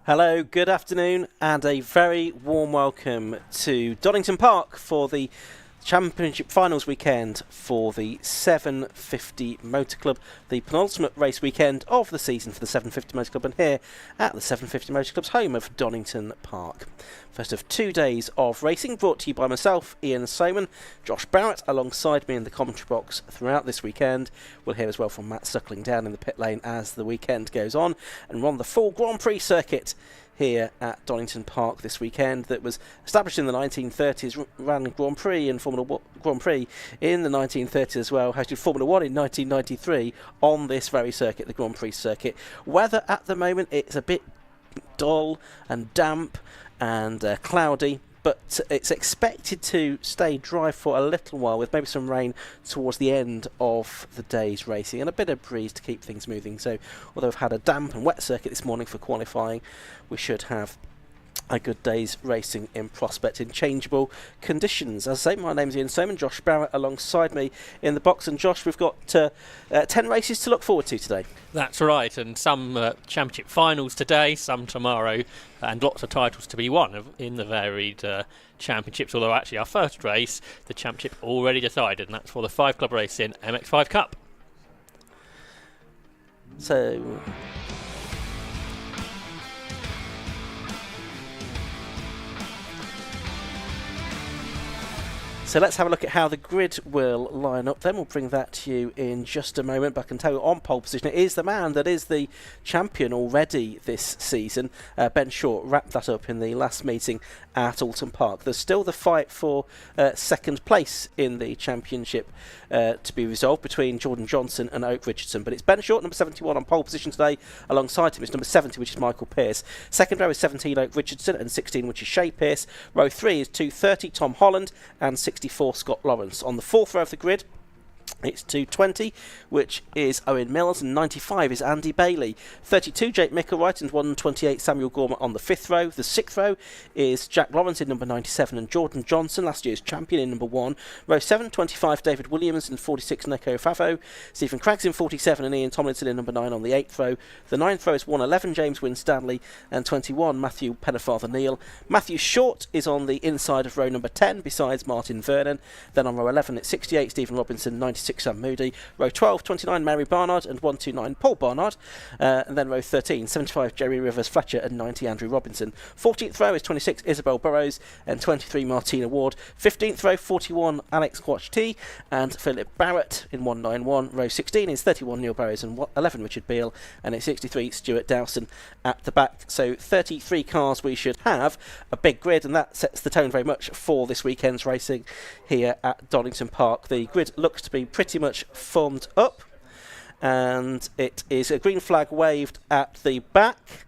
Hello, good afternoon, and a very warm welcome to Donington Park for the Championship Finals weekend for the 750 Motor Club, the penultimate race weekend of the season for the 750 Motor Club, and here at the 750 Motor Club's home of Donington Park. First of 2 days of racing, brought to you by myself, Ian Soman, Josh Barrett alongside me in the commentary box throughout this weekend. We'll hear as well from Matt Suckling down in the pit lane as the weekend goes on, and we're on the full Grand Prix circuit here at Donington Park this weekend that was established in the 1930s, ran Grand Prix and Grand Prix in the 1930s as well, hosted Formula 1 in 1993 on this very circuit, the Grand Prix circuit. Weather at the moment, it's a bit dull and damp and cloudy, but it's expected to stay dry for a little while with maybe some rain towards the end of the day's racing and a bit of breeze to keep things moving. So although we've had a damp and wet circuit this morning for qualifying, we should have a good day's racing in prospect in changeable conditions. As I say, my name's Ian Soman, Josh Barrett alongside me in the box, and Josh, we've got 10 races to look forward to today. That's right, and some championship finals today, some tomorrow, and lots of titles to be won in the varied championships, although actually our first race, the championship already decided, and that's for the 5 Club race in MX5 Cup. So let's have a look at how the grid will line up then. We'll bring that to you in just a moment, but I can tell you on pole position it is the man that is the champion already this season. Ben Short wrapped that up in the last meeting at Alton Park. There's still the fight for second place in the championship to be resolved between Jordan Johnson and Oak Richardson, but it's Ben Short, number 71, on pole position today. Alongside him is number 70, which is Michael Pearce. Second row is 17, Oak Richardson, and 16, which is Shea Pearce. Row 3 is 230, Tom Holland, and 64, Scott Lawrence. On the fourth row of the grid, it's 220, which is Owen Mills, and 95 is Andy Bailey. 32, Jake Micklewright, and 128, Samuel Gorman on the fifth row. The sixth row is Jack Lawrence in number 97, and Jordan Johnson, last year's champion, in number 1. Row 7, 25, David Williams, and 46, Neko Favo. Stephen Craggs in 47, and Ian Tomlinson in number 9 on the 8th row. The 9th row is 111, James Winstanley, and 21, Matthew Pennefather Neal. Matthew Short is on the inside of row number 10, besides Martin Vernon. Then on row 11, it's 68, Stephen Robinson, 96, Sam Moody. Row 12, 29, Mary Barnard, and 129, Paul Barnard. And then row 13, 75, Jerry Rivers Fletcher, and 90, Andrew Robinson. 14th row is 26, Isabel Burrows, and 23, Martina Ward. 15th row, 41, Alex Quach-T, and Philip Barrett in 191. Row 16 is 31, Neil Burrows, and 11, Richard Beale, and it's 63, Stuart Dowson at the back. So 33 cars we should have, a big grid, and that sets the tone very much for this weekend's racing here at Donington Park. The grid looks to be pretty much formed up, and it is a green flag waved at the back,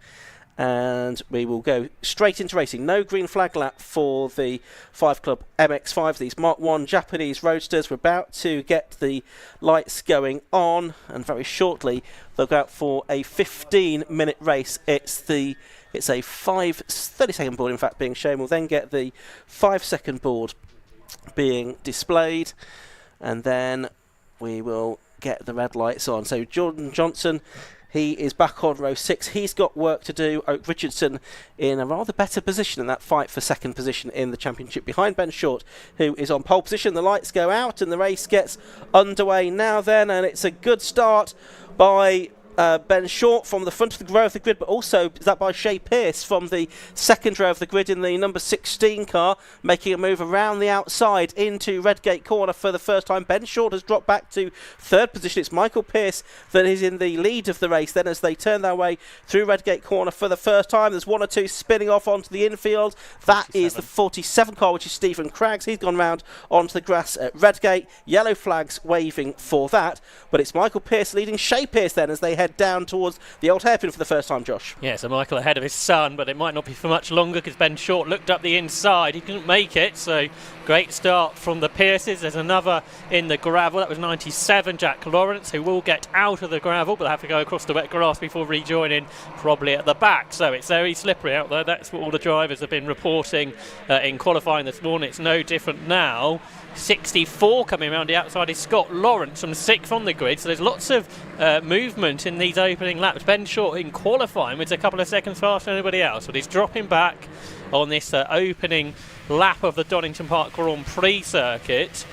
and we will go straight into racing. No green flag lap for the 5 Club MX5, these Mark 1 Japanese roadsters. We're about to get the lights going on, and very shortly they'll go out for a 15-minute race. It's a 30-second board, in fact, being shown. We'll then get the 5-second board being displayed, and then we will get the red lights on. So Jordan Johnson, he is back on row 6. He's got work to do. Oak Richardson in a rather better position in that fight for second position in the championship, behind Ben Short, who is on pole position. The lights go out and the race gets underway now then, and it's a good start by Ben Short from the front of the row of the grid, but also that by Shea Pearce from the second row of the grid in the number 16 car, making a move around the outside into Redgate corner for the first time. Ben Short has dropped back to third position. It's Michael Pearce that is in the lead of the race then as they turn their way through Redgate corner for the first time. There's one or two spinning off onto the infield. That 47. Is the 47 car, which is Stephen Craggs. He's gone round onto the grass at Redgate. Yellow flags waving for that, but it's Michael Pearce leading Shea Pearce then as they head down towards the old hairpin for the first time, Josh. Yeah, so Michael ahead of his son, but it might not be for much longer because Ben Short looked up the inside. He couldn't make it, so great start from the Pearces. There's another in the gravel. That was 97, Jack Lawrence, who will get out of the gravel, but have to go across the wet grass before rejoining, probably at the back. So it's very slippery out there. That's what all the drivers have been reporting in qualifying this morning. It's no different now. 64 coming around the outside is Scott Lawrence from 6th on the grid, so there's lots of movement in these opening laps. Ben Short in qualifying was a couple of seconds faster than anybody else, but he's dropping back on this opening lap of the Donington Park Grand Prix circuit.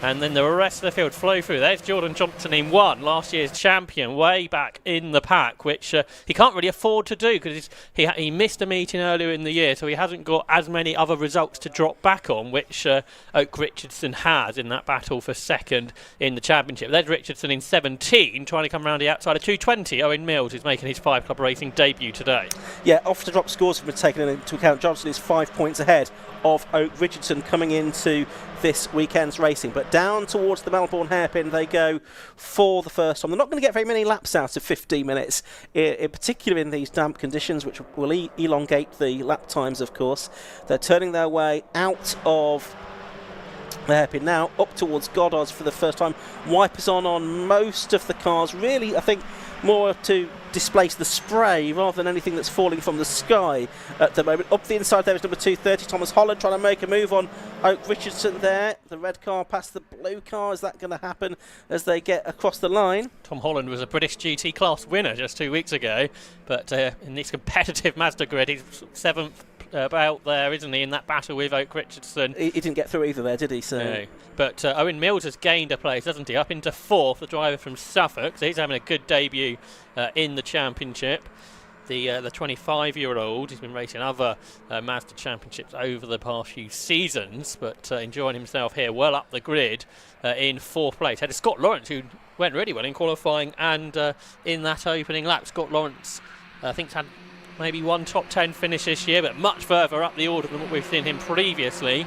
And then the rest of the field flow through. There's Jordan Johnson in one, last year's champion, way back in the pack, which he can't really afford to do because he missed a meeting earlier in the year, so he hasn't got as many other results to drop back on, which Oak Richardson has in that battle for second in the championship. There's Richardson in 17, trying to come around the outside of 220. Owen Mills is making his 5 Club Racing debut today. Yeah, off the drop scores have been taken into account. Johnson is 5 points ahead of Oak Richardson coming into this weekend's racing, but down towards the Melbourne hairpin they go for the first time. They're not going to get very many laps out of 15 minutes, in particular in these damp conditions, which will elongate the lap times, of course. They're turning their way out of the hairpin now, up towards Goddard's for the first time. Wipers on most of the cars, really, I think, more to displace the spray rather than anything that's falling from the sky at the moment. Up the inside there is number 230, Thomas Holland, trying to make a move on Oak Richardson there. The red car past the blue car. Is that going to happen as they get across the line? Tom Holland was a British GT class winner just 2 weeks ago, but in this competitive Mazda grid, he's 7th out there, isn't he, in that battle with Oak Richardson. He didn't get through either there, did he? So. No. But Owen Mills has gained a place, hasn't he? Up into 4th, the driver from Suffolk. So he's having a good debut in the championship. The 25-year-old, he's been racing other Mazda championships over the past few seasons, but enjoying himself here well up the grid in 4th place. Had Scott Lawrence, who went really well in qualifying and in that opening lap. Scott Lawrence, I think, had maybe one top 10 finish this year, but much further up the order than what we've seen him previously.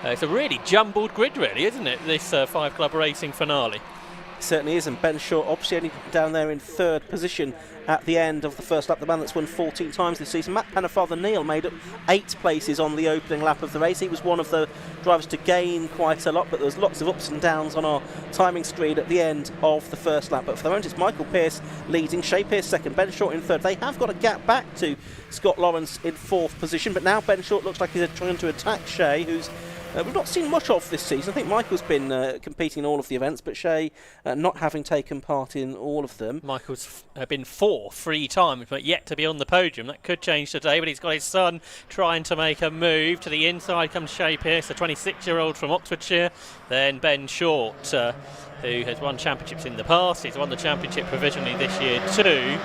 It's a really jumbled grid, really, isn't it, this 5 Club Racing finale? It certainly is, and Ben Short obviously only down there in 3rd position at the end of the first lap. The man that's won 14 times this season. Matt Pennefather Neal made up 8 places on the opening lap of the race. He was one of the drivers to gain quite a lot, but there was lots of ups and downs on our timing screen at the end of the first lap. But for the moment, it's Michael Pearce leading, Shea Pearce 2nd, Ben Short in 3rd. They have got a gap back to Scott Lawrence in 4th position, but now Ben Short looks like he's trying to attack Shea, who's we've not seen much of this season. I think Michael's been competing in all of the events, but Shea not having taken part in all of them. Michael's been 4th 3 times, but yet to be on the podium. That could change today, but he's got his son trying to make a move. To the inside comes Shea Pearce, the 26-year-old from Oxfordshire. Then Ben Short, who has won championships in the past. He's won the championship provisionally this year too.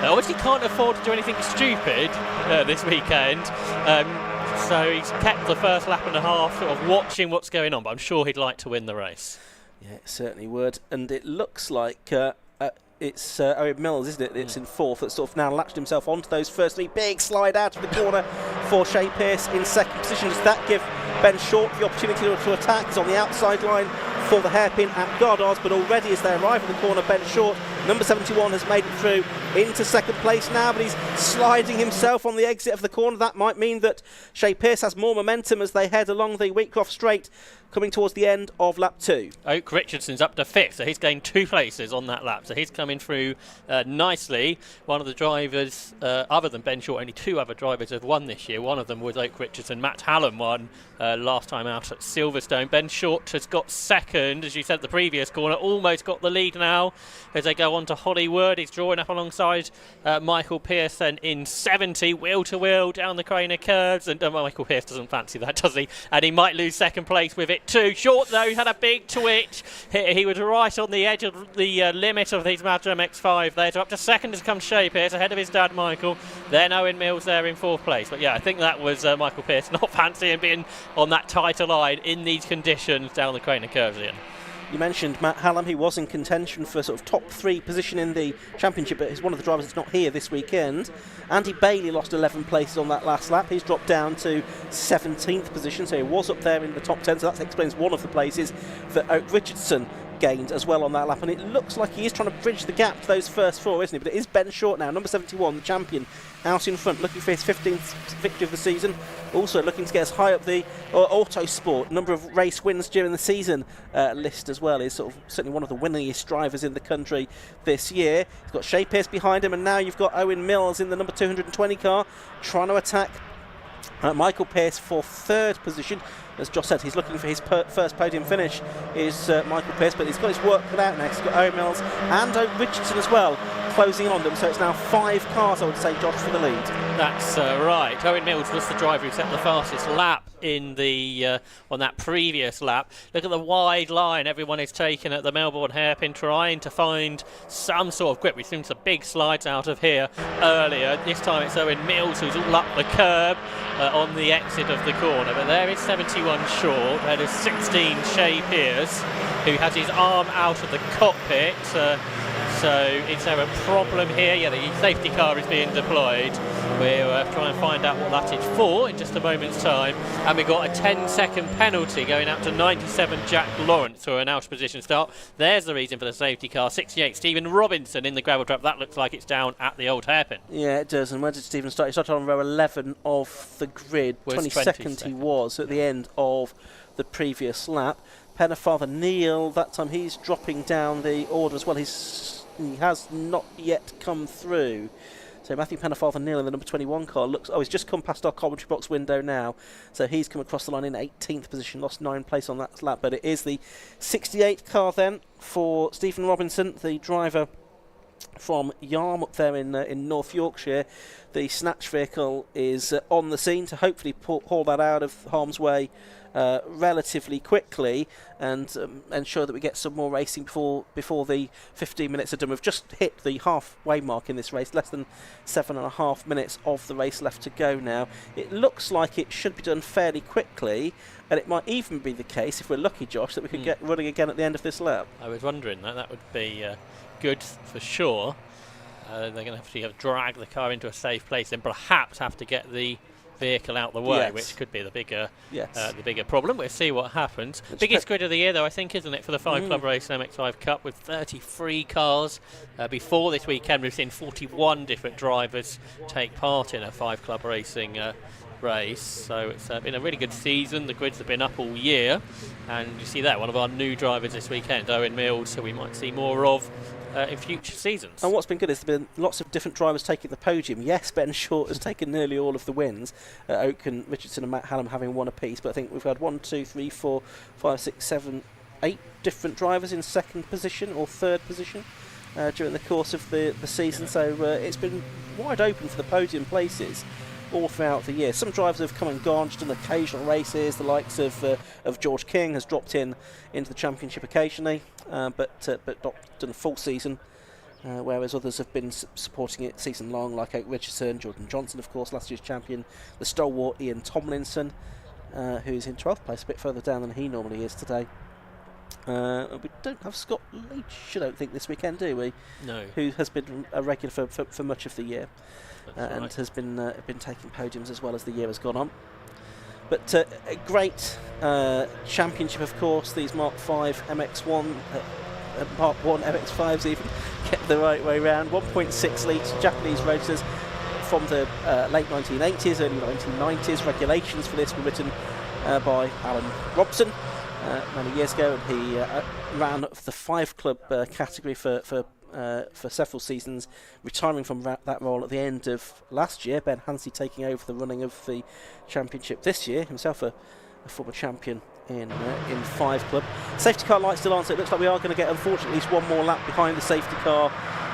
Obviously can't afford to do anything stupid this weekend. So he's kept the first lap and a half sort of watching what's going on, but I'm sure he'd like to win the race. Yeah, it certainly would. And it looks like it's Owen Mills, isn't it? It's in 4th, that's sort of now latched himself onto those first 3. Big slide out of the corner for Shea Pearce in 2nd position. Does that give Ben Short the opportunity to attack? He's on the outside line for the hairpin at Goddard's, but already as they arrive at the corner, Ben Short, number 71, has made it through into 2nd place now, but he's sliding himself on the exit of the corner. That might mean that Shea Pearce has more momentum as they head along the Wheatcroft Straight, coming towards the end of lap 2. Oak Richardson's up to 5th, so he's gained 2 places on that lap, so he's coming through nicely. One of the drivers, other than Ben Short, only 2 other drivers have won this year. One of them was Oak Richardson. Matt Hallam won last time out at Silverstone. Ben Short has got 2nd, as you said, the previous corner, almost got the lead now as they go on to Hollywood. He's drawing up alongside Michael Pearson in 70, wheel to wheel down the Craner curves, and Michael Pearce doesn't fancy that, does he? And he might lose 2nd place with it too. Short though, he's had a big twitch. He was right on the edge of the limit of his Mazda MX-5 there. So up to 2nd has come Shea Pearce, ahead of his dad Michael. Then Owen Mills there in 4th place. But yeah, I think that was Michael Pearce not fancying being on that tighter line in these conditions down the Craner curves, Ian. You mentioned Matt Hallam. He was in contention for sort of top 3 position in the championship, but he's one of the drivers that's not here this weekend. Andy Bailey lost 11 places on that last lap. He's dropped down to 17th position, so he was up there in the top 10, so that explains one of the places that Oak Richardson gained as well on that lap, and it looks like he is trying to bridge the gap to those first 4, isn't he? But it is Ben Short now, number 71, the champion, out in front, looking for his 15th victory of the season, also looking to get as high up the Autosport number of race wins during the season list as well. He's sort of certainly one of the winningest drivers in the country this year. He's got Shea Pearce behind him, and now you've got Owen Mills in the number 220 car trying to attack Michael Pearce for 3rd position. As Josh said, he's looking for his first podium finish, is Michael Pearce, but he's got his work cut out next. He's got Owen Mills and Oak Richardson as well closing on them, so it's now 5 cars, I would say, Josh, for the lead. That's right. Owen Mills was the driver who set the fastest lap in the on that previous lap. Look at the wide line everyone is taking at the Melbourne hairpin, trying to find some sort of grip. We've seen some big slides out of here earlier. This time it's Owen Mills who's all up the curb on the exit of the corner, but there is 71 short. There is 16 Shea Pearce, who has his arm out of the cockpit. So is there a problem here? Yeah, the safety car is being deployed. We'll try and find out what that is for in just a moment's time. And we've got a 10-second penalty going out to 97 Jack Lawrence for an out of position start. There's the reason for the safety car. 68 Stephen Robinson in the gravel trap. That looks like it's down at the old hairpin. Yeah, it does. And where did Stephen start? He started on row 11 of the grid. 22nd he was at the end of the previous lap. Pennefather Neil, that time he's dropping down the order as well. He has not yet come through. So Matthew Pennefather Neil in the number 21 car he's just come past our commentary box window now. So he's come across the line in 18th position, lost 9 place on that lap. But it is the 68 car then for Stephen Robinson, the driver from Yarm up there in North Yorkshire. The snatch vehicle is on the scene to hopefully haul that out of harm's way relatively quickly and ensure that we get some more racing before the 15 minutes are done. We've just hit the halfway mark in this race, less than 7.5 minutes of the race left to go now. It looks like it should be done fairly quickly, and it might even be the case, if we're lucky, Josh, that we could get running again at the end of this lap. I was wondering that would be good for sure. They're going to have to drag the car into a safe place and perhaps have to get the vehicle out the way, which could be the bigger problem. We'll see what happens. Biggest grid of the year, though, I think, isn't it, for the 5 Club Race MX5 Cup, with 33 cars. Before this weekend, we've seen 41 different drivers take part in a 5 Club racing race, so it's been a really good season. The grids have been up all year, and you see there, one of our new drivers this weekend, Owen Mills, who we might see more of in future seasons. And what's been good is there's been lots of different drivers taking the podium. Yes, Ben Short has taken nearly all of the wins. Oaken, Richardson and Matt Hallam having one apiece, but I think we've had 1, 2, 3, 4, 5, 6, 7, 8 different drivers in second position or third position during the course of the season, so it's been wide open for the podium places all throughout the year. Some drivers have come and gone, just done occasional races. The likes of George King has dropped into the championship occasionally, but not done a full season. Whereas others have been supporting it season long, like Oak Richardson, Jordan Johnson, of course, last year's champion, the stalwart Ian Tomlinson, who's in 12th place, a bit further down than he normally is today. We don't have Scott Leach, I don't think, this weekend, do we? No. Who has been a regular for much of the year. And right. has been taking podiums as well as the year has gone on. But a great championship, of course. These Mark 5 MX1, Mark 1 MX5s even get the right way round. 1.6 litres Japanese roadsters from the late 1980s, early 1990s. Regulations for this were written by Alan Robson many years ago, and he ran the 5 Club category for several seasons, retiring from that role at the end of last year. Ben Hansey taking over the running of the championship this year, himself a former champion in 5 Club. Safety car light still on, so it looks like we are going to get, unfortunately, at least one more lap behind the safety car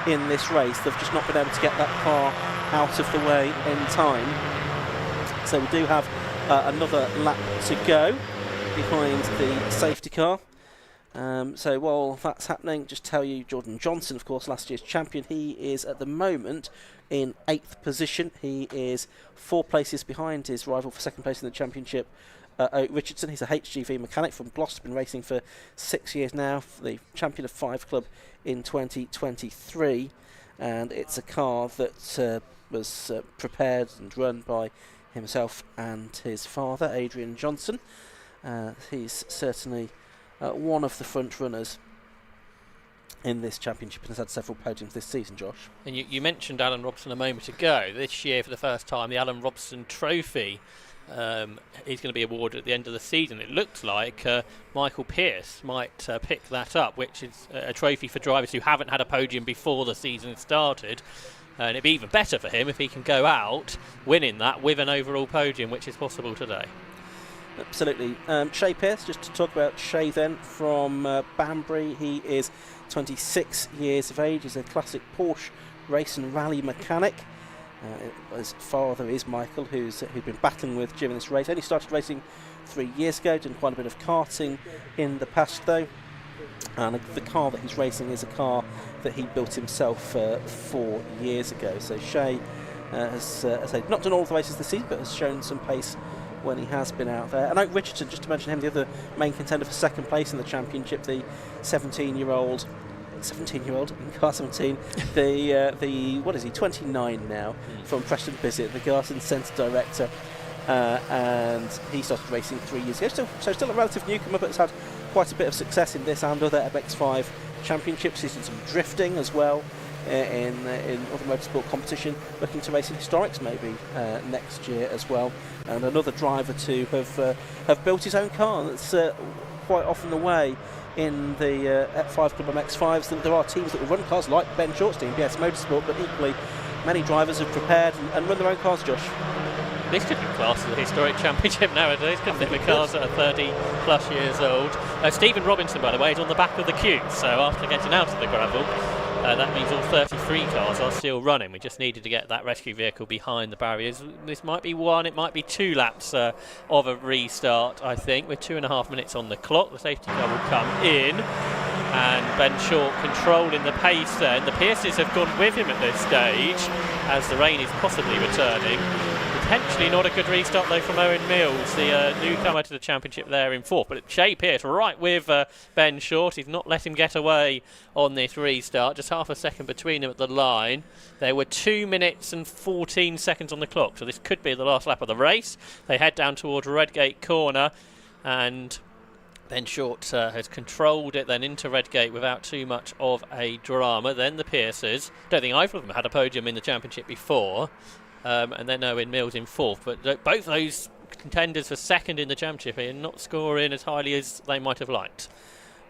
in this race. They've just not been able to get that car out of the way in time. So we do have another lap to go behind the safety car. So while that's happening, just tell you, Jordan Johnson, of course, last year's champion, he is at the moment in 8th position. He is 4 places behind his rival for second place in the championship, Oak Richardson. He's a HGV mechanic from Gloucester, been racing for 6 years now, for the champion of 5 Club in 2023, and it's a car that was prepared and run by himself and his father, Adrian Johnson. He's certainly one of the front runners in this championship and has had several podiums this season, Josh. And you mentioned Alan Robson a moment ago. This year, for the first time, the Alan Robson Trophy is going to be awarded at the end of the season. It looks like Michael Pearce might pick that up, which is a trophy for drivers who haven't had a podium before the season started. And it'd be even better for him if he can go out winning that with an overall podium, which is possible today. Absolutely. Shea Pearce, just to talk about Shea then, from Banbury. He is 26 years of age. He's a classic Porsche race and rally mechanic. His father is Michael, who'd been battling with during this race. Only started racing 3 years ago, done quite a bit of karting in the past though. And the car that he's racing is a car that he built himself 4 years ago. So Shay has not done all the races this season, but has shown some pace when he has been out there. And Oak Richardson, just to mention him, the other main contender for second place in the championship, the 17-year-old in car 17, the what is he, 29 now, from Preston Visit, the Garden Centre director, and he started racing 3 years ago. So still a relative newcomer, but has had quite a bit of success in this and other MX5 championships. He's done some drifting as well in other motorsport competition, looking to race in historics maybe next year as well. And another driver to have built his own car. That's quite often the way in the F5 Club MX5s. That there are teams that will run cars like Ben Short's team, BS Motorsport, but equally many drivers have prepared and run their own cars, Josh. This could be classed as a historic championship nowadays, couldn't it? The cars that are 30 plus years old. Stephen Robinson, by the way, is on the back of the queue, so after getting out of the gravel, that means all 33 cars are still running. We just needed to get that rescue vehicle behind the barriers. This might be one, it might be 2 laps of a restart, I think, with 2.5 minutes on the clock. The safety car will come in, and Ben Short controlling the pace then. The Pierces have gone with him at this stage, as the rain is possibly returning. Potentially not a good restart though from Owen Mills, the newcomer to the championship there in 4th. But Shay Pearce right with Ben Short. He's not let him get away on this restart. Just half a second between them at the line. There were 2 minutes and 14 seconds on the clock, so this could be the last lap of the race. They head down towards Redgate Corner, and Ben Short has controlled it then into Redgate without too much of a drama. Then the Pierces. Don't think either of them had a podium in the championship before. And then Owen Mills in 4th, but both those contenders for second in the championship are not scoring as highly as they might have liked.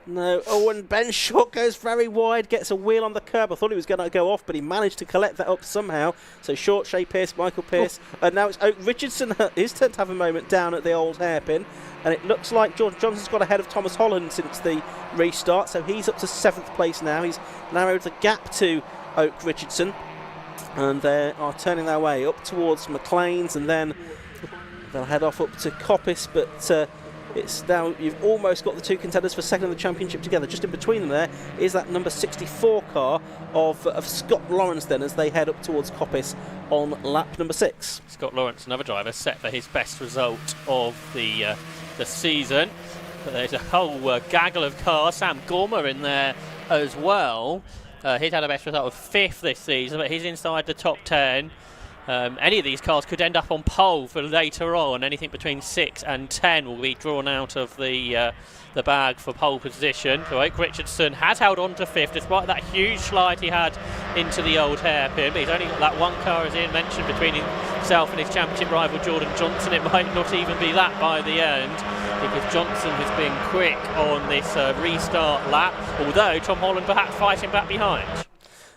No. Oh, and Ben Short goes very wide, gets a wheel on the curb. I thought he was going to go off, but he managed to collect that up somehow. So Short, Shay Pearce, Michael Pearce, and now it's Oak Richardson, his turn to have a moment down at the old hairpin. And it looks like Jordan Johnson's got ahead of Thomas Holland since the restart, so he's up to 7th place now. He's narrowed the gap to Oak Richardson. And they are turning their way up towards McLean's, and then they'll head off up to Coppice. But it's now, you've almost got the 2 contenders for second in the championship together. Just in between them there is that number 64 car of Scott Lawrence then, as they head up towards Coppice on lap number 6. Scott Lawrence, another driver, set for his best result of the season. But there's a whole gaggle of cars. Sam Gormer in there as well. He's had a best result of 5th this season, but he's inside the top 10. Any of these cars could end up on pole for later on. Anything between 6 and 10 will be drawn out of the bag for pole position. So Oak Richardson has held on to 5th despite that huge slide he had into the old hairpin. But he's only got that one car, as Ian mentioned, between himself and his championship rival Jordan Johnson. It might not even be that by the end, because Johnson has been quick on this restart lap, although Tom Holland perhaps fighting back behind.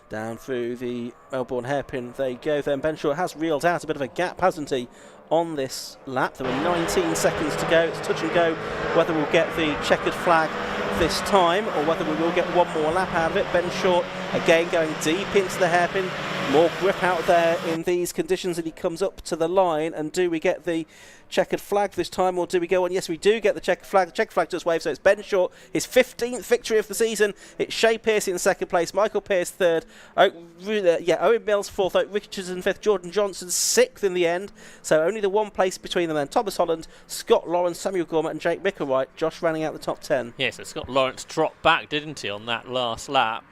Down through the Melbourne hairpin they go then. Ben Short has reeled out a bit of a gap, hasn't he, on this lap. There were 19 seconds to go. It's touch and go whether we'll get the checkered flag this time or whether we will get one more lap out of it. Ben Short again going deep into the hairpin. More grip out there in these conditions, and he comes up to the line. And do we get the checkered flag this time, or do we go on? Yes, we do get the checkered flag. The checkered flag does wave, so it's Ben Short, his 15th victory of the season. It's Shay Pearce in 2nd place, Michael Pearce 3rd, Owen Mills 4th, Oak Richardson 5th, Jordan Johnson 6th in the end. So only the one place between them then. Thomas Holland, Scott Lawrence, Samuel Gorman and Jake Micklewright. Josh rounding out the top 10. Yes, so Scott Lawrence dropped back, didn't he, on that last lap?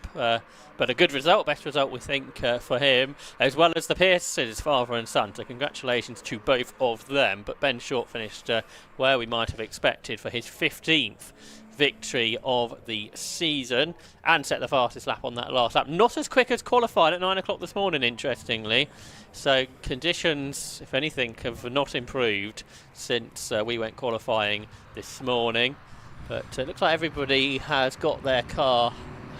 But a good result, best result we think for him, as well as the Pearces, father and son. So congratulations to both of them. But Ben Short finished where we might have expected for his 15th victory of the season, and set the fastest lap on that last lap. Not as quick as qualified at 9 o'clock this morning, interestingly. So conditions, if anything, have not improved since we went qualifying this morning. But it looks like everybody has got their car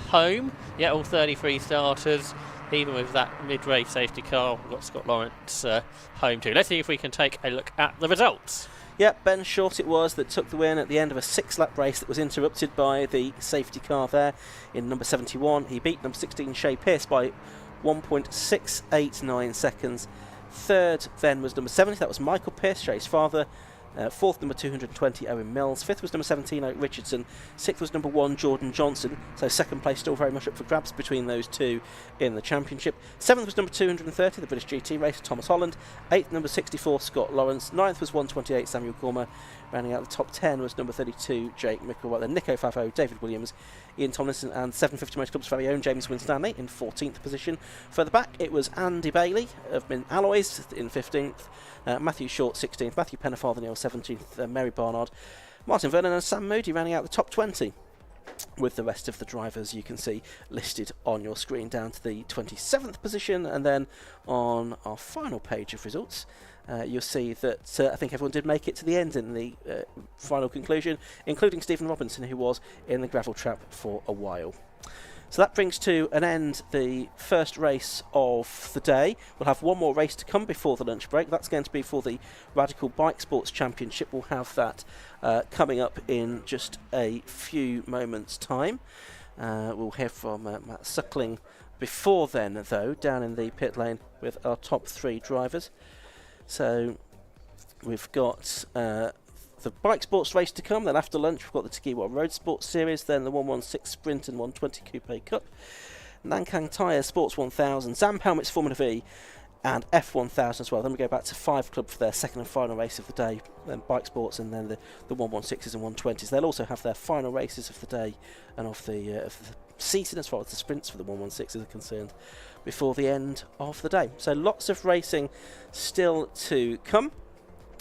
home. Yeah, all 33 starters, even with that mid-race safety car. We've got Scott Lawrence home too. Let's see if we can take a look at the results. Yep, Ben Short it was that took the win at the end of a 6-lap race that was interrupted by the safety car there in number 71. He beat number 16 Shay Pearce by 1.689 seconds. Third then was number 70, that was Michael Pearce, Shay's father. Fourth, number 220, Owen Mills. Fifth was number 17, Oak Richardson. Sixth was number 1, Jordan Johnson. So second place still very much up for grabs between those two in the championship. Seventh was number 230, the British GT racer, Thomas Holland. Eighth, number 64, Scott Lawrence. Ninth was 128, Samuel Gormer. Rounding out the top 10 was number 32, Jake Micklewhite. Then Nico Favo, David Williams, Ian Tomlinson, and 750 Motor Club's very own James Winstanley in 14th position. Further back, it was Andy Bailey of Mint Alloys in 15th. Matthew Short 16th, Matthew Pennefather-Neal 17th, Mary Barnard, Martin Vernon and Sam Moody rounding out the top 20, with the rest of the drivers you can see listed on your screen down to the 27th position. And then on our final page of results, you'll see that I think everyone did make it to the end in the final conclusion, including Stephen Robinson, who was in the gravel trap for a while. So that brings to an end the first race of the day. We'll have one more race to come before the lunch break. That's going to be for the Radical Bike Sports Championship. We'll have that coming up in just a few moments' time. We'll hear from Matt Suckling before then, though, down in the pit lane with our top three drivers. So we've got the bike sports race to come. Then after lunch we've got the Takiwa Road Sports Series, then the 116 Sprint and 120 Coupe Cup, Nankang Tyre Sports 1000, Zam Helmets Formula V and F1000 as well. Then we go back to 5 Club for their second and final race of the day, then bike sports, and then the 116s and 120s. They'll also have their final races of the day and of the season as far as the sprints for the 116s are concerned before the end of the day. So lots of racing still to come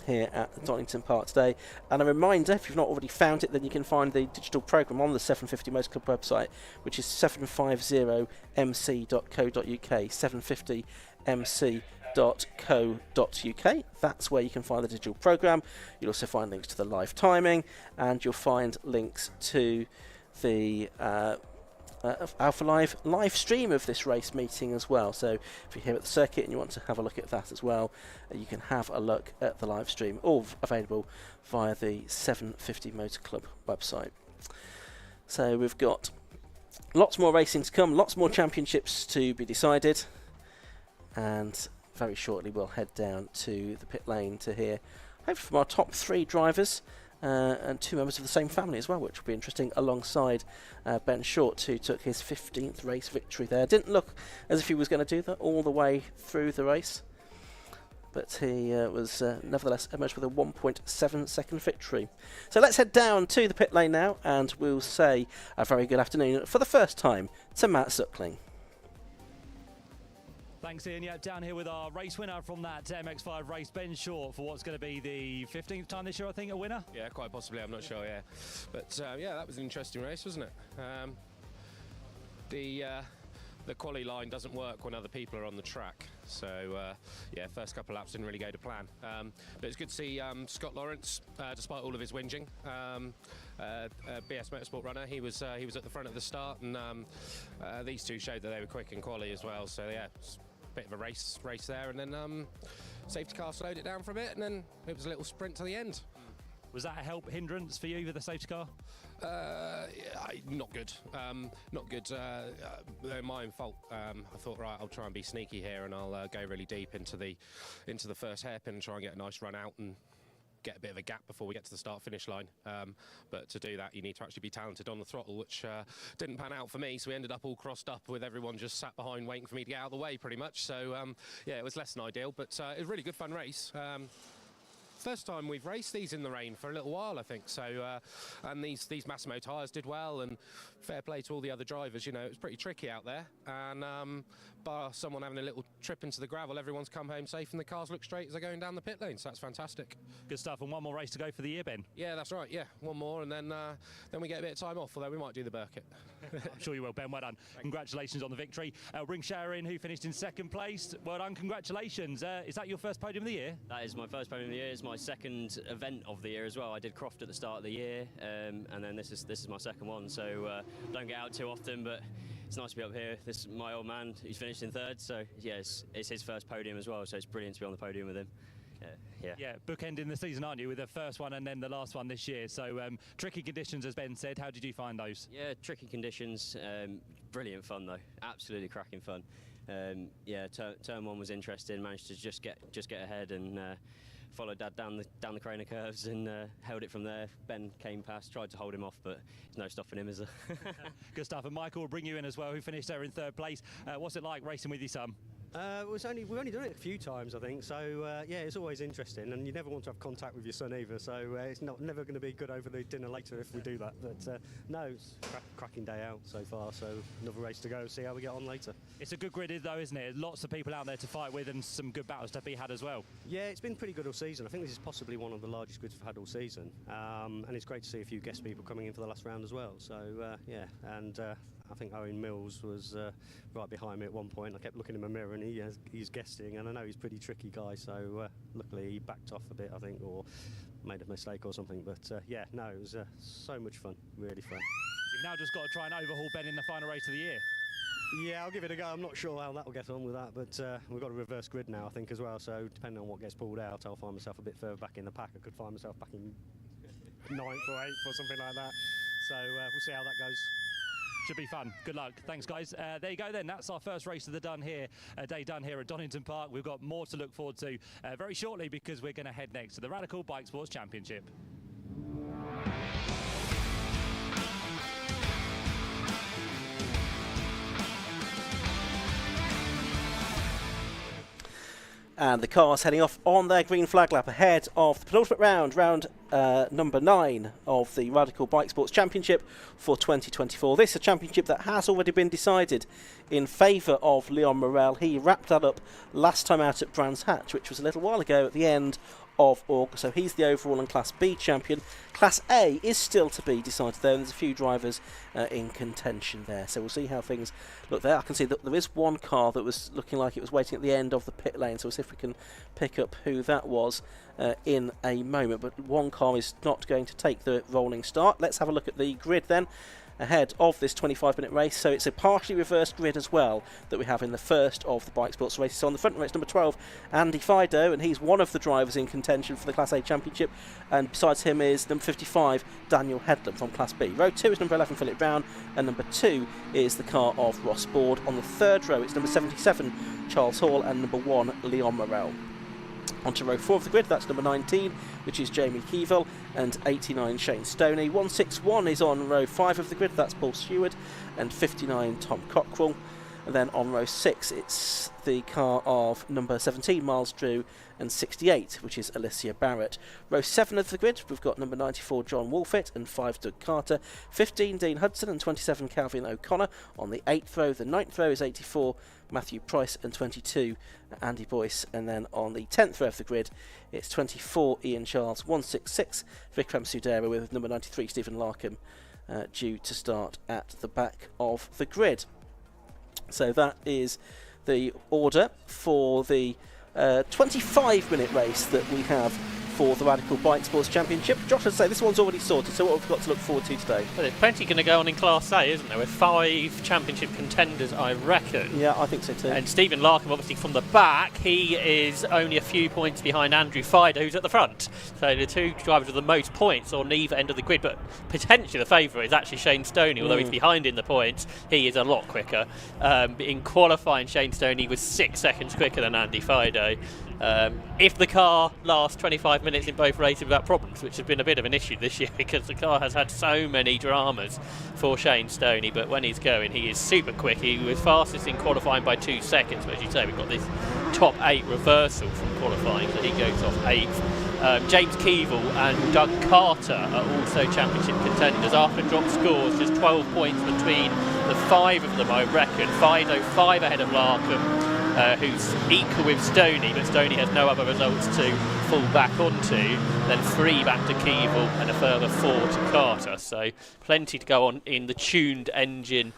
here at Donington Park today. And a reminder, if you've not already found it, then you can find the digital programme on the 750 Motor Club website, which is 750mc.co.uk, 750mc.co.uk. That's where you can find the digital programme. You'll also find links to the live timing, and you'll find links to the Alpha live stream of this race meeting as well. So if you're here at the circuit and you want to have a look at that as well, you can have a look at the live stream, all available via the 750 Motor Club website. So we've got lots more racing to come, lots more championships to be decided, and very shortly we'll head down to the pit lane to hear hopefully from our top 3 drivers, and 2 members of the same family as well, which will be interesting, alongside Ben Short, who took his 15th race victory there. Didn't look as if he was going to do that all the way through the race, but he was nevertheless emerged with a 1.7 second victory. So let's head down to the pit lane now, and we'll say a very good afternoon for the first time to Matt Suckling. Thanks, Ian. Yeah, down here with our race winner from that MX5 race, Ben Short, for what's going to be the 15th time this year, I think, a winner? Yeah, quite possibly. I'm not sure, yeah. But, yeah, that was an interesting race, wasn't it? The quali line doesn't work when other people are on the track. So, yeah, first couple of laps didn't really go to plan. But it's good to see Scott Lawrence, despite all of his whinging, BS Motorsport runner. He was at the front at the start, and these two showed that they were quick in quali as well. So, yeah, bit of a race there, and then safety car slowed it down for a bit, and then it was a little sprint to the end. Was that a hindrance for you with the safety car? Not good. Not good. My own fault. I thought, right, I'll try and be sneaky here, and I'll go really deep into the first hairpin and try and get a nice run out and get a bit of a gap before we get to the start-finish line. But to do that, you need to actually be talented on the throttle, which didn't pan out for me. So we ended up all crossed up with everyone just sat behind waiting for me to get out of the way, pretty much. So, yeah, it was less than ideal, but it was a really good fun race. First time we've raced these in the rain for a little while, I think. So, and these Massimo tyres did well, and fair play to all the other drivers. You know, it was pretty tricky out there, and bar someone having a little trip into the gravel, everyone's come home safe, and the cars look straight as they're going down the pit lane. So that's fantastic. Good stuff. And one more race to go for the year, Ben. Yeah, that's right. Yeah, one more, and then we get a bit of time off. Although we might do the Burkett. I'm sure you will, Ben. Well done. Congratulations on the victory. Ring Sharon, who finished in second place. Well done. Congratulations. Is that your first podium of the year? That is my first podium of the year. It's my second event of the year as well. I did Croft at the start of the year, and then this is my second one. So don't get out too often, but it's nice to be up here. This is my old man. He's finished in third, so yes, it's his first podium as well. So it's brilliant to be on the podium with him. Yeah, bookending the season, aren't you, with the first one and then the last one this year. So tricky conditions, as Ben said. How did you find those? Yeah, tricky conditions. Brilliant fun though. Absolutely cracking fun. yeah, turn one was interesting. Managed to just get ahead and followed Dad down the Craner curves and held it from there. Ben came past, tried to hold him off, but there's no stopping him, is there? Good stuff. And Michael, we'll bring you in as well, who finished there in 3rd place. What's it like racing with your son? We've only done it a few times, I think. So yeah, it's always interesting, and you never want to have contact with your son either. So it's never going to be good over the dinner later if we do that. But no, it's cracking day out so far. So another race to go. See how we get on later. It's a good grid, though, isn't it? Lots of people out there to fight with, and some good battles to be had as well. Yeah, it's been pretty good all season. I think this is possibly one of the largest grids we've had all season, and it's great to see a few guest people coming in for the last round as well. So yeah, and I think Owen Mills was right behind me at one point. I kept looking in my mirror, and he's guesting, and I know he's a pretty tricky guy, so luckily he backed off a bit, I think, or made a mistake or something. But yeah, no, it was so much fun, really fun. You've now just got to try and overhaul Ben in the final race of the year. Yeah, I'll give it a go. I'm not sure how that will get on with that, but we've got a reverse grid now, I think, as well. So depending on what gets pulled out, I'll find myself a bit further back in the pack. I could find myself back in 9th or 8th or something like that. So we'll see how that goes. Should be fun. Good luck. Thanks, guys. There you go then. That's our first race of the day done here at Donington Park. We've got more to look forward to very shortly, because we're going to head next to the Radical Bike Sports Championship. And the cars heading off on their green flag lap ahead of the penultimate round number 9 of the Radical Bike Sports Championship for 2024. This is a championship that has already been decided in favour of Leon Morel. He wrapped that up last time out at Brands Hatch, which was a little while ago at the end of August. So he's the overall and Class B champion. Class A is still to be decided there, and there's a few drivers in contention there. So we'll see how things look there. I can see that there is one car that was looking like it was waiting at the end of the pit lane, so we'll see if we can pick up who that was in a moment. But one car is not going to take the rolling start. Let's have a look at the grid then ahead of this 25-minute race. So it's a partially reversed grid as well that we have in the first of the bike sports races. So on the front row it's number 12, Andy Fido, and he's one of the drivers in contention for the Class A Championship, and besides him is number 55, Daniel Headlam from Class B. Row 2 is number 11, Philip Brown, and number 2 is the car of Ross Board. On the third row it's number 77, Charles Hall, and number 1, Leon Morel. Onto row 4 of the grid, that's number 19, which is Jamie Keevil, and 89, Shane Stoney. 161 is on row 5 of the grid, that's Paul Stewart, and 59, Tom Cockrell. And then on row 6, it's the car of number 17, Miles Drew, and 68, which is Alicia Barrett. Row 7 of the grid, we've got number 94, John Wolfett, and 5, Doug Carter. 15, Dean Hudson, and 27, Calvin O'Connor. On the 8th row, the 9th row is 84, Matthew Price, and 22, Andy Boyce. And then on the 10th row of the grid, it's 24, Ian Charles, 166, Vikram Sudera, with number 93, Stephen Larkham, due to start at the back of the grid. So that is the order for the 25-minute race that we have for the Radical Bike Sports Championship. Josh would say this one's already sorted, so what have we got to look forward to today? Well, there's plenty going to go on in Class A, isn't there? With 5 championship contenders, I reckon. Yeah, I think so too. And Stephen Larkham, obviously from the back, he is only a few points behind Andrew Fido, who's at the front. So the two drivers with the most points on either end of the grid, but potentially the favourite is actually Shane Stoney, although he's behind in the points. He is a lot quicker. In qualifying, Shane Stoney was 6 seconds quicker than Andy Fido. If the car lasts 25 minutes in both races without problems, which has been a bit of an issue this year because the car has had so many dramas for Shane Stoney, but when he's going, he is super quick. He was fastest in qualifying by 2 seconds, but as you say, we've got this top 8 reversal from qualifying, so he goes off 8th. James Keevil and Doug Carter are also championship contenders after drop scores, just 12 points between the 5 of them, I reckon. Fido 5 ahead of Larkham, who's equal with Stoney, but Stoney has no other results to fall back onto. Then 3 back to Keevil and a further 4 to Carter. So plenty to go on in the tuned engine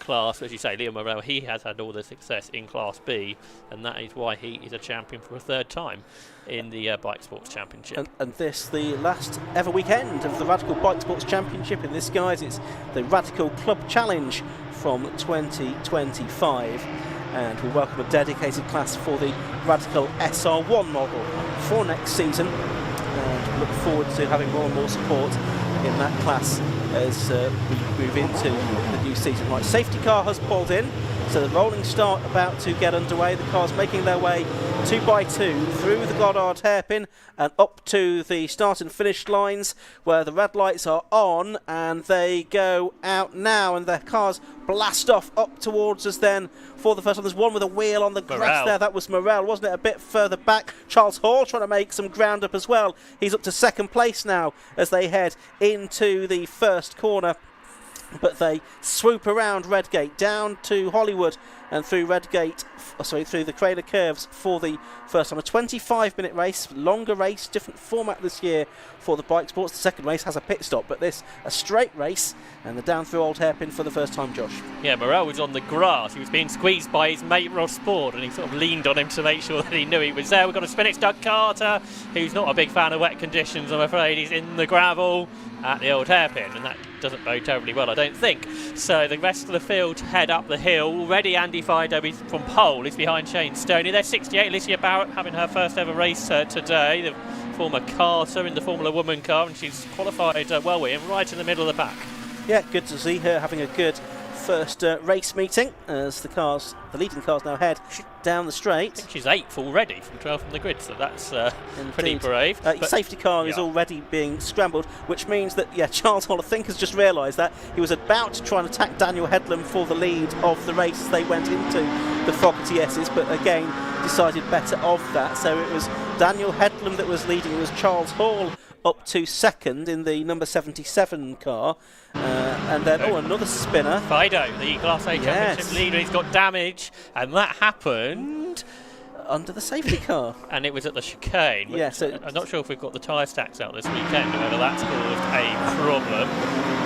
class. As you say, Leon Morel, he has had all the success in Class B, and that is why he is a champion for a 3rd time in the Bike Sports Championship. And this, the last ever weekend of the Radical Bike Sports Championship. In this, guys, it's the Radical Club Challenge from 2025. And we welcome a dedicated class for the Radical SR1 model for next season, and look forward to having more and more support in that class as we move into the new season. Right, safety car has pulled in, So the rolling start about to get underway. The cars making their way 2 by 2 through the Goddard hairpin and up to the start and finish lines where the red lights are on, and they go out now and their cars blast off up towards us then for the first time. There's one with a wheel on the grass there. That was Morel, wasn't it? A bit further back. Charles Hall trying to make some ground up as well. He's up to second place now as they head into the first corner. But they swoop around Redgate down to Hollywood and through Redgate, through the Crater Curves for the first time. A 25-minute race, longer race, different format this year for the bike sports. The second race has a pit stop, but this a straight race, and the down through Old Hairpin for the first time, Josh. Yeah, Morel was on the grass. He was being squeezed by his mate Ross Ford, and he sort of leaned on him to make sure that he knew he was there. We've got a spin. It's Doug Carter, who's not a big fan of wet conditions, I'm afraid. He's in the gravel at the Old Hairpin, and that doesn't bode terribly well, I don't think. So the rest of the field head up the hill. Already Andy Fido from pole is behind Shane Stoney. They're 68. Alicia Barrett having her first ever race today. The former Carter in the Formula Woman car, and she's qualified well with him, right in the middle of the pack. Yeah, good to see her having a good first race meeting as the leading cars now head down the straight. I think she's 8th already from 12 from the grid, so that's pretty brave. Safety car is already being scrambled, which means that Charles Hall, I think, has just realised that he was about to try and attack Daniel Headlam for the lead of the race as they went into the Fogarty S's, but again decided better of that. So it was Daniel Headlam that was leading. It was Charles Hall up to second in the number 77 car, and then another spinner. Fido, the Class A Championship leader, he's got damage, and that happened under the safety car, and it was at the chicane. So I'm not sure if we've got the tyre stacks out this weekend or whether that's caused a problem,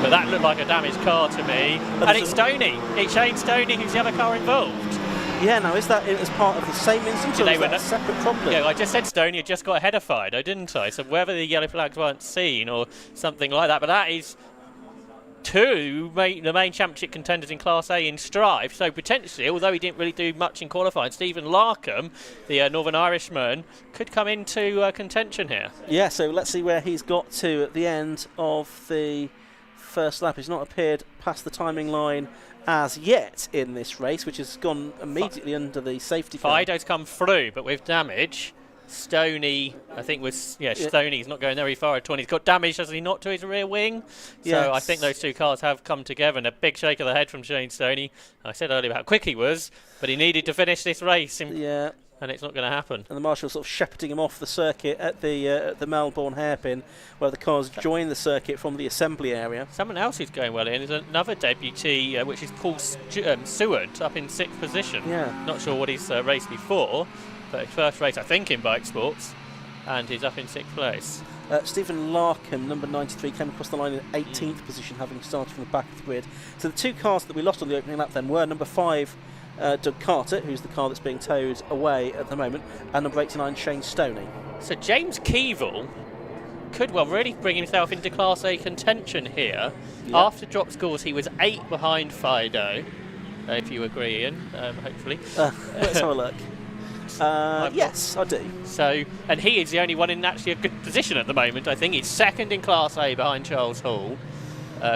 but that looked like a damaged car to me. And it's Stoney, it's Shane Stoney who's the other car involved. Yeah, now is that as part of the same instance or is that a separate problem? Yeah, I just said Stoney had just got ahead of Fido, didn't I? So whether the yellow flags weren't seen or something like that, but that is the main championship contenders in Class A in Strive. So potentially, although he didn't really do much in qualifying, Stephen Larkham, the Northern Irishman, could come into contention here. Yeah, so let's see where he's got to at the end of the first lap. He's not appeared past the timing line as yet in this race, which has gone immediately under the safety car. Fido's come through, but with damage. Stoney, I think Stoney's not going very far at all. He's got damage, has he not, to his rear wing? So I think those two cars have come together, and a big shake of the head from Shane Stoney. I said earlier about how quick he was, but he needed to finish this race. And it's not going to happen. And the marshal sort of shepherding him off the circuit at the Melbourne hairpin, where the cars join the circuit from the assembly area. Someone else who's going well in is another deputy, which is Paul Seward, up in 6th position. Yeah. Not sure what he's raced before, but his first race, I think, in bike sports, and he's up in 6th place. Stephen Larkham, number 93, came across the line in 18th position, having started from the back of the grid. So the two cars that we lost on the opening lap then were number 5, Doug Carter, who's the car that's being towed away at the moment, and number 89, Shane Stoney. So James Keevil could well really bring himself into Class A contention here. Yeah. After drop scores, he was 8 behind Fido, if you agree, Ian, hopefully. Let's have a look. Yes, I do. So, and he is the only one in actually a good position at the moment. I think he's 2nd in Class A behind Charles Hall.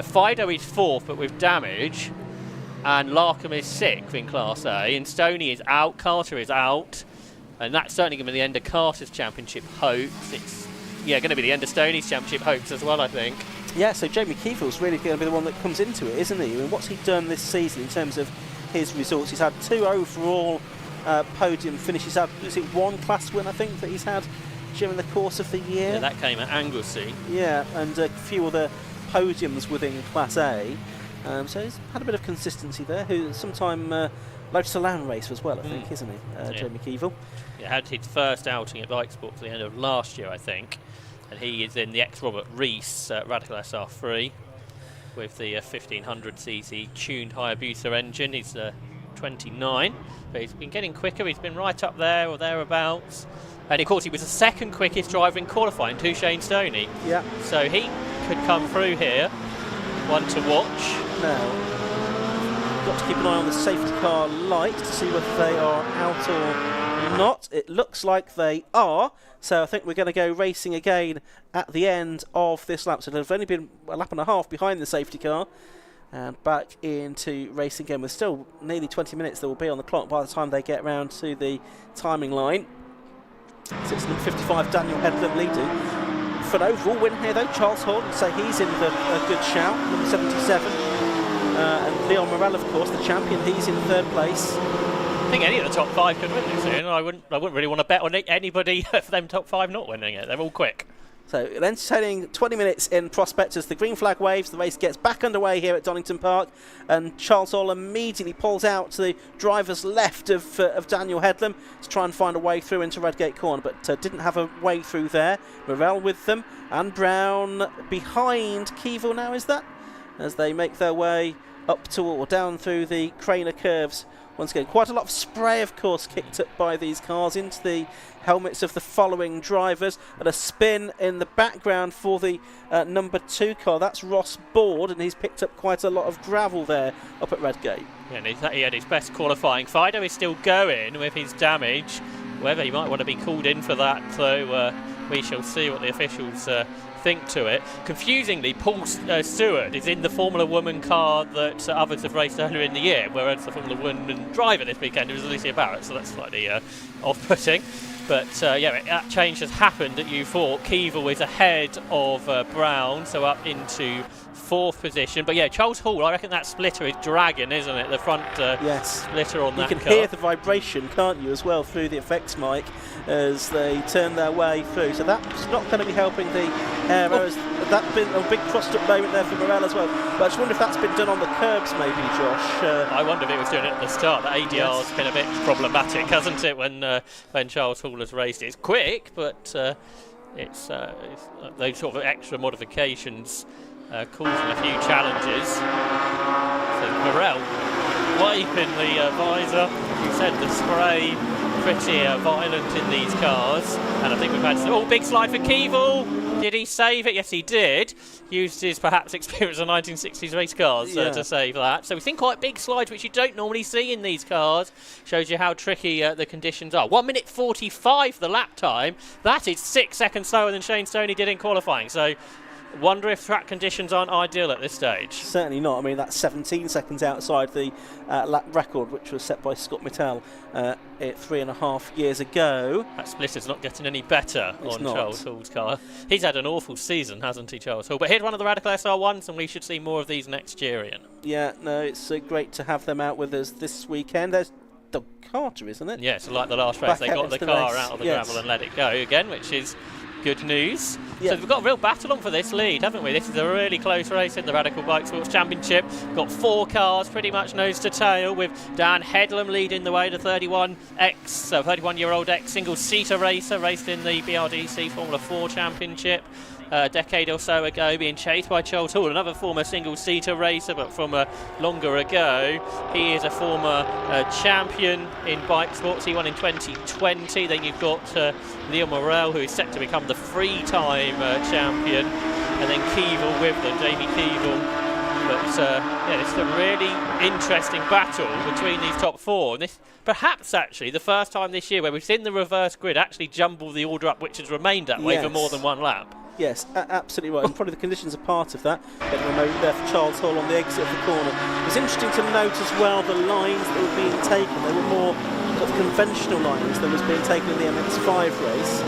Fido is 4th, but with damage. And Larkham is 6th in Class A, and Stoney is out, Carter is out, and that's certainly going to be the end of Carter's championship hopes. It's going to be the end of Stoney's championship hopes as well, I think. Yeah, so Jamie Keevill's really going to be the one that comes into it, isn't he? I mean, what's he done this season in terms of his results? He's had 2 overall podium finishes. Is it 1 class win, I think, that he's had during the course of the year? Yeah, that came at Anglesey. Yeah, and a few other podiums within Class A. So he's had a bit of consistency there. Who sometime Lotus-Salan race as well, I think, isn't he, Jamie Keevil? Yeah, had his first outing at Bike Sport at the end of last year, I think, and he is in the ex-Robert Rees Radical SR3 with the 1500cc tuned Hayabusa engine. He's 29, but he's been getting quicker. He's been right up there or thereabouts, and of course he was the 2nd quickest driver in qualifying to Shane Stoney. Yeah. So he could come through here. One to watch. Now, got to keep an eye on the safety car light to see whether they are out or not. It looks like they are, so I think we're going to go racing again at the end of this lap. So they've only been a lap and a half behind the safety car, And back into racing again with still nearly 20 minutes that will be on the clock by the time they get round to the timing line. So it's number 55, Daniel Headlam leading. For an overall win here though, Charles Hall, so he's in a good shout, number 77. And Leon Morel, of course, the champion, he's in third place. I think any of the top 5 could win this year. I wouldn't really want to bet on anybody for them top 5 not winning it. They're all quick. So an entertaining 20 minutes in prospect as the green flag waves. The race gets back underway here at Donington Park, and Charles Hall immediately pulls out to the driver's left of Daniel Headlam to try and find a way through into Redgate Corner, but didn't have a way through there. Morel with them, and Brown behind Keevil now, is that? As they make their way up to or down through the Craner curves. Once again, quite a lot of spray, of course, kicked up by these cars into the helmets of the following drivers, and a spin in the background for the number 2 car. That's Ross Board, and he's picked up quite a lot of gravel there up at Redgate. Yeah, and he had his best qualifying. Fido is still going with his damage. Whether he might want to be called in for that, so we shall see what the officials think to it. Confusingly, Paul Stewart is in the Formula Woman car that others have raced earlier in the year, whereas the Formula Woman driver this weekend was Alicia Barrett, so that's slightly off-putting. But yeah, that change has happened at U4. Keevil is ahead of Brown, so up into 4th position. But yeah, Charles Hall, I reckon that splitter is dragging, isn't it? The front yes. splitter on that car. You can hear the vibration, can't you, as well, through the effects mic as they turn their way through. So that's not going to be helping the aero. That's been a big crossed-up moment there for Morel as well. But I just wonder if that's been done on the curbs, maybe, Josh. I wonder if it was doing it at the start. The ADR's been a bit problematic, hasn't it, when Charles Hall has raced it? It's quick, but it's those sort of extra modifications causing a few challenges. So Morel wiping the visor. As you said, the spray pretty violent in these cars, and I think we've had some big slide for Keevil. Did he save it? Yes, he did. Used his perhaps experience of 1960s race cars to save that. So we've seen quite big slides, which you don't normally see in these cars. Shows you how tricky the conditions are. 1 minute 45 the lap time. That is 6 seconds slower than Shane Stoney did in qualifying. So wonder if track conditions aren't ideal at this stage. Certainly not. I mean, that's 17 seconds outside the lap record, which was set by Scott Mittal 3.5 years ago. That splitter's not getting any better on not. Charles Hall's car. He's had an awful season, hasn't he, Charles Hall? But here's one of the Radical SR1s, and we should see more of these next year, Ian. Yeah, no, it's great to have them out with us this weekend. There's Doug Carter, isn't it? Yeah, so like the last race, Back they got the car out of the gravel and let it go again, which is good news. Yeah. So we've got a real battle on for this lead, haven't we? This is a really close race in the Radical Bike Sports Championship. Got 4 cars pretty much nose to tail, with Dan Headlam leading the way, the 31-year-old ex-single-seater racer, raced in the BRDC Formula 4 Championship a decade or so ago, being chased by Charles Hall, another former single-seater racer, but from longer ago. He is a former champion in bike sports. He won in 2020. Then you've got Leon Morel, who is set to become the 3-time champion, and then Keevil with them, Jamie Keevil. But yeah, it's a really interesting battle between these top 4. And this perhaps actually the first time this year where we've seen the reverse grid actually jumble the order up, which has remained that way for more than one lap. Yes, absolutely right. And probably the conditions are part of that. Getting a moment there for Charles Hall on the exit of the corner. It was interesting to note as well the lines that were being taken. They were more sort of conventional lines that was being taken in the MX5 race.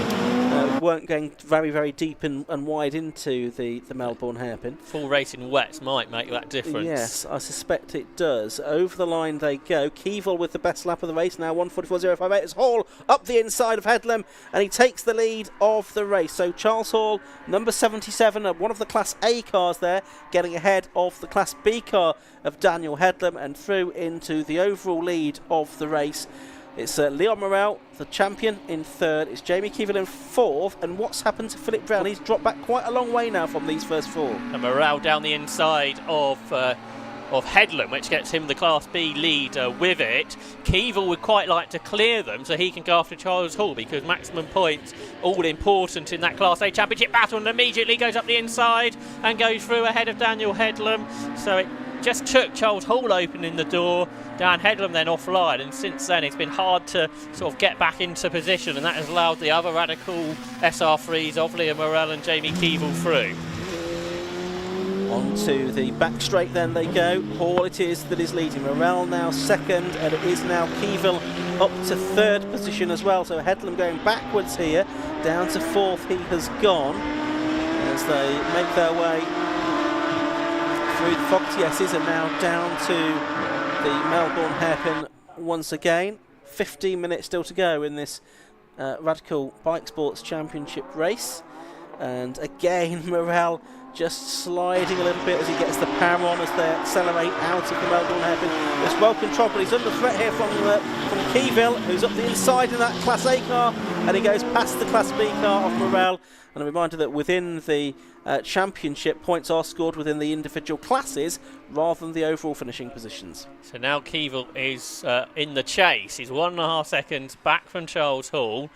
Weren't going very, very deep and wide into the Melbourne hairpin. Full race in wets might make that difference. Yes, I suspect it does. Over the line they go. Keevil with the best lap of the race now, 1:44.058. It's Hall up the inside of Headlam, and he takes the lead of the race. So Charles Hall, number 77, one of the Class A cars there, getting ahead of the Class B car of Daniel Headlam, and through into the overall lead of the race. It's Leon Morel, the champion, in 3rd. It's Jamie Keevil in 4th. And what's happened to Philip Brown? He's dropped back quite a long way now from these first 4. And Morel down the inside of Headlam, which gets him the Class B lead with it. Keevil would quite like to clear them so he can go after Charles Hall, because maximum points all important in that Class A championship battle, and immediately goes up the inside and goes through ahead of Daniel Headlam. So it just took Charles Hall opening the door, Dan Headlam then offline, and since then it's been hard to sort of get back into position, and that has allowed the other Radical SR3s of Leon Morel and Jamie Keevil through. Onto the back straight then they go. Hall it is that is leading. Morel now second, and it is now Keevil up to third position as well. So Headlam going backwards here, down to fourth he has gone, as they make their way through the Fox Yeses and now down to the Melbourne hairpin once again. 15 minutes still to go in this Radical Bike Sports Championship race, and again Morel just sliding a little bit as he gets the power on as they accelerate out of the Melbourne hairpin. It's well controlled, but he's under threat here from Keevil, who's up the inside in that Class A car, and he goes past the Class B car of Morel. And a reminder that within the championship, points are scored within the individual classes rather than the overall finishing positions. So now Keevil is in the chase. He's 1.5 seconds back from Charles Hall.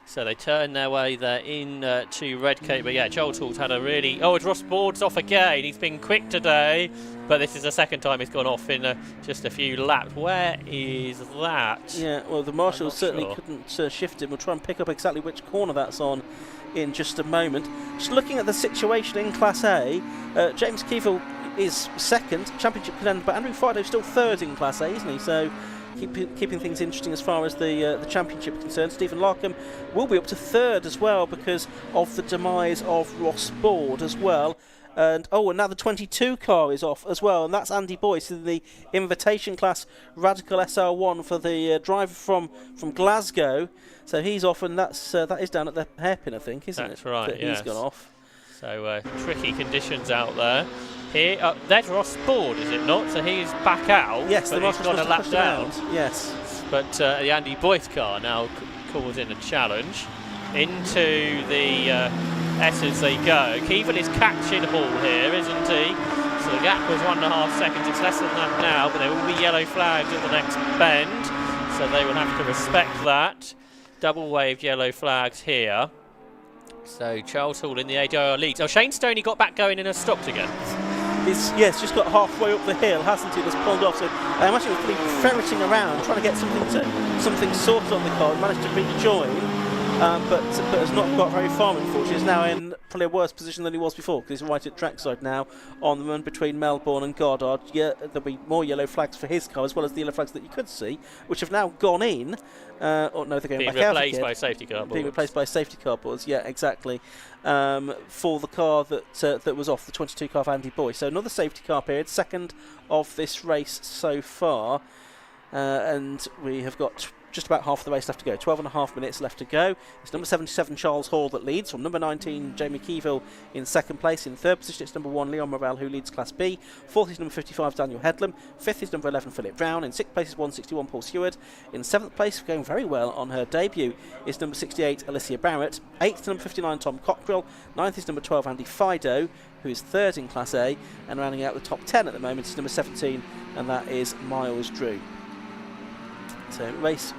So they turn their way there in to Redcape. But yeah, Charles Hall's had a really... Oh, it's Ross Board's off again. He's been quick today, but this is the second time he's gone off in just a few laps. Where is that? Yeah, well, the marshals certainly couldn't shift him. We'll try and pick up exactly which corner that's on in just a moment. Just looking at the situation in Class A, James Keevil is second. Championship could end, but Andrew Fido's still third in Class A, isn't he? So keeping things interesting as far as the championship is concerned. Stephen Larkham will be up to third as well because of the demise of Ross Board as well. And now the 22 car is off as well, and that's Andy Boyce in the invitation class Radical SR1 for the driver from Glasgow. So he's off, and that is down at the hairpin, I think, isn't it? That's right. That he's gone off. So tricky conditions out there. Here, there's Ross Board, is it not? So he's back out. Yes, but he's got a lap down. Yes. But the Andy Boyce car now calls in a challenge into the S as they go. Keevil is catching Hall here, isn't he? So the gap was 1.5 seconds. It's less than that now, but there will be yellow flags at the next bend, so they will have to respect that. Double waved yellow flags here. So Charles Hall in the AJR leads. Oh, Shane Stoney got back going and has stopped again. He's just got halfway up the hill, hasn't he? Just pulled off. So I imagine he was probably ferreting around, trying to get something sorted on the car. He managed to rejoin, but has not got very far. Unfortunately, he's now in probably a worse position than he was before because he's right at trackside now on the run between Melbourne and Goddard. Yeah, there'll be more yellow flags for his car as well as the yellow flags that you could see, which have now gone in. They're going back out again. Being replaced by safety car boards. Being replaced by safety car boards, yeah, exactly. For the car that was off, the 22 car of Andy Boyce. So another safety car period, second of this race so far. And we have got just about half the race left to go. 12.5 minutes left to go. It's number 77 Charles Hall that leads, from number 19 Jamie Keevil in second place. In third position it's number 1 Leon Morel, who leads Class B. Fourth is number 55 Daniel Headlam. Fifth is number 11 Philip Brown. In sixth place is 161 Paul Seward. In seventh place, going very well on her debut, is number 68 Alicia Barrett. Eighth number 59 Tom Cockrell. Ninth is number 12 Andy Fido, who is third in Class A. And rounding out the top 10 at the moment is number 17, and that is Miles Drew. So race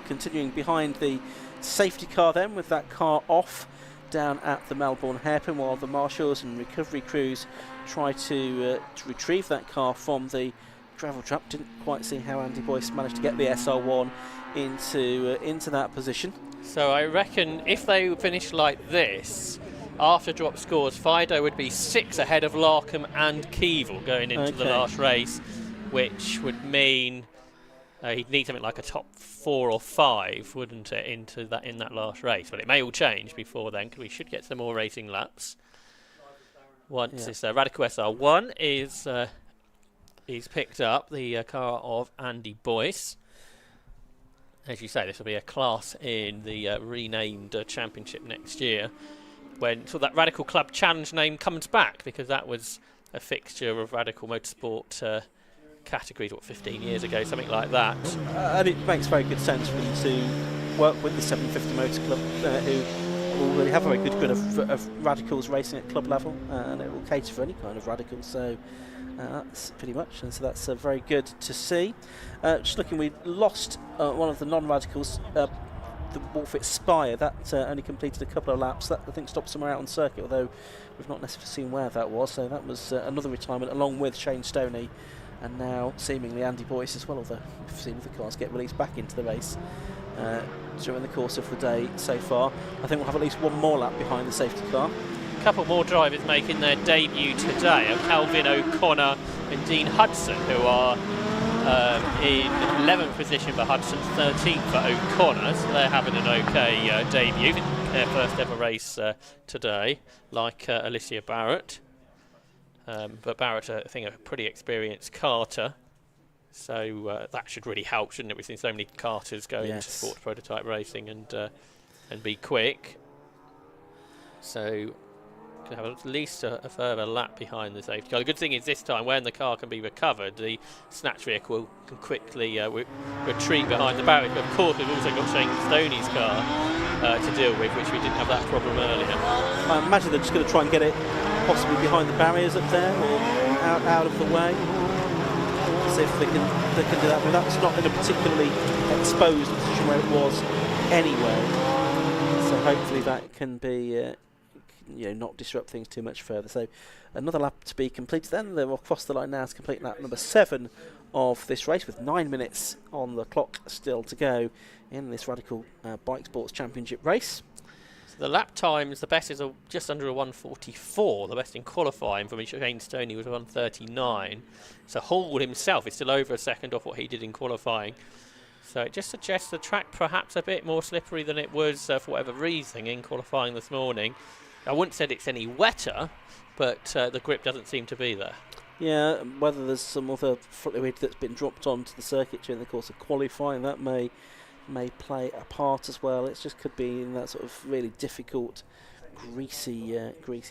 continuing behind the safety car then, with that car off down at the Melbourne hairpin, while the marshals and recovery crews try to retrieve that car from the gravel trap. Didn't quite see how Andy Boyce managed to get the SR1 into that position. So I reckon if they finish like this, after drop scores, Fido would be 6 ahead of Larkham and Keevil going into the last race, which would mean he'd need something like a top 4 or 5, wouldn't it, in that last race? But it may all change before then, because we should get some more racing laps once this Radical SR1 is picked up, the car of Andy Boyce. As you say, this will be a class in the renamed championship next year, when that Radical Club Challenge name comes back, because that was a fixture of Radical Motorsport categories, 15 years ago, something like that. And it makes very good sense for them to work with the 750 Motor Club, who already have a very good grid of radicals racing at club level, and it will cater for any kind of radicals. So that's pretty much, and so that's very good to see. Just looking, we lost one of the non-radicals, the Wolfit Spire. That only completed a couple of laps. That, I think, stopped somewhere out on circuit, although we've not necessarily seen where that was. So that was another retirement, along with Shane Stoney, and now seemingly Andy Boyce as well, although we've seen the cars get released back into the race during the course of the day so far. I think we'll have at least one more lap behind the safety car, A couple more drivers making their debut today, Calvin O'Connor and Dean Hudson, who are in 11th position for Hudson, 13th for O'Connor, so they're having an okay debut. Their first ever race today, like Alicia Barrett. But Barrett, I think, a pretty experienced karter, so that should really help, shouldn't it? We've seen so many karters go into sports prototype racing and be quick. So can have at least a further lap behind the safety car. The good thing is this time, when the car can be recovered, the snatch vehicle can quickly retreat behind the barrier. But of course, we've also got Shane Stoney's car to deal with, which we didn't have that problem earlier. I imagine they're just going to try and get it possibly behind the barriers up there, or out of the way. See if they can do that. But that's not in a particularly exposed position where it was anyway. So hopefully that can be not disrupt things too much further. So another lap to be completed. Then they're across the line now to complete lap number 7 of this race, with 9 minutes on the clock still to go in this Radical Bike Sports Championship race. So the lap times, the best is just under a 1:44. The best in qualifying from Shane Stoney was 1:39. So Hall himself is still over a second off what he did in qualifying. So it just suggests the track perhaps a bit more slippery than it was for whatever reason in qualifying this morning. I wouldn't say it's any wetter, but the grip doesn't seem to be there. Yeah, whether there's some other fluid that's been dropped onto the circuit during the course of qualifying, that may play a part as well. It just could be in that sort of really difficult, greasy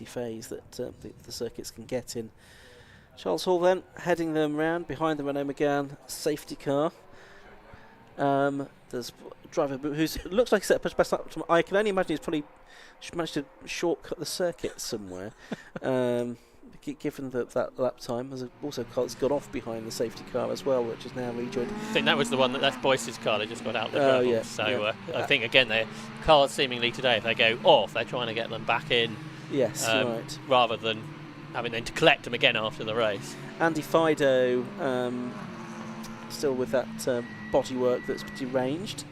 phase that the circuits can get in. Charles Hall then heading them round behind the Renault Megane safety car. There's a driver who looks like he's set a best lap. I can only imagine he's probably managed to shortcut the circuit somewhere. Given that lap time, there's also a car that's got off behind the safety car as well, which is now rejoined. I think that was the one that's Boyce's car. They just got out the gravel. Yeah, so I think again, their cars seemingly today, if they go off, they're trying to get them back in. Yes, right. Rather than having them to collect them again after the race. Andy Fido still with that bodywork that's deranged.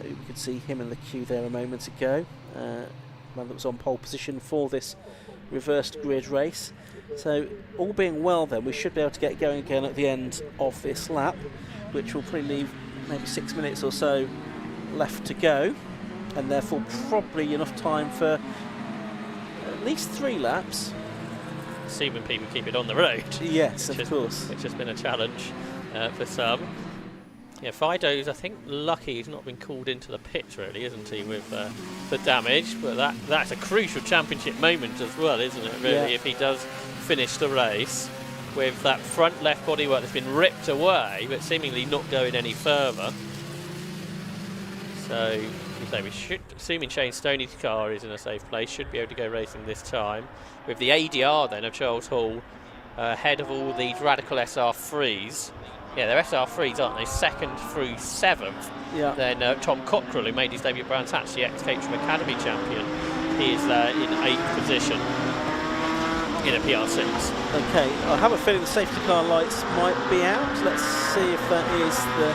We could see him in the queue there a moment ago. Man that was on pole position for this reversed grid race. So all being well then, we should be able to get going again at the end of this lap, which will probably leave maybe 6 minutes or so left to go, and therefore probably enough time for at least 3 laps. See when people keep it on the road. Yes, of course. Which has been a challenge for some. Yeah, Fido's, I think, lucky he's not been called into the pits, really, isn't he, with the damage? But that's a crucial championship moment as well, isn't it, really, if he does finish the race with that front left bodywork that's been ripped away, but seemingly not going any further. So, we should, assuming Shane Stoney's car is in a safe place, should be able to go racing this time. With the ADR, then, of Charles Hall, ahead of all these Radical SR3s. Yeah, they're SR3s, aren't they? 2nd through 7th. Yeah. Then Tom Cockrell, who made his debut at Brands Hatch, the ex-Caterham Academy champion, he is in 8th position in a PR6. Okay, I have a feeling the safety car lights might be out. Let's see if that is the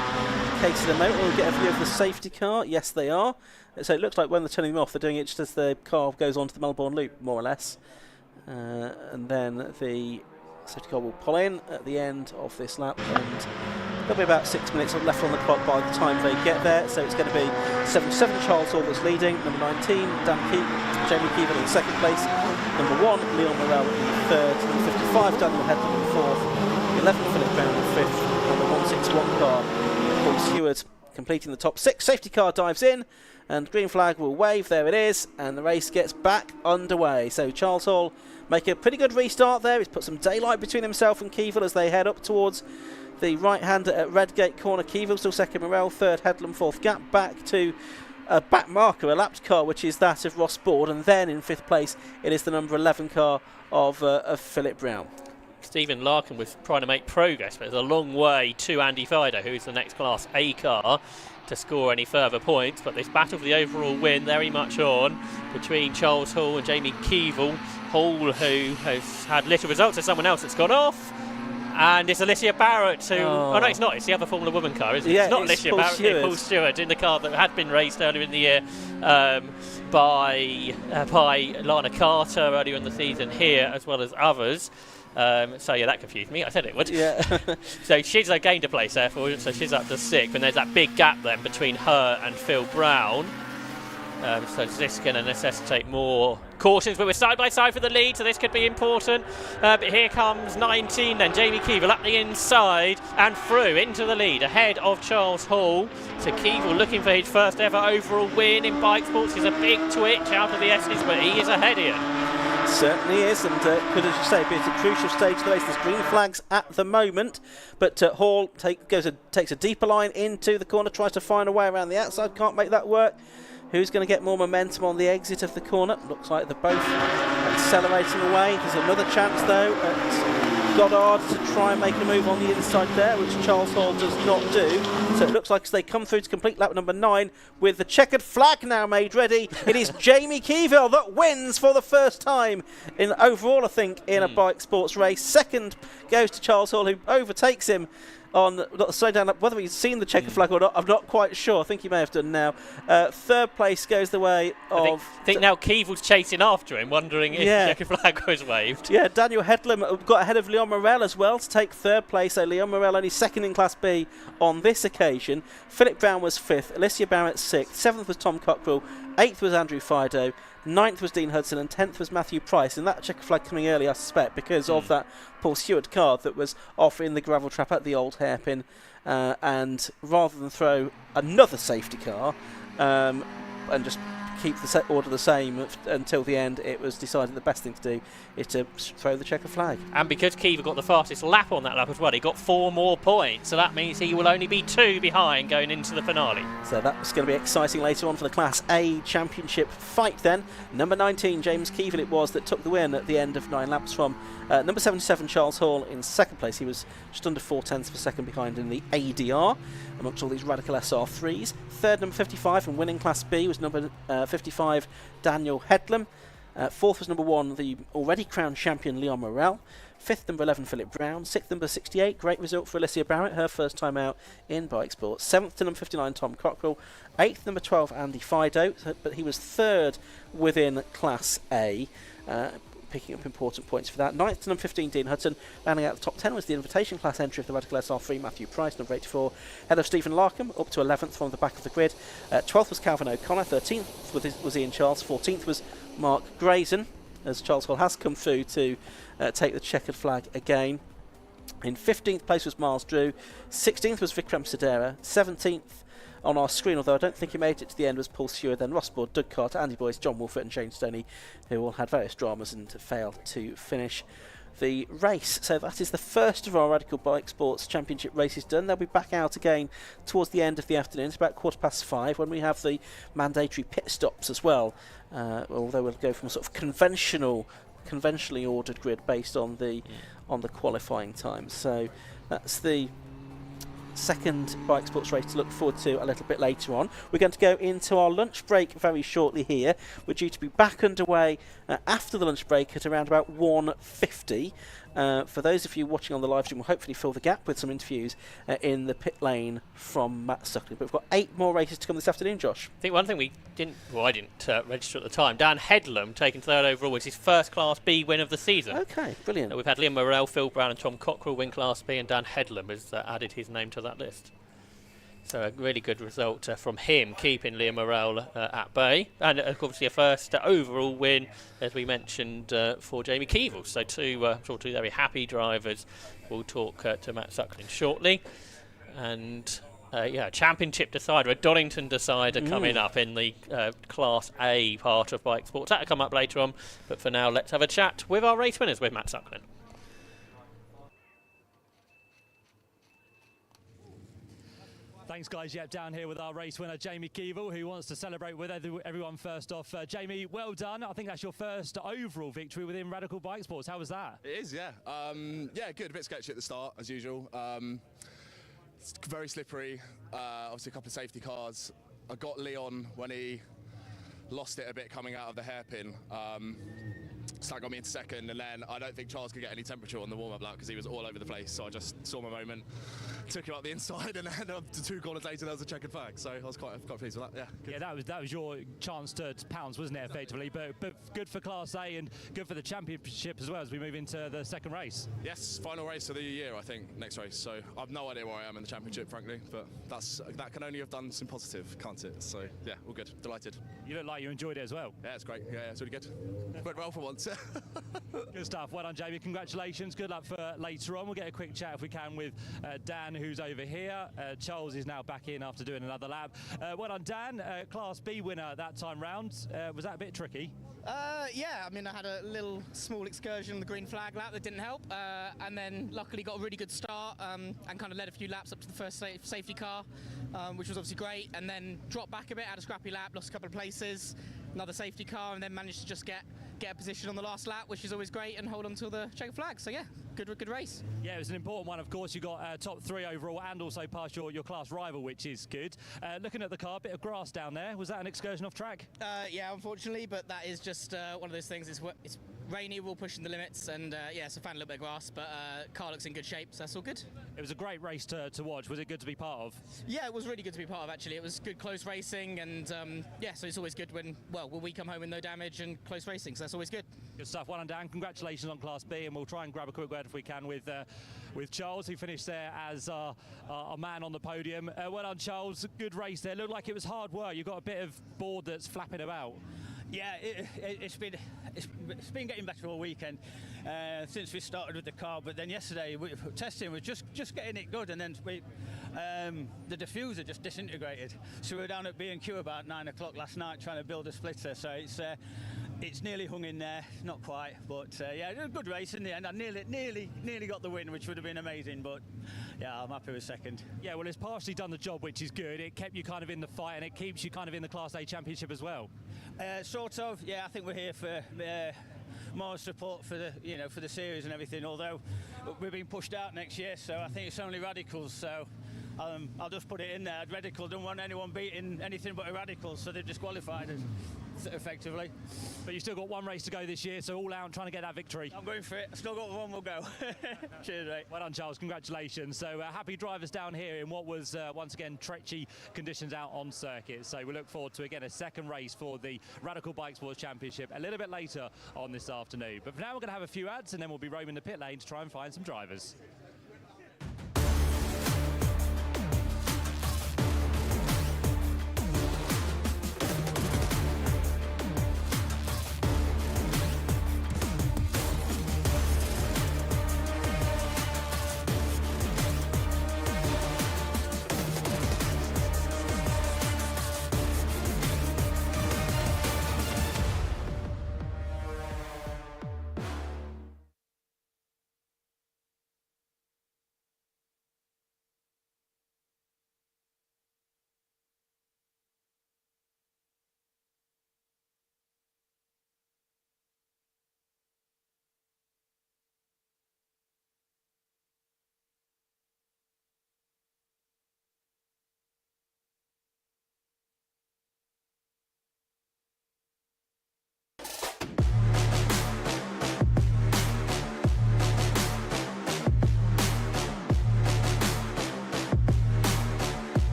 case at the moment. We'll get a view of the safety car. Yes, they are. So it looks like when they're turning them off, they're doing it just as the car goes onto the Melbourne Loop, more or less. And then the safety car will pull in at the end of this lap, and there'll be about 6 minutes left on the clock by the time they get there. So it's going to be 77 Charles Hall that's leading, number 19 Jamie Keevan in 2nd place, number 1 Leon Morel in 3rd, number 55 Daniel Headland in 4th, 11 Philip Brown in 5th, and the 161 car Paul Stewart completing the top 6. Safety car dives in, and green flag will wave. There it is, and the race gets back underway. So Charles Hall make a pretty good restart there. He's put some daylight between himself and Keevil as they head up towards the right-hander at Redgate Corner. Keevil still 2nd, Morel 3rd, Headlam 4th. Gap back to a back marker, a lapped car, which is that of Ross Board, and then in 5th place it is the number 11 car of Philip Brown. Stephen Larkin was trying to make progress, but there's a long way to Andy Fido, who is the next Class A car, to score any further points. But this battle for the overall win very much on between Charles Hall and Jamie Keevil. Hall, who has had little results, there's someone else that's gone off, And it's Alicia Barrett who... Oh, no, it's not. It's the other Formula Woman car, isn't it? Yeah, it's not it's Alicia Paul Barrett. Stewart. It's Paul Stewart in the car that had been raced earlier in the year by Lana Carter earlier in the season here, as well as others. So yeah, that confused me. I said it would. Yeah. So she's gained a place there for, so she's up to 6th, and there's that big gap then between her and Phil Brown. So this is going to necessitate more cautions, but we're side by side for the lead, so this could be important. But here comes 19 then, Jamie Keevil up the inside and through into the lead ahead of Charles Hall. So Keevil looking for his first ever overall win in bike sports. He's a big twitch out of the S's, but he is ahead here. Certainly is, and could, as you say, be a crucial stage of the race. There's green flags at the moment, but Hall takes a deeper line into the corner, tries to find a way around the outside, can't make that work. Who's going to get more momentum on the exit of the corner? Looks like they're both accelerating away. There's another chance, though, at Goddard to try and make a move on the inside there, which Charles Hall does not do. So it looks like as they come through to complete lap number 9, with the checkered flag now made ready, it is Jamie Keevil that wins for the first time in overall, I think, in a bike sports race. Second goes to Charles Hall, who overtakes him on straight down. Whether he's seen the checkered flag or not, I'm not quite sure. I think he may have done now. Third place goes the way of... I think now Keevil's chasing after him, wondering if the checkered flag was waved. Yeah, Daniel Headlam got ahead of Leon Morel as well to take third place. So Leon Morel only second in Class B on this occasion. Philip Brown was 5th, Alicia Barrett 6th, 7th was Tom Cockrell, 8th was Andrew Fido, 9th was Dean Hudson, and 10th was Matthew Price. And that checkered flag coming early, I suspect, because of that Paul Stewart car that was off in the gravel trap at the old hairpin. And rather than throw another safety car and just keep the order the same until the end, it was decided the best thing to do is to throw the checkered flag. And because Keevil got the fastest lap on that lap as well, he got 4 more points, so that means he will only be 2 behind going into the finale. So that's going to be exciting later on for the Class A Championship fight then. Number 19, James Keevil it was that took the win at the end of 9 laps from number 77, Charles Hall in second place. He was just under 4/10 of a second behind in the ADR amongst all these Radical SR3s. Third, number 55, and winning Class B was number 55, Daniel Headlam. Fourth was number 1, the already crowned champion Leon Morel. 5th, number 11, Philip Brown. 6th, number 68, great result for Alicia Barrett, her first time out in bike sports. 7th to number 59, Tom Cockrell. 8th, number 12, Andy Fido, but he was 3rd within Class A. Picking up important points for that. 9th to number 15, Dean Hudson. Rounding out the top 10 was the invitation class entry of the Radical SR3, Matthew Price, number 84. Head of Stephen Larkham, up to 11th from the back of the grid. 12th was Calvin O'Connor. 13th was Ian Charles. 14th was Mark Grayson, as Charles Hall has come through to take the checkered flag again. In 15th place was Miles Drew. 16th was Vikram Sedera. 17th on our screen, although I don't think he made it to the end, was Paul Stewart, then Ross Board, Doug Carter, Andy Boyce, John Wolfert and Shane Stoney, who all had various dramas and failed to finish the race. So that is the first of our Radical Bike Sports Championship races done. They'll be back out again towards the end of the afternoon. It's about 5:15 when we have the mandatory pit stops as well, although we'll go from a sort of conventionally ordered grid based on the qualifying time. So that's the second bike sports race to look forward to a little bit later on. We're going to go into our lunch break very shortly here. We're due to be back underway after the lunch break at around about 1:50. For those of you watching on the live stream, we'll hopefully fill the gap with some interviews in the pit lane from Matt Suckling. But we've got 8 more races to come this afternoon, Josh. I think one thing I didn't register at the time, Dan Headlam taking 3rd overall, was his first Class B win of the season. Okay, brilliant. We've had Liam Morel, Phil Brown and Tom Cockrell win Class B, and Dan Headlam has added his name to that list. So a really good result from him, keeping Liam Morel at bay. And obviously a first overall win, as we mentioned, for Jamie Keevil. So two very happy drivers. We'll talk to Matt Suckling shortly. And championship decider, a Donington decider coming up in the Class A part of bike sports. That'll come up later on. But for now, let's have a chat with our race winners with Matt Suckling. Thanks, guys. Yep, down here with our race winner, Jamie Keevil, who wants to celebrate with everyone first off. Jamie, well done. I think that's your first overall victory within Radical Bike Sports. How was that? It is, yeah. Good. A bit sketchy at the start, as usual. It's very slippery. Obviously, a couple of safety cars. I got Leon when he lost it a bit coming out of the hairpin. So that got me into second, and then I don't think Charles could get any temperature on the warm-up lap because he was all over the place. So I just saw my moment, took him up the inside, and then up to 2 corners later there was a checkered flag. So I was quite pleased with that. Yeah, good. Yeah, that was your chance to pounce, wasn't it, effectively? But good for Class A and good for the championship as well as we move into the second race. Yes, final race of the year, I think, next race. So I've no idea where I am in the championship, frankly, but that can only have done some positive, can't it? So yeah, all good, delighted. You look like you enjoyed it as well. Yeah, it's great. Yeah, it's really good. Went well for once. Good stuff. Well done, Jamie. Congratulations. Good luck for later on. We'll get a quick chat if we can with Dan, who's over here. Charles is now back in after doing another lap. Well done, Dan. Class B winner that time round. Was that a bit tricky? Yeah, I mean, I had a little small excursion on the green flag lap that didn't help, and then luckily got a really good start and kind of led a few laps up to the first safety car, which was obviously great, and then dropped back a bit, had a scrappy lap, lost a couple of places, another safety car, and then managed to just get a position on the last lap, which is always great, and hold on to the checkered flag. So yeah, good race. Yeah, it was an important one, of course. You got top 3 overall and also past your class rival, which is good. Looking at the car, a bit of grass down there. Was that an excursion off track? Yeah, unfortunately, but that is just one of those things. It's rainy, we're all pushing the limits, and yeah, so found a little bit of grass, but car looks in good shape, so that's all good. It was a great race to watch. Was it good to be part of? Yeah, it was really good to be part of, actually. It was good close racing, and yeah, so it's always good when we come home with no damage and close racing, so that's always good. Good stuff. Well done, Dan. Congratulations on Class B, and we'll try and grab a quick word if we can with Charles, who finished there as our man on the podium. Well done, Charles. Good race there. Looked like it was hard work. You've got a bit of board that's flapping about. Yeah, it's been getting better all weekend since we started with the car. But then yesterday, testing was just getting it good, and then the diffuser just disintegrated. So we were down at B&Q about 9 o'clock last night trying to build a splitter. So it's nearly hung in there, not quite, but yeah, it was a good race in the end. I nearly got the win, which would have been amazing, but yeah, I'm happy with second. Yeah, well, it's partially done the job, which is good. It kept you kind of in the fight, and it keeps you kind of in the Class A Championship as well. Sort of, yeah. I think we're here for more support for the series and everything. Although we're being pushed out next year, so I think it's only radicals. So I'll just put it in there. Radical don't want anyone beating anything but a radical, so they've disqualified us effectively. But you've still got one race to go this year, so all out trying to get that victory. I'm going for it. Still got one more go. Cheers, mate. Well done, Charles. Congratulations. So happy drivers down here in what was once again treachy conditions out on circuit. So we look forward to again a second race for the Radical Bike Sports Championship a little bit later on this afternoon. But for now, we're going to have a few ads, and then we'll be roaming the pit lane to try and find some drivers.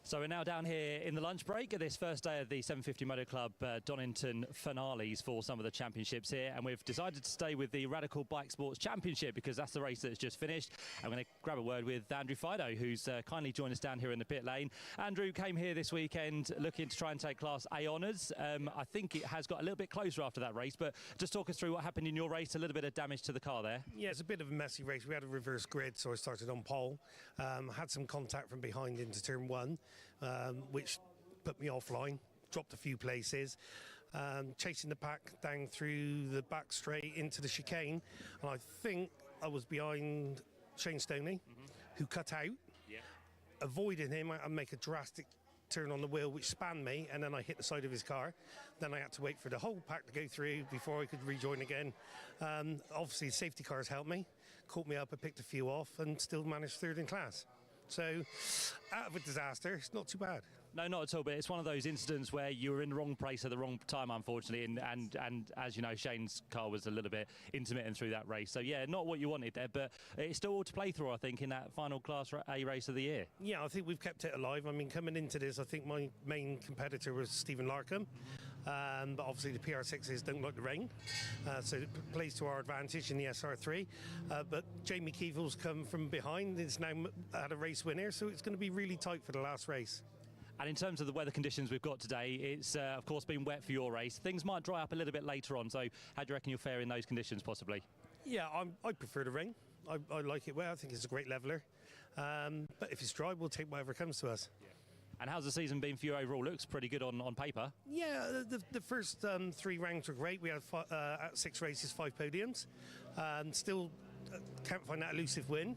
So we're now down here in the lunch break at this first day of the 750 Motor Club Donington finales for some of the championships here, and we've decided to stay with the Radical Bike Sports Championship because that's the race that's just finished. I'm going to grab a word with Andrew Fido, who's kindly joined us down here in the pit lane. Andrew came here this weekend looking to try and take Class A honours. I think it has got a little bit closer after that race, but just talk us through what happened in your race, a little bit of damage to the car there. Yeah, it's a bit of a messy race. We had a reverse grid, so I started on pole. Had some contact from behind into turn one, which put me offline, dropped a few places. Chasing the pack down through the back straight into the chicane, and I think I was behind Shane Stoney, who cut out. Yeah. Avoiding him, I make a drastic turn on the wheel which spanned me, and then I hit the side of his car. Then I had to wait for the whole pack to go through before I could rejoin again. Obviously safety cars helped me, caught me up, I picked a few off and still managed third in class. So out of a disaster, it's not too bad. No, not at all, but it's one of those incidents where you were in the wrong place at the wrong time, unfortunately, and as you know, Shane's car was a little bit intermittent through that race. So yeah, not what you wanted there, but it's still all to play through, I think, in that final Class A race of the year. Yeah, I think we've kept it alive. I mean, coming into this, I think my main competitor was Stephen Larkham, but obviously the PR6s don't like the rain, so it plays to our advantage in the SR3. But Jamie Keevill's come from behind, it's now had a race winner, so it's going to be really tight for the last race. And in terms of the weather conditions we've got today, it's of course been wet for your race. Things might dry up a little bit later on, so how do you reckon you'll fare in those conditions possibly? Yeah, I prefer the rain. I like it well. I think it's a great leveller. But if it's dry, we'll take whatever comes to us. Yeah. And how's the season been for you overall? Looks pretty good on paper. Yeah, the first 3 rounds were great. We had 6 races, 5 podiums. Still can't find that elusive win.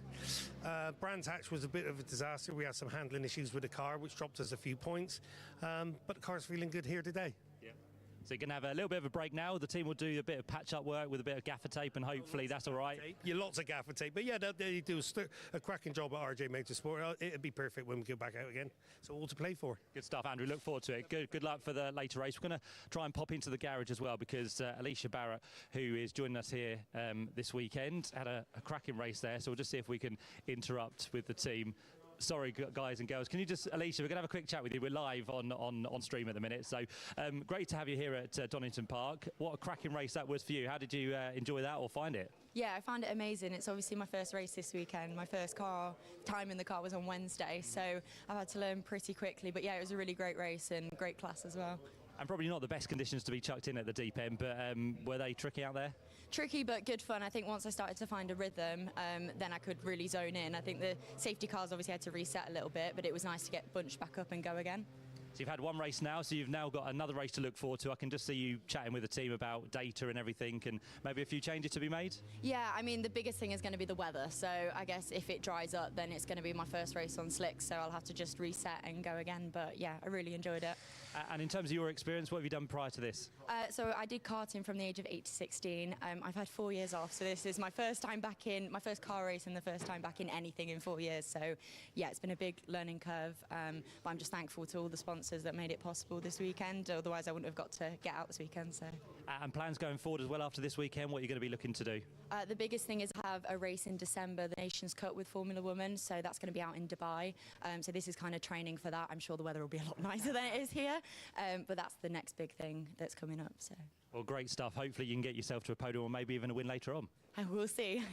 Brands Hatch was a bit of a disaster. We had some handling issues with the car, which dropped us a few points. But the car's feeling good here today. Yeah. So you're going to have a little bit of a break now. The team will do a bit of patch-up work with a bit of gaffer tape, and hopefully that's all right. Yeah, lots of gaffer tape. But yeah, they do a cracking job at RJ Motorsport. It'd be perfect when we go back out again. So all to play for. Good stuff, Andrew. Look forward to it. Good luck for the later race. We're going to try and pop into the garage as well because Alicia Barrett, who is joining us here this weekend, had a cracking race there. So we'll just see if we can interrupt with the team. Sorry, guys and girls. Can you just, Alicia, we're going to have a quick chat with you. We're live on stream at the minute. So great to have you here at Donington Park. What a cracking race that was for you. How did you enjoy that or find it? Yeah, I found it amazing. It's obviously my first race this weekend. My first time in the car was on Wednesday, so I've had to learn pretty quickly. But yeah, it was a really great race and great class as well. And probably not the best conditions to be chucked in at the deep end, but were they tricky out there? Tricky, but good fun. I think once I started to find a rhythm, then I could really zone in. I think the safety cars obviously had to reset a little bit, but it was nice to get bunched back up and go again. So you've had one race now, so you've now got another race to look forward to. I can just see you chatting with the team about data and everything, and maybe a few changes to be made? Yeah, I mean, the biggest thing is going to be the weather. So I guess if it dries up, then it's going to be my first race on slicks, so I'll have to just reset and go again. But yeah, I really enjoyed it. And in terms of your experience, what have you done prior to this? So I did karting from the age of 8 to 16. I've had 4 years off, so this is my first time back in, my first car race and the first time back in anything in 4 years. So yeah, it's been a big learning curve, but I'm just thankful to all the sponsors that made it possible this weekend. Otherwise, I wouldn't have got to get out this weekend. So. And plans going forward as well after this weekend, what are you going to be looking to do? The biggest thing is have a race in December, the Nations Cup with Formula Women. So that's going to be out in Dubai. So this is kind of training for that. I'm sure the weather will be a lot nicer than it is here. But that's the next big thing that's coming up. So. Well, great stuff. Hopefully you can get yourself to a podium or maybe even a win later on. We'll see.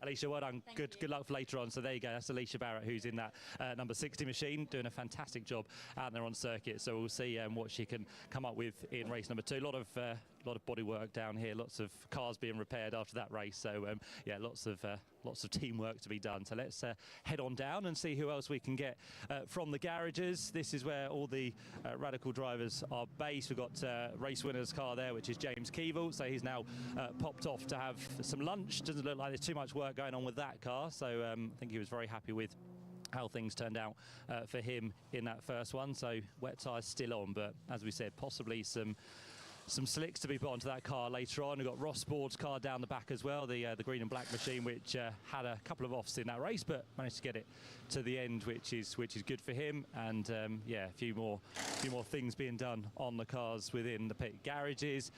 Alicia, well done. Good luck for later on. So there you go. That's Alicia Barrett, who's in that number 60 machine, doing a fantastic job out there on circuit. So we'll see what she can come up with in race number 2. A lot of body work down here. Lots of cars being repaired after that race. So yeah, lots of teamwork to be done. So let's head on down and see who else we can get from the garages. This is where all the Radical drivers are based. We've got race winner's car there, which is James Keevil. So he's now popped off to have some lunch. Doesn't look like there's too much work going on with that car. So I think he was very happy with how things turned out for him in that first one. So wet tyres still on, but as we said, possibly some some slicks to be put onto that car later on. We've got Ross Board's car down the back as well, the green and black machine, which had a couple of offs in that race, but managed to get it to the end, which is good for him. And yeah, a few more things being done on the cars within the pit garages.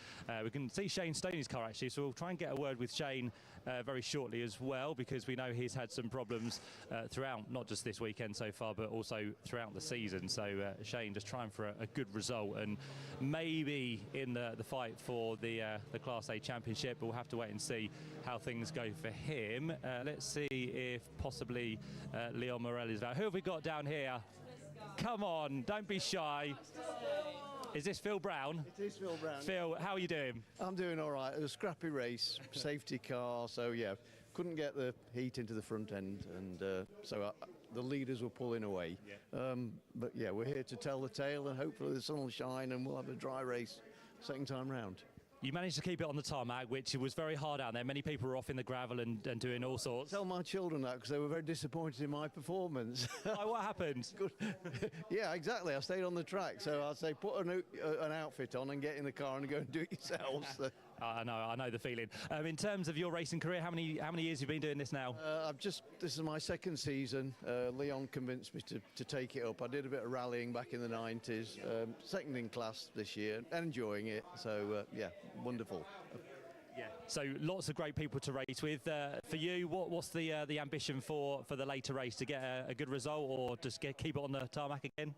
We can see Shane Stoney's car actually, so we'll try and get a word with Shane very shortly as well, because we know he's had some problems throughout, not just this weekend so far, but also throughout the season. So Shane just trying for a good result, and maybe in the fight for the Class A Championship. We'll have to wait and see how things go for him. Let's see if possibly Leon Morel is out. Who have we got down here? Come on, don't be shy. Is this Phil Brown? It is Phil Brown. Phil, how are you doing? I'm doing all right. It was a scrappy race, safety car, so yeah, couldn't get the heat into the front end, and so the leaders were pulling away. Yeah. But yeah, we're here to tell the tale, and hopefully the sun will shine and we'll have a dry race second time round. You managed to keep it on the tarmac, which was very hard out there. Many people were off in the gravel and doing all sorts. Tell my children that, because they were very disappointed in my performance. What happened? Good. Yeah, exactly. I stayed on the track, so I'd say put an outfit on and get in the car and go and do it yourselves. I know the feeling. In terms of your racing career, how many years have you been doing this now? This is my second season. Leon convinced me to take it up. I did a bit of rallying back in the 90s. Second in class this year, enjoying it. So yeah, wonderful. Yeah. So lots of great people to race with. For you, what's the ambition for the later race? To get a good result, or just keep it on the tarmac again?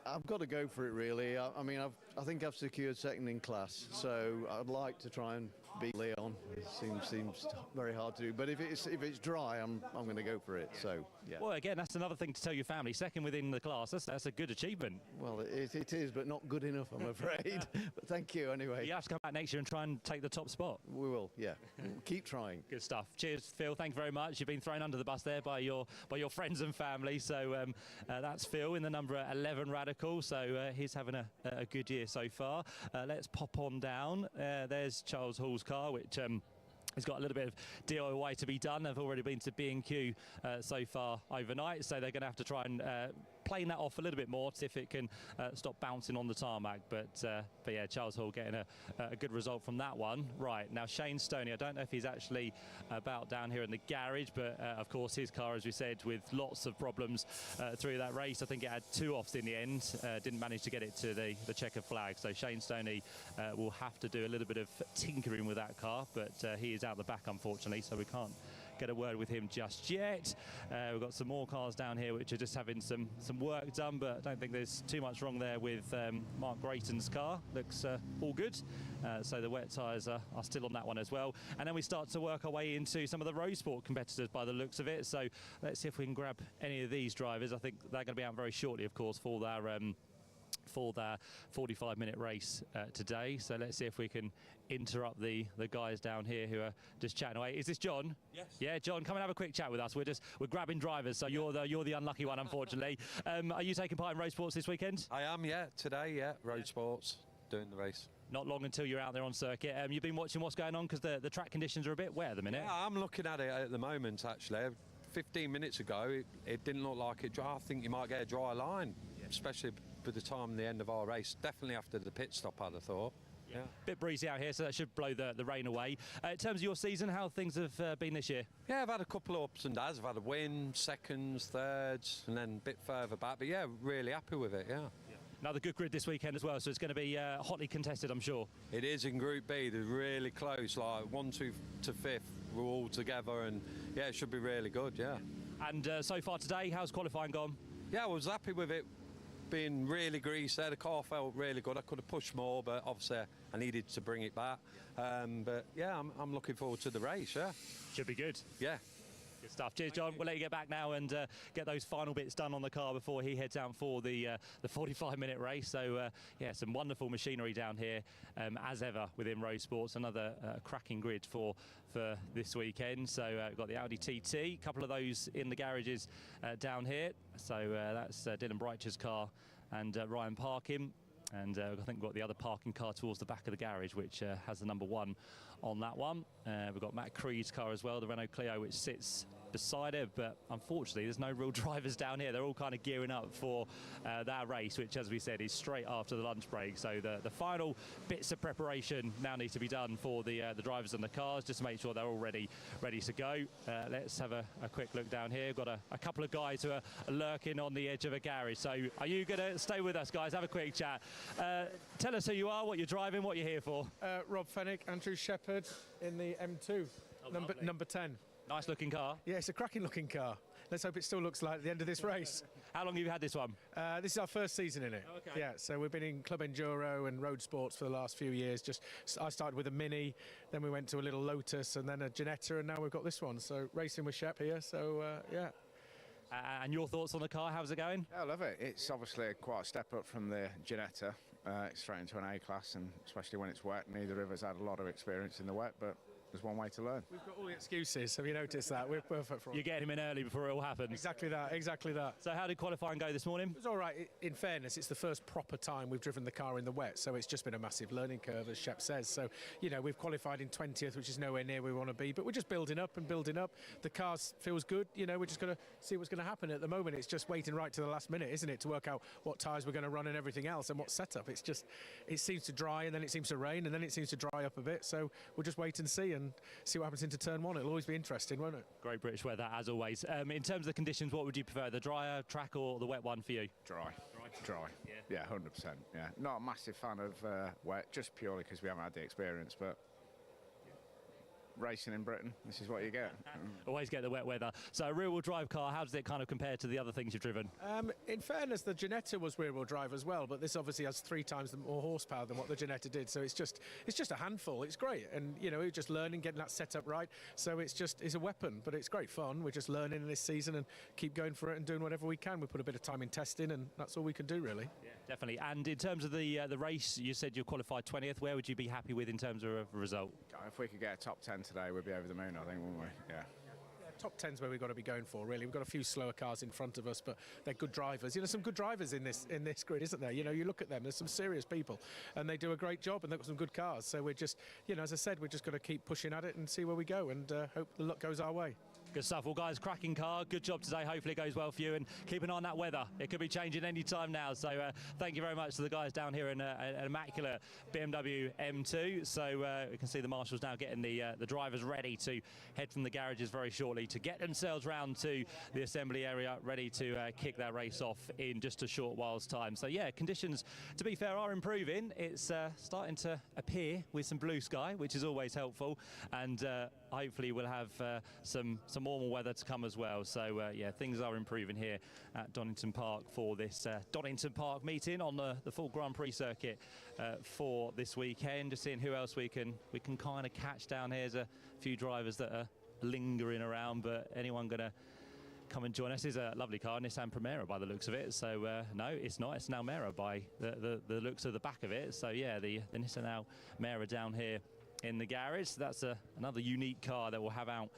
I've got to go for it, really. I mean, I think I've secured second in class, so I'd like to try and beat Leon. It seems very hard to do, but if it's dry, I'm going to go for it. So yeah. Well, again, that's another thing to tell your family. Second within the class, that's a good achievement. Well, it is, but not good enough, I'm afraid. But thank you anyway. You have to come back next year and try and take the top spot. We will, yeah. Keep trying. Good stuff. Cheers, Phil. Thank you very much. You've been thrown under the bus there by your friends and family. So that's Phil in the number 11 Radical. So he's having a good year so far. Let's pop on down. There's Charles Hall's car, which has got a little bit of DIY to be done. They've already been to B&Q so far overnight, so they're going to have to try and plane that off a little bit more to see if it can stop bouncing on the tarmac. But yeah, Charles Hall getting a good result from that one. Right, now Shane Stoney, I don't know if he's actually about down here in the garage, but of course his car, as we said, with lots of problems through that race. I think it had 2 offs in the end, didn't manage to get it to the checkered flag. So Shane Stoney will have to do a little bit of tinkering with that car, but he is out the back, unfortunately, so we can't get a word with him just yet. We've got some more cars down here which are just having some work done, but I don't think there's too much wrong there with Mark Grayton's car. Looks all good. So the wet tyres are still on that one as well. And then we start to work our way into some of the road sport competitors by the looks of it. So let's see if we can grab any of these drivers. I think they're going to be out very shortly, of course, for their 45-minute race today. So let's see if we can interrupt the guys down here who are just chatting away. Is this John? Yes. Yeah, John, come and have a quick chat with us. We're grabbing drivers, so you're the unlucky one, unfortunately. Are you taking part in road sports this weekend? I am, yeah. Today, yeah. Road sports, doing the race. Not long until you're out there on circuit. You've been watching what's going on because the track conditions are a bit wet at the minute. Yeah, I'm looking at it at the moment, actually. 15 minutes ago, it didn't look like it dry. I think you might get a dry line, especially by the time the end of our race. Definitely after the pit stop, I'd have thought. Yeah. Bit breezy out here, so that should blow the rain away. In terms of your season, how things have been this year? Yeah, I've had a couple of ups and downs. I've had a win, seconds, thirds, and then a bit further back. But yeah, really happy with it, yeah. Another good grid this weekend as well, so it's going to be hotly contested, I'm sure. It is in Group B. They're really close, like 1, 2 to 5th. We're all together, and yeah, it should be really good, yeah. And so far today, how's qualifying gone? Yeah, I was happy with it. Being really greased there, the car felt really good. I could have pushed more, but obviously I needed to bring it back. But yeah, I'm looking forward to the race, yeah. Should be good. Yeah. Good stuff. Cheers, John. We'll let you get back now and get those final bits done on the car before he heads out for the 45-minute race. So, yeah, some wonderful machinery down here, as ever, within Road Sports. Another cracking grid for this weekend. So, we've got the Audi TT, a couple of those in the garages down here. So, that's Dylan Breitcher's car and Ryan Parkin. And I think we've got the other parking car towards the back of the garage, which has the number 1 on that one. We've got Matt Creed's car as well, the Renault Clio, which sits beside it, but unfortunately there's no real drivers down here. They're all kind of gearing up for that race, which, as we said, is straight after the lunch break. So the final bits of preparation now need to be done for the drivers and the cars, just to make sure they're all ready to go. Let's have a quick look down here. We've got a couple of guys who are lurking on the edge of a garage. So are you going to stay with us, guys? Have a quick chat. Tell us who you are, what you're driving, what you're here for. Rob Fennick, Andrew Shepherd in the M2, number 10. Nice looking car. Yeah, it's a cracking looking car. Let's hope it still looks like at the end of this race. How long have you had this one? This is our first season in it. Okay. Yeah, so we've been in Club Enduro and road sports for the last few years. I started with a Mini, then we went to a little Lotus and then a Ginetta, and now we've got this one. So racing with Shep here, so yeah. And your thoughts on the car? How's it going? I love it. It's obviously quite a step up from the Ginetta. It's straight into an A-class, and especially when it's wet. Neither of us had a lot of experience in the wet, but there's one way to learn. We've got all the excuses. Have you noticed that? We're perfect for it. You're getting him in early before it all happens. Exactly that, exactly that. So how did qualifying go this morning? It was all right. In fairness, it's the first proper time we've driven the car in the wet, so it's just been a massive learning curve, as Shep says. So, you know, we've qualified in 20th, which is nowhere near where we want to be, but we're just building up and building up. The car feels good. You know, we're just going to see what's going to happen. At the moment, it's just waiting right to the last minute, isn't it, to work out what tyres we're going to run and everything else and what setup. It's just, it seems to dry and then it seems to rain and then it seems to dry up a bit. So we'll just wait and see what happens into turn one. It'll always be interesting, won't it? Great British weather, as always. In terms of the conditions, what would you prefer, the drier track or the wet one for you? Dry. Yeah, 100%. Yeah, not a massive fan of wet, just purely because we haven't had the experience, but racing in Britain, this is what you get. Always get the wet weather. So a rear-wheel drive car, how does it kind of compare to the other things you've driven? In fairness, the Ginetta was rear-wheel drive as well, but this obviously has 3 times more horsepower than what the Ginetta did. So it's just a handful. It's great, and you know, we're just learning, getting that set up right. So it's a weapon, but it's great fun. We're just learning this season and keep going for it and doing whatever we can. We put a bit of time in testing, and that's all we can do, really. Yeah, definitely. And in terms of the race, you said you qualified 20th. Where would you be happy with in terms of a result? If we could get a top 10 today, we'd be over the moon, I think, wouldn't we? Yeah. Top 10's where we've got to be going for, really. We've got a few slower cars in front of us, but they're good drivers. You know, some good drivers in this grid, isn't there? You know, you look at them, there's some serious people, and they do a great job, and they've got some good cars. So we're just, you know, as I said, we're just got to keep pushing at it and see where we go, and hope the luck goes our way. Good stuff. Well, guys, cracking car. Good job today. Hopefully it goes well for you, and keep an eye on that weather. It could be changing any time now. So thank you very much to the guys down here in an immaculate BMW M2. So we can see the marshals now getting the drivers ready to head from the garages very shortly to get themselves round to the assembly area, ready to kick that race off in just a short while's time. So yeah, conditions, to be fair, are improving. It's starting to appear with some blue sky, which is always helpful, and hopefully we'll have some warmer weather to come as well. So yeah, things are improving here at Donington Park for this Donington Park meeting on the full Grand Prix circuit for this weekend. Just seeing who else we can kind of catch down here. There's a few drivers that are lingering around, but anyone going to come and join us? Is a lovely car, Nissan Primera by the looks of it. So no, it's not. It's an Almera by the looks of the back of it. So yeah, the Nissan Almera down here in the garage. So that's another unique car that we'll have out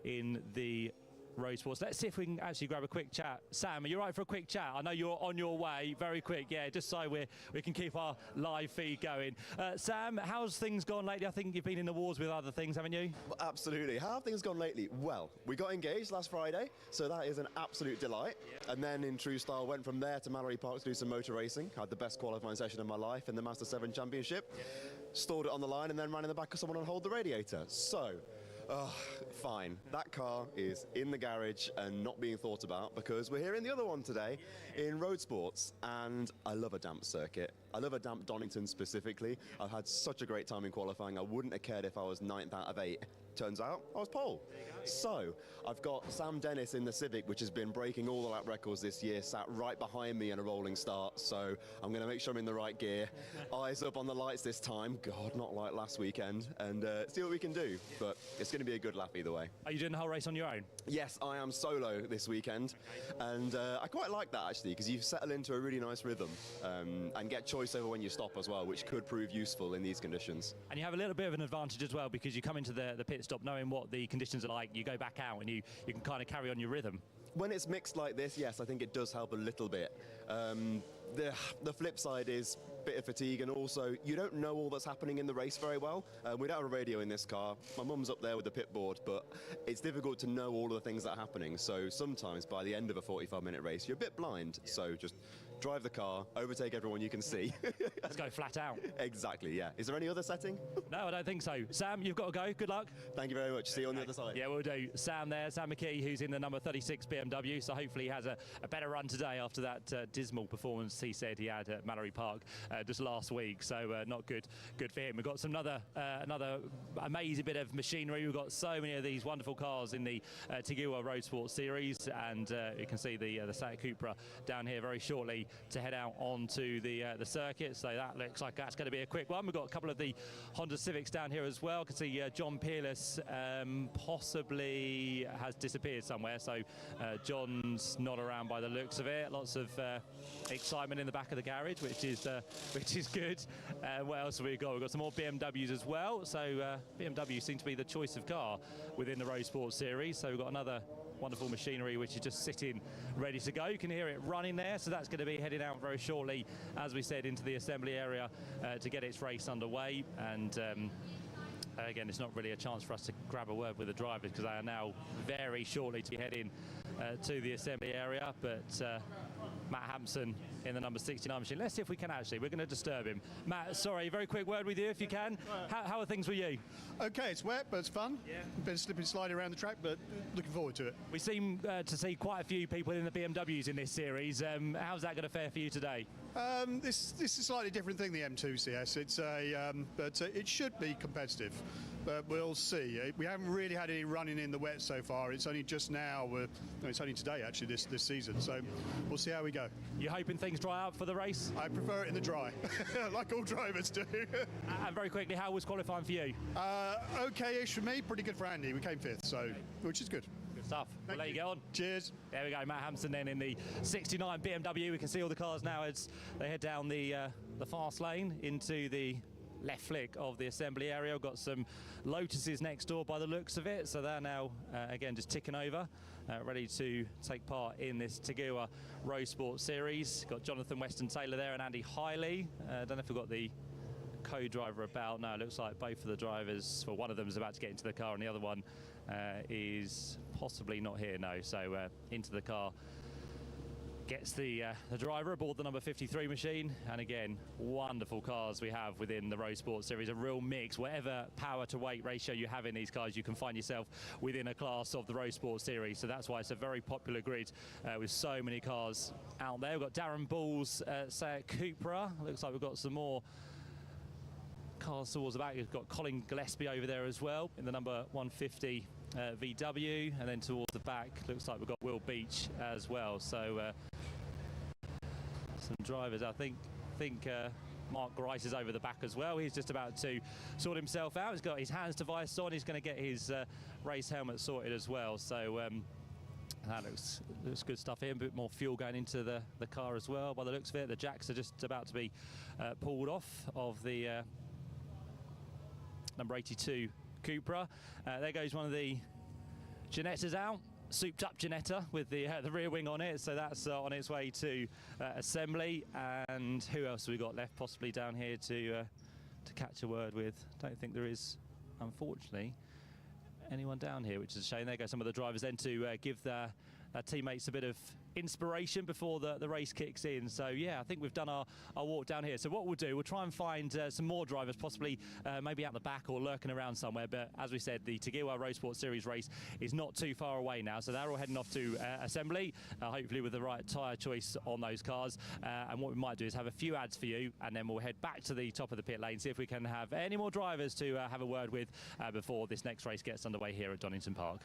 in the road sports. Let's see if we can actually grab a quick chat. Sam, are you right for a quick chat? I know you're on your way. Very quick, yeah, just so we can keep our live feed going. Sam, how's things gone lately? I think you've been in the wars with other things, haven't you? Absolutely. How have things gone lately? Well, we got engaged last Friday, so that is an absolute delight. Yeah. And then in true style, went from there to Mallory Park to do some motor racing. Had the best qualifying session of my life in the Master 7 Championship. Yeah. Stored it on the line and then ran in the back of someone and hold the radiator. So, fine. That car is in the garage and not being thought about because we're here in the other one today in road sports, and I love a damp circuit. I love a damp Donington specifically. I've had such a great time in qualifying. I wouldn't have cared if I was 9th out of 8. Turns out I was pole. So I've got Sam Dennis in the Civic, which has been breaking all the lap records this year, sat right behind me in a rolling start. So I'm going to make sure I'm in the right gear. Eyes up on the lights this time. God, not like last weekend. And see what we can do. But it's going to be a good lap either way. Are you doing the whole race on your own? Yes, I am solo this weekend. And I quite like that actually, because you settle into a really nice rhythm and get choice over when you stop as well, which could prove useful in these conditions. And you have a little bit of an advantage as well because you come into the pit stop knowing what the conditions are like. You go back out and you can kind of carry on your rhythm. When it's mixed like this, yes, I think it does help a little bit. the flip side is a bit of fatigue, and also you don't know all that's happening in the race very well. We don't have a radio in this car. My mum's up there with the pit board, but it's difficult to know all of the things that are happening. So sometimes by the end of a 45-minute race, you're a bit blind. So just drive the car, overtake everyone you can see. Let's go flat out. Exactly, yeah. Is there any other setting? No, I don't think so. Sam, you've got to go. Good luck. Thank you very much. See you on the other side. Yeah, we'll do. Sam there, Sam McKee, who's in the number 36 BMW, so hopefully he has a better run today after that dismal performance he said he had at Mallory Park just last week. So not good for him. We've got some another amazing bit of machinery. We've got so many of these wonderful cars in the Tiguan Road Sport Series, and you can see the Seat Cupra down here very shortly to head out onto the circuit. So that looks like that's going to be a quick one. We've got a couple of the Honda Civics down here as well. You can see John Peerless possibly has disappeared somewhere, so John's not around by the looks of it. Lots of excitement in the back of the garage, which is good. What else have we got? We've got some more BMWs as well. So BMW seem to be the choice of car within the Road Sport Series. So we've got another wonderful machinery which is just sitting ready to go. You can hear it running there, so that's going to be heading out very shortly, as we said, into the assembly area to get its race underway. And again, it's not really a chance for us to grab a word with the drivers because they are now very shortly to be heading to the assembly area. But Matt Hampson in the number 69 machine. Let's see if we can actually. We're going to disturb him. Matt, sorry, very quick word with you if you can. How are things with you? Okay, it's wet, but it's fun. Yeah. Been slipping and sliding around the track, but looking forward to it. We seem to see quite a few people in the BMWs in this series. How's that going to fare for you today? This is a slightly different thing, the M2 CS. It's but it should be competitive. But we'll see. We haven't really had any running in the wet so far. It's only just now. It's only today actually this season. So we'll see how we go. You hoping things dry up for the race? I prefer it in the dry, like all drivers do. And very quickly, how was qualifying for you? Okay-ish for me. Pretty good for Andy. We came 5th, so which is good. Good stuff. We'll let you get on. Cheers. There we go. Matt Hampson then in the 69 BMW. We can see all the cars now as they head down the fast lane into the left flick of the assembly area. We've got some Lotuses next door by the looks of it, so they're now again just ticking over, ready to take part in this Tiguan Road Sport Series. Got Jonathan Weston Taylor there and Andy Hiley. Don't know if we've got the co-driver about. No, it looks like both of the drivers, well, one of them is about to get into the car and the other one is possibly not here. No, so into the car gets the driver aboard the number 53 machine. And again, wonderful cars we have within the Road Sport Series, a real mix. Whatever power to weight ratio you have in these cars, you can find yourself within a class of the Road Sport Series. So that's why it's a very popular grid with so many cars out there. We've got Darren Bull's Seat Cupra. Looks like we've got some more cars towards the back. We've got Colin Gillespie over there as well in the number 150 VW, and then towards the back looks like we've got Will Beach as well. So some drivers. I think Mark Grice is over the back as well. He's just about to sort himself out. He's got his hands device on. He's going to get his race helmet sorted as well. So that looks good stuff here. A bit more fuel going into the car as well by the looks of it. The jacks are just about to be pulled off of the number 82 Cupra. There goes one of the Ginettas out. Souped up Ginetta with the rear wing on it, so that's on its way to assembly. And who else have we got left possibly down here to catch a word with? Don't think there is, unfortunately, anyone down here, which is a shame. There go some of the drivers then to give their teammates a bit of inspiration before the race kicks in. So yeah, I think we've done our walk down here. So what we'll do, we'll try and find some more drivers, possibly maybe out the back or lurking around somewhere. But as we said, the Tiguan Road Sport Series race is not too far away now, so they're all heading off to assembly, hopefully with the right tyre choice on those cars. And what we might do is have a few ads for you, and then we'll head back to the top of the pit lane, see if we can have any more drivers to have a word with before this next race gets underway here at Donington Park.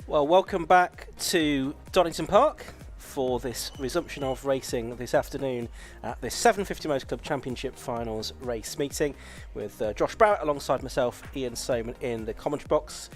Well, welcome back to Donington Park for this resumption of racing this afternoon at this 750 Motor Club Championship Finals race meeting with Josh Barrett alongside myself, Ian Soman in the commentary box.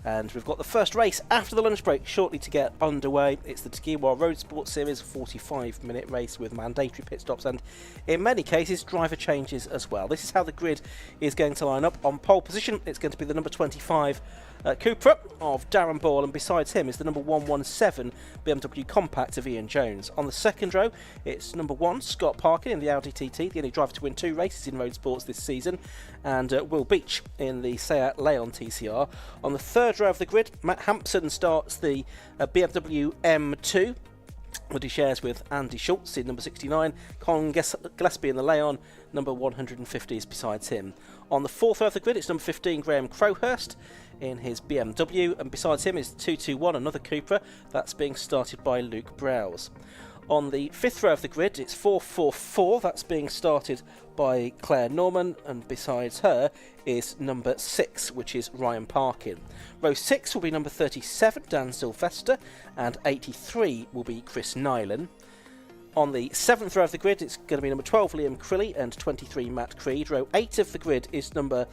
And we've got the first race after the lunch break shortly to get underway. It's the Tagiwa Road Sports Series 45-minute race with mandatory pit stops and, in many cases, driver changes as well. This is how the grid is going to line up. On pole position, it's going to be the number 25 Cupra of Darren Ball, and besides him is the number 117 BMW Compact of Ian Jones. On the second row, it's number 1 Scott Parkin in the Audi TT, the only driver to win 2 races in road sports this season, and Will Beach in the Seat Leon TCR. On the third row of the grid, Matt Hampson starts the BMW M2, that he shares with Andy Schultz in number 69. Colin Gillespie in the Leon, number 150 is besides him. On the fourth row of the grid, it's number 15 Graham Crowhurst in his BMW, and besides him is 221, another Cupra, that's being started by Luke Browse. On the fifth row of the grid, it's 444, that's being started by Claire Norman, and besides her is number 6, which is Ryan Parkin. Row 6 will be number 37, Dan Sylvester, and 83 will be Chris Nyland. On the 7th row of the grid, it's going to be number 12, Liam Crilly, and 23, Matt Creed. Row 8 of the grid is number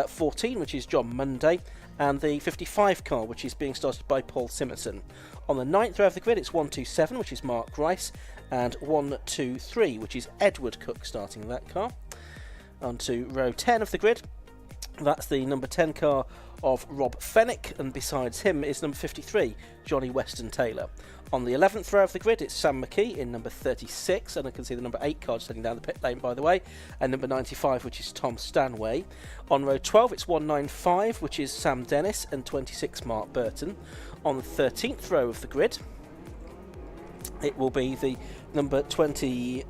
14, which is John Munday, and the 55 car, which is being started by Paul Simonson. On the 9th row of the grid, it's 127, which is Mark Grice, and 123, which is Edward Cook starting that car. On to row 10 of the grid, that's the number 10 car of Rob Fennick, and besides him is number 53, Johnny Weston Taylor. On the 11th row of the grid, it's Sam McKee in number 36, and I can see the number 8 car just heading down the pit lane, by the way, and number 95, which is Tom Stanway. On row 12, it's 195, which is Sam Dennis, and 26, Mark Burton. On the 13th row of the grid, it will be the number the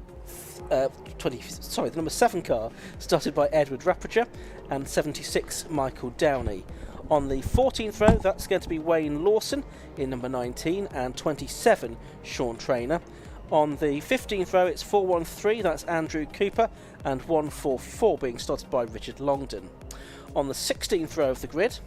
number 7 car, started by Edward Rappager, and 76, Michael Downey. On the 14th row, that's going to be Wayne Lawson in number 19, and 27, Sean Traynor. On the 15th row, it's 413, that's Andrew Cooper, and 144 being started by Richard Longdon. On the 16th row of the grid,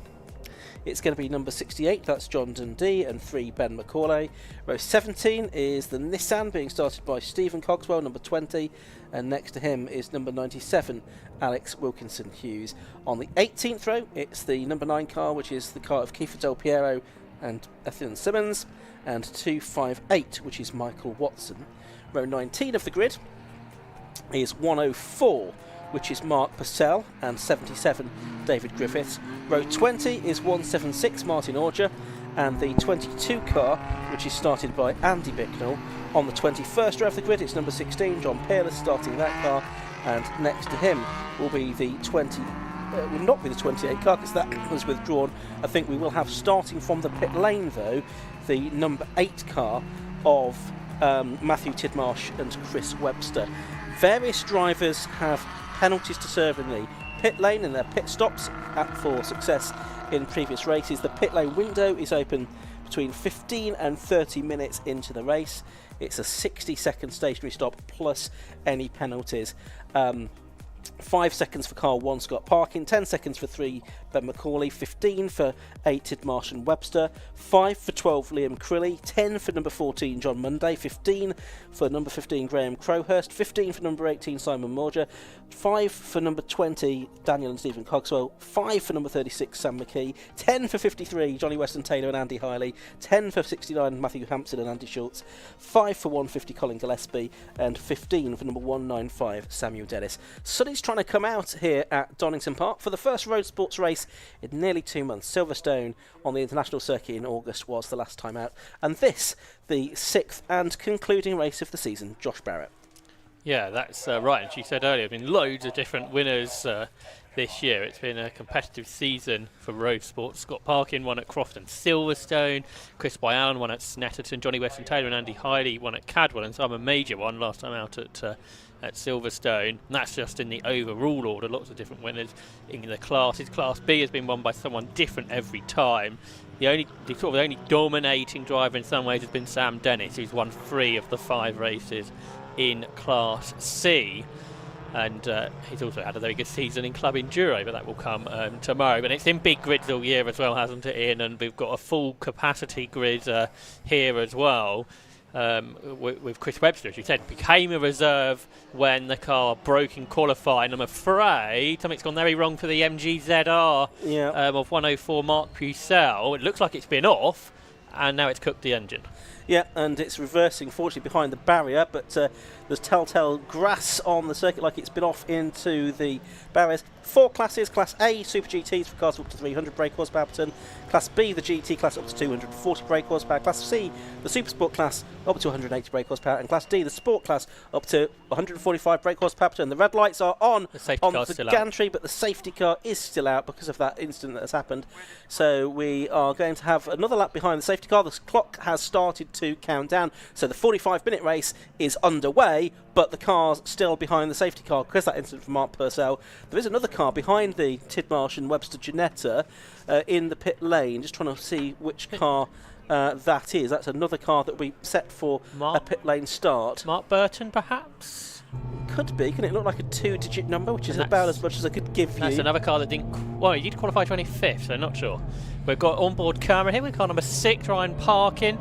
it's going to be number 68, that's John Dundee, and 3, Ben McCauley. Row 17 is the Nissan, being started by Stephen Cogswell, number 20, and next to him is number 97, Alex Wilkinson Hughes. On the 18th row, it's the number 9 car, which is the car of Kiefer Del Piero and Ethan Simmons, and 258, which is Michael Watson. Row 19 of the grid is 104, which is Mark Purcell, and 77, David Griffiths. Row 20 is 176, Martin Orger, and the 22 car, which is started by Andy Bicknell. On the 21st row of the grid, it's number 16, John Peerless starting that car, and next to him will be the will not be the 28 car, because that was withdrawn. I think we will have, starting from the pit lane though, the number 8 car of Matthew Tidmarsh and Chris Webster. Various drivers have penalties to serve in the pit lane in their pit stops for success in previous races. The pit lane window is open between 15 and 30 minutes into the race. It's a 60-second stationary stop plus any penalties. 5 seconds for car 1, Scott Parkin, 10 seconds for 3, Ben McCauley, 15 for 8, Tidmarsh and Webster, 5 for 12, Liam Crilly, 10 for number 14, John Munday, 15 for number 15, Graham Crowhurst, 15 for number 18, Simon Morger, 5 for number 20, Daniel and Stephen Cogswell, 5 for number 36, Sam McKee, 10 for 53, Johnny Weston Taylor and Andy Hiley, 10 for 69, Matthew Hampson and Andy Schultz, 5 for 150, Colin Gillespie, and 15 for number 195, Samuel Dennis. Sonny's trying to come out here at Donington Park for the first road sports race in nearly 2 months. Silverstone on the international circuit in August was the last time out, and this the 6th and concluding race of the season. Josh Barrett. Yeah, that's right, and she said earlier, there have been loads of different winners this year. It's been a competitive season for road sports. Scott Parkin won at Crofton Silverstone, Chris Boyan won at Snetterton, Johnny Weston Taylor and Andy Hiley won at Cadwell, and Simon Major won last time out at Silverstone. And that's just in the overall order. Lots of different winners in the classes. Class B has been won by someone different every time. The only dominating driver in some ways has been Sam Dennis, who's won 3 of the 5 races in Class C. And he's also had a very good season in Club Enduro, but that will come tomorrow. But it's in big grids all year as well, hasn't it, Ian? And we've got a full capacity grid here as well. With Chris Webster, as you said, became a reserve when the car broke in qualifying. I'm afraid something's gone very wrong for the MGZR of 104 Mark Purcell. It looks like it's been off, and now it's cooked the engine. Yeah, and it's reversing, fortunately, behind the barrier, but there's telltale grass on the circuit like it's been off into the barriers. 4 classes: Class A, Super GTs for cars up to 300 brake horsepower per tonne; Class B, the GT class, up to 240 brake horsepower; Class C, the Super Sport class, up to 180 brake horsepower; and Class D, the Sport class, up to 145 brake horsepower per tonne. The red lights are on the gantry, but the safety car is still out because of that incident that has happened. So we are going to have another lap behind the safety car. The clock has started to count down, so the 45-minute race is underway, but the car's still behind the safety car because of that incident from Mark Purcell. There is another car behind the Tidmarsh and Webster Ginetta in the pit lane. Just trying to see which car that is. That's another car that we set for a pit lane start. Mark Burton, perhaps? Could be. Can it look like a 2-digit number, which is about as much as I could give you? That's another car that didn't... Well, he did qualify 25th, so not sure. We've got onboard camera here. We've got number 6, Ryan Parkin,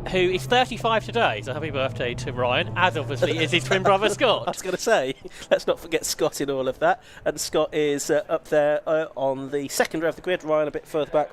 who is 35 today, so happy birthday to Ryan, as obviously is his twin brother Scott. I was going to say, let's not forget Scott in all of that. And Scott is up there on the second row of the grid, Ryan a bit further back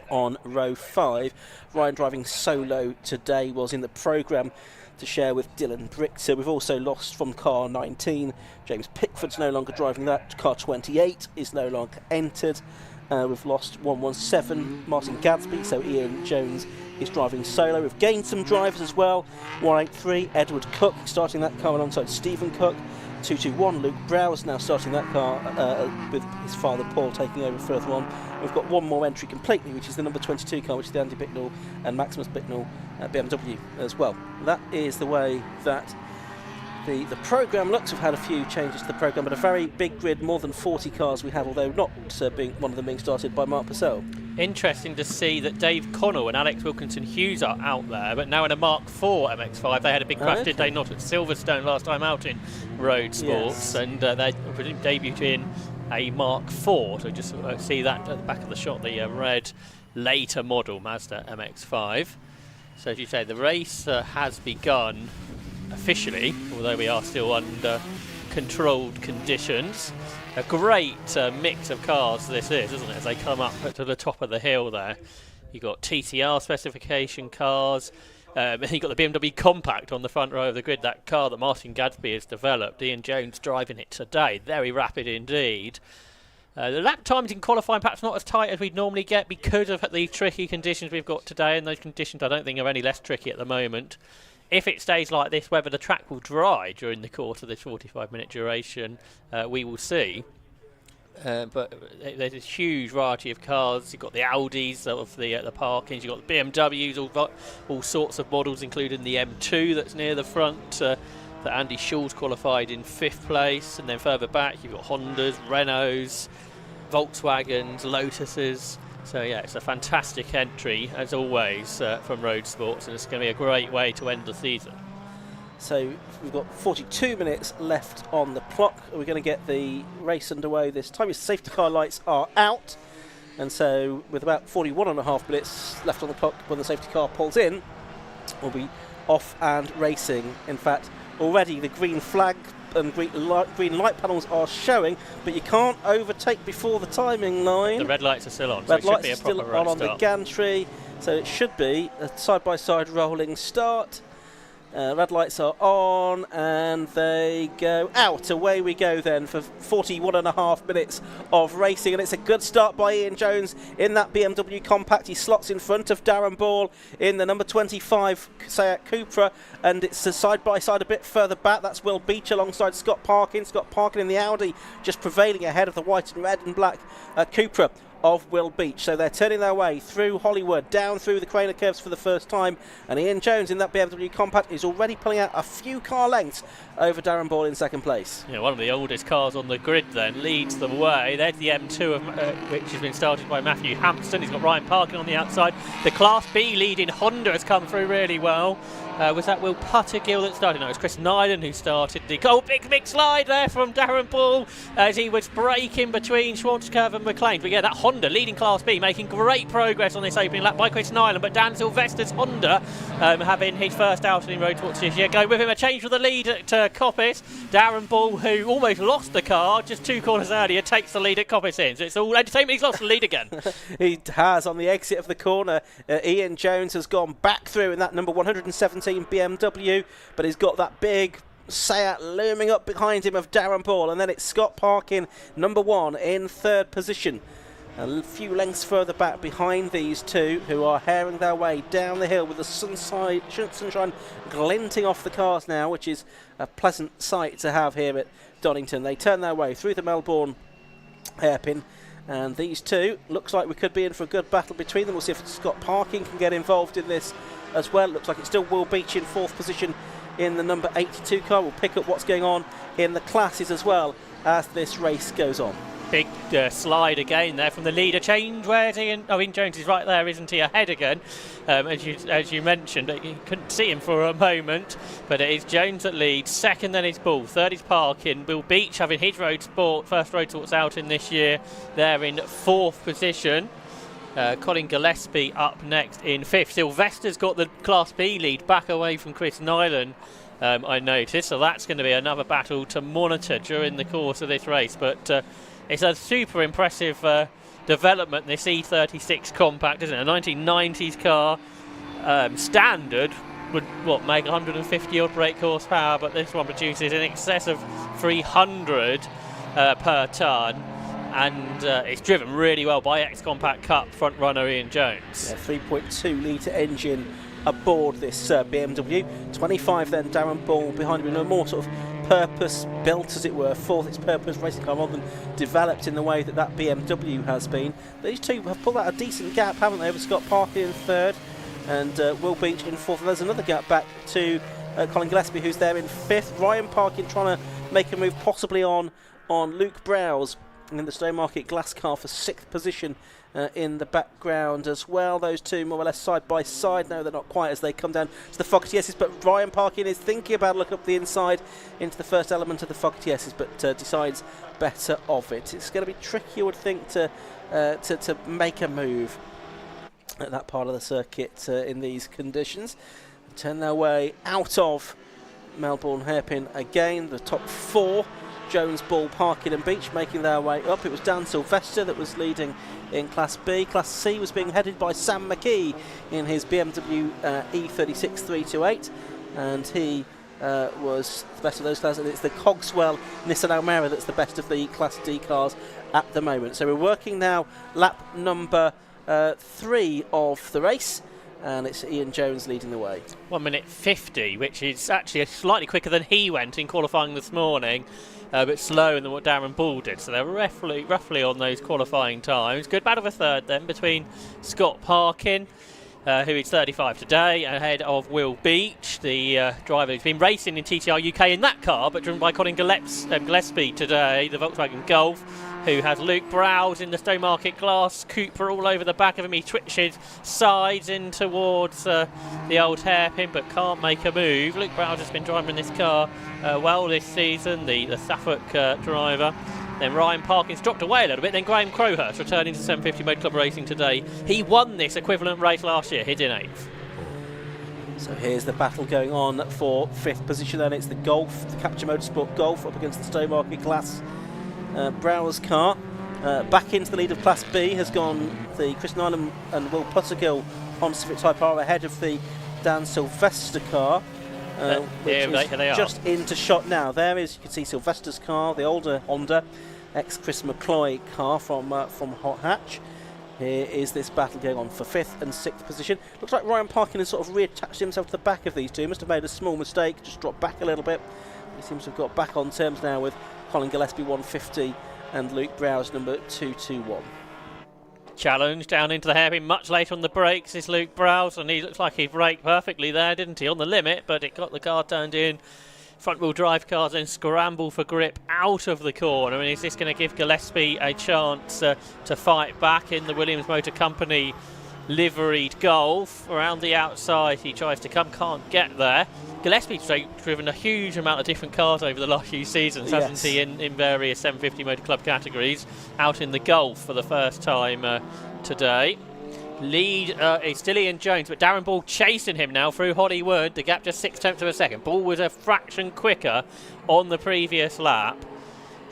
on row 5. Ryan driving solo today, was in the programme to share with Dylan Brichter. We've also lost from car 19. James Pickford's no longer driving that. Car 28 is no longer entered. We've lost 117, Martin Gadsby, so Ian Jones is driving solo. We've gained some drivers as well. 183, Edward Cook starting that car alongside Stephen Cook. 221, Luke Browse now starting that car with his father Paul taking over further on. We've got one more entry completely, which is the number 22 car, which is the Andy Bicknell and Maximus Bicknell BMW as well. That is the way that the programme looks. We've had a few changes to the programme, but a very big grid, more than 40 cars we have, although not being one of them being started by Mark Purcell. Interesting to see that Dave Connell and Alex Wilkinson Hughes are out there, but now in a Mark IV MX-5. They had a big crash, did they not, at Silverstone last time out in Road Sports, and they debuted in a Mark IV, so just see that at the back of the shot, the red later model Mazda MX-5. So as you say, the race has begun officially, although we are still under controlled conditions. A great mix of cars this is, isn't it, as they come up to the top of the hill there. You've got TCR specification cars, and you've got the BMW Compact on the front row of the grid, that car that Martin Gadsby has developed. Ian Jones driving it today, very rapid indeed. The lap times in qualifying perhaps not as tight as we'd normally get because of the tricky conditions we've got today, and those conditions I don't think are any less tricky at the moment. If it stays like this, whether the track will dry during the course of this 45-minute duration, we will see. But there's a huge variety of cars. You've got the Audis of the parkings, you've got the BMWs, all sorts of models, including the M2 that's near the front, that Andy Schulz qualified in 5th place. And then further back, you've got Hondas, Renaults, Volkswagens, Lotuses. So yeah, it's a fantastic entry, as always, from Road Sports, and it's going to be a great way to end the season. So we've got 42 minutes left on the clock. We're going to get the race underway this time. Your safety car lights are out, and so with about 41.5 minutes left on the clock when the safety car pulls in, we'll be off and racing. In fact, already the green flag and green light panels are showing, but you can't overtake before the timing line. The red lights are still on, red so it should lights be a are still proper on the gantry, so it should be a side-by-side rolling start. Red lights are on and they go out. Away we go then for 41.5 minutes of racing, and it's a good start by Ian Jones in that BMW Compact. He slots in front of Darren Ball in the number 25 Seat Cupra, and it's a side-by-side a bit further back. That's Will Beach alongside Scott Parkin. Scott Parkin in the Audi just prevailing ahead of the white and red and black Cupra of Will Beach. So they're turning their way through Hollywood, down through the Craner curves for the first time, and Ian Jones in that BMW Compact is already pulling out a few car lengths over Darren Ball in second place. Yeah, one of the oldest cars on the grid then leads the way. There's the M2 which has been started by Matthew Hampston. He's got Ryan Parkin on the outside. The Class B leading Honda has come through really well. Was that Will Puttergill that started? No, it was Chris Nyland who started the... Oh, big slide there from Darren Ball as he was braking between Schwarzkopf and McLean. But yeah, that Honda leading Class B, making great progress on this opening lap by Chris Nyland. But Dan Sylvester's Honda having his first outing in Road Sports this year. Going with him, a change for the lead at Coppice. Darren Ball, who almost lost the car just 2 corners earlier, takes the lead at Coppice in. So it's all entertainment. He's lost the lead again. He has on the exit of the corner. Ian Jones has gone back through in that number 117 BMW, but he's got that big Seat looming up behind him of Darren Ball, and then it's Scott Parkin, number 1, in 3rd position. A few lengths further back behind these two, who are herring their way down the hill with the sunshine glinting off the cars now, which is a pleasant sight to have here at Donington. They turn their way through the Melbourne hairpin, and these two, looks like we could be in for a good battle between them. We'll see if Scott Parkin can get involved in this as well. Looks like it's still Will Beach in 4th position in the number 82 car. We'll pick up what's going on in the classes as well as this race goes on. Big slide again there from the leader. Change, where's Ian? Oh, Ian Jones is right there, isn't he? Ahead again, as you mentioned. You couldn't see him for a moment, but it is Jones that leads. 2nd then is Ball. 3rd is Parkin. Will Beach having his first Road Sports out in this year. They're in 4th position. Colin Gillespie up next in 5th. Sylvester's got the Class B lead back away from Chris Nyland, I noticed. So that's going to be another battle to monitor during the course of this race. But it's a super impressive development, this E36 compact, isn't it? A 1990s car. Standard would make 150 odd brake horsepower, but this one produces in excess of 300 per tonne. And it's driven really well by ex-Compact Cup front runner Ian Jones. Yeah, 3.2 litre engine aboard this BMW. 25 then Darren Ball behind him, in a more sort of purpose built, as it were, for its purpose racing car, rather than developed in the way that BMW has been. These two have pulled out a decent gap, haven't they, with Scott Parkin in 3rd and Will Beach in 4th. And there's another gap back to Colin Gillespie, who's there in 5th. Ryan Parkin trying to make a move possibly on Luke Browse in the Stowmarket Glass car for 6th position in the background as well. Those two more or less side by side. No, they're not quite as they come down to the Fox-Yeses, but Ryan Parkin is thinking about looking up the inside into the first element of the Fox-Yeses, but decides better of it. It's going to be tricky, I would think, to make a move at that part of the circuit in these conditions. Turn their way out of Melbourne hairpin again. The top 4, Jones, Ball, Parkin and Beach, making their way up. It was Dan Sylvester that was leading in Class B. Class C was being headed by Sam McKee in his BMW E36 328, and he was the best of those cars. And it's the Cogswell Nissan Almera that's the best of the Class D cars at the moment. So we're working now lap number 3 of the race, and it's Ian Jones leading the way. 1 minute 50, which is actually slightly quicker than he went in qualifying this morning, but slower than what Darren Ball did. So they're roughly on those qualifying times. Good battle for 3rd then between Scott Parkin, who is 35 today, ahead of Will Beach, the driver who's been racing in TCR UK in that car, but driven by Colin Gillespie today, the Volkswagen Golf, who has Luke Browse in the Stowmarket Glass Cooper all over the back of him. He twitches sides in towards the old hairpin, but can't make a move. Luke Browse has been driving this car well this season, the Suffolk driver. Then Ryan Parkin's dropped away a little bit. Then Graham Crowhurst returning to 750 Motor Club Racing today. He won this equivalent race last year. He's in 8th. So here's the battle going on for 5th position. Then it's the Golf, the Capture Motorsport Golf, up against the Stowmarket Glass Browers car. Back into the lead of Class B has gone the Chris Nyland and Will Puttergill on Civic Type R ahead of the Dan Sylvester car. Which is just into shot now. There is, you can see Sylvester's car, the older Honda, ex-Chris McCloy car from Hot Hatch. Here is this battle going on for 5th and 6th position. Looks like Ryan Parkin has sort of reattached himself to the back of these two. Must have made a small mistake, just dropped back a little bit. He seems to have got back on terms now with Colin Gillespie 150 and Luke Browse number 221. Challenge down into the hairpin much later on the brakes is Luke Browse, and he looks like he braked perfectly there, didn't he, on the limit, but it got the car turned in. Front wheel drive cars then scramble for grip out of the corner, and is this going to give Gillespie a chance to fight back in the Williams Motor Company liveried Golf. Around the outside he tries to come, can't get there. Gillespie's driven a huge amount of different cars over the last few seasons, hasn't he, in various 750 Motor Club categories. Out in the Golf for the first time today. Lead is still Ian Jones, but Darren Ball chasing him now through Hollywood. The gap just 0.6 of a second. Ball was a fraction quicker on the previous lap.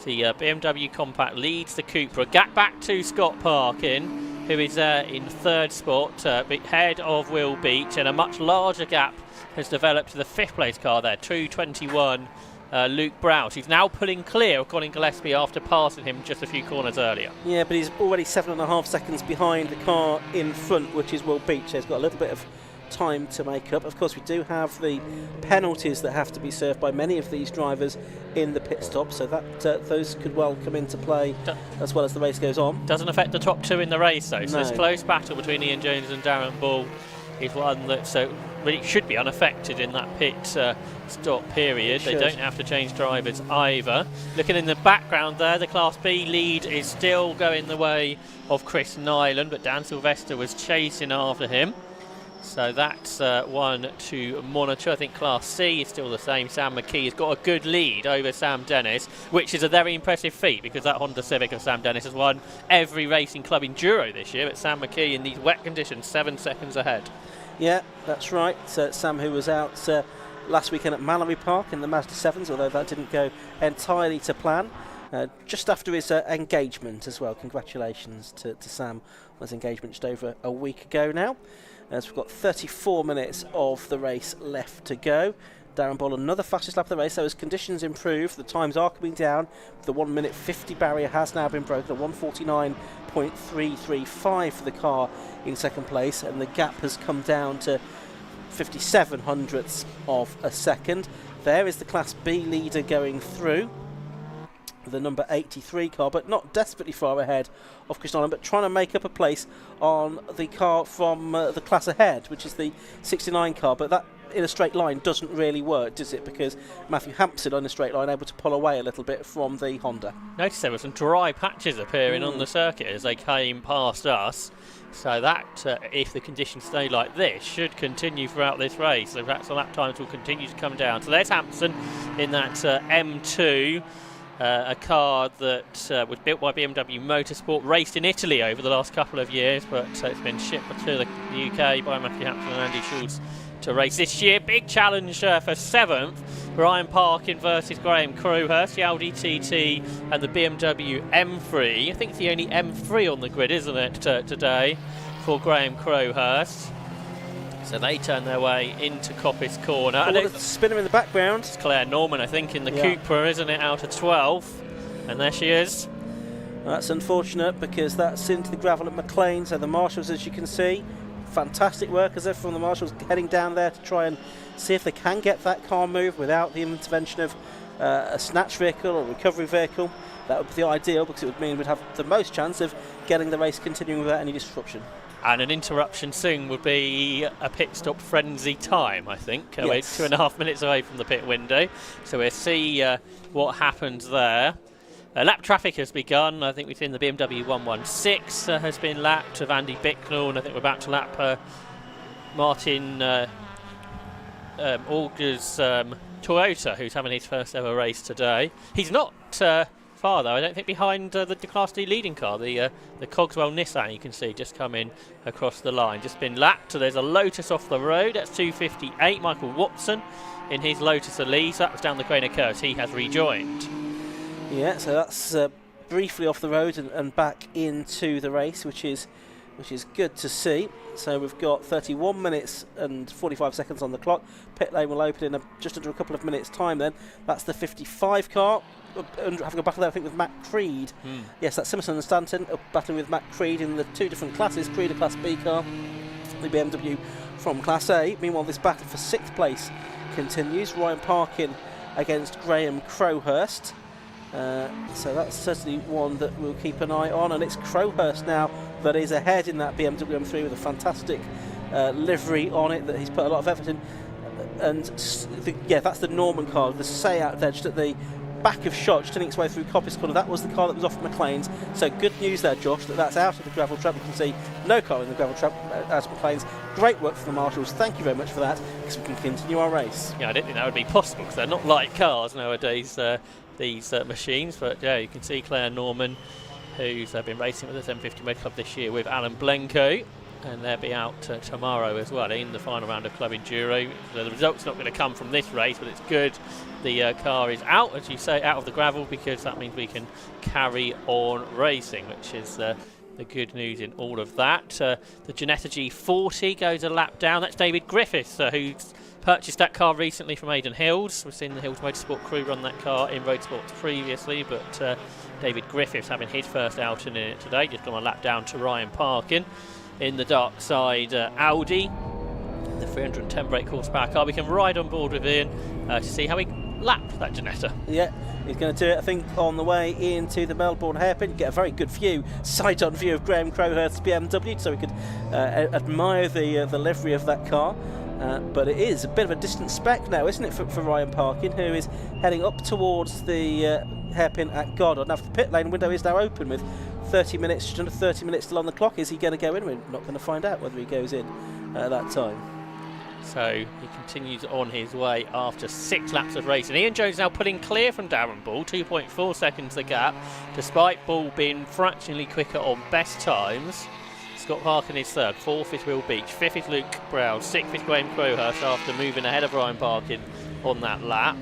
The BMW Compact leads the Cupra. Gap back to Scott Parkin, who is in third spot, ahead of Will Beach, and a much larger gap has developed to the fifth place car there, 2:21. Luke Browse. He's now pulling clear of Colin Gillespie after passing him just a few corners earlier. Yeah, but he's already 7.5 seconds behind the car in front, which is Will Beach. He's got a little bit of time to make up. Of course, we do have the penalties that have to be served by many of these drivers in the pit stop, so that those could well come into play as well as the race goes on. Doesn't affect the top two in the race, though. So No. this close battle between Ian Jones and Darren Ball is one that really should be unaffected in that pit stop period. They don't have to change drivers either. Looking in the background there, the Class B lead is still going the way of Chris Nyland, but Dan Sylvester was chasing after him. So that's one to monitor. I think Class C is still the same. Sam McKee has got a good lead over Sam Dennis, which is a very impressive feat because that Honda Civic of Sam Dennis has won every racing club enduro this year, but Sam McKee in these wet conditions 7 seconds ahead. Yeah, that's right. Sam, who was out last weekend at Mallory Park in the Mazda 7s, although that didn't go entirely to plan. Just after his engagement as well. Congratulations to Sam on his engagement just over a week ago now. As we've got 34 minutes of the race left to go. Darren Ball, another fastest lap of the race. So as conditions improve, the times are coming down. The 1 minute 50 barrier has now been broken at 1:49.335 for the car in second place, and the gap has come down to 57 hundredths of a second. There is the Class B leader going through, the number 83 car, but not desperately far ahead of Chris Nolan, but trying to make up a place on the car from the class ahead, which is the 69 car. But that in a straight line doesn't really work, does it? Because Matthew Hampson on a straight line able to pull away a little bit from the Honda. Notice there were some dry patches appearing on the circuit as they came past us. So that, if the conditions stay like this, should continue throughout this race. So perhaps the lap times will continue to come down. So there's Hampson in that M2. A car that was built by BMW Motorsport, raced in Italy over the last couple of years, but it's been shipped to the UK by Matthew Hampson and Andy Schultz to race this year. Big challenge for 7th. Ryan Parkin versus Graham Crowhurst, the Audi TT and the BMW M3. I think it's the only M3 on the grid, isn't it, today for Graham Crowhurst. So they turn their way into Coppice Corner. And a spinner in the background. It's Claire Norman, I think, in the Cupra, isn't it, out of 12th? And there she is. Well, that's unfortunate because that's into the gravel at McLean. So the marshals, as you can see, fantastic work as if from the marshals heading down there to try and see if they can get that car moved without the intervention of a snatch vehicle or recovery vehicle. That would be the ideal because it would mean we'd have the most chance of getting the race continuing without any disruption. And an interruption soon would be a pit stop frenzy time, I think. Yes. We're 2.5 minutes away from the pit window. So we'll see what happens there. Lap traffic has begun. I think we've seen the BMW 116 has been lapped of Andy Bicknell, and I think we're about to lap Martin Auger's Toyota, who's having his first ever race today. He's not far though, I don't think, behind the Class D leading car, the Cogswell Nissan. You can see just coming across the line, just been lapped. So there's a Lotus off the road, that's 2:58. Michael Watson in his Lotus Elise, that was down the Craner Curves, he has rejoined. Yeah, so that's briefly off the road and back into the race, which is good to see. So we've got 31 minutes and 45 seconds on the clock. Pit lane will open in just under a couple of minutes' time then. That's the 55 car. Having a battle there, I think, with Matt Creed. Yes, that's Simpson and Stanton battling with Matt Creed in the two different classes. Creed, a Class B car, the BMW from Class A. Meanwhile, this battle for 6th place continues. Ryan Parkin against Graham Crowhurst. So that's certainly one that we'll keep an eye on, and it's Crowhurst now that is ahead in that BMW M3 with a fantastic livery on it that he's put a lot of effort in. And that's the Norman car, the Seat there, just at the back of shot, just turning its way through Coppice Corner. That was the car that was off McLean's. So good news there, Josh, that's out of the gravel trap. You can see no car in the gravel trap at McLean's. Great work from the marshals. Thank you very much for that, because we can continue our race. Yeah, I didn't think that would be possible because they're not light cars nowadays, these machines. But yeah, you can see Claire Norman, who's been racing with the 750 Motor Club this year with Alan Blenko, and they'll be out tomorrow as well in the final round of Club Enduro. So the result's not going to come from this race, but it's good the car is out, as you say, out of the gravel, because that means we can carry on racing, which is the good news in all of that. The Ginetta G40 goes a lap down. That's David Griffiths, who's purchased that car recently from Aidan Hills. We've seen the Hills Motorsport crew run that car in Road Sports previously, but David Griffiths having his first outing in it today, just gone a lap down to Ryan Parkin in the dark side Audi, the 310 brake horsepower car. We can ride on board with Ian to see how he lapped that Ginetta. Yeah, he's going to do it, I think, on the way into the Melbourne hairpin. Get a very good view, side-on view of Graham Crowhurst's BMW, so we could admire the livery of that car. But it is a bit of a distant spec now, isn't it, for Ryan Parkin, who is heading up towards the hairpin at Goddard. Now, the pit lane window is now open with 30 minutes, just under 30 minutes still on the clock. Is he going to go in? We're not going to find out whether he goes in at that time. So he continues on his way after 6 laps of racing. Ian Jones now pulling clear from Darren Ball, 2.4 seconds the gap, despite Ball being fractionally quicker on best times. Scott Parkin is third, 4th is Will Beach, 5th is Luke Brown, 6th is Graham Crowhurst after moving ahead of Ryan Parkin on that lap.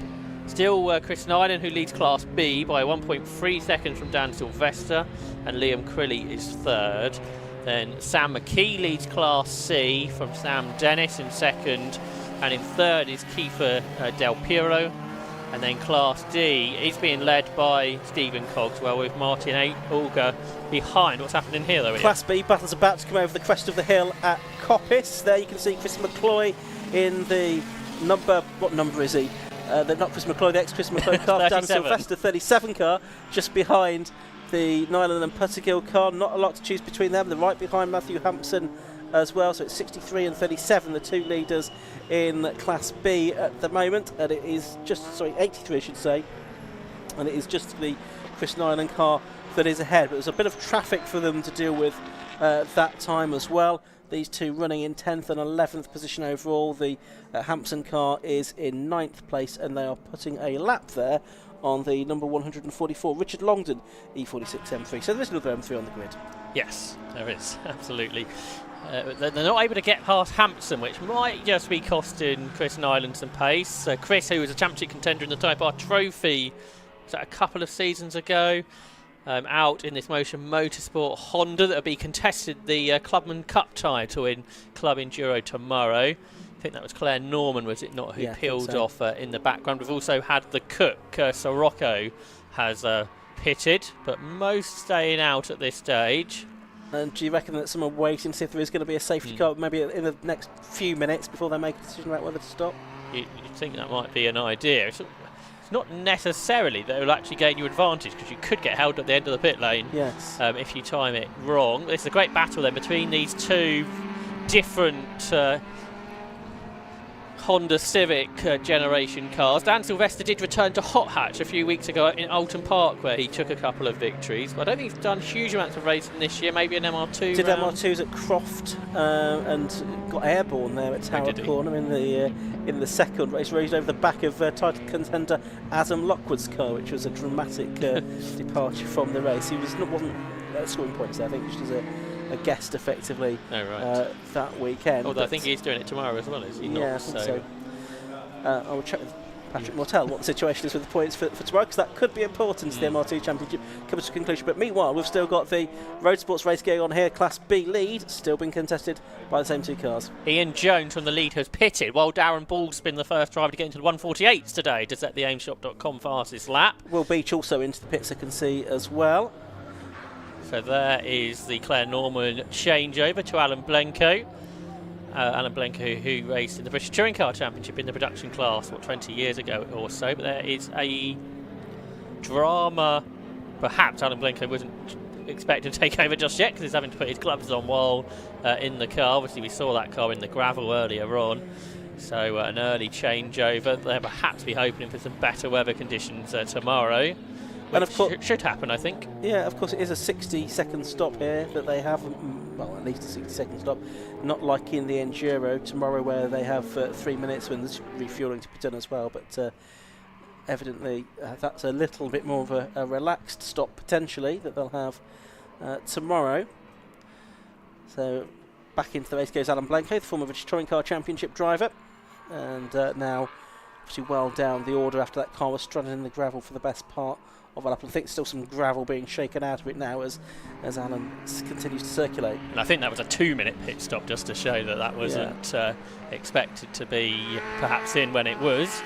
Still Chris Nyland, who leads Class B by 1.3 seconds from Dan Sylvester, and Liam Crilly is third. Then Sam McKee leads Class C from Sam Dennis in second, and in third is Kiefer Del Piero. And then Class D is being led by Stephen Cogswell, with Martin Auger behind. What's happening here, though? Class B battle's about to come over the crest of the hill at Coppice. There you can see Chris McCloy in the number. What number is he? Not Chris McCloy, the ex-Chris McCloy car. Dan Sylvester, 37 car, just behind the Nyland and Puttergill car. Not a lot to choose between them. They're right behind Matthew Hampson as well, so it's 63 and 37, the two leaders in Class B at the moment, and it is just, 83 I should say, and it is just the Chris Nyland car that is ahead, but there's a bit of traffic for them to deal with that time as well. These two running in 10th and 11th position overall. The Hampson car is in 9th place, and they are putting a lap there on the number 144 Richard Longdon E46 M3. So there is another M3 on the grid. Yes, there is, absolutely. They're not able to get past Hampson, which might just be costing Chris Nyland some pace. Chris, who was a championship contender in the Type R Trophy, was that a couple of seasons ago, out in this Motion Motorsport Honda that will be contested the Clubman Cup title in Club Enduro tomorrow. I think that was Claire Norman, was it not, who peeled off in the background. We've also had the cook, Sirocco, has pitted, but most staying out at this stage. And do you reckon that someone waiting to see if there is going to be a safety car maybe in the next few minutes before they make a decision about whether to stop? You'd think that might be an idea. It's not necessarily that it will actually gain you advantage, because you could get held at the end of the pit lane if you time it wrong. It's a great battle then between these two different Honda Civic generation cars. Dan Sylvester did return to Hot Hatch a few weeks ago in Alton Park, where he took a couple of victories, but I don't think he's done huge amounts of racing this year. Maybe an MR2 did round. MR2s at Croft and got airborne there at Tower Corner in the second race, raced over the back of title contender Adam Lockwood's car, which was a dramatic departure from the race. He wasn't scoring points there, I think, just as a guest effectively that weekend. Although I think he's doing it tomorrow as well, is he not? Yeah, I think so. I will check with Patrick Mortel what the situation is with the points for tomorrow, because that could be important to the MR2 Championship comes to conclusion. But meanwhile, we've still got the Road Sports race going on here. Class B lead still being contested by the same two cars. Ian Jones from the lead has pitted, while Darren Ball's been the first driver to get into the 148s today to set the aimshop.com fastest lap. Will Beach also into the pits, I can see as well. So there is the Claire Norman changeover to Alan Blenko. Alan Blenko, who raced in the British Touring Car Championship in the production class, 20 years ago or so. But there is a drama. Perhaps Alan Blenko wasn't expected to take over just yet, because he's having to put his gloves on while in the car. Obviously, we saw that car in the gravel earlier on. So an early changeover. They'll perhaps be hoping for some better weather conditions tomorrow. And of course, should happen, I think. Yeah, of course, it is a 60-second stop here that they have. well, at least a 60-second stop. Not like in the Enduro tomorrow, where they have 3 minutes when there's refuelling to be done as well. But evidently, that's a little bit more of a relaxed stop potentially that they'll have tomorrow. So back into the race goes Alan Blanco, the former British Touring Car Championship driver, and now obviously well down the order after that car was stranded in the gravel for the best part of a lap. I think still some gravel being shaken out of it now as Alan continues to circulate. And I think that was a 2-minute pit stop, just to show that wasn't expected to be perhaps in when it was.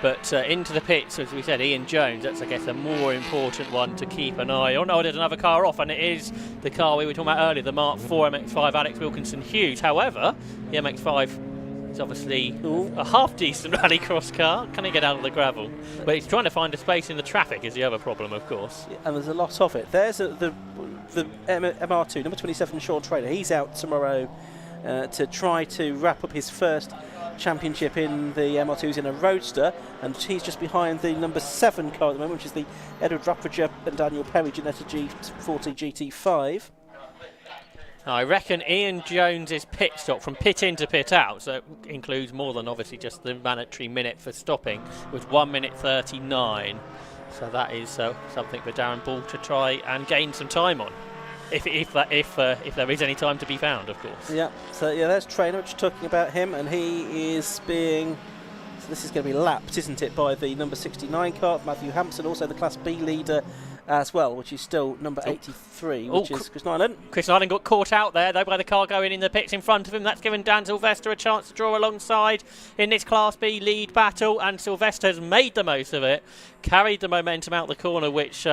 But into the pits, as we said, Ian Jones, that's, I guess, a more important one to keep an eye on. Oh, there's another car off, and it is the car we were talking about earlier, the Mark IV MX-5 Alex Wilkinson Hughes. However, the MX-5 is obviously a half-decent rallycross car. Can he get out of the gravel? But he's trying to find a space in the traffic is the other problem, of course. Yeah, and there's a lot of it. There's the MR2, number 27, Sean Traylor. He's out tomorrow to try to wrap up his first championship in the MR2s in a roadster, and he's just behind the number 7 car at the moment, which is the Edward Rappridger and Daniel Perry Ginetta G40 GT5. I reckon Ian Jones's pit stop from pit in to pit out, so it includes more than obviously just the mandatory minute for stopping, was 1 minute 39. So that is something for Darren Ball to try and gain some time on. If there is any time to be found, of course. Yeah, so yeah, there's Traynor, just talking about him, and he is being, so this is going to be lapped, isn't it, by the number 69 car, Matthew Hampson, also the Class B leader as well, which is still number 83, which is Chris Nyland. Chris Nyland got caught out there, though, by the car going in the pits in front of him. That's given Dan Sylvester a chance to draw alongside in this Class B lead battle, and Sylvester's made the most of it, carried the momentum out the corner, which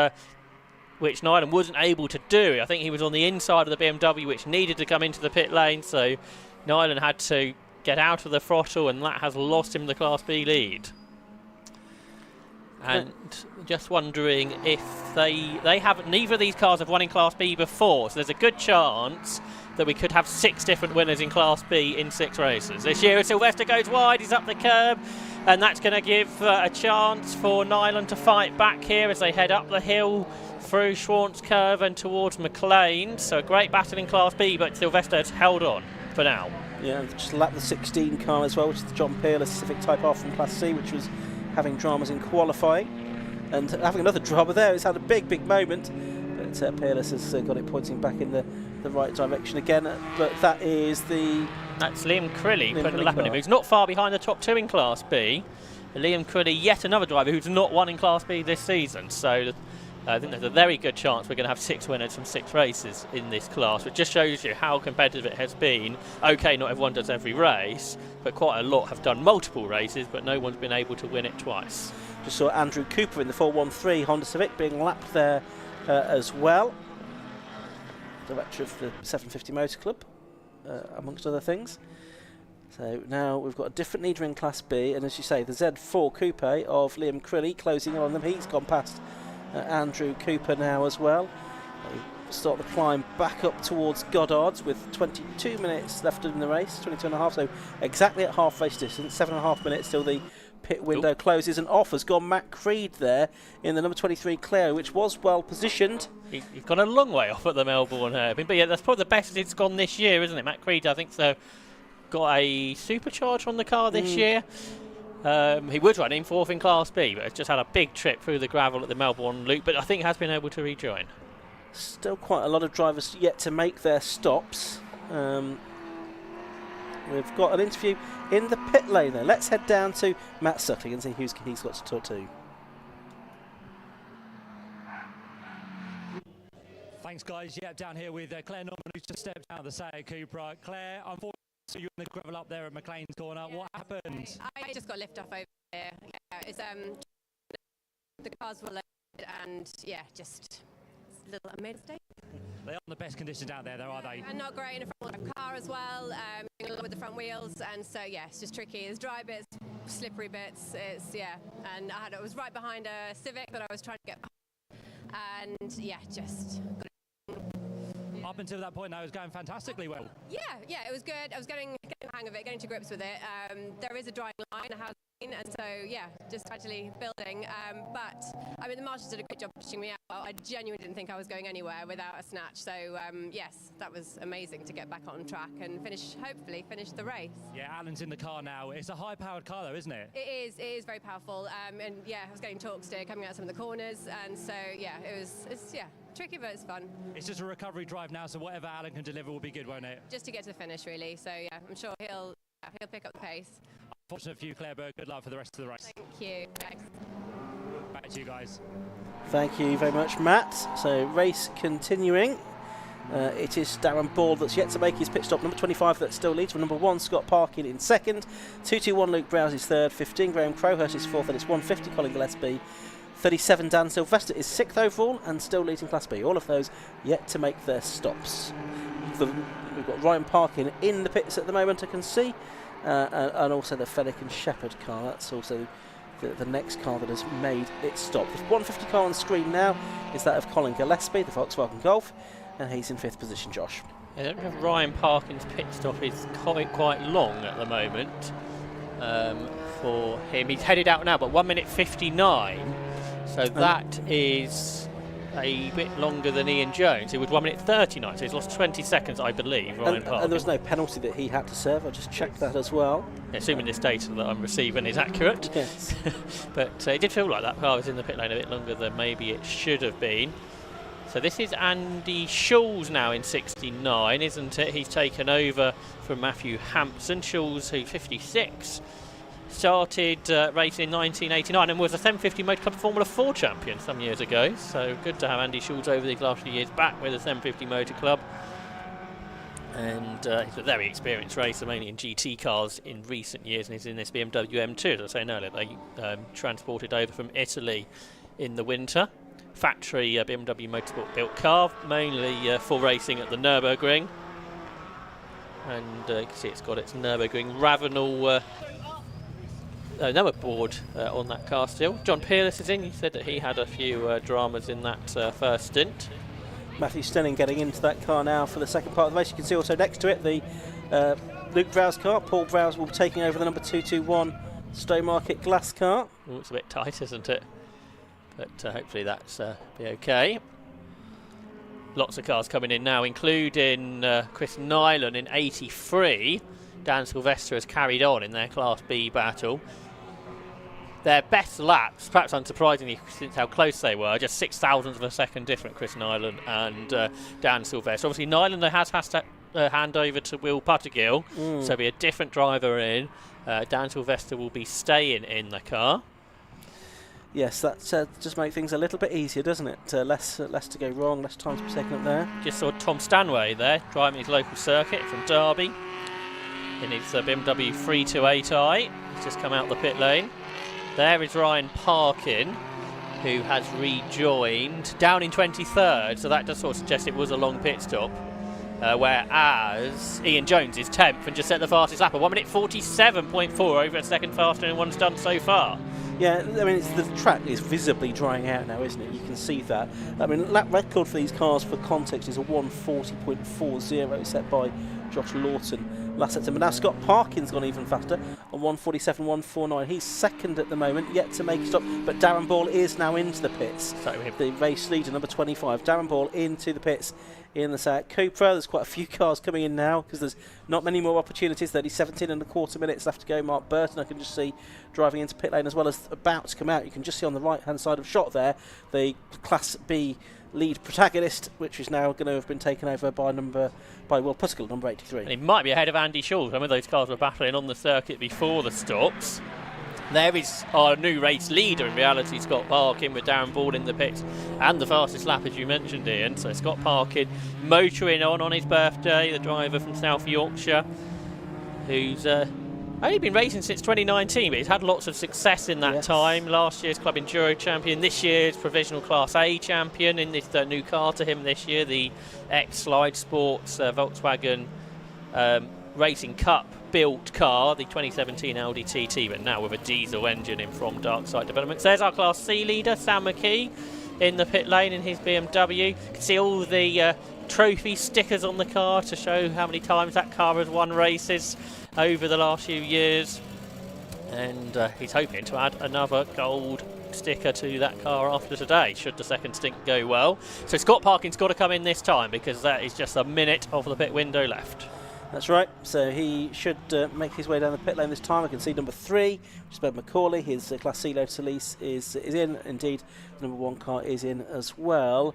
Nyland wasn't able to do. I think he was on the inside of the BMW, which needed to come into the pit lane, so Nyland had to get out of the throttle, and that has lost him the Class B lead. And just wondering if they haven't, neither of these cars have won in Class B before, so there's a good chance that we could have 6 different winners in Class B in 6 races. This year, Sylvester goes wide, he's up the curb, and that's going to give a chance for Nyland to fight back here as they head up the hill through Schwantz Curve and towards McLean. So a great battle in Class B, but Sylvester has held on for now. Yeah, just lapped the 16 car as well, which is the John Peerless Civic Type R from Class C, which was having dramas in qualifying. And having another drama there, it's had a big moment. But Peerless has got it pointing back in the right direction again. But that is That's Liam Crilly putting a lap on him, who's not far behind the top 2 in Class B. Liam Crilly, yet another driver who's not won in Class B this season. So I think there's a very good chance we're going to have 6 winners from 6 races in this class, which just shows you how competitive it has been. OK, not everyone does every race, but quite a lot have done multiple races, but no one's been able to win it twice. Just saw Andrew Cooper in the 413 Honda Civic being lapped there as well. Director of the 750 Motor Club, amongst other things. So now we've got a different leader in Class B, and as you say, the Z4 Coupe of Liam Crilly closing in on them. He's gone past Andrew Cooper now as well. They start the climb back up towards Goddard's with 22 minutes left in the race, 22 and a half, so exactly at half race distance, 7.5 minutes till the pit window closes, and off has gone Matt Creed there in the number 23 Clio, which was well positioned. He's gone a long way off at the Melbourne Hairpin, but yeah, that's probably the best it's gone this year, isn't it? Matt Creed, I think, so got a supercharge on the car this year. He was running 4th in Class B, but has just had a big trip through the gravel at the Melbourne Loop, but I think has been able to rejoin. Still quite a lot of drivers yet to make their stops. We've got an interview in the pit lane there. Let's head down to Matt Suckling and see who he's got to talk to. Thanks, guys. Yeah, down here with Claire Norman, who's just stepped out of the Seat Cupra. Claire, unfortunately, so you're in the gravel up there at McLean's corner. Yeah. What happened? I just got lift off over here. Yeah, it's the cars were loaded, and yeah, just a little. I made a mistake. They aren't the best conditions out there, though, are they? And not great in a front-wheel car as well. Going along with the front wheels, and so yeah, it's just tricky. There's dry bits, slippery bits. It's and I was right behind a Civic that I was trying to get behind, and yeah, just. Up until that point, that was going fantastically well. Yeah, it was good. I was getting the hang of it, getting to grips with it. There is a drying line. I have And so, yeah, just gradually building. But, I mean, the marshals did a great job pushing me out. I genuinely didn't think I was going anywhere without a snatch. So, yes, that was amazing to get back on track and hopefully finish the race. Yeah, Alan's in the car now. It's a high-powered car, though, isn't it? It is very powerful. And, yeah, I was getting torque steer coming out some of the corners. And so, yeah, it's tricky, but it's fun. It's just a recovery drive now, so whatever Alan can deliver will be good, won't it? Just to get to the finish, really. So, yeah, I'm sure he'll pick up the pace. Fortunate for you, Claire Berg. Good luck for the rest of the race. Thank you. Thanks. Back to you guys. Thank you very much, Matt. So race continuing. It is Darren Ball that's yet to make his pit stop. Number 25 that still leads. From number 1, Scott Parkin in second. 221 Luke Browse is third. 15 Graham Crowhurst is fourth. And it's 150 Colin Gillespie. 37 Dan Sylvester is sixth overall and still leading Class B. All of those yet to make their stops. We've got Ryan Parkin in the pits at the moment, I can see. And also the Fenwick and Shepherd car. That's also the next car that has made its stop. The 150 car on screen now is that of Colin Gillespie, the Volkswagen Golf, and he's in 5th position, Josh. Yeah, Ryan Parkin's pit stop is quite long at the moment for him. He's headed out now, but 1 minute 59, so that is a bit longer than Ian Jones, who was 1 minute 39, so he's lost 20 seconds, I believe, Ryan Parkin. And there was no penalty that he had to serve. I just checked that as well. Yeah, assuming this data that I'm receiving is accurate. Yes. But it did feel like that car was in the pit lane a bit longer than maybe it should have been. So this is Andy Schulz now in 69, isn't it? He's taken over from Matthew Hampson. Schulz, who's 56, started racing in 1989 and was a 750 Motor Club Formula 4 champion some years ago. So good to have Andy Schulz over these last few years back with the 750 Motor Club. And he's a very experienced racer, mainly in GT cars in recent years, and he's in this BMW M2, as I was saying earlier. They transported over from Italy in the winter. Factory BMW Motorsport built car, mainly for racing at the Nürburgring. And you can see it's got its Nürburgring Ravenel number board on that car still. John Peerless is in. He said that he had a few dramas in that first stint. Matthew Stenning getting into that car now for the second part of the race. You can see also next to it the Luke Browse car. Paul Browse will be taking over the number 221 Stowmarket Glass car. Ooh, it's a bit tight, isn't it? But hopefully that's be okay. Lots of cars coming in now, including Chris Nyland in 83. Dan Sylvester has carried on in their Class B battle. Their best laps, perhaps unsurprisingly since how close they were, just 0.06 of a second different, Chris Nyland and Dan Sylvester. Obviously Nyland has to hand over to Will Puttergill, so it'll be a different driver in. Dan Sylvester will be staying in the car. Yes, that just makes things a little bit easier, doesn't it? Less to go wrong, less time to be taken up there. Just saw Tom Stanway there, driving his local circuit from Derby in his BMW 328i. He's just come out the pit lane. There is Ryan Parkin, who has rejoined down in 23rd, so that does sort of suggest it was a long pit stop. Whereas Ian Jones is 10th and just set the fastest lap at 1 minute 47.4, over a second faster than anyone's done so far. Yeah, I mean, the track is visibly drying out now, isn't it? You can see that. I mean, lap record for these cars, for context, is a 140.40 set by Josh Lawton last September. Now Scott Parkin's gone even faster on 147.149. He's second at the moment, yet to make a stop. But Darren Ball is now into the pits. The race leader, number 25. Darren Ball into the pits in the Seat Cupra. There's quite a few cars coming in now because there's not many more opportunities. 17.25 minutes left to go. Mark Burton, I can just see driving into pit lane as well as about to come out. You can just see on the right hand side of shot there the Class B lead protagonist, which is now going to have been taken over by Will Puttergill, number 83. And he might be ahead of Andy Schulz. Some of those cars were battling on the circuit before the stops. There is our new race leader, in reality, Scott Parkin, with Darren Ball in the pits and the fastest lap, as you mentioned, Ian. So Scott Parkin motoring on his birthday, the driver from South Yorkshire, who's only been racing since 2019, but he's had lots of success in that time. Last year's Club Enduro champion, this year's Provisional Class A champion in this new car to him this year, the X-Slide Sports Volkswagen Racing Cup built car, the 2017 Audi TT, but now with a diesel engine in from Dark Side Developments. There's our Class C leader, Sam McKee, in the pit lane in his BMW. You can see all the trophy stickers on the car to show how many times that car has won races over the last few years. and he's hoping to add another gold sticker to that car after today, should the second stint go well. So Scott Parkin's got to come in this time, because that is just a minute of the pit window left. That's right, so he should make his way down the pit lane this time. I can see number 3, which is Ben McCauley. His Class C Lotus Elise is in. Indeed, the number 1 car is in as well.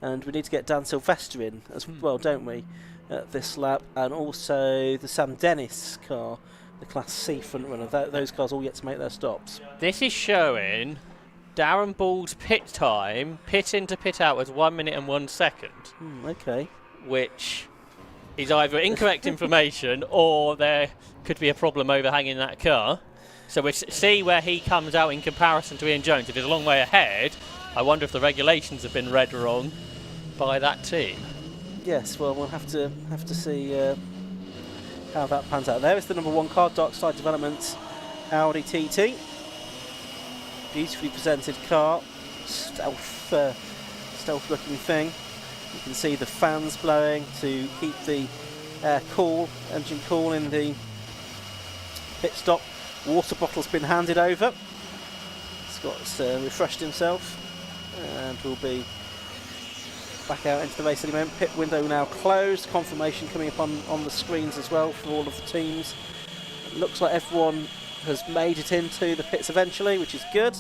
And we need to get Dan Sylvester in as well, don't we, this lap. And also the Sam Dennis car, the Class C front runner. Those cars all yet to make their stops. This is showing Darren Ball's pit time, pit in to pit out, was 1 minute and 1 second. Okay. Which is either incorrect information or there could be a problem overhanging that car. So we'll see where he comes out in comparison to Ian Jones. If he's a long way ahead, I wonder if the regulations have been read wrong by that team. Yes, well, we'll have to see how that pans out. There is the number 1 car, Dark Side Developments Audi TT. Beautifully presented car, stealth looking thing. You can see the fans blowing to keep the air cool, engine cool in the pit stop. Water bottle's been handed over. Scott's refreshed himself and will be back out into the race any moment. Pit window now closed. Confirmation coming up on the screens as well for all of the teams. It looks like everyone has made it into the pits eventually, which is good.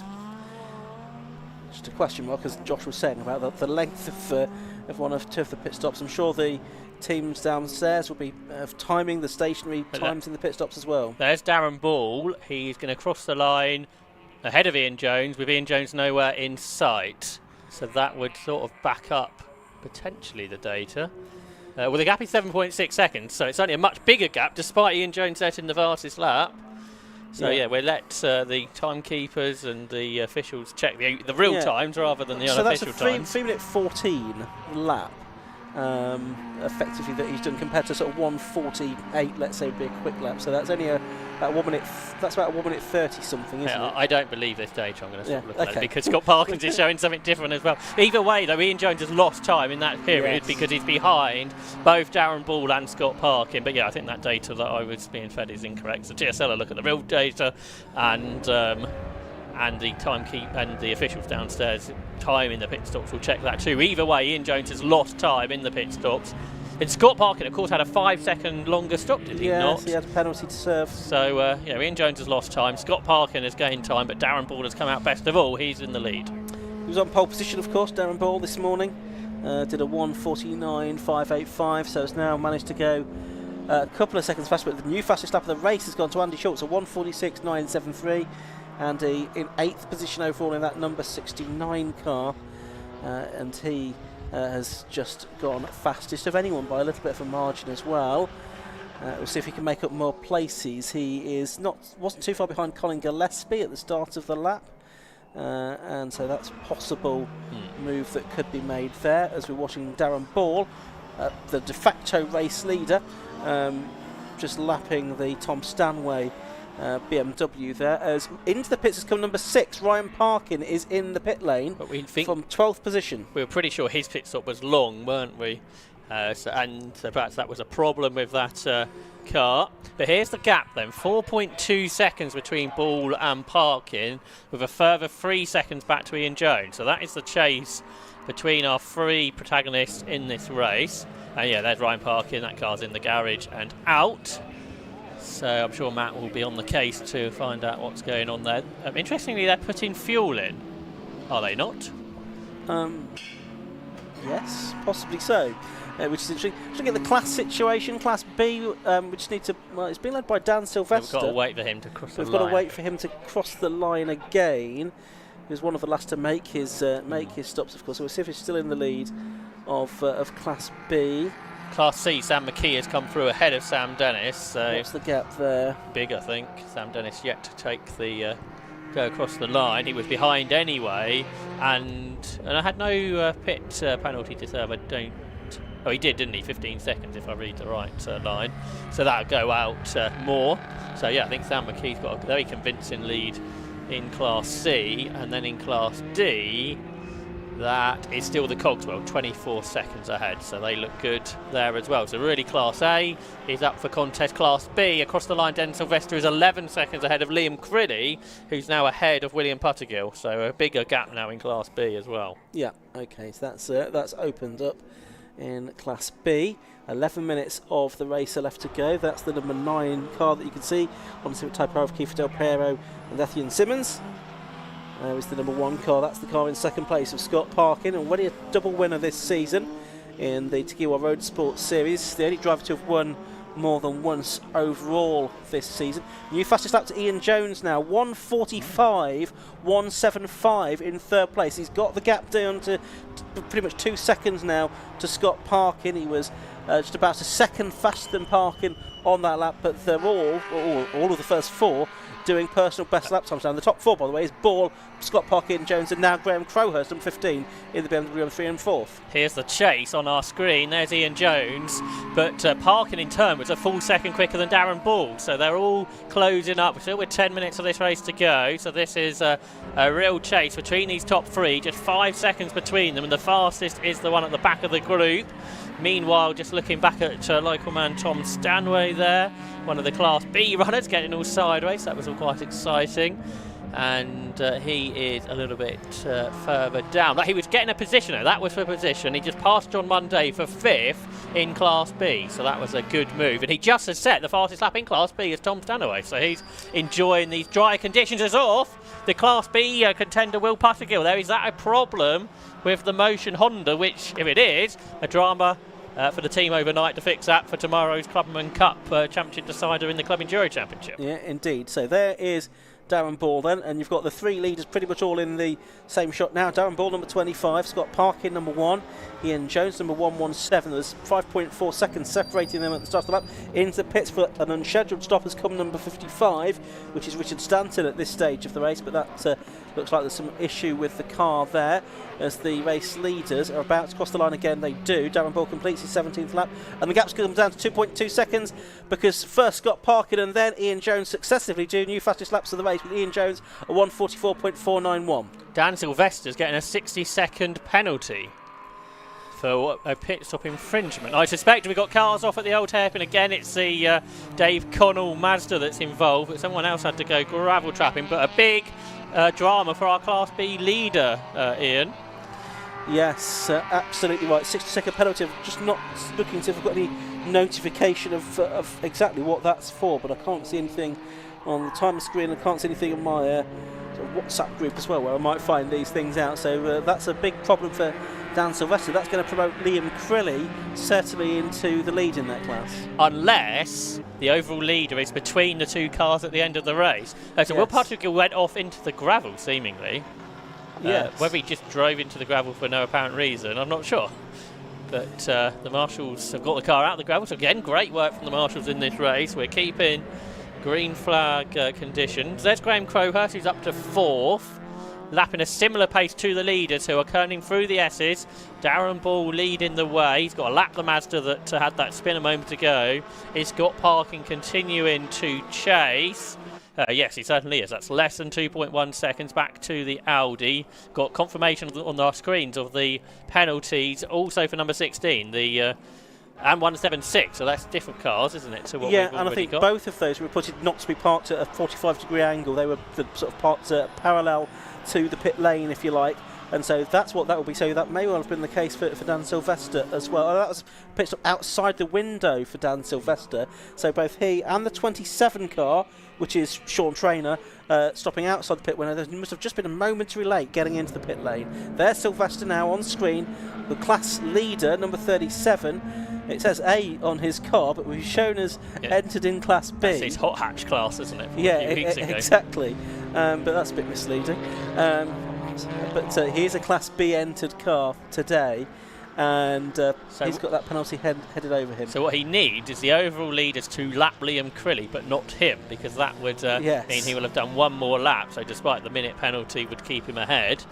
Just a question mark, as Josh was saying, about the length of one of 2 of the pit stops. I'm sure the teams downstairs will be timing the stationary times in the pit stops as well. There's Darren Ball. He's going to cross the line ahead of Ian Jones, with Ian Jones nowhere in sight. So that would sort of back up potentially the data. Well, the gap is 7.6 seconds, so it's only a much bigger gap, despite Ian Jones setting the fastest lap. So yeah, we'll let the timekeepers and the officials check the real times rather than the unofficial times. So that's a 3 minute 14 lap, effectively, that he's done, compared to sort of 1:48, let's say, would be a quick lap. So that's only about 1 minute. That's about 1 minute 30 something, isn't it? I don't believe this data. I'm going to stop looking at it, because Scott Parkins is showing something different as well. Either way, though, Ian Jones has lost time in that period because he's behind both Darren Ball and Scott Parkin. But yeah, I think that data that I was being fed is incorrect. So TSL will look at the real data, and the timekeep and the officials downstairs time in the pit stops will check that too. Either way, Ian Jones has lost time in the pit stops. And Scott Parkin, of course, had a 5-second longer stop, did he not? Yes, he had a penalty to serve. So, Ian Jones has lost time. Scott Parkin has gained time, but Darren Ball has come out best of all. He's in the lead. He was on pole position, of course, Darren Ball, this morning. Did a 1:49.585, so has now managed to go a couple of seconds faster. But the new fastest lap of the race has gone to Andy Schultz, a 1:46.973. Andy in 8th position overall in that number 69 car. And he has just gone fastest of anyone by a little bit of a margin as well. We'll see if he can make up more places. He wasn't too far behind Colin Gillespie at the start of the lap, and so that's a possible move that could be made there, as we're watching Darren Ball, the de facto race leader, just lapping the Tom Stanway BMW there. As into the pits has come number 6, Ryan Parkin is in the pit lane, but we think from 12th position. We were pretty sure his pit stop was long, weren't we? And perhaps that was a problem with that car. But here's the gap then, 4.2 seconds between Ball and Parkin, with a further 3 seconds back to Ian Jones. So that is the chase between our 3 protagonists in this race. And yeah, there's Ryan Parkin, that car's in the garage and out. So I'm sure Matt will be on the case to find out what's going on there. Interestingly, they're putting fuel in, are they not? Yes, possibly so. Which is interesting. Looking at the class situation, Class B, we just need to. Well, it's been led by Dan Sylvester. We've got to wait for him to cross the line. We've got to wait for him to cross the line again. He was one of the last to make his stops, of course. So we'll see if he's still in the lead of Class B. Class C, Sam McKee has come through ahead of Sam Dennis. So what's the gap there? Big, I think. Sam Dennis yet to take the go across the line. He was behind anyway, and I had no pit penalty to serve. I don't. Oh, he did, didn't he? 15 seconds, if I read the right line. So that'll go out more. So yeah, I think Sam McKee's got a very convincing lead in Class C, and then in Class D, That is still the Cogswell, 24 seconds ahead, so they look good there as well. So really Class A is up for contest. Class B, across the line, Dan Sylvester is 11 seconds ahead of Liam Criddy, who's now ahead of William Puttergill, so a bigger gap now in Class B as well. Yeah, okay, so that's opened up in Class B. 11 minutes of the race are left to go. That's the number 9 car that you can see on the Civic Type R of Kiefer Del Piero and Etienne Simmons. There is the number 1 car. That's the car in second place of Scott Parkin, already a double winner this season in the Tagiwa Road Sports Series. The only driver to have won more than once overall this season. New fastest lap to Ian Jones now, 1:45.175 in third place. He's got the gap down to pretty much 2 seconds now to Scott Parkin. He was just about a second faster than Parkin on that lap, but they're all of the first 4 doing personal best lap times. Now the top 4, by the way, is Ball, Scott Parkin, Jones, and now Graham Crowhurst, number 15 in the BMW on 3 and 4th. Here's the chase on our screen. There's Ian Jones, but Parkin in turn was a full second quicker than Darren Ball, so they're all closing up. We're still with 10 minutes of this race to go, so this is a real chase between these top 3, just 5 seconds between them, and the fastest is the one at the back of the group. Meanwhile, just looking back at local man Tom Stanway there, one of the Class B runners, getting all sideways. That was all quite exciting. And he is a little bit further down. He was getting a position, that was for position. He just passed John Monday for 5th in Class B, so that was a good move. And he just has set the fastest lap in Class B as Tom Stanaway, so he's enjoying these dry conditions. As off the Class B contender Will Puttergill there. Is that a problem with the Motion Honda, which, if it is, a drama for the team overnight to fix that for tomorrow's Clubman Cup Championship decider in the Club Enduro Championship? Yeah, indeed. So there is Darren Ball then, and you've got the 3 leaders pretty much all in the same shot now. Darren Ball number 25, Scott Parkin number 1, Ian Jones number 117. There's 5.4 seconds separating them at the start of the lap. Into the pits for an unscheduled stop has come number 55, which is Richard Stanton at this stage of the race, but that looks like there's some issue with the car there as the race leaders are about to cross the line again. They do. Darren Ball completes his 17th lap, and the gap's come down to 2.2 seconds because first Scott Parkin and then Ian Jones successively do new fastest laps of the race, with Ian Jones at 1:44.491. Dan Sylvester's getting a 60-second penalty for a pit stop infringement. I suspect we've got cars off at the old hairpin again. It's the Dave Connell Mazda that's involved, but someone else had to go gravel trapping. But a big drama for our Class B leader, Ian. Yes, absolutely right. 60-second penalty. I'm just not looking to see if I've got any notification of exactly what that's for, but I can't see anything on the timer screen. I can't see anything on my sort of WhatsApp group as well where I might find these things out. So that's a big problem for Dan Sylvester. That's going to promote Liam Crilly certainly into the lead in that class. Unless the overall leader is between the 2 cars at the end of the race. So Will Puttergill went off into the gravel, seemingly. Yes. Whether he just drove into the gravel for no apparent reason, I'm not sure. But the marshals have got the car out of the gravel. So again, great work from the marshals in this race. We're keeping green flag conditions. There's Graham Crowhurst, who's up to 4th, lapping a similar pace to the leaders who are turning through the S's. Darren Ball leading the way. He's got to lap the Mazda that had that spin a moment ago. Is Scott Parkin continuing to chase? Yes, he certainly is. That's less than 2.1 seconds back to the Audi. Got confirmation on our screens of the penalties also for number 16, the and 176, so that's different cars, isn't it, to what we've and I think got? both of those were reported not to be parked at a 45-degree angle. They were sort of parked parallel to the pit lane, if you like, and so that's what that will be. So that may well have been the case for Dan Sylvester as well. That was pitched up outside the window for Dan Sylvester, so both he and the 27 car, which is Sean Traynor, stopping outside the pit window. There must have just been a momentary late getting into the pit lane. There's Sylvester now on screen, the class leader, number 37. It says A on his car, but we've shown as entered in Class B. That's his hot hatch class, isn't it? Yeah, exactly. But that's a bit misleading. But here's a Class B entered car today, and so he's got that penalty headed over him. So what he needs is the overall leaders to lap Liam Crilly, but not him, because that would mean he will have done one more lap. So despite the minute penalty would keep him ahead,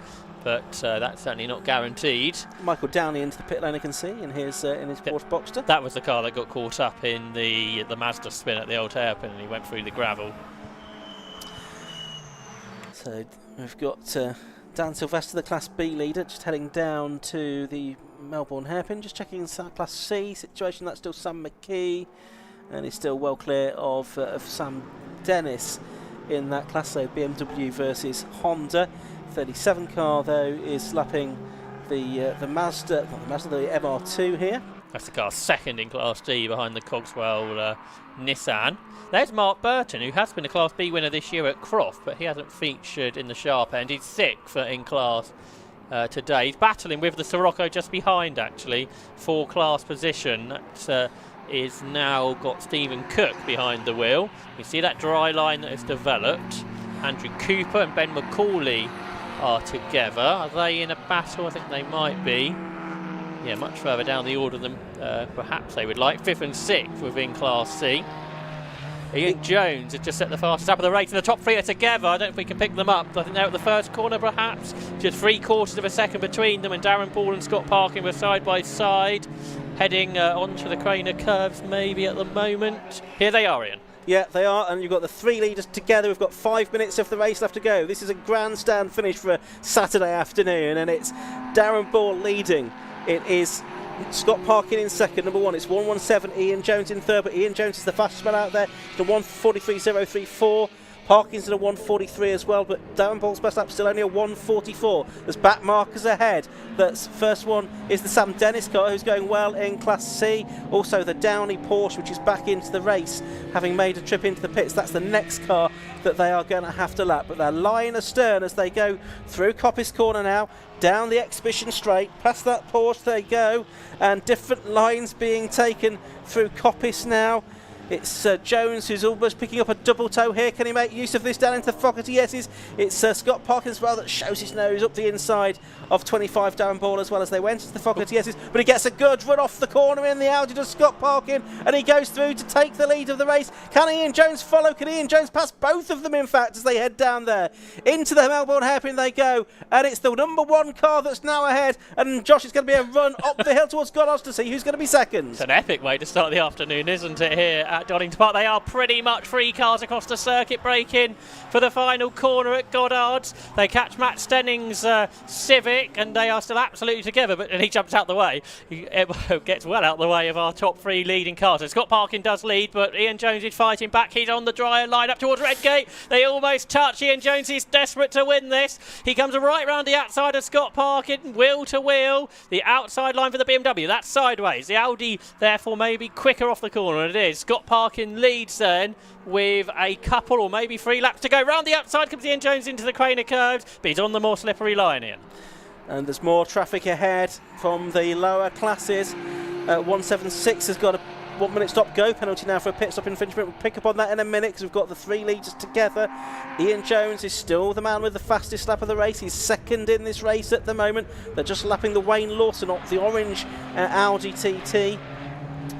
but that's certainly not guaranteed. Michael Downey into the pit lane, I can see, in his Porsche Boxster. That was the car that got caught up in the Mazda spin at the old hairpin, and he went through the gravel. So we've got Dan Sylvester, the Class B leader, just heading down to the Melbourne Hairpin, just checking Class C situation. That's still Sam McKee, and he's still well clear of Sam Dennis in that class. So BMW versus Honda. 37 car though is lapping the Mazda, not the Mazda, the MR2 here. That's the car second in Class D behind the Cogswell Nissan. There's Mark Burton, who has been a Class B winner this year at Croft, but he hasn't featured in the sharp end. He's 6th in class today. He's battling with the Sirocco just behind, actually, for class position. That is now got Stephen Cook behind the wheel. You see that dry line that has developed. Andrew Cooper and Ben McCauley are together. Are they in a battle? I think they might be. Yeah, much further down the order than perhaps they would like. 5th and 6th within Class C. Ian Jones has just set the fastest lap of the race, and the top 3 are together. I don't know if we can pick them up. I think they're at the first corner, perhaps. Just 3/4 of a second between them, and Darren Ball and Scott Parkin were side by side, heading onto the Craner curves maybe at the moment. Here they are, Ian. Yeah, they are, and you've got the 3 leaders together. We've got 5 minutes of the race left to go. This is a grandstand finish for a Saturday afternoon, and it's Darren Ball leading. It is Scott Parkin in second, number 1. It's 1:17. Ian Jones in third, but Ian Jones is the fastest man out there. The 1:43.034. Parkin's in a 1:43 as well, but Darren Ball's best lap still only a 1:44. There's back markers ahead. That's first one is the Sam Dennis car, who's going well in Class C. Also the Downey Porsche, which is back into the race, having made a trip into the pits. That's the next car that they are going to have to lap. But they're lying astern as they go through Coppice Corner now, down the Exhibition Straight, past that Porsche they go, and different lines being taken through Coppice now. It's Jones who's almost picking up a double toe here. Can he make use of this down into Fogarty Yeses? It's Scott Parkin as well that shows his nose up the inside of 25 Darren Ball as well as they went into the Fogarty Yeses. But he gets a good run off the corner in the Audi to Scott Parkin, and he goes through to take the lead of the race. Can Ian Jones follow? Can Ian Jones pass both of them, in fact, as they head down there? Into the Melbourne Hairpin they go, and it's the number 1 car that's now ahead. And Josh, it's going to be a run up the hill towards Goddard to see who's going to be second. It's an epic way to start the afternoon, isn't it, here at Donington Park? They are pretty much 3 cars across the circuit breaking for the final corner at Goddard's. They catch Matt Stenning's Civic, and they are still absolutely together, but and he jumps out the way. He gets well out the way of our top 3 leading cars. So Scott Parkin does lead, but Ian Jones is fighting back. He's on the dry line up towards Redgate. They almost touch. Ian Jones is desperate to win this. He comes right round the outside of Scott Parkin, wheel to wheel. The outside line for the BMW, that's sideways. The Audi, therefore, may be quicker off the corner, and it is. Scott Parkin leads then with a couple or maybe 3 laps to go. Round the outside comes Ian Jones into the Craner curves, but he's on the more slippery line, Ian. And there's more traffic ahead from the lower classes. 176 has got a 1 minute stop go penalty now for a pit stop infringement. We'll pick up on that in a minute because we've got the 3 leaders together. Ian Jones is still the man with the fastest lap of the race. He's second in this race at the moment. They're just lapping the Wayne Lawson off the orange Audi TT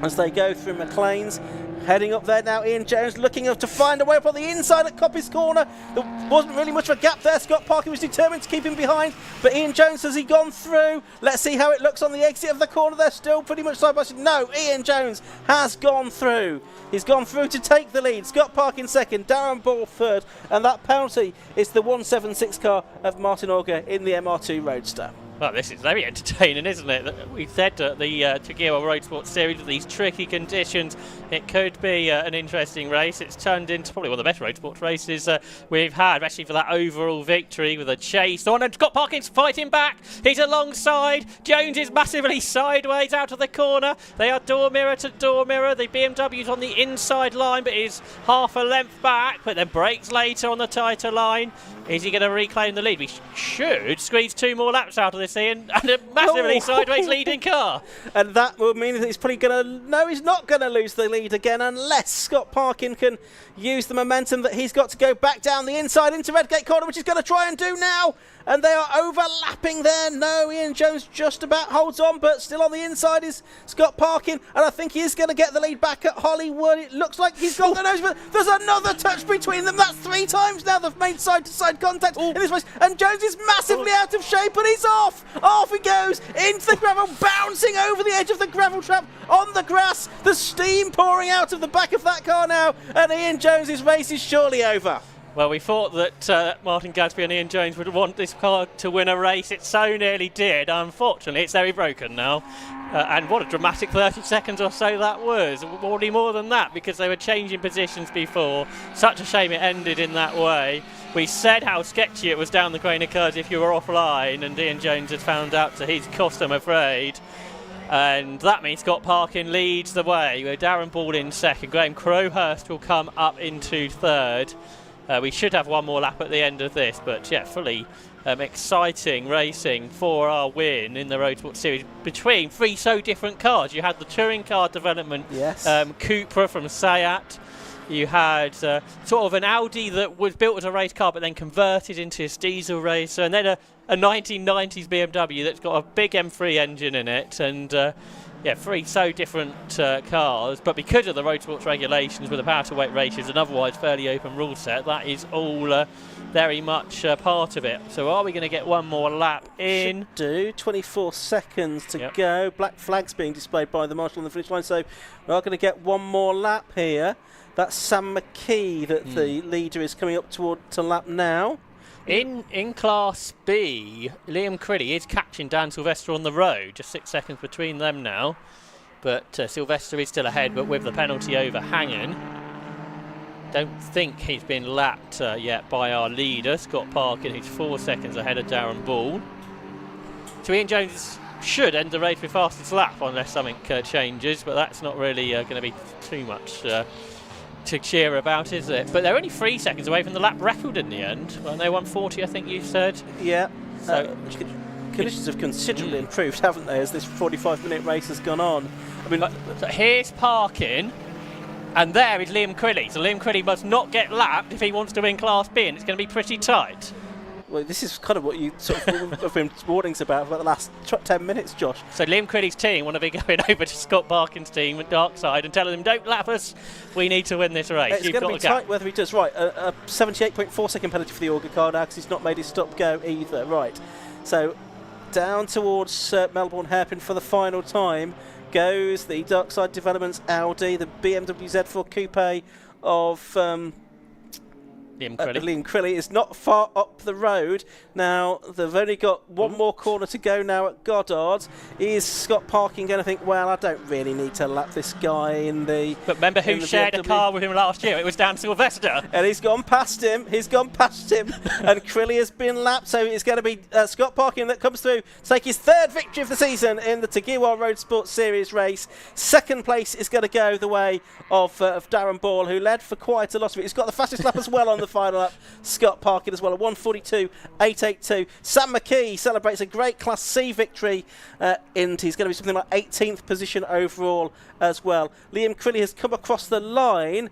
as they go through McLean's. Heading up there now, Ian Jones looking to find a way up on the inside at Coppice Corner. There wasn't really much of a gap there. Scott Parkin was determined to keep him behind, but Ian Jones, has he gone through? Let's see how it looks on the exit of the corner. They're still pretty much side by side. No, Ian Jones has gone through. He's gone through to take the lead. Scott Parkin second, Darren Ball third, and that penalty is the 176 car of Martin Auger in the MR2 Roadster. Well, this is very entertaining, isn't it? We said at the Tagiro Road Sports Series, with these tricky conditions, it could be an interesting race. It's turned into probably one of the best road sports races we've had, especially for that overall victory with a chase on. And Scott Parkin's fighting back. He's alongside. Jones is massively sideways out of the corner. They are door mirror to door mirror. The BMW's on the inside line, but is half a length back, but then brakes later on the tighter line. Is he going to reclaim the lead? We should squeeze 2 more laps out of this, Ian, and a massively sideways leading car. And that will mean that he's probably going to... No, he's not going to lose the lead again unless Scott Parkin can use the momentum that he's got to go back down the inside into Redgate Corner, which he's going to try and do now. And they are overlapping there. No, Ian Jones just about holds on, but still on the inside is Scott Parkin. And I think he is going to get the lead back at Hollywood. It looks like he's got the nose, but there's another touch between them. That's 3 times now they've made side-to-side contact in this race. And Jones is massively out of shape, and he's off. Off he goes into the gravel, bouncing over the edge of the gravel trap on the grass. The steam pouring out of the back of that car now. And Ian Jones's race is surely over. Well, we thought that Martin Gadsby and Ian Jones would want this car to win a race. It so nearly did. Unfortunately, it's very broken now. And what a dramatic 30 seconds or so that was. Probably more than that, because they were changing positions before. Such a shame it ended in that way. We said how sketchy it was down the Grainer curves if you were offline, and Ian Jones had found out to his cost, I'm afraid. And that means Scott Parkin leads the way with Darren Ball in second. Graham Crowhurst will come up into third. We should have one more lap at the end of this, but yeah, fully exciting racing for our win in the Road Sport Series between three so different cars. You had the touring car development, yes. Cupra from Sayat. You had sort of an Audi that was built as a race car but then converted into a diesel racer, and then a 1990s BMW that's got a big M3 engine in it, and yeah, three so different cars, but because of the road sports regulations with the power to weight ratios and otherwise fairly open rule set, that is all very much part of it. So are we going to get one more lap in? Should do. 24 seconds to go. Black flags being displayed by the marshal on the finish line, so we are going to get one more lap here. That's Sam McKee that the leader is coming up to lap now. In Class B, Liam Criddy is catching Dan Sylvester on the road, just 6 seconds between them now. But Sylvester is still ahead, but with the penalty overhanging. Don't think he's been lapped yet by our leader, Scott Parkin, who's 4 seconds ahead of Darren Ball. So Ian Jones should end the race with fastest lap unless something changes, but that's not really going to be too much to cheer about, is it? But they're only 3 seconds away from the lap record in the end. Well, they 140, I think you said. Yeah. So conditions have considerably improved, haven't they, as this 45-minute race has gone on? I mean, so here's Parkin, and there is Liam Crilly. So Liam Crilly must not get lapped if he wants to win Class B, and it's going to be pretty tight. Well, this is kind of what you sort of have been warnings about for the last 10 minutes, Josh. So Liam Crilly's team want to be going over to Scott Parkin's team at Darkside and telling them, don't lap us, we need to win this race. It's going to be tight whether he does. Right, a 78.4 second penalty for the Auger car now because he's not made his stop go either. Right, so down towards Melbourne Hairpin for the final time goes the Darkside Developments Audi, the BMW Z4 Coupe of Liam Crilly is not far up the road. Now, they've only got one more corner to go now at Goddard. Is Scott Parkin going to think, well, I don't really need to lap this guy in the... But remember who shared a car with him last year? It was Dan Sylvester. And he's gone past him. And Crilly has been lapped. So it's going to be Scott Parkin that comes through to take his third victory of the season in the Tagiwa Road Sports Series race. Second place is going to go the way of Darren Ball, who led for quite a lot of it. He's got the fastest lap as well on the final lap. Scott Parkin as well, a 1:42.882. Sam McKee celebrates a great Class C victory, and he's going to be something like 18th position overall as well. Liam Crilly has come across the line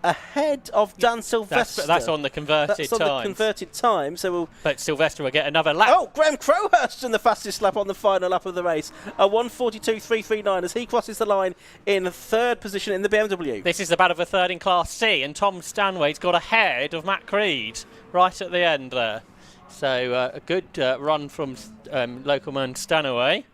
ahead of Dan Sylvester. That's on the converted time. That's on the converted time. So but Sylvester will get another lap. Oh, Graham Crowhurst in the fastest lap on the final lap of the race. A 1:42.339 as he crosses the line in third position in the BMW. This is the battle for third in Class C, and Tom Stanway's got ahead of Matt Creed right at the end there. So a good run from local man Stanaway.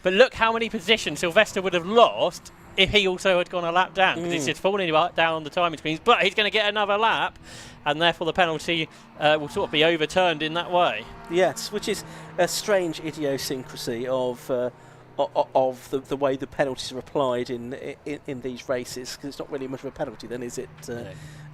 But look how many positions Sylvester would have lost if he also had gone a lap down, because he's just falling down on the timing screens, but he's going to get another lap, and therefore the penalty will sort of be overturned in that way. Yes, which is a strange idiosyncrasy of the way the penalties are applied in these races, because it's not really much of a penalty then, is it?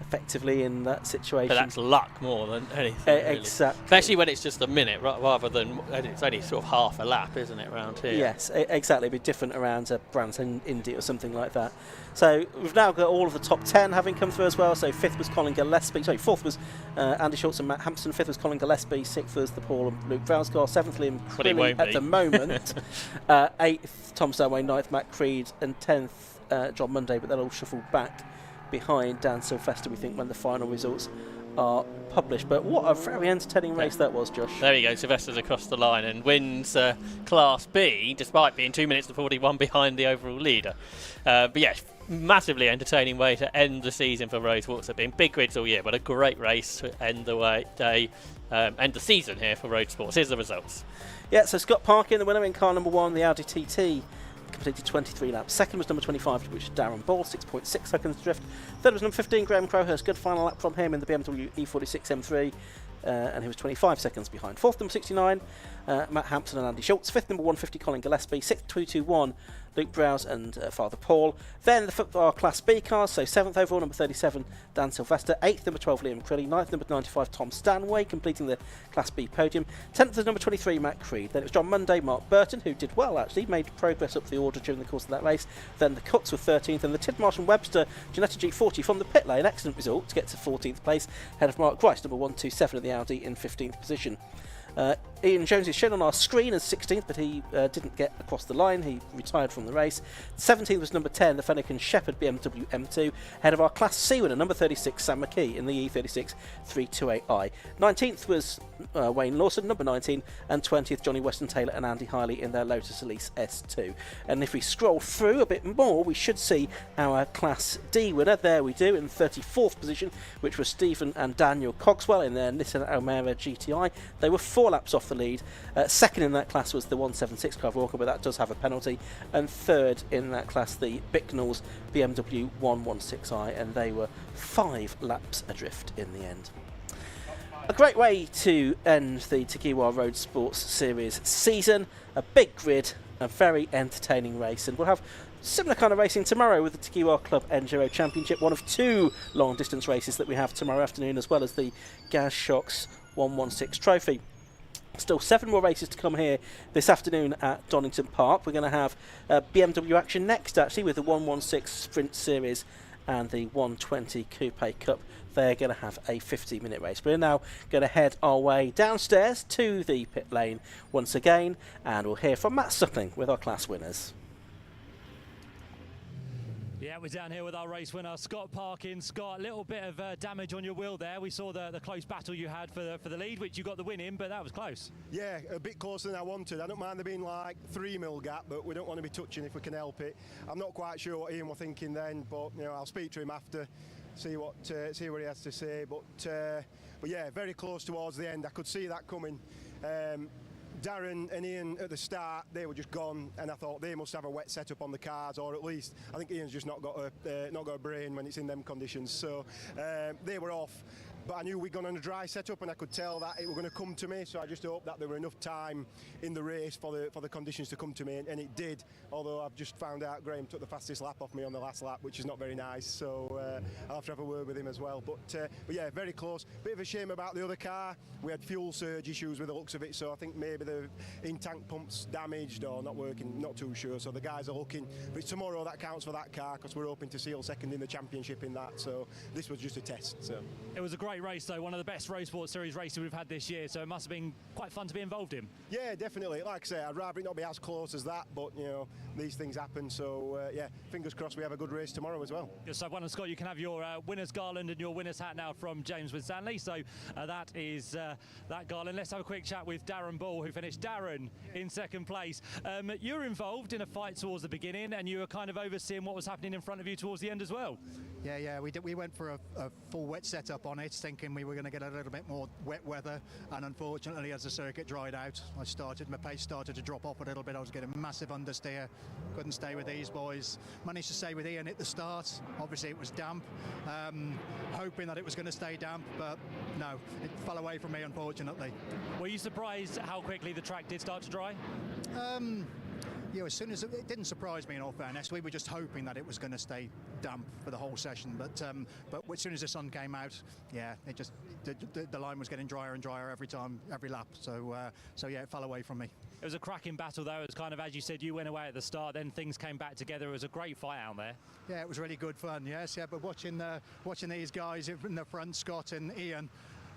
Effectively in that situation. But that's luck more than anything. Really. Exactly. Especially when it's just a minute rather than it's only sort of half a lap, isn't it, around here? Yes, exactly. It'd be different around Branson, Indy or something like that. So we've now got all of the top 10 having come through as well. So fifth was Colin Gillespie. Sorry, fourth was Andy Schultz and Matt Hampson. Fifth was Colin Gillespie. Sixth was the Paul and Luke Vrousgar. Seventh, Liam Crilly at the moment. Eighth, Tom Stanway. Ninth, Matt Creed. And 10th, John Monday. But they'll all shuffle back behind Dan Sylvester, we think, when the final results are published. But what a very entertaining race that was, Josh. There you go, Sylvester's across the line and wins Class B, despite being 2 minutes to 41 behind the overall leader. But yeah, massively entertaining way to end the season for Road Sports. They've been big grids all year, but a great race to end the season here for Road Sports. Here's the results. Yeah, so Scott Parkin, the winner in car number 1, the Audi TT completed 23 laps. Second was number 25, which is Darren Ball, 6.6 seconds drift. Third was number 15, Graham Crowhurst. Good final lap from him in the BMW E46 M3. And he was 25 seconds behind. Fourth, number 69, Matt Hampson and Andy Schultz. Fifth, number 150, Colin Gillespie. Sixth, 221, Luke Browse and Father Paul. Then the football Class B cars, so 7th overall, number 37, Dan Sylvester. 8th, number 12, Liam Crilly. 9th, number 95, Tom Stanway, completing the Class B podium. 10th was number 23, Matt Creed. Then it was John Monday, Mark Burton, who did well actually, made progress up the order during the course of that race. Then the Cuts were 13th, and the Tidmarsh and Webster Ginetta G40 from the pit lane. Excellent result to get to 14th place, ahead of Mark Grice, number 127 of the Audi, in 15th position. Ian Jones is shown on our screen as 16th, but he didn't get across the line. He retired from the race. 17th was number 10, the Fennekin Shepherd BMW M2, ahead of our Class C winner, number 36, Sam McKee, in the E36 328i. 19th was Wayne Lawson, number 19, and 20th, Johnny Weston Taylor and Andy Hiley in their Lotus Elise S2. And if we scroll through a bit more, we should see our Class D winner. There we do, in 34th position, which was Stephen and Daniel Cogswell in their Nissan Almera GTI. They were 4 laps off the lead. Second in that class was the 176 Clive Walker, but that does have a penalty. And third in that class, the Bicknells BMW 116i, and they were 5 laps adrift in the end. A great way to end the Takiwa Road Sports Series season. A big grid, a very entertaining race, and we'll have similar kind of racing tomorrow with the Takiwa Club Enduro Championship, one of 2 long distance races that we have tomorrow afternoon, as well as the Gaz Shocks 116 Trophy. Still 7 more races to come here this afternoon at Donington Park. We're going to have BMW action next, actually, with the 116 Sprint Series and the 120 Coupe Cup. They're going to have a 50-minute race. We're now going to head our way downstairs to the pit lane once again, and we'll hear from Matt Suckling with our class winners. Yeah, we're down here with our race winner, Scott Parkin. Scott, a little bit of damage on your wheel there. We saw the close battle you had for the lead, which you got the win in, but that was close. Yeah, a bit closer than I wanted. I don't mind there being like 3 mil gap, but we don't want to be touching if we can help it. I'm not quite sure what Ian was thinking then, but I'll speak to him after, see what he has to say. But yeah, very close towards the end. I could see that coming. Darren and Ian at the start, they were just gone, and I thought they must have a wet setup on the cars, or at least I think Ian's just not got a brain when it's in them conditions. So they were off. But I knew we'd gone on a dry setup, and I could tell that it was going to come to me. So I just hoped that there were enough time in the race for the conditions to come to me, and it did. Although I've just found out Graham took the fastest lap off me on the last lap, which is not very nice. So I'll have to have a word with him as well. But yeah, very close. Bit of a shame about the other car. We had fuel surge issues with the looks of it, so I think maybe the in-tank pump's damaged or not working. Not too sure. So the guys are looking. But it's tomorrow that counts for that car, because we're hoping to seal second in the championship in that. So this was just a test. So it was a great race, though, one of the best Road Sports Series races we've had this year, so it must have been quite fun to be involved in. Yeah, definitely. Like I say, I'd rather it not be as close as that, but these things happen, so yeah, fingers crossed we have a good race tomorrow as well. Good stuff. Well, and Scott, you can have your winner's garland and your winner's hat now from James Winstanley, so that is that garland. Let's have a quick chat with Darren Ball, who finished in second place. You were involved in a fight towards the beginning, and you were kind of overseeing what was happening in front of you towards the end as well. Yeah, we went for a full wet setup on it, thinking we were going to get a little bit more wet weather, and unfortunately, as the circuit dried out, my pace started to drop off a little bit. I was getting massive understeer, couldn't stay with these boys. Managed to stay with Ian at the start. Obviously, it was damp, hoping that it was going to stay damp, but no, it fell away from me, unfortunately. Were you surprised how quickly the track did start to dry? Yeah, as soon as it didn't surprise me, in all fairness. We were just hoping that it was going to stay damp for the whole session, but as soon as the sun came out, yeah, it just the line was getting drier and drier every lap. So yeah, it fell away from me. It was a cracking battle, though. It was kind of, as you said, you went away at the start, then things came back together. It was a great fight out there. Yeah, it was really good fun. Yes, yeah, but watching these guys in the front, Scott and Ian,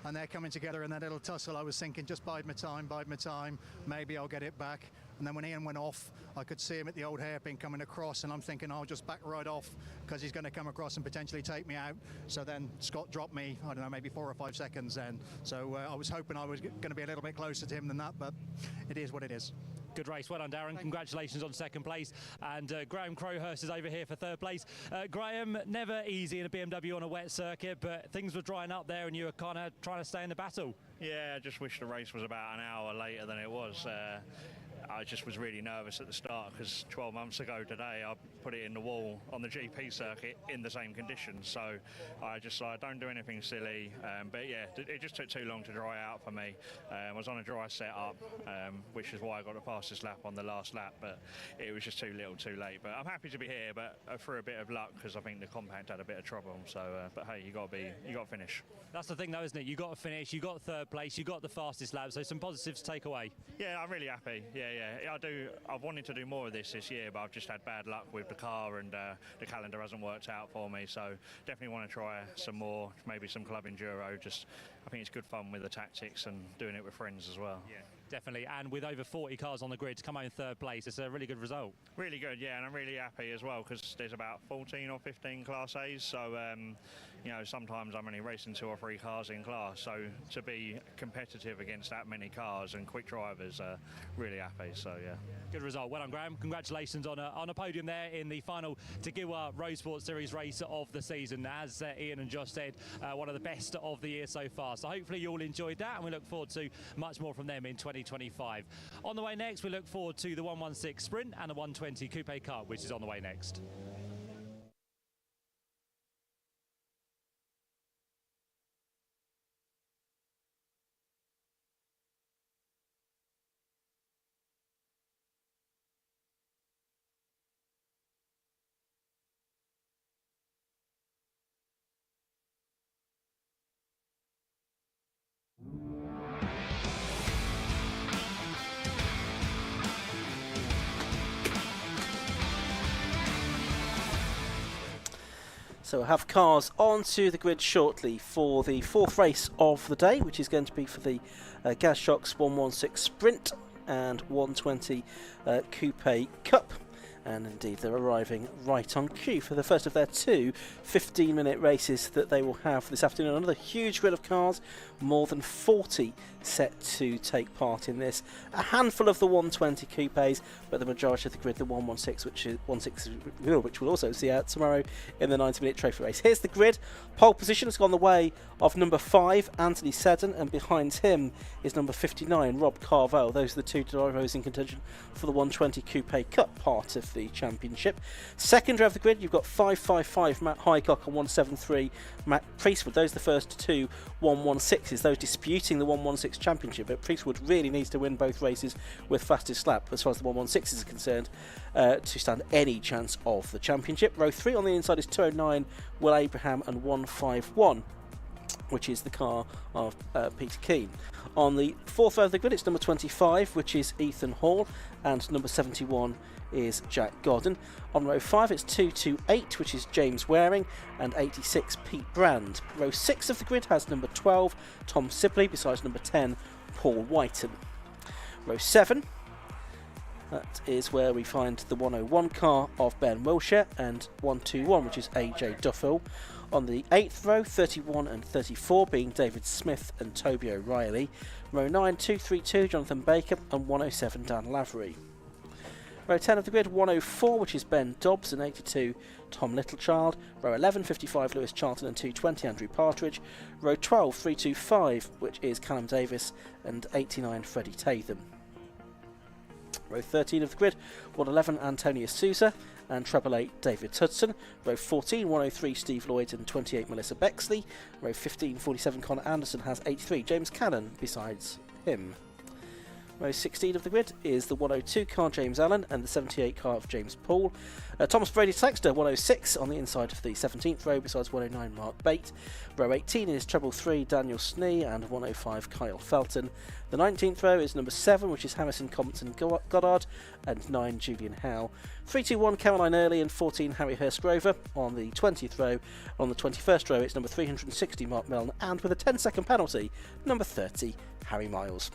and they're coming together in that little tussle, I was thinking, just bide my time, maybe I'll get it back. And then when Ian went off, I could see him at the old hairpin coming across, and I'm thinking I'll just back right off because he's going to come across and potentially take me out. So then Scott dropped me, I don't know, maybe 4 or 5 seconds then. So I was hoping I was going to be a little bit closer to him than that, but it is what it is. Good race. Well done, Darren. Congratulations on second place. And Graham Crowhurst is over here for third place. Graham, never easy in a BMW on a wet circuit, but things were drying up there and you were kind of trying to stay in the battle. Yeah, I just wish the race was about an hour later than it was. I just was really nervous at the start because 12 months ago today I put it in the wall on the GP circuit in the same conditions. So I just don't do anything silly. But yeah, it just took too long to dry out for me. I was on a dry setup, which is why I got the fastest lap on the last lap. But it was just too little, too late. But I'm happy to be here. But through a bit of luck because I think the compact had a bit of trouble. So, but hey, you got to finish. That's the thing, though, isn't it? You got to finish. You got third place. You got the fastest lap. So some positives to take away. Yeah, I'm really happy. Yeah. I've wanted to do more of this year, but I've just had bad luck with the car and the calendar hasn't worked out for me. So definitely want to try some more, maybe some club enduro. I think it's good fun with the tactics and doing it with friends as well. Yeah, definitely. And with over 40 cars on the grid to come out in third place, it's a really good result. Really good, yeah, and I'm really happy as well because there's about 14 or 15 Class A's. So sometimes I'm only racing 2 or 3 cars in class. So to be competitive against that many cars and quick drivers, really happy. So yeah. Good result. Well done, Graham. Congratulations on a podium there in the final Tagiwa Road Sports Series race of the season. As Ian and Josh said, one of the best of the year so far. So hopefully you all enjoyed that, and we look forward to much more from them in 2025. On the way next, we look forward to the 116 Sprint and the 120 Coupe Cup, which is on the way next. So we'll have cars onto the grid shortly for the 4th race of the day, which is going to be for the Gazshocks 116 Sprint and 120 Coupe Cup. And indeed they're arriving right on cue for the first of their 2 15-minute races that they will have this afternoon. Another huge grid of cars, more than 40 set to take part in this. A handful of the 120 coupes, but the majority of the grid, the 116, which we'll also see out tomorrow in the 90-minute trophy race. Here's the grid. Pole position has gone the way of number 5, Anthony Seddon, and behind him is number 59, Rob Carvell. Those are the 2 drivers in contention for the 120 Coupe Cup part of the championship. Second row of the grid, you've got 555 Matt Highcock and 173 Matt Priestwood. Those are the first 2 116s, those disputing the 116 championship, but Priestwood really needs to win both races with fastest lap as far as the 116s are concerned to stand any chance of the championship. Row 3 on the inside is 209 Will Abraham and 151, which is the car of Peter Keane. On the 4th row of the grid, it's number 25, which is Ethan Hall, and number 71 is Jack Godden. On row 5, it's 228, which is James Waring, and 86, Pete Brand. Row 6 of the grid has number 12, Tom Sibley, besides number 10, Paul Whiten. Row 7, that is where we find the 101 car of Ben Wilshire, and 121, which is AJ Duffel. On the 8th row, 31 and 34 being David Smith and Toby O'Reilly. Row 9, 232, Jonathan Baker, and 107, Dan Lavery. Row 10 of the grid, 104, which is Ben Dobbs, and 82, Tom Littlechild. Row 11, 55, Lewis Charlton, and 220, Andrew Partridge. Row 12, 325, which is Callum Davis, and 89, Freddie Tatham. Row 13 of the grid, 111, Antonio Souza, and treble 8, David Hudson. Row 14, 103, Steve Lloyd, and 28, Melissa Bexley. Row 15, 47, Connor Anderson has 83, James Cannon besides him. Row 16 of the grid is the 102 car, James Allen, and the 78 car of James Paul. Thomas Brady Taxter, 106 on the inside of the 17th row, besides 109, Mark Bate. Row 18 is treble 3, Daniel Snee, and 105, Kyle Felton. The 19th row is number 7, which is Harrison Compton Goddard, and 9, Julian Howe. 321, Caroline Early, and 14, Harry Hurstgrover on the 20th row. On the 21st row, it's number 360, Mark Milne, and with a 10-second penalty, number 30, Harry Miles.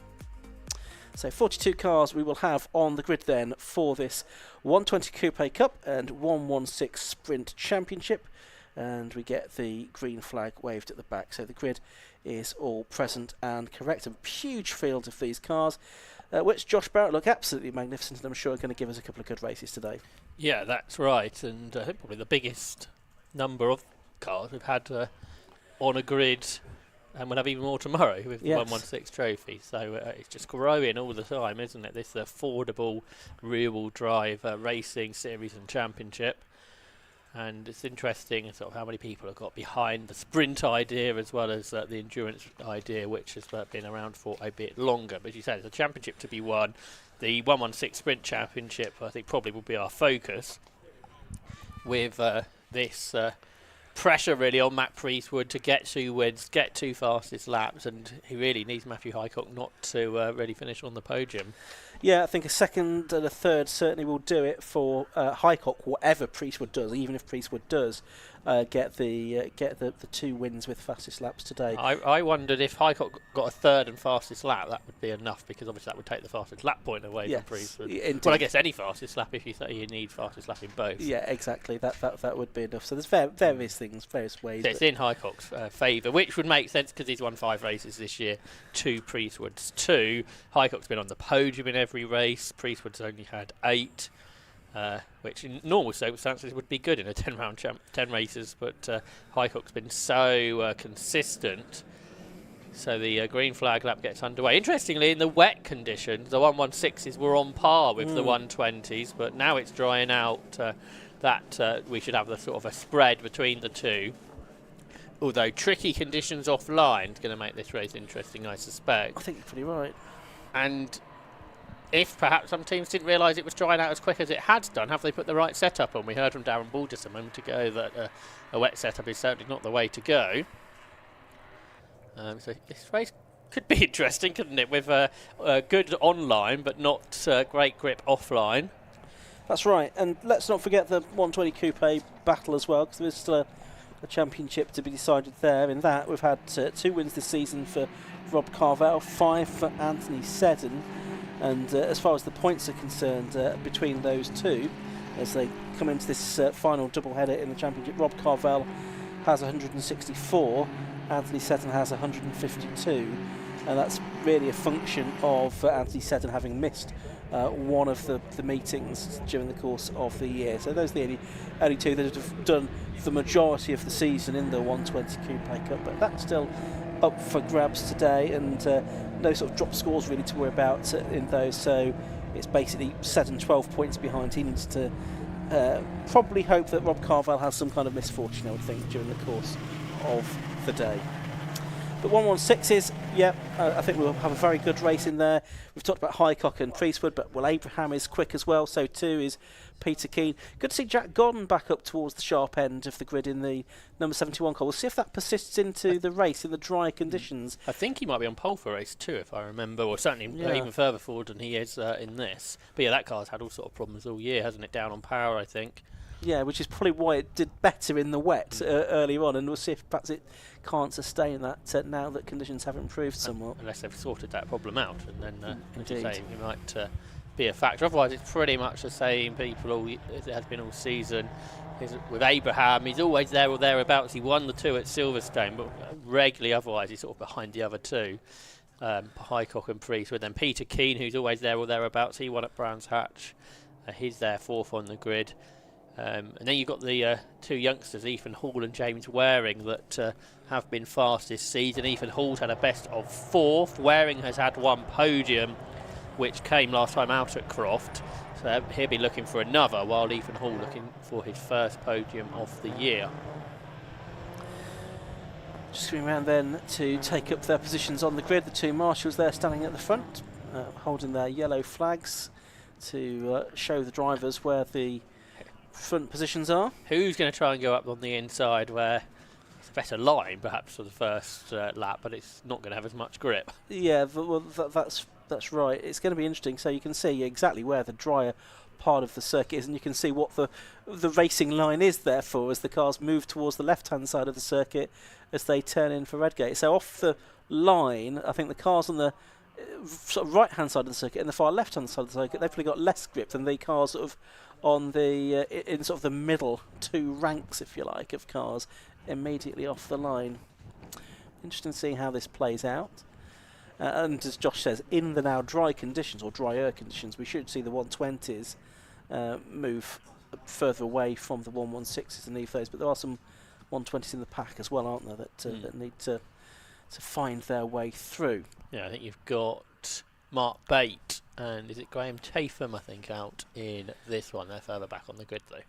So 42 cars we will have on the grid then for this 120 Coupe Cup and 116 Sprint Championship, and we get the green flag waved at the back, so the grid is all present and correct. A huge field of these cars, which Josh Barrett look absolutely magnificent, and I'm sure are going to give us a couple of good races today. Yeah, that's right, and probably the biggest number of cars we've had on a grid And we'll have even more tomorrow with the Yes. 116 trophy. So it's just growing all the time, isn't it? This affordable rear-wheel drive racing series and championship. And it's interesting sort of how many people have got behind the sprint idea as well as the endurance idea, which has been around for a bit longer. But as you said, it's a championship to be won. The 116 Sprint Championship, I think, probably will be our focus with this pressure really on Matt Priestwood to get 2 wins, get 2 fastest laps, and he really needs Matthew Highcock not to really finish on the podium. Yeah, I think a second and a third certainly will do it for Highcock, whatever Priestwood does, even if Priestwood does get the 2 wins with fastest laps today. I wondered if Highcock got a third and fastest lap, that would be enough, because obviously that would take the fastest lap point away from Priestwood. Well, I guess any fastest lap if you say you need fastest lap in both. Yeah, exactly. That would be enough. So there's various things, various ways. So it's in Highcock's favour, which would make sense because he's won 5 races this year, 2 Priestwood's 2. Highcock's been on the podium in every race. Priestwood's only had 8. Which in normal circumstances would be good in a 10 races, but Highcock's been so consistent. So the green flag lap gets underway. Interestingly, in the wet conditions, the 116s were on par with the 120s, but now it's drying out. That we should have the sort of a spread between the two. Although tricky conditions offline is going to make this race interesting, I suspect. I think you're pretty right. And if perhaps some teams didn't realise it was drying out as quick as it had done, have they put the right setup on? We heard from Darren Ball just a moment ago that a wet setup is certainly not the way to go. So this race could be interesting, couldn't it? With good online, but not great grip offline. That's right. And let's not forget the 120 Coupe battle as well, because there's still a championship to be decided there. In that, we've had 2 wins this season for Rob Carvell, 5 for Anthony Seddon. And as far as the points are concerned between those two, as they come into this final double-header in the championship, Rob Carvell has 164, Anthony Seddon has 152, and that's really a function of Anthony Seddon having missed one of the meetings during the course of the year. So those are the only 2 that have done the majority of the season in the 120 Coupe Cup, but that's still up for grabs today, and no sort of drop scores really to worry about in those. So it's basically Seddon 12 points behind. He needs to probably hope that Rob Carvell has some kind of misfortune, I would think, during the course of the day. But 116s, yeah, I think we'll have a very good race in there. We've talked about Highcock and Priestwood, but Will Abraham is quick as well, so too is Peter Keane. Good to see Jack Gordon back up towards the sharp end of the grid in the number 71 car. We'll see if that persists into the race in the dry conditions. I think he might be on pole for race 2, if I remember, or certainly even further forward than he is in this. But yeah, that car's had all sort of problems all year, hasn't it? Down on power, I think. Yeah, which is probably why it did better in the wet earlier on, and we'll see if perhaps it can't sustain that now that conditions have improved somewhat. Unless they've sorted that problem out, and then as you say, it might be a factor. Otherwise, it's pretty much the same people as it has been all season. With Abraham, he's always there or thereabouts. He won the 2 at Silverstone, but regularly otherwise he's sort of behind the other 2. Highcock and Priestwood. Then Peter Keane, who's always there or thereabouts. He won at Brands Hatch. He's there 4th on the grid. And then you've got the 2 youngsters, Ethan Hall and James Waring, that have been fast this season. Ethan Hall's had a best of 4th. Waring has had 1 podium, which came last time out at Croft. So he'll be looking for another, while Ethan Hall looking for his first podium of the year. Just going around then to take up their positions on the grid. The 2 marshals there standing at the front, holding their yellow flags to show the drivers where the front positions are. Who's going to try and go up on the inside where it's a better line perhaps for the first lap, but it's not going to have as much grip? Yeah, well, that's right. It's going to be interesting. So you can see exactly where the drier part of the circuit is, and you can see what the racing line is therefore as the cars move towards the left-hand side of the circuit as they turn in for Redgate. So off the line, I think the cars on the sort of right-hand side of the circuit and the far left-hand side of the circuit, they've probably got less grip than the cars sort of on the in sort of the middle 2 ranks, if you like, of cars immediately off the line. Interesting to see how this plays out. And as Josh says, in the now dry conditions, or drier conditions, we should see the 120s move further away from the 116s and leave those. But there are some 120s in the pack as well, aren't there, that need to to find their way through. Yeah, I think you've got Mark Bate and is it Graham Chatham, I think, out in this one. They're further back on the grid though.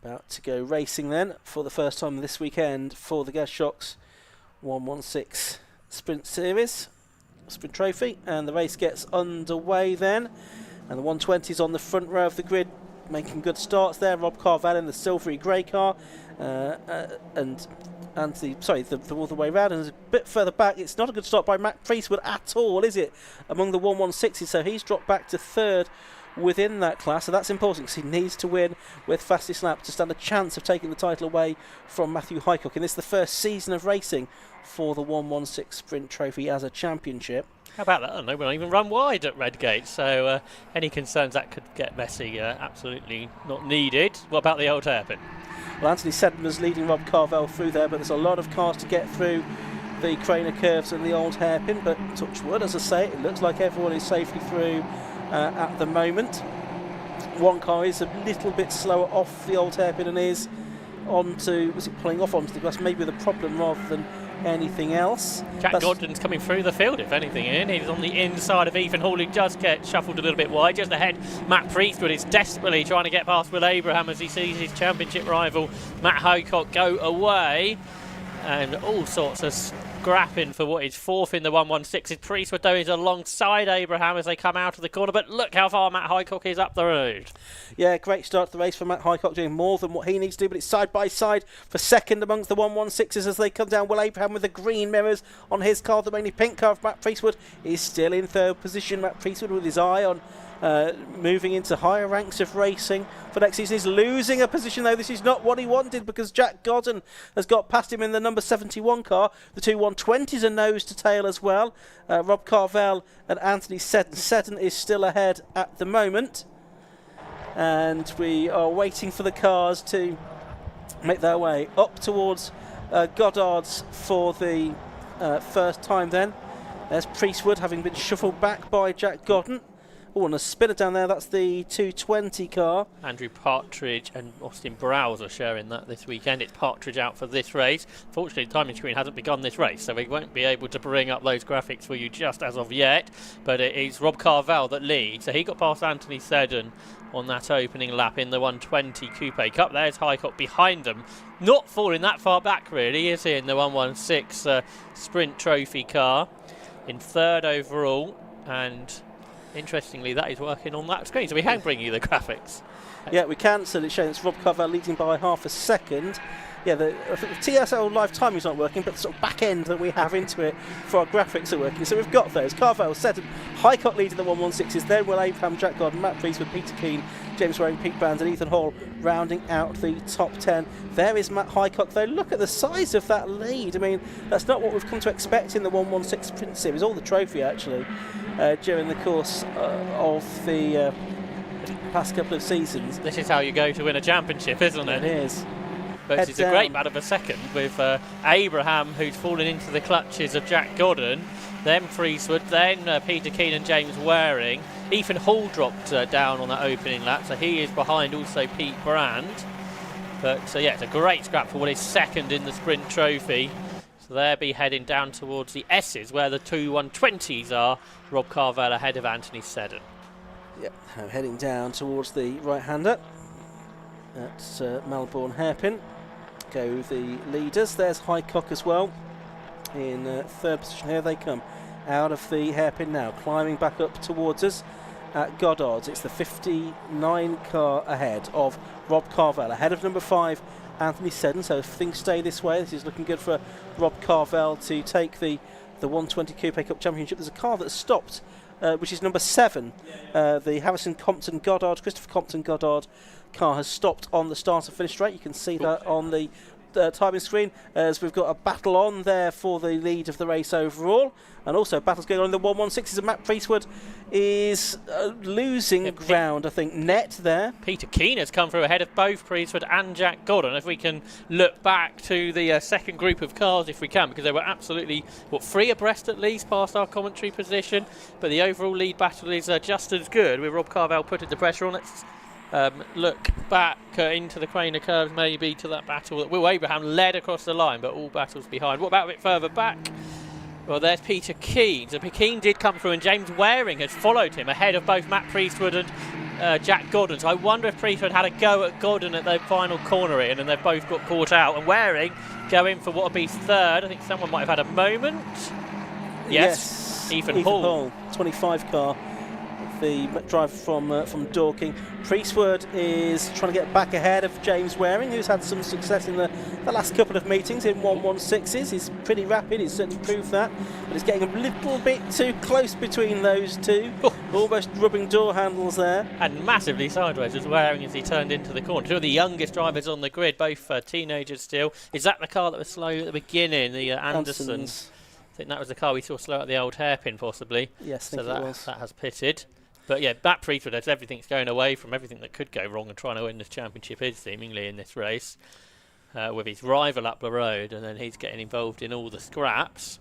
About to go racing then for the first time this weekend for the Gasshocks 116 Sprint Series, Sprint Trophy, and the race gets underway then. And the 120's on the front row of the grid, making good starts there. Rob Carvel in the silvery grey car, and the other way round, and a bit further back. It's not a good start by Matt Priestwood at all, is it? Among the 116s, so he's dropped back to third within that class, so that's important because he needs to win with fastest lap to stand a chance of taking the title away from Matthew Highcock. And this is the first season of racing for the 116 Sprint Trophy as a championship. How about that? I don't know, we don't even run wide at Redgate, so any concerns that could get messy, absolutely not needed. What about the old hairpin? Well, Anthony Seddon was leading Rob Carvel through there, but there's a lot of cars to get through the Craner curves and the old hairpin, but touch wood, as I say, it looks like everyone is safely through at the moment. One car is a little bit slower off the old hairpin and is pulling off onto the grass, maybe the problem rather than anything else. Jack Gordon's coming through the field, if anything, Ian. He's on the inside of Ethan Hall, who does get shuffled a little bit wide. Just ahead, Matt Priestwood is desperately trying to get past Will Abraham as he sees his championship rival Matt Highcock go away. And all sorts of scrapping for what is fourth in the 116. Priestwood, though, is alongside Abraham as they come out of the corner. But look how far Matt Highcock is up the road. Yeah, great start to the race for Matt Highcock, doing more than what he needs to do. But it's side by side for second amongst the 116s as they come down. Will Abraham with the green mirrors on his car. The mainly pink car of Matt Priestwood is still in third position. Matt Priestwood with his eye on moving into higher ranks of racing for next season. He's losing a position though. This is not what he wanted because Jack Gordon has got past him in the number 71 car. The two 120s are nose to tail as well. Rob Carvel and Anthony Seddon. Seddon is still ahead at the moment, and we are waiting for the cars to make their way up towards Goddard's for the first time then. There's Priestwood having been shuffled back by Jack Gordon. Oh, and a spinner down there, that's the 220 car. Andrew Partridge and Austin Browse are sharing that this weekend. It's Partridge out for this race. Fortunately, the timing screen hasn't begun this race, so we won't be able to bring up those graphics for you just as of yet. But it is Rob Carvel that leads. So he got past Anthony Seddon on that opening lap in the 120 Coupe Cup. There's Highcock behind them. Not falling that far back, really, is he, in the 116 Sprint Trophy car. In third overall, and interestingly, that is working on that screen, so we can bring you the graphics. Yeah, we can. So it's showing it's Rob Carvel leading by half a second. Yeah, I think the TSL live timing is not working, but the sort of back end that we have into it for our graphics are working. So we've got those. Carvel, Seddon, Highcock leading the 116s. Then Will Abraham, Jack Gordon, Matt Priestwood, Peter Keane, James Waring, Pete Brands, and Ethan Hall rounding out the top 10. There is Matt Highcock, though. Look at the size of that lead. I mean, that's not what we've come to expect in the 116 Sprint Series, or the trophy actually, during the course of the past couple of seasons. This is how you go to win a championship, isn't it? It is. But it's a great battle of a second with Abraham, who's fallen into the clutches of Jack Gordon, then Priestwood, then Peter Keane and James Waring. Ethan Hall dropped down on that opening lap, so he is behind also Pete Brand. But yeah, it's a great scrap for what is second in the Sprint Trophy. So they'll be heading down towards the S's, where the two 120s are. Rob Carvel ahead of Anthony Seddon. Yep, heading down towards the right-hander. That's Melbourne Hairpin. Go the leaders. There's Highcock as well in third position. Here they come out of the hairpin now, climbing back up towards us at Goddard's. It's the 59 car ahead of Rob Carvel, ahead of number 5 Anthony Seddon. So if things stay this way, this is looking good for Rob Carvel to take the 120 Coupe Cup Championship. There's a car that's stopped, which is number 7, the Harrison Compton Goddard, Christopher Compton Goddard car has stopped on the start and finish straight. You can see that on the timing screen as we've got a battle on there for the lead of the race overall, and also battles going on in the 116s, and Matt Priestwood is losing ground, I think, net there. Peter Keane has come through ahead of both Priestwood and Jack Gordon. If we can look back to the second group of cars, if we can, because they were absolutely, 3 abreast at least past our commentary position, but the overall lead battle is just as good with Rob Carvel putting the pressure on. Let's look back into the Craner curves, maybe to that battle that Will Abraham led across the line, but all battles behind. What about a bit further back? Well, there's Peter Keane. So Keane did come through, and James Waring has followed him ahead of both Matt Priestwood and Jack Gordon. So I wonder if Priestwood had a go at Gordon at the final corner in, and they've both got caught out. And Waring going for what would be third. I think someone might have had a moment. Yes. Ethan Hall. 25 car. The driver from Dorking. Priestwood is trying to get back ahead of James Waring, who's had some success in the last couple of meetings in 116s. He's pretty rapid, he's certainly proved that, but it's getting a little bit too close between those two. Almost rubbing door handles there. And massively sideways as Waring as he turned into the corner. Two of the youngest drivers on the grid, both teenagers still. Is that the car that was slow at the beginning, the Andersons? I think that was the car we saw slow at the old hairpin, possibly. Yes, I think so it was. That has pitted. But yeah, Matt Priestwood, as everything's going away from everything that could go wrong and trying to win this championship is seemingly in this race, with his rival up the road, and then he's getting involved in all the scraps.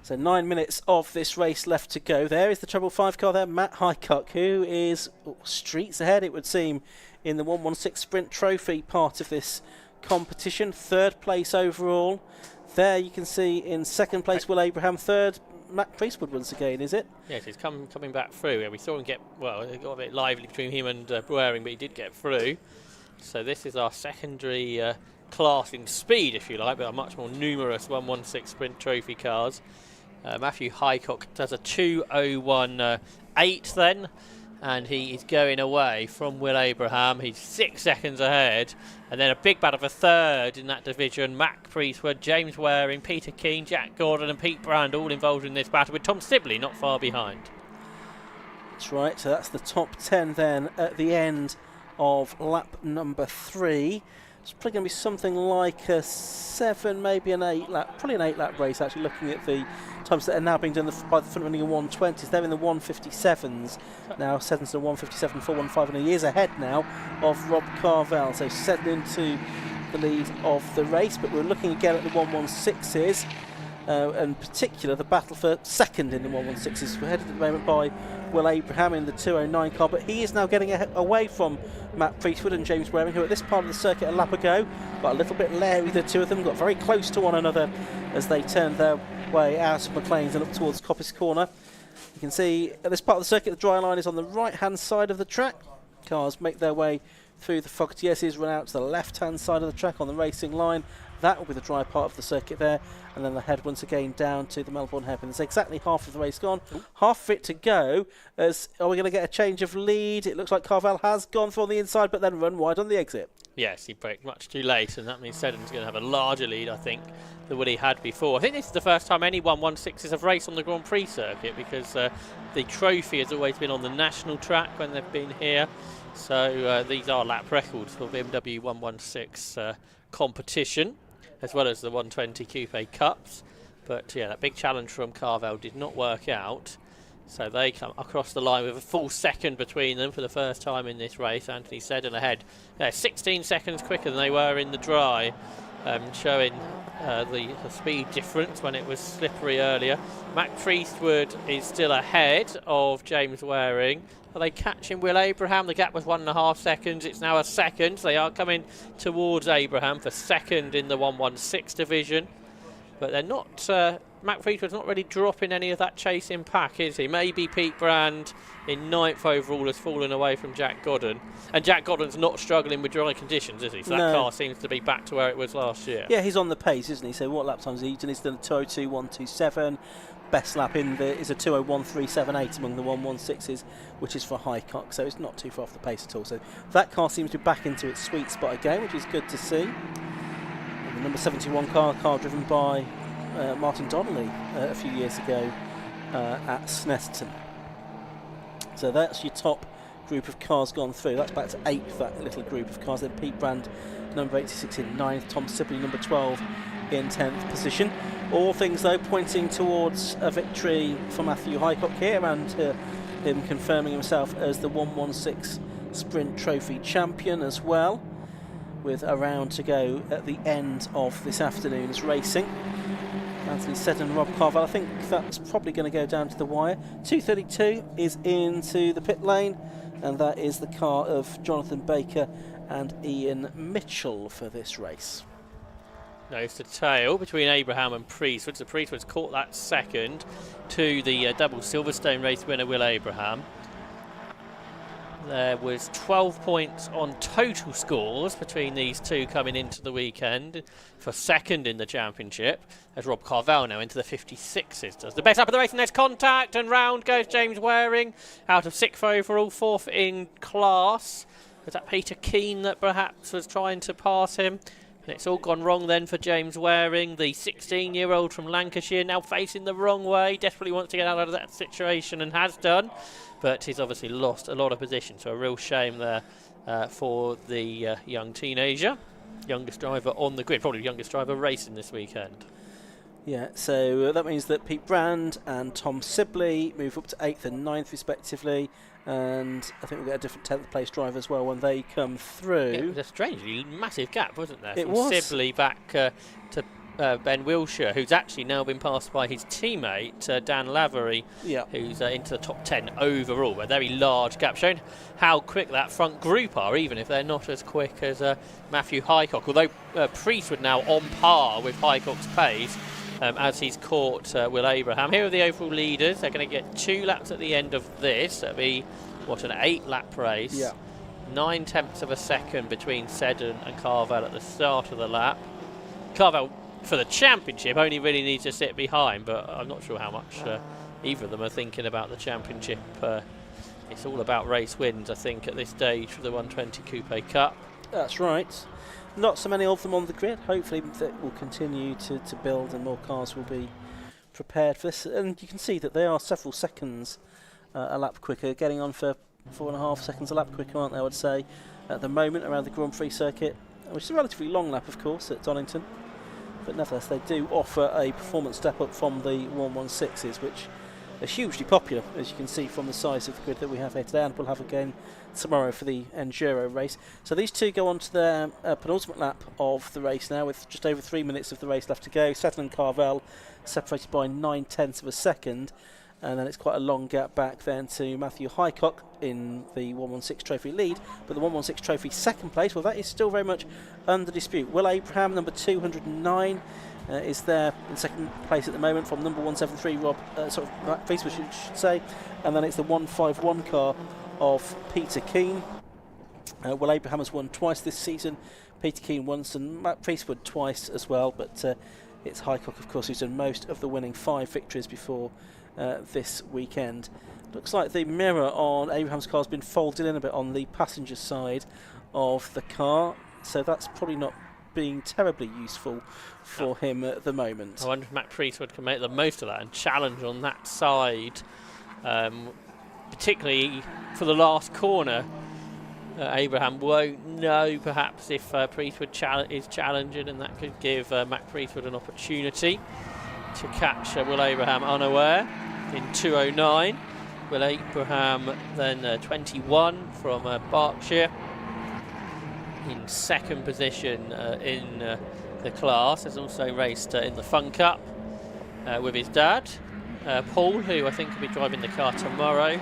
So 9 minutes of this race left to go. There is the treble 5 car there, Matt Highcock, who is streets ahead, it would seem, in the 116 Sprint Trophy part of this competition. Third place overall. There you can see in second place Will Abraham, third Matt Priestwood once again, is it? Yes, he's coming back through. Yeah, we saw him get, well, it got a bit lively between him and Waring, but he did get through. So this is our secondary class in speed, if you like, but a much more numerous 116 Sprint Trophy cars. Matthew Highcock does a 2:01.8 then, and he is going away from Will Abraham. He's 6 seconds ahead, and then a big battle for third in that division. Matt Priestwood, James Waring, Peter Keane, Jack Gordon and Pete Brand all involved in this battle, with Tom Sibley not far behind. That's right, so that's the top 10 then at the end of lap number 3. It's probably going to be something like a 7, maybe an 8 lap, probably an 8 lap race actually, looking at the times that are now being done by the front running in 120s. They're in the 157s now, Seddon's in 157, 415, and he is ahead now of Rob Carvel. So Seddon into the lead of the race, but we're looking again at the 116s. In particular, the battle for second in the 116s. We're headed at the moment by Will Abraham in the 209 car, but he is now getting away from Matt Priestwood and James Waring, who at this part of the circuit a lap ago got a little bit leery, the two of them, got very close to one another as they turned their way out of McLean's and up towards Coppice Corner. You can see at this part of the circuit, the dry line is on the right-hand side of the track. Cars make their way through the Fox TSs, run out to the left-hand side of the track on the racing line. That will be the dry part of the circuit there, and then the head once again down to the Melbourne hairpin. There's exactly half of the race gone. Half of it to go. Are we going to get a change of lead? It looks like Carvel has gone through on the inside, but then run wide on the exit. Yes, he braked much too late, and that means Seddon's going to have a larger lead, I think, than what he had before. I think this is the first time any 116s have raced on the Grand Prix circuit, because the trophy has always been on the national track when they've been here. So these are lap records for BMW 116 competition, as well as the 120 Coupe Cups. But yeah, that big challenge from Carvel did not work out. So they come across the line with a full second between them for the first time in this race. Anthony Seddon ahead. 16 seconds quicker than they were in the dry, showing the speed difference when it was slippery earlier. Matt Priestwood is still ahead of James Waring. Are they catching Will Abraham? The gap was 1.5 seconds. It's now a second. They are coming towards Abraham for second in the 116 division. But they're not... Matt Priestwood's not really dropping any of that chasing pack, is he? Maybe Pete Brand in 9th overall has fallen away from Jack Gordon. And Jack Gordon's not struggling with dry conditions, is he? So that car seems to be back to where it was last year. Yeah, he's on the pace, isn't he? So what lap times he's done? He's done a 2:02.127. Best lap in is a 2:01.378 among the 116s, which is for Highcock, so it's not too far off the pace at all. So that car seems to be back into its sweet spot again, which is good to see. And the number 71 car driven by Martin Donnelly a few years ago at Snetterton. So that's your top group of cars gone through. That's back to 8th, that little group of cars. Then Pete Brand, number 86 in 9th. Tom Sibley, number 12 in 10th position. All things, though, pointing towards a victory for Matthew Highcock here, and him confirming himself as the 116 Sprint Trophy champion as well, with a round to go at the end of this afternoon's racing. Anthony Seddon and Rob Carvel, I think that's probably going to go down to the wire. 2:32 is into the pit lane, and that is the car of Jonathan Baker and Ian Mitchell for this race. Nose to tail between Abraham and Priestwood. So Priestwood's caught that second to the double Silverstone race winner Will Abraham. There was 12 points on total scores between these two coming into the weekend for second in the championship, as Rob Carvel now into the 56s does. The best up of the race, and there's contact, and round goes James Waring out of 6th overall, 4th in class. Was that Peter Keane that perhaps was trying to pass him? And it's all gone wrong then for James Waring, the 16-year-old from Lancashire, now facing the wrong way, desperately wants to get out of that situation and has done, but he's obviously lost a lot of position, so a real shame there for the young teenager, youngest driver on the grid, probably youngest driver racing this weekend. Yeah, so that means that Pete Brand and Tom Sibley move up to 8th and 9th respectively, and I think we'll get a different 10th place driver as well when they come through. It was a strangely massive gap, wasn't there? It From was. Sibley back to Ben Wilshire, who's actually now been passed by his teammate Dan Lavery, who's into the top 10 overall. A very large gap, showing how quick that front group are, even if they're not as quick as Matthew Highcock. Although Priestwood now on par with Highcock's pace, as he's caught Will Abraham. Here are the overall leaders. They're going to get 2 laps at the end of this. That'll be, what, an 8-lap race. Yeah. 9/10 of a second between Seddon and Carvel at the start of the lap. Carvel, for the championship, only really needs to sit behind, but I'm not sure how much either of them are thinking about the championship. It's all about race wins, I think, at this stage for the 120 Coupe Cup. That's right. Not so many of them on the grid. Hopefully that will continue to build and more cars will be prepared for this. And you can see that they are several seconds a lap quicker, getting on for 4.5 seconds a lap quicker, aren't they, I would say, at the moment around the Grand Prix circuit, which is a relatively long lap, of course, at Donington. But nevertheless, they do offer a performance step up from the 116s, which are hugely popular, as you can see from the size of the grid that we have here today, and we'll have again tomorrow for the Enduro race. So these two go on to their penultimate lap of the race now, with just over 3 minutes of the race left to go. Seddon and Carvel separated by 9/10 of a second, and then it's quite a long gap back then to Matthew Highcock in the 116 Trophy lead, but the 116 Trophy second place, well, that is still very much under dispute. Will Abraham, number 209, is there in second place at the moment from number 173 Matt Priestwood, should say, and then it's the 151 car of Peter Keane. Will Abraham has won twice this season, Peter Keane once, and Matt Priestwood twice as well, but it's Highcock, of course, who's done most of the winning 5 victories before this weekend. Looks like the mirror on Abraham's car has been folded in a bit on the passenger side of the car, so that's probably not being terribly useful for him at the moment. I wonder if Matt Priestwood can make the most of that and challenge on that side, particularly for the last corner. Abraham won't know perhaps if Priestwood is challenging, and that could give Matt Priestwood an opportunity to catch Will Abraham unaware in 2:09. Will Abraham then 21 from Berkshire in second position in the class. Has also raced in the Fun Cup with his dad, Paul, who I think will be driving the car tomorrow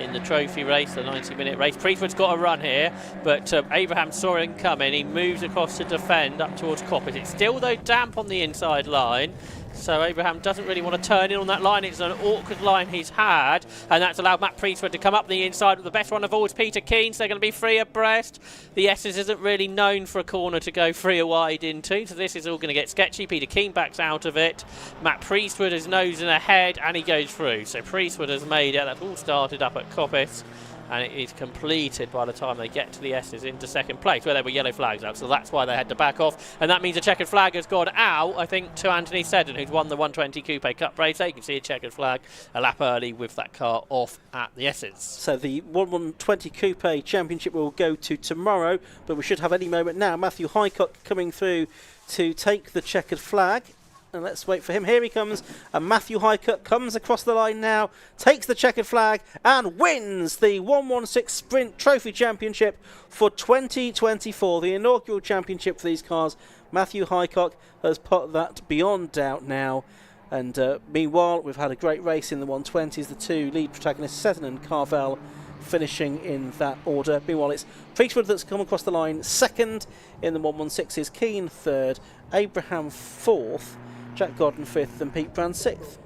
in the trophy race, the 90-minute race. Priestwood's got a run here, but Abraham saw him coming. He moves across to defend up towards Coppers. It's still, though, damp on the inside line, so Abraham doesn't really want to turn in on that line. It's an awkward line he's had, and that's allowed Matt Priestwood to come up the inside. The best one of all is Peter Keane, so they're going to be free abreast. The Esses isn't really known for a corner to go free or wide into, so this is all going to get sketchy. Peter Keane backs out of it. Matt Priestwood is nosing ahead, and he goes through. So Priestwood has made it. That's all started up at Coppis, and it is completed by the time they get to the Esses into second place, where there were yellow flags out, so that's why they had to back off, and that means a checkered flag has gone out, I think, to Anthony Seddon, who's won the 120 Coupe Cup race. There you can see a checkered flag a lap early with that car off at the Esses. So the 120 Coupe Championship will go to tomorrow, but we should have any moment now. Matthew Highcock coming through to take the checkered flag. And let's wait for him. Here he comes, and Matthew Highcock comes across the line now, takes the checkered flag, and wins the 116 Sprint Trophy Championship for 2024, the inaugural championship for these cars. Matthew Highcock has put that beyond doubt now. And meanwhile, we've had a great race in the 120s. The two lead protagonists, Seddon and Carvel, finishing in that order. Meanwhile, it's Priestwood that's come across the line second in the 116s, Keane third, Abraham fourth, Jack Godden fifth, and Pete Brand sixth.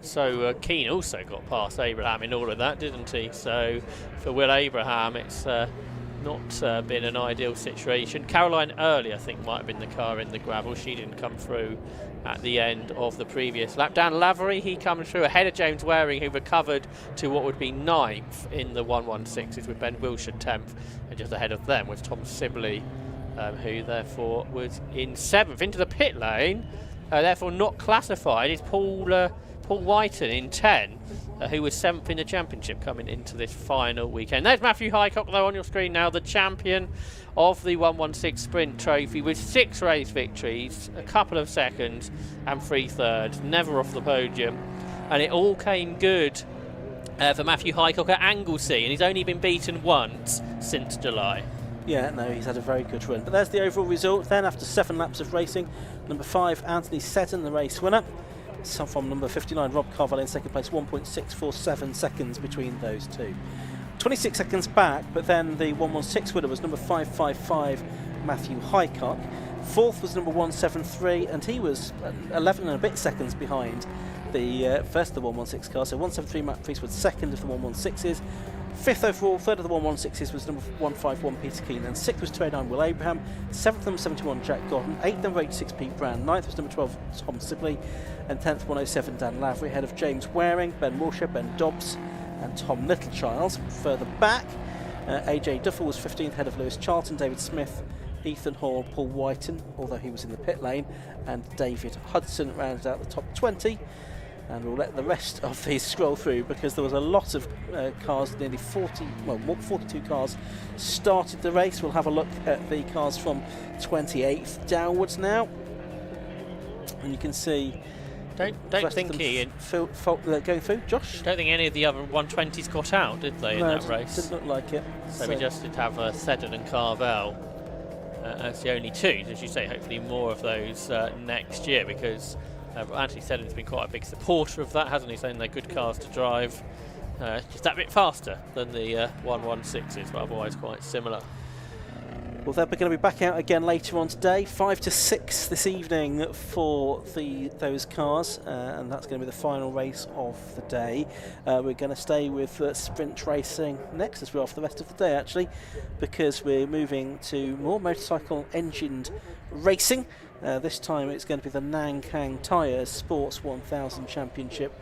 So Keane also got past Abraham in all of that, didn't he? So for Will Abraham, it's not been an ideal situation. Caroline Early, I think, might have been the car in the gravel. She didn't come through at the end of the previous lap. Dan Lavery, he comes through ahead of James Waring, who recovered to what would be 9th in the 116s, with Ben Wilshire 10th, and just ahead of them was Tom Sibley, who therefore was in 7th. Into the pit lane, therefore not classified, is Paul Whiten in 10, who was 7th in the championship coming into this final weekend. There's Matthew Highcock, though, on your screen now, the champion of the 116 Sprint Trophy, with 6 race victories, a couple of seconds and 3 thirds, never off the podium. And it all came good for Matthew Highcock at Anglesey, and he's only been beaten once since July. Yeah, no, he's had a very good run. But there's the overall result then after 7 laps of racing. Number 5, Anthony Seddon, the race winner. From number 59, Rob Carvalho in second place, 1.647 seconds between those two. 26 seconds back, but then the 116 winner was number 555, Matthew Highcock. Fourth was number 173, and he was 11 and a bit seconds behind the first of the 116 car. So 173, Matt Priestwood, second of the 116s. Fifth overall, third of the 116s was number 151, Peter Keane. Then sixth was 289, Will Abraham. Seventh, number 71, Jack Godden. Eighth, number 86, Pete Brand. Ninth was number 12, Tom Sibley. And 10th, 107, Dan Lavery, ahead of James Waring, Ben Wilshire, Ben Dobbs, and Tom Littlechild. Further back, AJ Duffel was 15th, ahead of Lewis Charlton, David Smith, Ethan Hall, Paul Whiten, although he was in the pit lane, and David Hudson rounded out the top 20. And we'll let the rest of these scroll through, because there was a lot of cars, nearly 42 cars started the race. We'll have a look at the cars from 28th downwards now, and you can see. Don't think Ian going through. Josh? Don't think any of the other 120s got out, did they, in that race? Didn't look like it. So we just did have Seddon and Carvel as the only two. As you say, hopefully more of those next year, because Anthony Seddon's been quite a big supporter of that, hasn't he? Saying they're good cars to drive, just that bit faster than the 116s, but otherwise quite similar. Well, they're going to be back out again later on today, 5 to 6 this evening for those cars, and that's going to be the final race of the day. We're going to stay with sprint racing next, as we are for the rest of the day, actually, because we're moving to more motorcycle engined racing. This time it's going to be the Nankang Tyres Sports 1000 Championship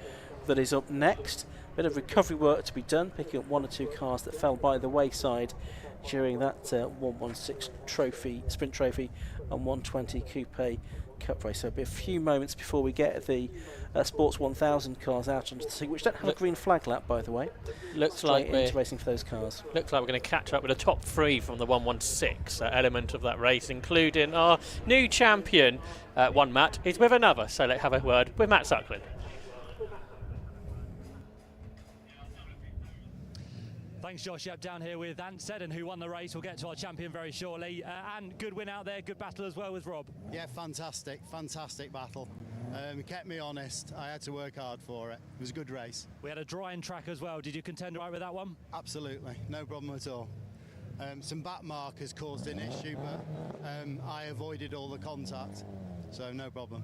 that is up next. Bit of recovery work to be done, picking up 1 or 2 cars that fell by the wayside during that 116 trophy, sprint trophy, and 120 coupe cup race. So it'll be a few moments before we get the Sports 1000 cars out onto the street, which don't have a green flag lap, by the way. Looks like we're into racing for those cars. Looks like we're going to catch up with the top 3 from the 116 element of that race, including our new champion. One Matt is with another, so let's have a word with Matt Suckling. Thanks, Josh. Yep, down here with Ant Seddon, who won the race. We'll get to our champion very shortly. And good win out there, good battle as well with Rob. Yeah, fantastic battle. It kept me honest. I had to work hard for it. It was a good race. We had a drying track as well. Did you contend right with that one? Absolutely, no problem at all. Some back markers caused an issue, but I avoided all the contact, so no problem.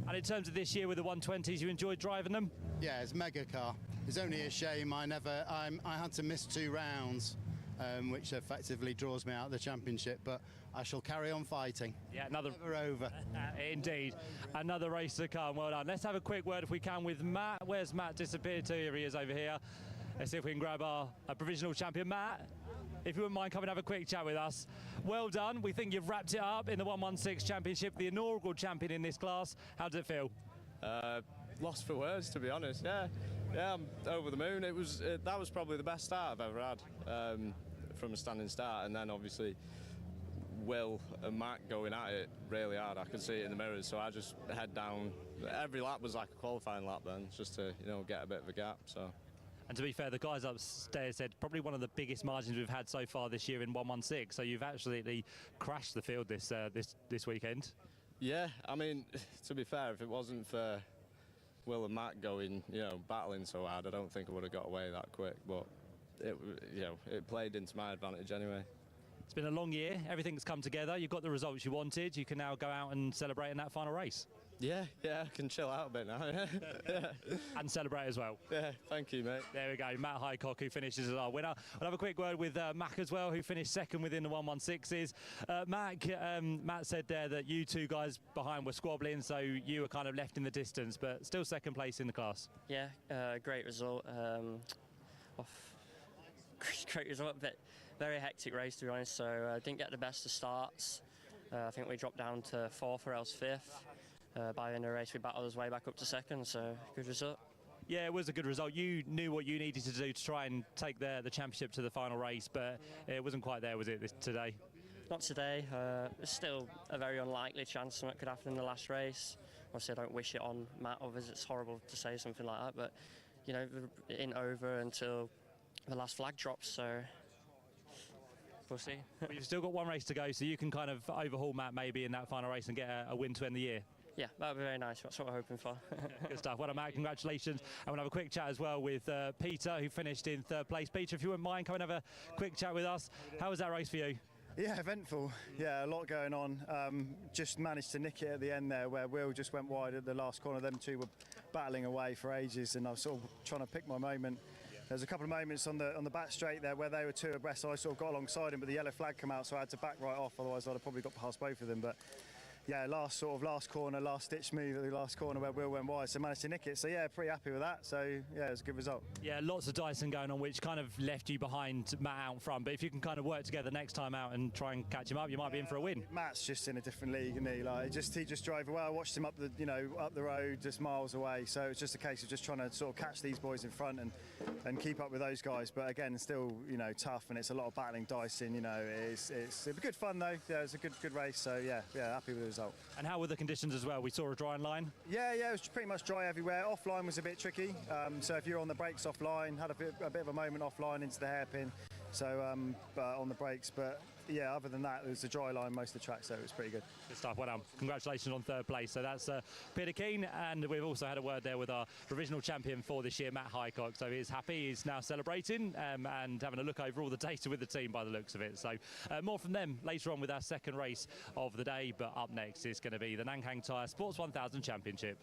And in terms of this year with the 120s, you enjoyed driving them? Yeah, it's a mega car. It's only a shame I had to miss 2 rounds, which effectively draws me out of the championship, but I shall carry on fighting. Yeah, never over. Indeed. Another race to come. Well done. Let's have a quick word, if we can, with Matt. Where's Matt disappeared to? Here he is over here. Let's see if we can grab our provisional champion. Matt, if you wouldn't mind coming and have a quick chat with us. Well done. We think you've wrapped it up in the 116 championship, the inaugural champion in this class. How does it feel? Lost for words, to be honest. Yeah, I'm over the moon. That was probably the best start I've ever had, from a standing start, and then obviously Will and Matt going at it really hard. I could see it in the mirrors, so I just head down. Every lap was like a qualifying lap then, just to get a bit of a gap. So. And to be fair, the guys upstairs said probably one of the biggest margins we've had so far this year in 116. So you've absolutely crashed the field this weekend. Yeah, I mean, to be fair, if it wasn't for Will and Matt going, battling so hard, I don't think I would have got away that quick. But it played into my advantage anyway. It's been a long year. Everything's come together. You've got the results you wanted. You can now go out and celebrate in that final race. Yeah, I can chill out a bit now. Yeah. And celebrate as well. Yeah, thank you, mate. There we go. Matt Highcock, who finishes as our winner. I'll have a quick word with Mac as well, who finished second within the 116s. Matt said there that you two guys behind were squabbling, so you were kind of left in the distance, but still second place in the class. Yeah, great result. Great result, but very hectic race, to be honest. So didn't get the best of starts. I think we dropped down to 4th or else 5th. By the end of the race, we battled our way back up to 2nd, so good result. Yeah, it was a good result. You knew what you needed to do to try and take the championship to the final race, but it wasn't quite there, was it, today? Not today. It's still a very unlikely chance something could happen in the last race. Obviously, I don't wish it on Matt, others. It's horrible to say something like that, but, you know, it ain't over until the last flag drops, so we'll see. But you've still got one race to go, so you can kind of overhaul Matt maybe in that final race and get a win to end the year. Yeah, that would be very nice. That's what we're hoping for. Good stuff. Well done, Matt. Congratulations. And we'll have a quick chat as well with Peter, who finished in 3rd place. Peter, if you wouldn't mind, come and have a quick chat with us. How was that race for you? Yeah, eventful. Yeah, a lot going on. Just managed to nick it at the end there, where Will just went wide at the last corner. Them two were battling away for ages, and I was sort of trying to pick my moment. There's a couple of moments on the back straight there where they were 2 abreast, so I sort of got alongside him, but the yellow flag came out, so I had to back right off. Otherwise, I'd have probably got past both of them. But yeah, last corner, last ditch move at the last corner where Will went wide, so managed to nick it. So yeah, pretty happy with that. So yeah, it was a good result. Yeah, lots of dicing going on, which kind of left you behind Matt out front. But if you can kind of work together next time out and try and catch him up, you might be in for a win. Matt's just in a different league, isn't he? Like he just drove well. I watched him up the road, just miles away. So it's just a case of just trying to sort of catch these boys in front and keep up with those guys. But again, still tough, and it's a lot of battling dicing. It's good fun though. Yeah, it's a good race. So yeah, happy with the result. And how were the conditions as well? We saw a drying line. Yeah, it was pretty much dry everywhere. Offline was a bit tricky. So if you're on the brakes offline, had a bit of a moment offline into the hairpin. So on the brakes, but yeah, other than that, it was a dry line most of the track, so it was pretty good. Good stuff. Well done. Congratulations on 3rd place. So that's Peter Keane, and we've also had a word there with our provisional champion for this year, Matt Highcock. So he's happy. He's now celebrating and having a look over all the data with the team by the looks of it. So more from them later on with our 2nd race of the day. But up next is going to be the Nanhang Tyre Sports 1000 Championship.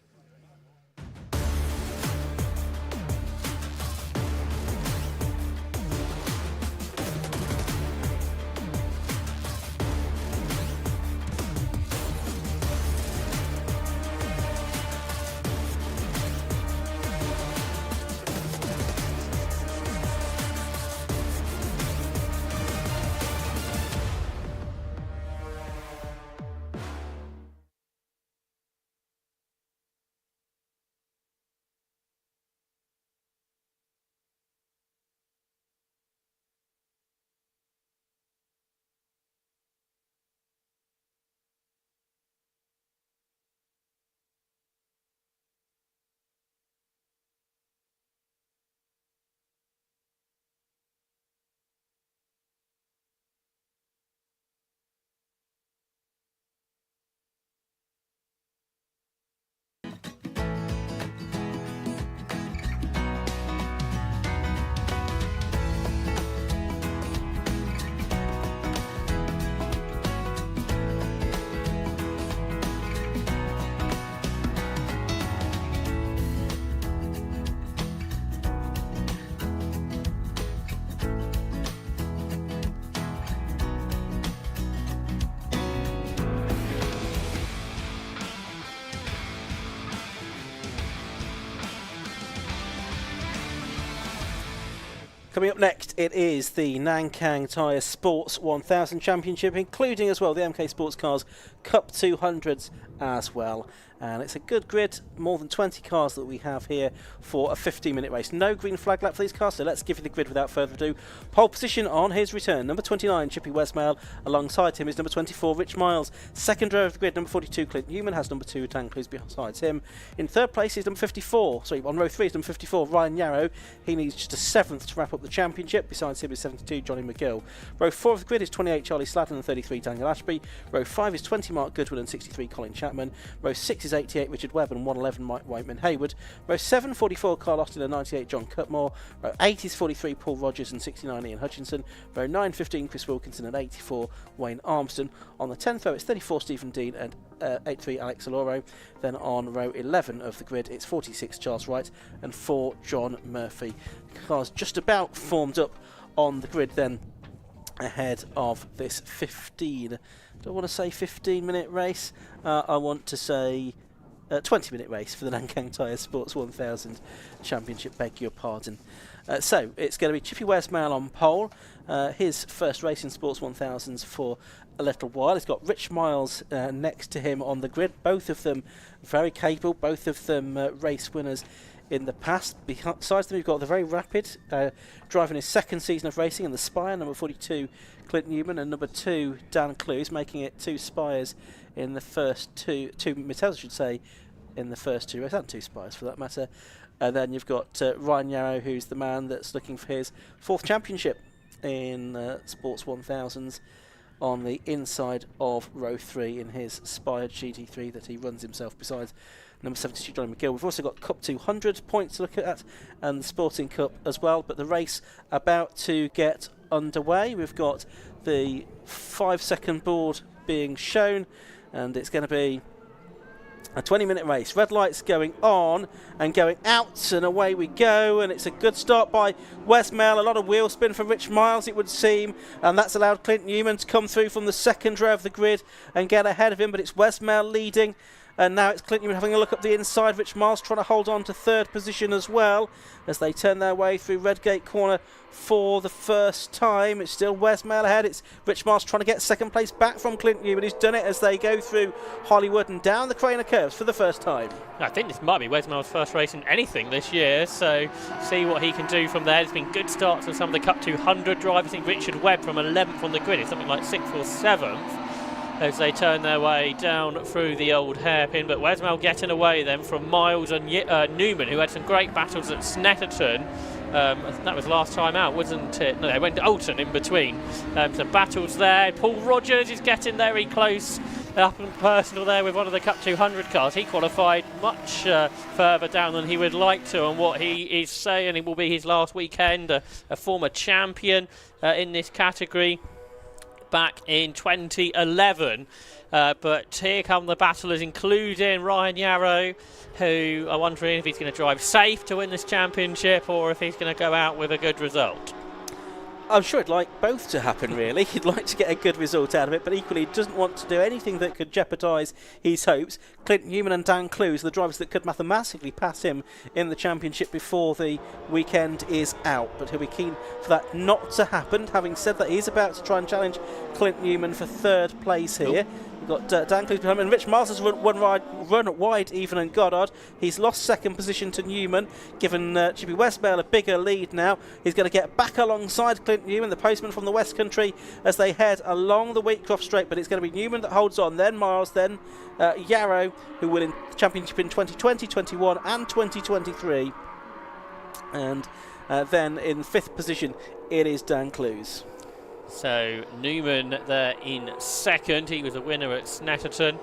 Coming up next, it is the Nanhang Tyre Sports 1000 Championship, including as well the MK Sports Cars Cup 200s as well. And it's a good grid, more than 20 cars that we have here for a 15-minute race. No green flag lap for these cars, so let's give you the grid without further ado. Pole position on his return, number 29, Chippy Westmail. Alongside him is number 24, Rich Miles. Second row of the grid, number 42, Clint Newman has number 2, Dan Clues beside him. In 3rd place is number 54, on row 3 is number 54, Ryan Yarrow. He needs just a 7th to wrap up the the championship. Besides him is 72 Johnny McGill. Row 4 of the grid is 28 Charlie Sladden and 33 Daniel Ashby. Row 5 is 20 Mark Goodwin and 63 Colin Chapman. Row 6 is 88 Richard Webb and 111 Mike Whiteman Hayward. Row 7, 44 Carl Austin and 98 John Cutmore. Row 8 is 43 Paul Rogers and 69 Ian Hutchinson. Row 9, 15 Chris Wilkinson and 84 Wayne Armston. On the 10th row it's 34 Stephen Dean and 83 Alex Aloro. Then on row 11 of the grid it's 46 Charles Wright and 4 John Murphy. Cars just about formed up on the grid then ahead of this 15 minute race. I want to say 20-minute race for the Nankang Tyre Sports 1000 Championship, beg your pardon. So it's going to be Chippy Westmail on pole, his first race in Sports 1000s for a little while. He's got Rich Miles next to him on the grid, both of them very capable, both of them race winners in the past. Besides them, we've got the very rapid, driving his second season of racing in the Spire, number 42 Clint Newman and number 2 Dan Clues, making it 2 Spires in the first two Mittels, I should say, in the first 2 races, and 2 Spires for that matter. And then you've got Ryan Yarrow, who's the man that's looking for his 4th championship in Sports 1000s on the inside of row 3 in his Spire GT3 that he runs himself, besides number 72 Johnny McGill. We've also got Cup 200 points to look at and the Sporting Cup as well, but the race about to get underway. We've got the 5-second board being shown and it's going to be a 20-minute race. Red lights going on and going out, and away we go. And it's a good start by Westmail. A lot of wheel spin for Rich Miles, it would seem, and that's allowed Clint Newman to come through from the second row of the grid and get ahead of him. But it's Westmail leading, and now it's Clint Newman having a look up the inside. Rich Miles trying to hold on to 3rd position as well as they turn their way through Redgate Corner for the first time. It's still Westmail ahead. It's Rich Miles trying to get 2nd place back from Clint Newman. He's done it as they go through Hollywood and down the Craner curves for the first time. I think this might be Westmail's first race in anything this year, so see what he can do from there. There's been good starts from some of the Cup 200 drivers. I think Richard Webb from 11th on the grid is something like 6th or 7th as they turn their way down through the old hairpin. But Westmail getting away then from Miles and Newman, who had some great battles at Snetterton. That was last time out, wasn't it? No, they went to Alton in between. Some battles there. Paul Rogers is getting very close up and personal there with one of the Cup 200 cars. He qualified much further down than he would like to, and what he is saying it will be his last weekend. A former champion in this category back in 2011. But here come the battlers, including Ryan Yarrow, who are wondering if he's going to drive safe to win this championship or if he's going to go out with a good result. I'm sure he'd like both to happen, really. He'd like to get a good result out of it, but equally he doesn't want to do anything that could jeopardise his hopes. Clint Newman and Dan Clues are the drivers that could mathematically pass him in the championship before the weekend is out, but he'll be keen for that not to happen. Having said that, he's about to try and challenge Clint Newman for 3rd place here. We've got Dan Clues behind him, and Rich Miles has run wide even and Goddard. He's lost 2nd position to Newman, given Chippy Westmail a bigger lead now. He's going to get back alongside Clint Newman, the postman from the West Country, as they head along the Wheatcroft Straight, but it's going to be Newman that holds on, then Miles, then Yarrow, who will win the championship in 2020, 21 and 2023. And then in 5th position it is Dan Clues. So Newman there in 2nd. He was a winner at Snetterton.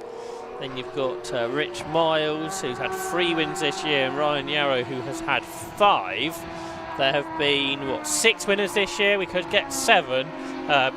Then you've got Rich Miles, who's had 3 wins this year, and Ryan Yarrow, who has had 5. There have been, 6 winners this year? We could get 7,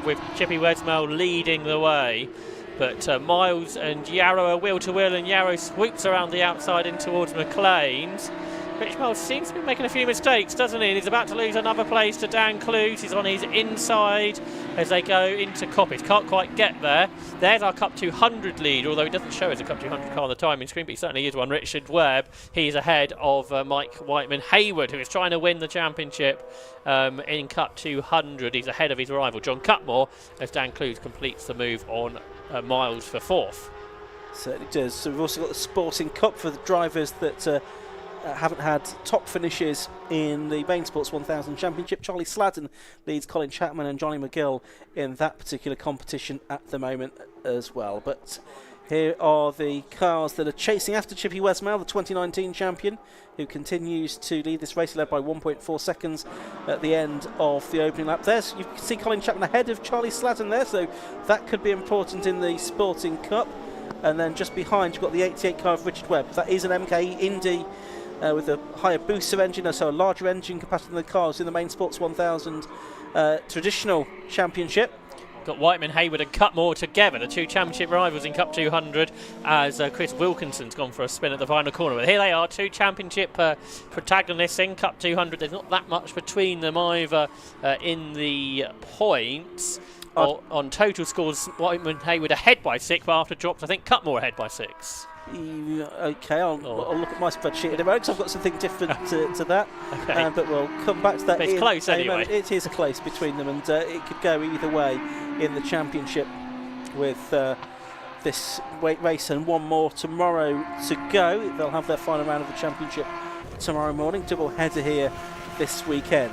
with Chippy Westmail leading the way. But Miles and Yarrow are wheel to wheel, and Yarrow swoops around the outside in towards McLean's. Rich Miles seems to be making a few mistakes, doesn't he? And he's about to lose another place to Dan Clues. He's on his inside as they go into Coppage. Can't quite get there. There's our Cup 200 lead, although it doesn't show as a Cup 200 car on the timing screen, but he certainly is one. Richard Webb, he's ahead of Mike Whiteman Hayward, who is trying to win the championship in Cup 200. He's ahead of his rival, John Cutmore, as Dan Clues completes the move on Miles for 4th. Certainly does. So we've also got the Sporting Cup for the drivers that haven't had top finishes in the Main Sports 1000 Championship. Charlie Sladden leads Colin Chapman and Johnny McGill in that particular competition at the moment as well. But here are the cars that are chasing after Chippy Westmail, the 2019 champion, who continues to lead this race, led by 1.4 seconds at the end of the opening lap. There's, you can see Colin Chapman ahead of Charlie Sladden there, so that could be important in the Sporting Cup. And then just behind, you've got the 88 car of Richard Webb. That is an MKE Indy with a higher booster engine, so a larger engine capacity than the cars in the Main Sports 1000 traditional championship. Got Whiteman, Hayward and Cutmore together, the two championship rivals in Cup 200, as Chris Wilkinson's gone for a spin at the final corner. But here they are, two championship protagonists in Cup 200. There's not that much between them either in the points. On total scores, Whiteman, Hayward ahead by 6, but after drops, I think Cutmore ahead by 6. Okay, I'll look at my spreadsheet in a moment because I've got something different to that. Okay. But we'll come back to that. But it's close anyway. It is close between them, and it could go either way in the championship with this race and one more tomorrow to go. They'll have their final round of the championship tomorrow morning. Double header here this weekend.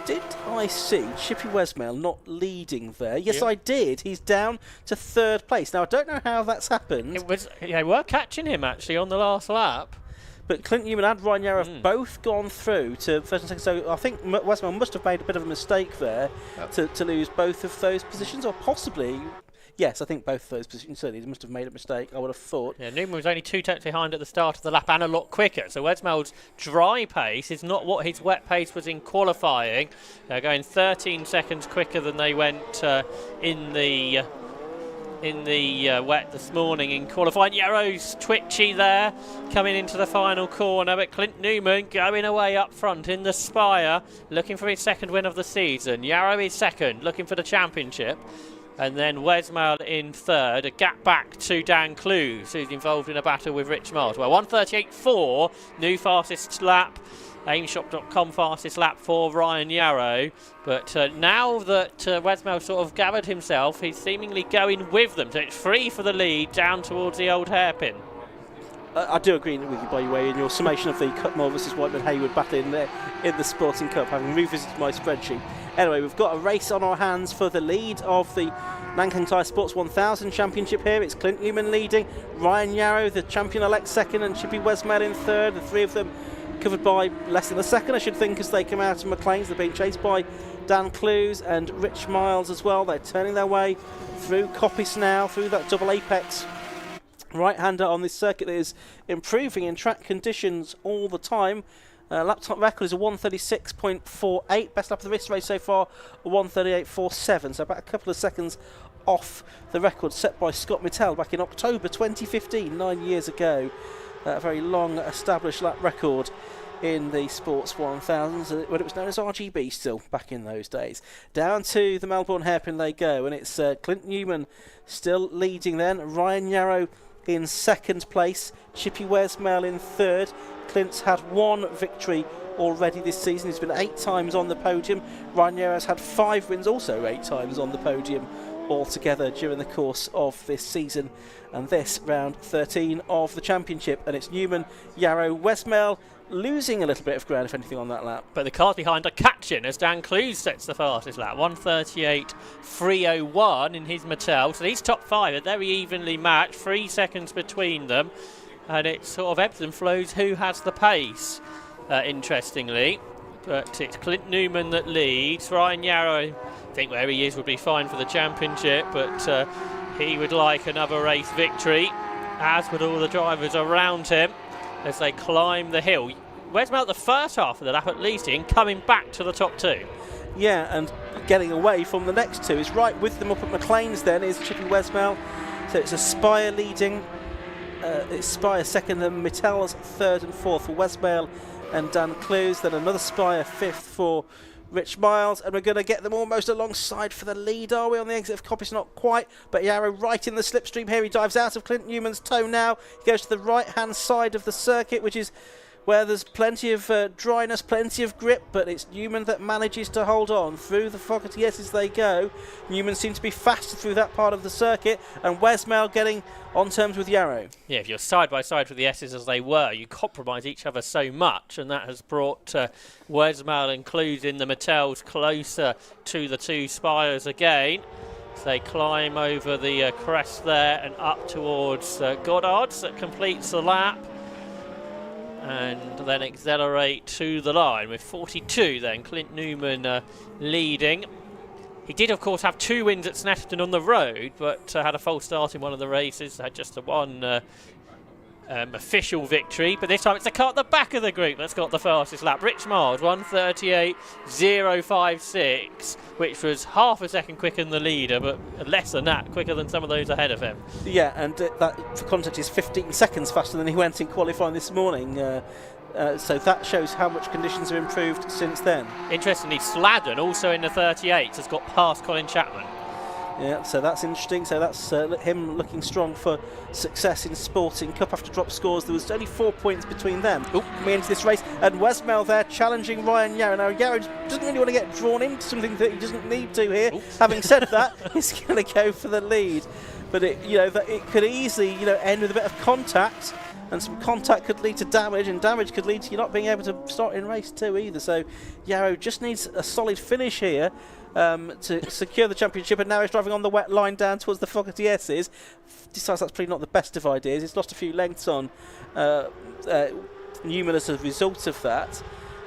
Did I see Chippy Westmail not leading there? Yes, Yeah. I did. He's down to 3rd place. Now, I don't know how that's happened. It was, they were catching him actually on the last lap. But Clint Newman and Ryan Yarrow have both gone through to first and second. So I think Westmail must have made a bit of a mistake there to lose both of those positions, or possibly. Yes, I think both of those positions. Certainly, he must have made a mistake, I would have thought. Yeah, Newman was only 2 tenths behind at the start of the lap and a lot quicker. So Westmail's dry pace is not what his wet pace was in qualifying. They're going 13 seconds quicker than they went in the wet this morning in qualifying. Yarrow's twitchy there, coming into the final corner, but Clint Newman going away up front in the Spire, looking for his second win of the season. Yarrow is second, looking for the championship. And then Westmail in 3rd, a gap back to Dan Clues, who's involved in a battle with Rich Miles. Well, 1:38.4, new fastest lap, aimshop.com fastest lap for Ryan Yarrow. But now that Westmail sort of gathered himself, he's seemingly going with them. So it's free for the lead down towards the old hairpin. I do agree with you, by the way, in your summation of the Cutmore versus Whiteman Hayward battle in the Sporting Cup, having revisited my spreadsheet. Anyway, we've got a race on our hands for the lead of the Nanking Tyre Sports 1000 Championship here. It's Clint Newman leading, Ryan Yarrow, the champion-elect, second, and Chippy Westmail in 3rd. The three of them covered by less than a second, I should think, as they come out of McLean's. They're being chased by Dan Clues and Rich Miles as well. They're turning their way through Coppice now, through that double apex right-hander on this circuit that is improving in track conditions all the time. Laptop record is a 1:36.48. Best lap of the race so far, a 1:38.47. So about a couple of seconds off the record set by Scott Mittell back in October 2015, 9 years ago. A very long established lap record in the Sports 1000s, when it was known as RGB still back in those days. Down to the Melbourne hairpin they go, and it's Clint Newman still leading then. Ryan Yarrow in 2nd place, Chippy Westmail in 3rd. Clint's had one victory already this season. He's been 8 times on the podium. Ryan Yarrow's had 5 wins, also 8 times on the podium altogether during the course of this season. And this round 13 of the championship, and it's Newman, Yarrow, Westmail losing a little bit of ground, if anything, on that lap. But the cars behind are catching as Dan Clues sets the fastest lap, 1:38.301 in his Mattel. So these top 5 are very evenly matched, 3 seconds between them, and it sort of ebbs and flows who has the pace, interestingly. But it's Clint Newman that leads. Ryan Yarrow, I think where he is would be fine for the championship, but he would like another race victory, as would all the drivers around him as they climb the hill. Westmail the first half of the lap at least in, coming back to the top 2. Yeah, and getting away from the next 2. Is right with them up at McLean's then is Chippy Westmail. So it's a Spire leading, it's Spire second, and Mittell's 3rd and 4th for Westmail and Dan Clues. Then another Spire 5th for Rich Miles, and we're going to get them almost alongside for the lead, are we, on the exit of Coppice? Not quite, but Yarrow right in the slipstream here. He dives out of Clint Newman's toe now. He goes to the right-hand side of the circuit, which is where there's plenty of dryness, plenty of grip, but it's Newman that manages to hold on through the Fogarty as they go. Newman seems to be faster through that part of the circuit, and Wesmail getting on terms with Yarrow. Yeah, if you're side by side with the S's as they were, you compromise each other so much, and that has brought Wesmail and Clues in the Mattels closer to the two spires again. So they climb over the crest there and up towards Goddard's that completes the lap, and then accelerate to the line with 42 then. Clint Newman leading. He did, of course, have 2 wins at Snetterton on the road, but had a false start in one of the races, had just the one official victory, but this time it's the car at the back of the group that's got the fastest lap. Rich Miles, 1:38.056, which was half a second quicker than the leader, but less than that, quicker than some of those ahead of him. Yeah, and that, for context, is 15 seconds faster than he went in qualifying this morning. So that shows how much conditions have improved since then. Interestingly, Sladden, also in the 38s, has got past Colin Chapman. Yeah, so that's interesting. So that's him looking strong for success in Sporting Cup after drop scores. There was only 4 points between them coming into this race. And Wesmail there challenging Ryan Yarrow. Now, Yarrow doesn't really want to get drawn into something that he doesn't need to here. Having said that, he's going to go for the lead. But it could easily end with a bit of contact. And some contact could lead to damage, and damage could lead to you not being able to start in race 2 either. So Yarrow just needs a solid finish here to secure the championship, and now he's driving on the wet line down towards the Fogarty S's. Decides that's probably not the best of ideas. He's lost a few lengths on Newman as a result of that.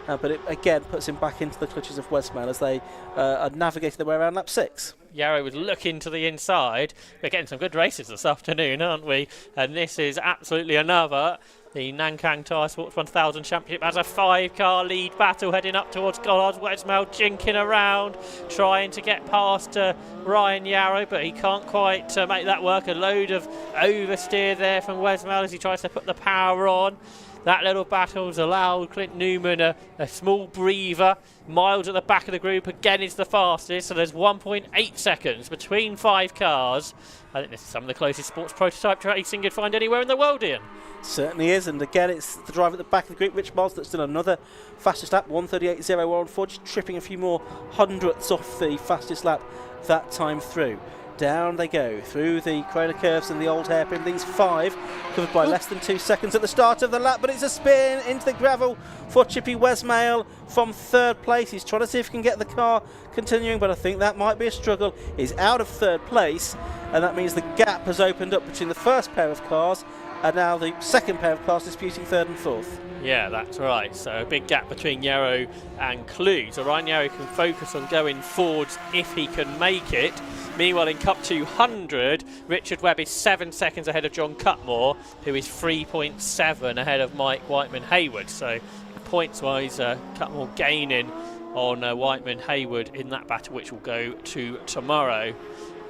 But it again puts him back into the clutches of Wesmail as they are navigating their way around lap 6. Yarrow was looking to the inside. We're getting some good races this afternoon, aren't we? And this is absolutely another. The Nankang Tyre Sports 1000 Championship has a 5-car lead battle heading up towards Goddard's. Wesmail jinking around, trying to get past Ryan Yarrow, but he can't quite make that work. A load of oversteer there from Wesmail as he tries to put the power on. That little battle's allowed Clint Newman a small breather. Miles at the back of the group again is the fastest, so there's 1.8 seconds between 5 cars. I think this is some of the closest sports prototype racing you'd find anywhere in the world, Ian. Certainly is, and again it's the driver at the back of the group, Rich Miles, that's done another fastest lap, 1:38.014, just tripping a few more hundredths off the fastest lap that time through. Down they go through the corner curves and the old hairpin. These 5 covered by less than 2 seconds at the start of the lap, but it's a spin into the gravel for Chippy Wesmail from 3rd place. He's trying to see if he can get the car continuing, but I think that might be a struggle. He's out of 3rd place, and that means the gap has opened up between the first pair of cars and now the second pair of cars disputing 3rd and 4th. Yeah, that's right. So a big gap between Yarrow and Clue. So Ryan Yarrow can focus on going forwards if he can make it. Meanwhile, in Cup 200, Richard Webb is 7 seconds ahead of John Cutmore, who is 3.7 ahead of Mike Whiteman-Hayward. So points-wise, Cutmore gaining on Whiteman-Hayward in that battle, which will go to tomorrow.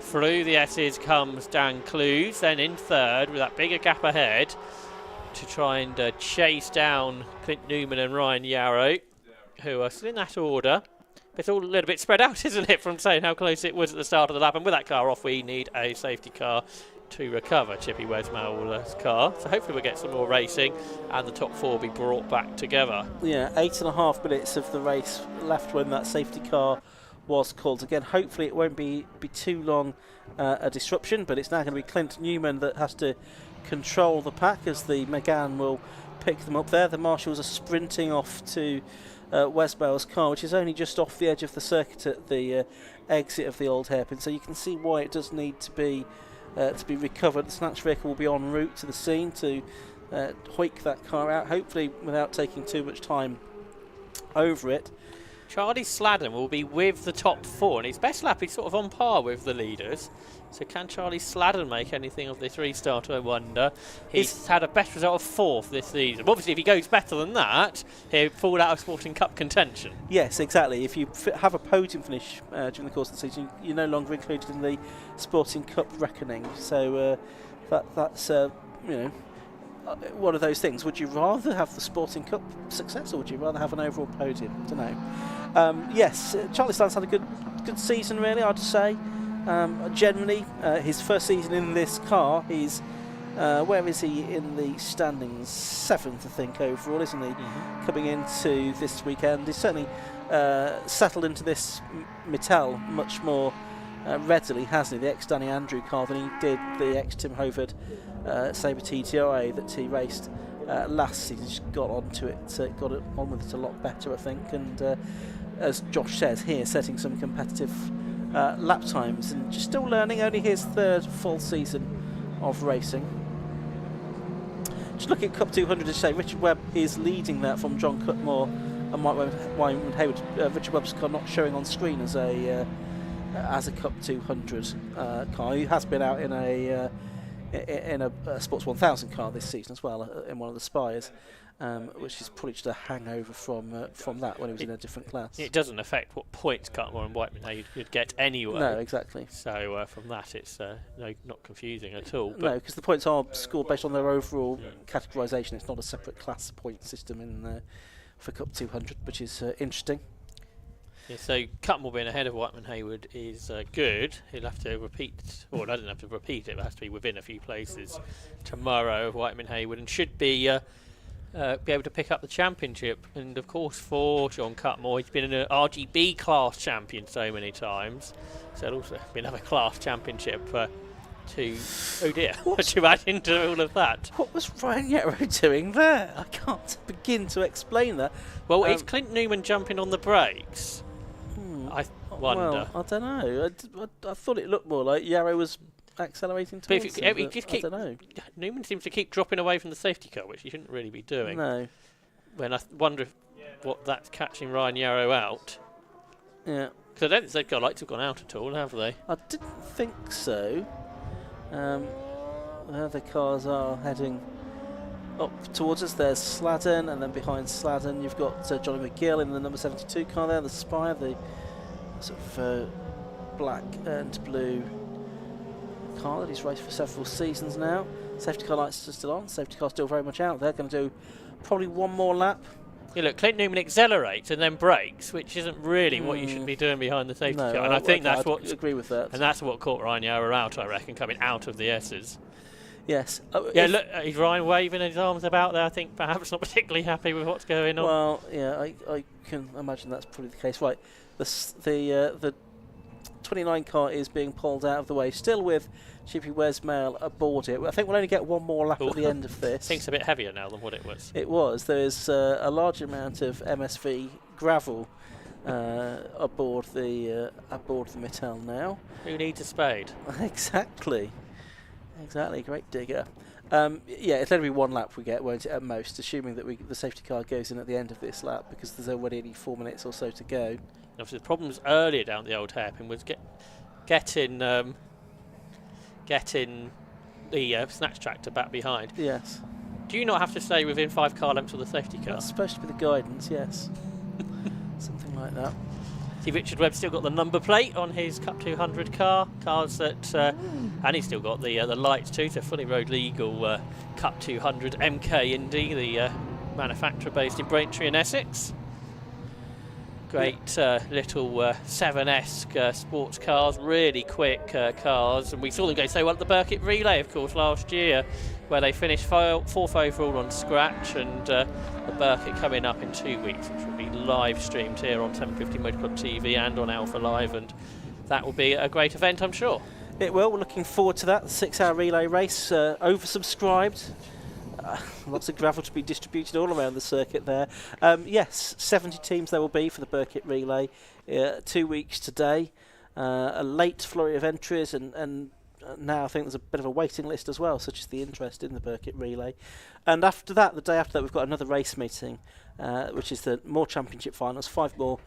Through the S's comes Dan Clues, then in 3rd with that bigger gap ahead to try and chase down Clint Newman and Ryan Yarrow, who are still in that order. It's all a little bit spread out, isn't it, from saying how close it was at the start of the lap. And with that car off, we need a safety car to recover Chippy Wesmail's car. So hopefully we'll get some more racing and the top 4 will be brought back together. Yeah, 8.5 minutes of the race left when that safety car was called. Again, hopefully it won't be too long a disruption, but it's now going to be Clint Newman that has to control the pack as the Megane will pick them up there. The marshals are sprinting off to Wesmail's car, which is only just off the edge of the circuit at the exit of the old hairpin, so you can see why it does need to be recovered. The snatch vehicle will be en route to the scene to hoik that car out, hopefully without taking too much time over it. Charlie Sladden will be with the top 4, and his best lap is sort of on par with the leaders. So can Charlie Sladden make anything of this restart, I wonder? He's had a best result of 4th this season. Obviously, if he goes better than that, he'll fall out of Sporting Cup contention. Yes, exactly. If you have a podium finish during the course of the season, you're no longer included in the Sporting Cup reckoning. So that's one of those things. Would you rather have the Sporting Cup success, or would you rather have an overall podium? I don't know. Yes, Charlie Sladden's had a good season, really, I'd say. Generally, his first season in this car, he's Where is he in the standings? 7th, I think, overall, isn't he? Coming into this weekend. He's certainly settled into this Mittal much more readily, hasn't he? The ex-Danny Andrew car than he did the ex-Tim Hovard Sabre TTI that he raced last season. Just got onto it, got it on with it a lot better, I think. And as Josh says here, setting some competitive lap times and just still learning. Only his 3rd full season of racing. Just looking at Cup 200, as you say, Richard Webb is leading that from John Cutmore and Wyman Hayward. Richard Webb's car not showing on screen as a Cup 200 car. He has been out in a Sports 1000 car this season as well, in one of the Spires, which is probably just a hangover from that when he was in a different class. It doesn't affect what points Cutmore and Whiteman you'd get anyway. No, exactly. So from that, it's not confusing at all. But no, because the points are scored based on their overall categorisation. It's not a separate class point system in for Cup 200, which is interesting. Yeah, so Cutmore being ahead of Whiteman Hayward is good. He'll have to repeat, or doesn't have to repeat it, but has to be within a few places tomorrow of Whiteman Hayward, and should be able to pick up the championship. And of course, for John Cutmore, he's been an RGB class champion so many times, so it'll also be another class championship to add into all of that. What was Ryan Yetro doing there? I can't begin to explain that. Well, is Clint Newman jumping on the brakes? I wonder. Well, I don't know. I thought it looked more like Yarrow was accelerating towards him, I don't know. Newman seems to keep dropping away from the safety car, which he shouldn't really be doing. No. When I wonder what that's catching Ryan Yarrow out. Yeah. Because I don't think they've got lights have gone out at all, have they? I didn't think so. The other cars are heading up towards us. There's Sladden, and then behind Sladden you've got Johnny McGill in the number 72 car there, the Spire, the sort of black and blue car that he's raced for several seasons now. Safety car lights are still on, safety car still very much out. They're going to do probably one more lap. Yeah, look, Clint Newman accelerates and then brakes, which isn't really what you should be doing behind the safety car. And I think that's what agree with that. And that's what caught Ryan Yarrow out, I reckon, coming out of the S's. Yes. Yeah, look, is Ryan waving his arms about there? I think perhaps not particularly happy with what's going on. Well, yeah, I can imagine that's probably the case. Right, the 29 car is being pulled out of the way, still with Chippy Wesmail aboard it. I think we'll only get one more lap at the end of this. I think it's a bit heavier now than what it was. It was. There is a large amount of MSV gravel aboard the Mittal now. Who needs a spade? Exactly, great digger. Yeah, it'll only be one lap we get, won't it, at most, assuming that the safety car goes in at the end of this lap, because there's already only 4 minutes or so to go. Obviously, the problems earlier down the old hairpin was getting the snatch tractor back behind. Yes. Do you not have to stay within 5 car lengths of the safety car? That's supposed to be the guidance, yes. Something like that. See, Richard Webb's still got the number plate on his Cup 200 cars that, and he's still got the lights too. So fully road legal Cup 200 MK Indy, the manufacturer based in Braintree and Essex. Great little 7-esque sports cars, really quick cars, and we saw them go so well at the Burkitt Relay, of course, last year, where they finished 4th overall on scratch, and the Burkitt coming up in 2 weeks, which will be live streamed here on 750 Motor Club TV and on Alpha Live, and that will be a great event, I'm sure. It will. We're looking forward to that. The 6-hour relay race, oversubscribed. Lots of gravel to be distributed all around the circuit there. Yes, 70 teams there will be for the Burkitt Relay. 2 weeks today. A late flurry of entries, and now I think there's a bit of a waiting list as well, such as the interest in the Burkitt Relay. And after that, the day after that, we've got another race meeting, which is the more championship finals. 5 more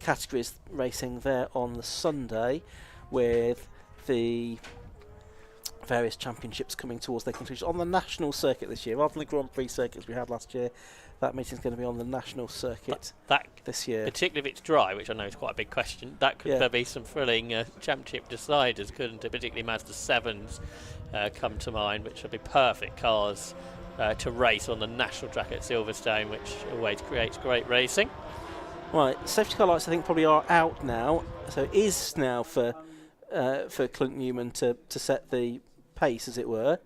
categories racing there on the Sunday, with the various championships coming towards their conclusion on the national circuit this year, rather than the Grand Prix circuits we had last year. That meeting's going to be on the national circuit this year. Particularly if it's dry, which I know is quite a big question. That could be some thrilling championship deciders, couldn't it? Particularly Mazda 7s come to mind, which would be perfect cars to race on the national track at Silverstone, which always creates great racing. Right, safety car lights I think probably are out now, so it is now for Clint Newman to set the pace, as it were.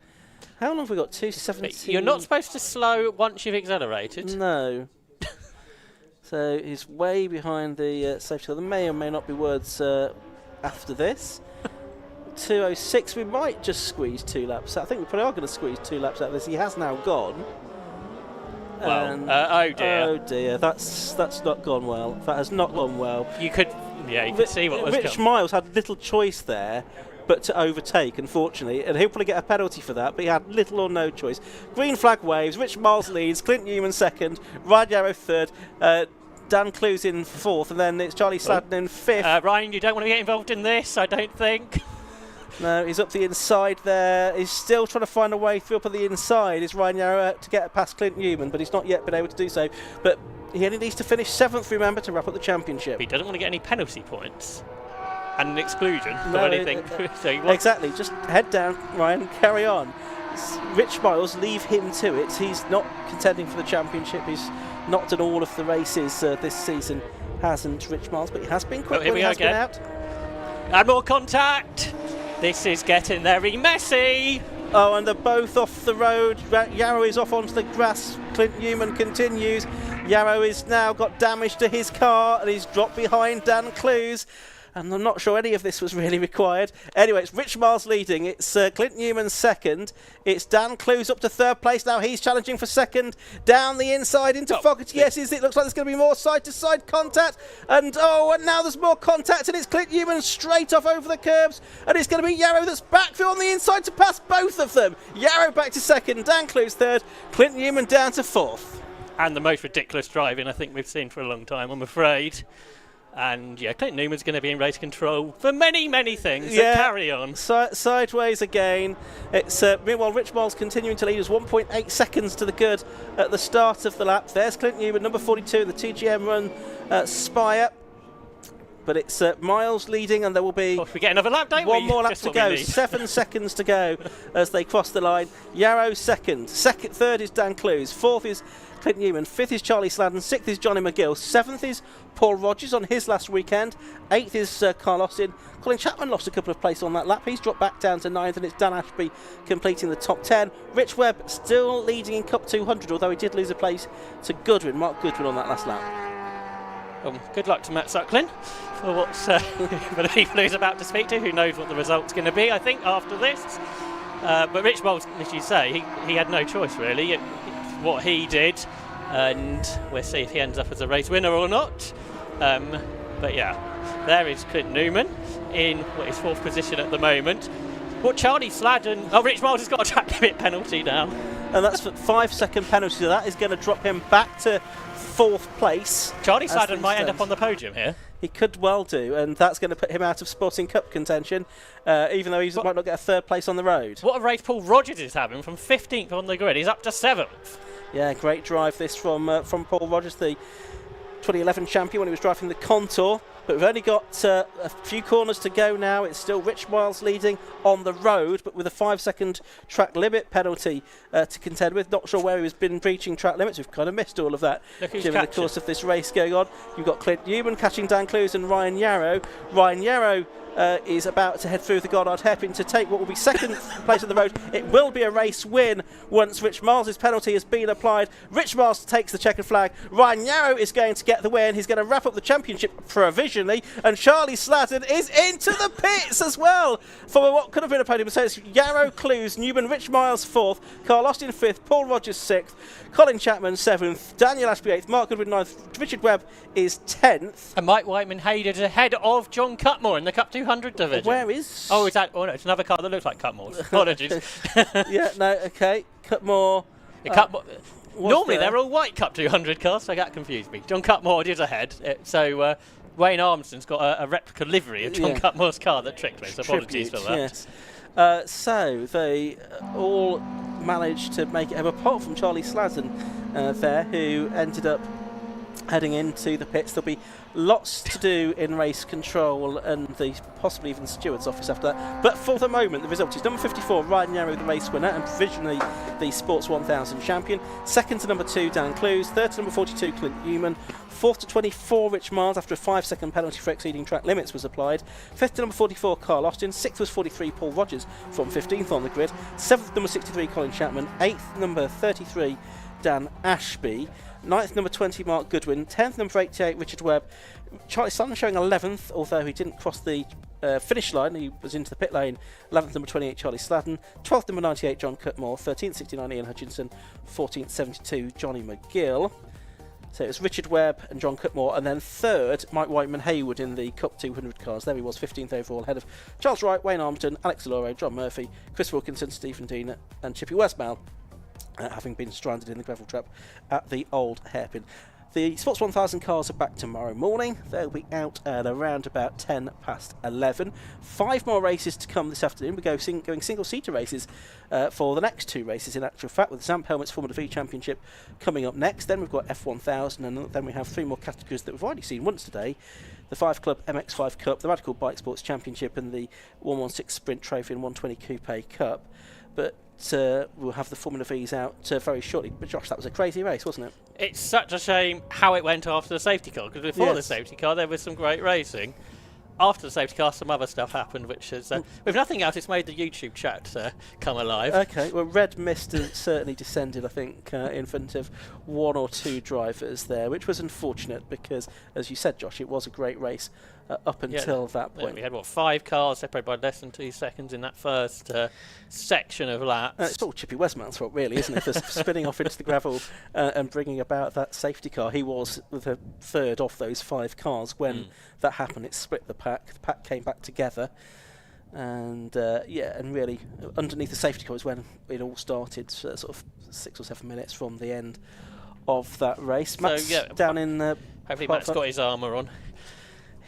How long have we got? 2:17. You're not supposed to slow once you've accelerated. No. So he's way behind the safety car. There may or may not be words after this. 2:06. We might just squeeze 2 laps. I think we probably are going to squeeze 2 laps out of this. He has now gone. Well, oh dear. Oh dear, that's not gone well. That has not gone well. You could see what was Rich coming. Miles had little choice there but to overtake, unfortunately, and he'll probably get a penalty for that, but he had little or no choice. Green flag waves, Rich Miles leads, Clint Newman second, Ryan Yarrow third, Dan Clues in fourth, and then it's Charlie Sladden in fifth. Ryan, you don't want to get involved in this, I don't think. No, he's up the inside there. He's still trying to find a way through up at the inside. Is Ryan Yarrow to get past Clint Newman, but he's not yet been able to do so. But he only needs to finish 7th, remember, to wrap up the championship. He doesn't want to get any penalty points and an exclusion or anything. So exactly, just head down, Ryan, carry on. Rich Miles, leave him to it. He's not contending for the championship. He's not done all of the races this season, hasn't Rich Miles, but he has been quick when he has been out. And more contact. This is getting very messy. Oh, and they're both off the road. Yarrow is off onto the grass. Clint Newman continues. Yarrow has now got damage to his car and he's dropped behind Dan Clues. And I'm not sure any of this was really required. Anyway, it's Rich Miles leading. It's Clint Newman second. It's Dan Clues up to 3rd place. Now he's challenging for second. Down the inside into Fogarty. Yes, it looks like there's going to be more side-to-side contact. And now there's more contact. And it's Clint Newman straight off over the curbs. And it's going to be Yarrow that's back through on the inside to pass both of them. Yarrow back to second. Dan Clues third. Clint Newman down to 4th. And the most ridiculous driving I think we've seen for a long time, I'm afraid. And yeah, Clint Newman's going to be in race control for many, many things. So carry on. Sideways again. It's meanwhile Rich Miles continuing to lead us 1.8 seconds to the good at the start of the lap. There's Clint Newman, number 42 in the TGM run Spire. But it's Miles leading, and there will be we get another lap, don't one we? more lap Just to what we go. need. 7 seconds to go as they cross the line. Yarrow second. Third is Dan Clues. 4th is Clint Newman. 5th is Charlie Sladden. 6th is Johnny McGill. 7th is Paul Rogers on his last weekend. 8th is Carl Austin. Colin Chapman lost a couple of places on that lap. He's dropped back down to 9th, and it's Dan Ashby completing the top 10. Rich Webb still leading in Cup 200, although he did lose a place to Goodwin, Mark Goodwin, on that last lap. Good luck to Matt Suckling for what's for the people he's about to speak to. Who knows what the result's going to be, I think, after this. But Rich Miles, as you say, he had no choice, really. It's what he did, and we'll see if he ends up as a race winner or not. But yeah, there is Clint Newman in what is 4th position at the moment. What Charlie Sladden... Oh, Rich Miles has got a track limit penalty now. And that's for 5-second penalty, so that is going to drop him back to 4th place. Charlie Sladden might end up on the podium here. He could well do, and that's going to put him out of Sporting Cup contention, even though he might not get a 3rd place on the road. What a race Paul Rogers is having, from 15th on the grid. He's up to 7th. Yeah, great drive this from Paul Rogers, the 2011 champion when he was driving the Contour. But we've only got a few corners to go now. It's still Rich Miles leading on the road, but with a 5-second track limit penalty to contend with. Not sure where he's been breaching track limits. We've kind of missed all of that during the course of this race going on. You've got Clint Newman catching Dan Clues and Ryan Yarrow. Ryan Yarrow is about to head through the Goddard hairpin to take what will be 2nd place on the road. It will be a race win once Rich Miles' penalty has been applied. Rich Miles takes the checkered flag. Ryan Yarrow is going to get the win. He's going to wrap up the championship provisionally, and Charlie Sladden is into the pits as well for what could have been a podium. So it's Yarrow, Clues, Newman, Rich Miles 4th, Carl Austin 5th, Paul Rogers 6th, Colin Chapman 7th, Daniel Ashby 8th, Mark Goodwin 9th, Richard Webb is 10th. And Mike Whiteman-Hayden ahead of John Cutmore in the Cup 200 division. Where is... Oh, is that... Oh, no, it's another car that looks like Cutmore's. Apologies. Yeah, no, OK. Cutmore... Normally, they're all white Cup 200 cars, so that confused me. John Cutmore is ahead, so Wayne Armstrong's got a replica livery of John Cutmore's car that tricked me, so apologies for that. Yes. So they all managed to make it home, apart from Charlie Sladden there, who ended up heading into the pits. There'll be lots to do in race control and possibly even the steward's office after that. But for the moment, the result is number 54, Ryan Yarrow, the race winner and provisionally the Sports 1000 champion. Second to number 2, Dan Clues. Third to number 42, Clint Newman. Fourth to 24, Rich Miles, after a 5-second penalty for exceeding track limits was applied. Fifth to number 44, Carl Austin. Sixth was 43, Paul Rogers from 15th on the grid. Seventh, number 63, Colin Chapman. Eighth, number 33, Dan Ashby. 9th, number 20, Mark Goodwin. 10th, number 88, Richard Webb. Charlie Sutton showing 11th, although he didn't cross the finish line. He was into the pit lane. 11th, number 28, Charlie Sladden. 12th, number 98, John Cutmore. 13th, 69, Ian Hutchinson. 14th, 72, Johnny McGill. So it was Richard Webb and John Cutmore, and then third, Mike Whiteman Hayward in the Cup 200 cars. There he was, 15th overall, ahead of Charles Wright, Wayne Armington, Alex Aloro, John Murphy, Chris Wilkinson, Stephen Dean, and Chippy Westmail, having been stranded in the gravel trap at the old hairpin. The Sports 1000 cars are back tomorrow morning. They'll be out at around about 10 past 11. 5 more races to come this afternoon. We're going single-seater races for the next 2 races, in actual fact, with the Zamp Helmets Formula V Championship coming up next. Then we've got F1000, and then we have 3 more categories that we've already seen once today. The 5 Club MX5 Cup, the Radical Bike Sports Championship, and the 116 Sprint Trophy and 120 Coupe Cup. But we'll have the Formula V's out very shortly. But Josh, that was a crazy race, wasn't it? It's such a shame how it went after the safety car, because before the safety car there was some great racing. After the safety car, some other stuff happened, which is, with nothing else, it's made the YouTube chat come alive. Okay, well, red mist has certainly descended, I think, in front of 1 or 2 drivers there, which was unfortunate because, as you said, Josh, it was a great race up until that point. We had, 5 cars separated by less than 2 seconds in that first section of laps. It's all Chippy Westmail's fault, really, isn't it, for spinning off into the gravel and bringing about that safety car. He was the third of those 5 cars when that happened. It split the pack. The pack came back together. And and really, underneath the safety car was when it all started, sort of 6 or 7 minutes from the end of that race. Matt's down in... hopefully Matt's got his armour on.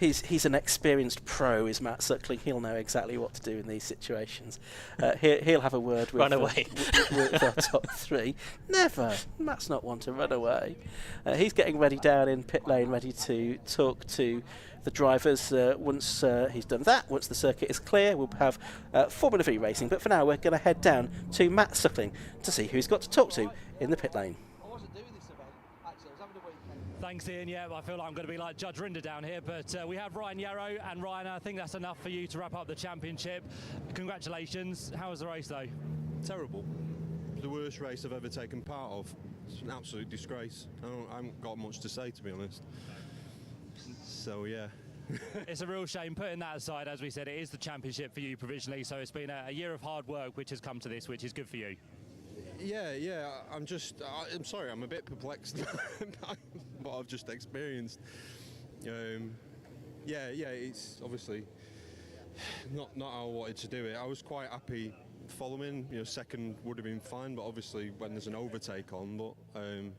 He's an experienced pro, is Matt Suckling. He'll know exactly what to do in these situations. He'll have a word with, run away. with our top 3. Never. Matt's not one to run away. He's getting ready down in pit lane, ready to talk to the drivers. Once he's done that, once the circuit is clear, we'll have Formula V racing. But for now, we're going to head down to Matt Suckling to see who he's got to talk to in the pit lane. Thanks, Ian. Yeah, I feel like I'm going to be like Judge Rinder down here, but we have Ryan Yarrow, and Ryan, I think that's enough for you to wrap up the championship. Congratulations. How was the race, though? Terrible. The worst race I've ever taken part of. It's an absolute disgrace. I haven't got much to say, to be honest. So, yeah. It's a real shame. Putting that aside, as we said, it is the championship for you provisionally, so it's been a year of hard work which has come to this, which is good for you. Yeah, I'm sorry, I'm a bit perplexed by what I've just experienced. It's obviously not how I wanted to do it. I was quite happy following, second would have been fine, but obviously when there's an overtake on, but I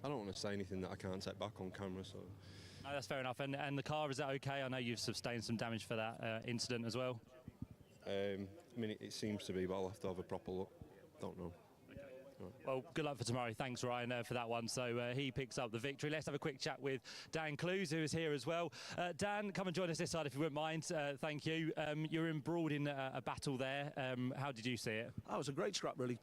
don't want to say anything that I can't take back on camera, so. No, that's fair enough. And the car, is that okay? I know you've sustained some damage for that incident as well. It seems to be, but I'll have to have a proper look. Don't know. Well, good luck for tomorrow. Thanks, Ryan, for that one. So he picks up the victory. Let's have a quick chat with Dan Clues, who is here as well. Dan, come and join us this side if you wouldn't mind. Thank you. You're embroiled in a battle there. How did you see it? Oh, it was a great scrap, really.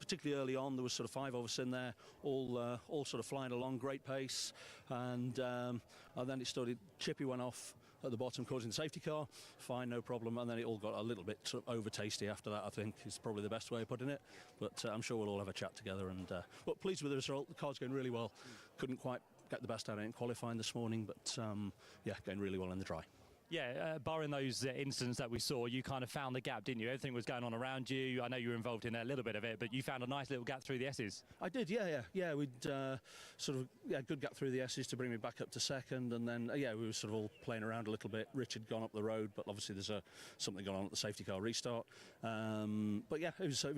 Particularly early on, there was sort of 5 of us in there, all sort of flying along, great pace. And then it started, Chippy went off at the bottom, causing the safety car. Fine, no problem. And then it all got a little bit sort of over tasty after that, I think, is probably the best way of putting it. But I'm sure we'll all have a chat together. And but pleased with the result. The car's going really well. Couldn't quite get the best out of it in qualifying this morning, but going really well in the dry. Yeah, barring those incidents that we saw, you kind of found the gap, didn't you? Everything was going on around you. I know you were involved in a little bit of it, but you found a nice little gap through the S's. I did, yeah. We'd good gap through the S's to bring me back up to second, and then we were sort of all playing around a little bit. Rich had gone up the road, but obviously there's something going on at the safety car restart. But yeah, it was a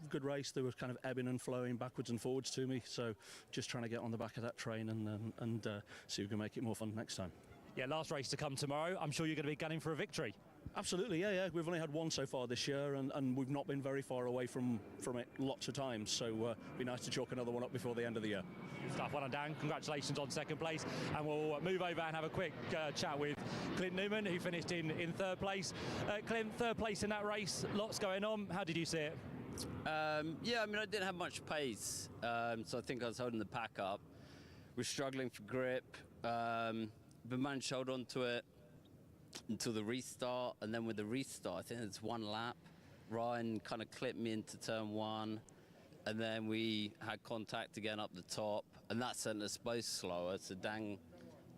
good race. They were kind of ebbing and flowing backwards and forwards to me, so just trying to get on the back of that train and see if we can make it more fun next time. Yeah, last race to come tomorrow. I'm sure you're going to be gunning for a victory. Absolutely, yeah. We've only had one so far this year, and we've not been very far away from it lots of times. So it'd be nice to chalk another one up before the end of the year. Good stuff. Well done, Dan. Congratulations on second place. And we'll move over and have a quick chat with Clint Newman, who finished in third place. Clint, third place in that race. Lots going on. How did you see it? Yeah, I mean, I didn't have much pace, so I think I was holding the pack up. We're struggling for grip, but managed to hold on to it until the restart, and then with the restart, I think it's one lap. Ryan kind of clipped me into turn one, and then we had contact again up the top, and that sent us both slower. So Dan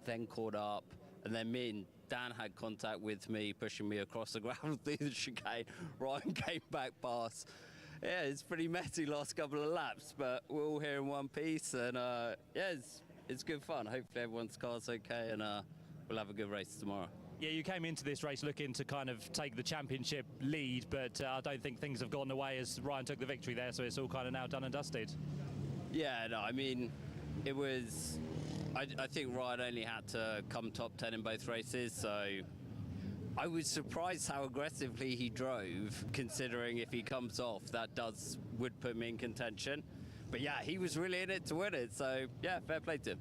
then caught up, and then me and Dan had contact with me, pushing me across the gravel through the chicane. Ryan came back past. Yeah, it's pretty messy last couple of laps, but we're all here in one piece, and yeah, it's good fun. Hopefully everyone's car's okay, and we'll have a good race tomorrow. Yeah, you came into this race looking to kind of take the championship lead, but I don't think things have gone away as Ryan took the victory there, so it's all kind of now done and dusted. Yeah, no, I mean, it was... I think Ryan only had to come top 10 in both races, so I was surprised how aggressively he drove, considering if he comes off, that would put me in contention. But yeah, he was really in it to win it, so yeah, fair play to him.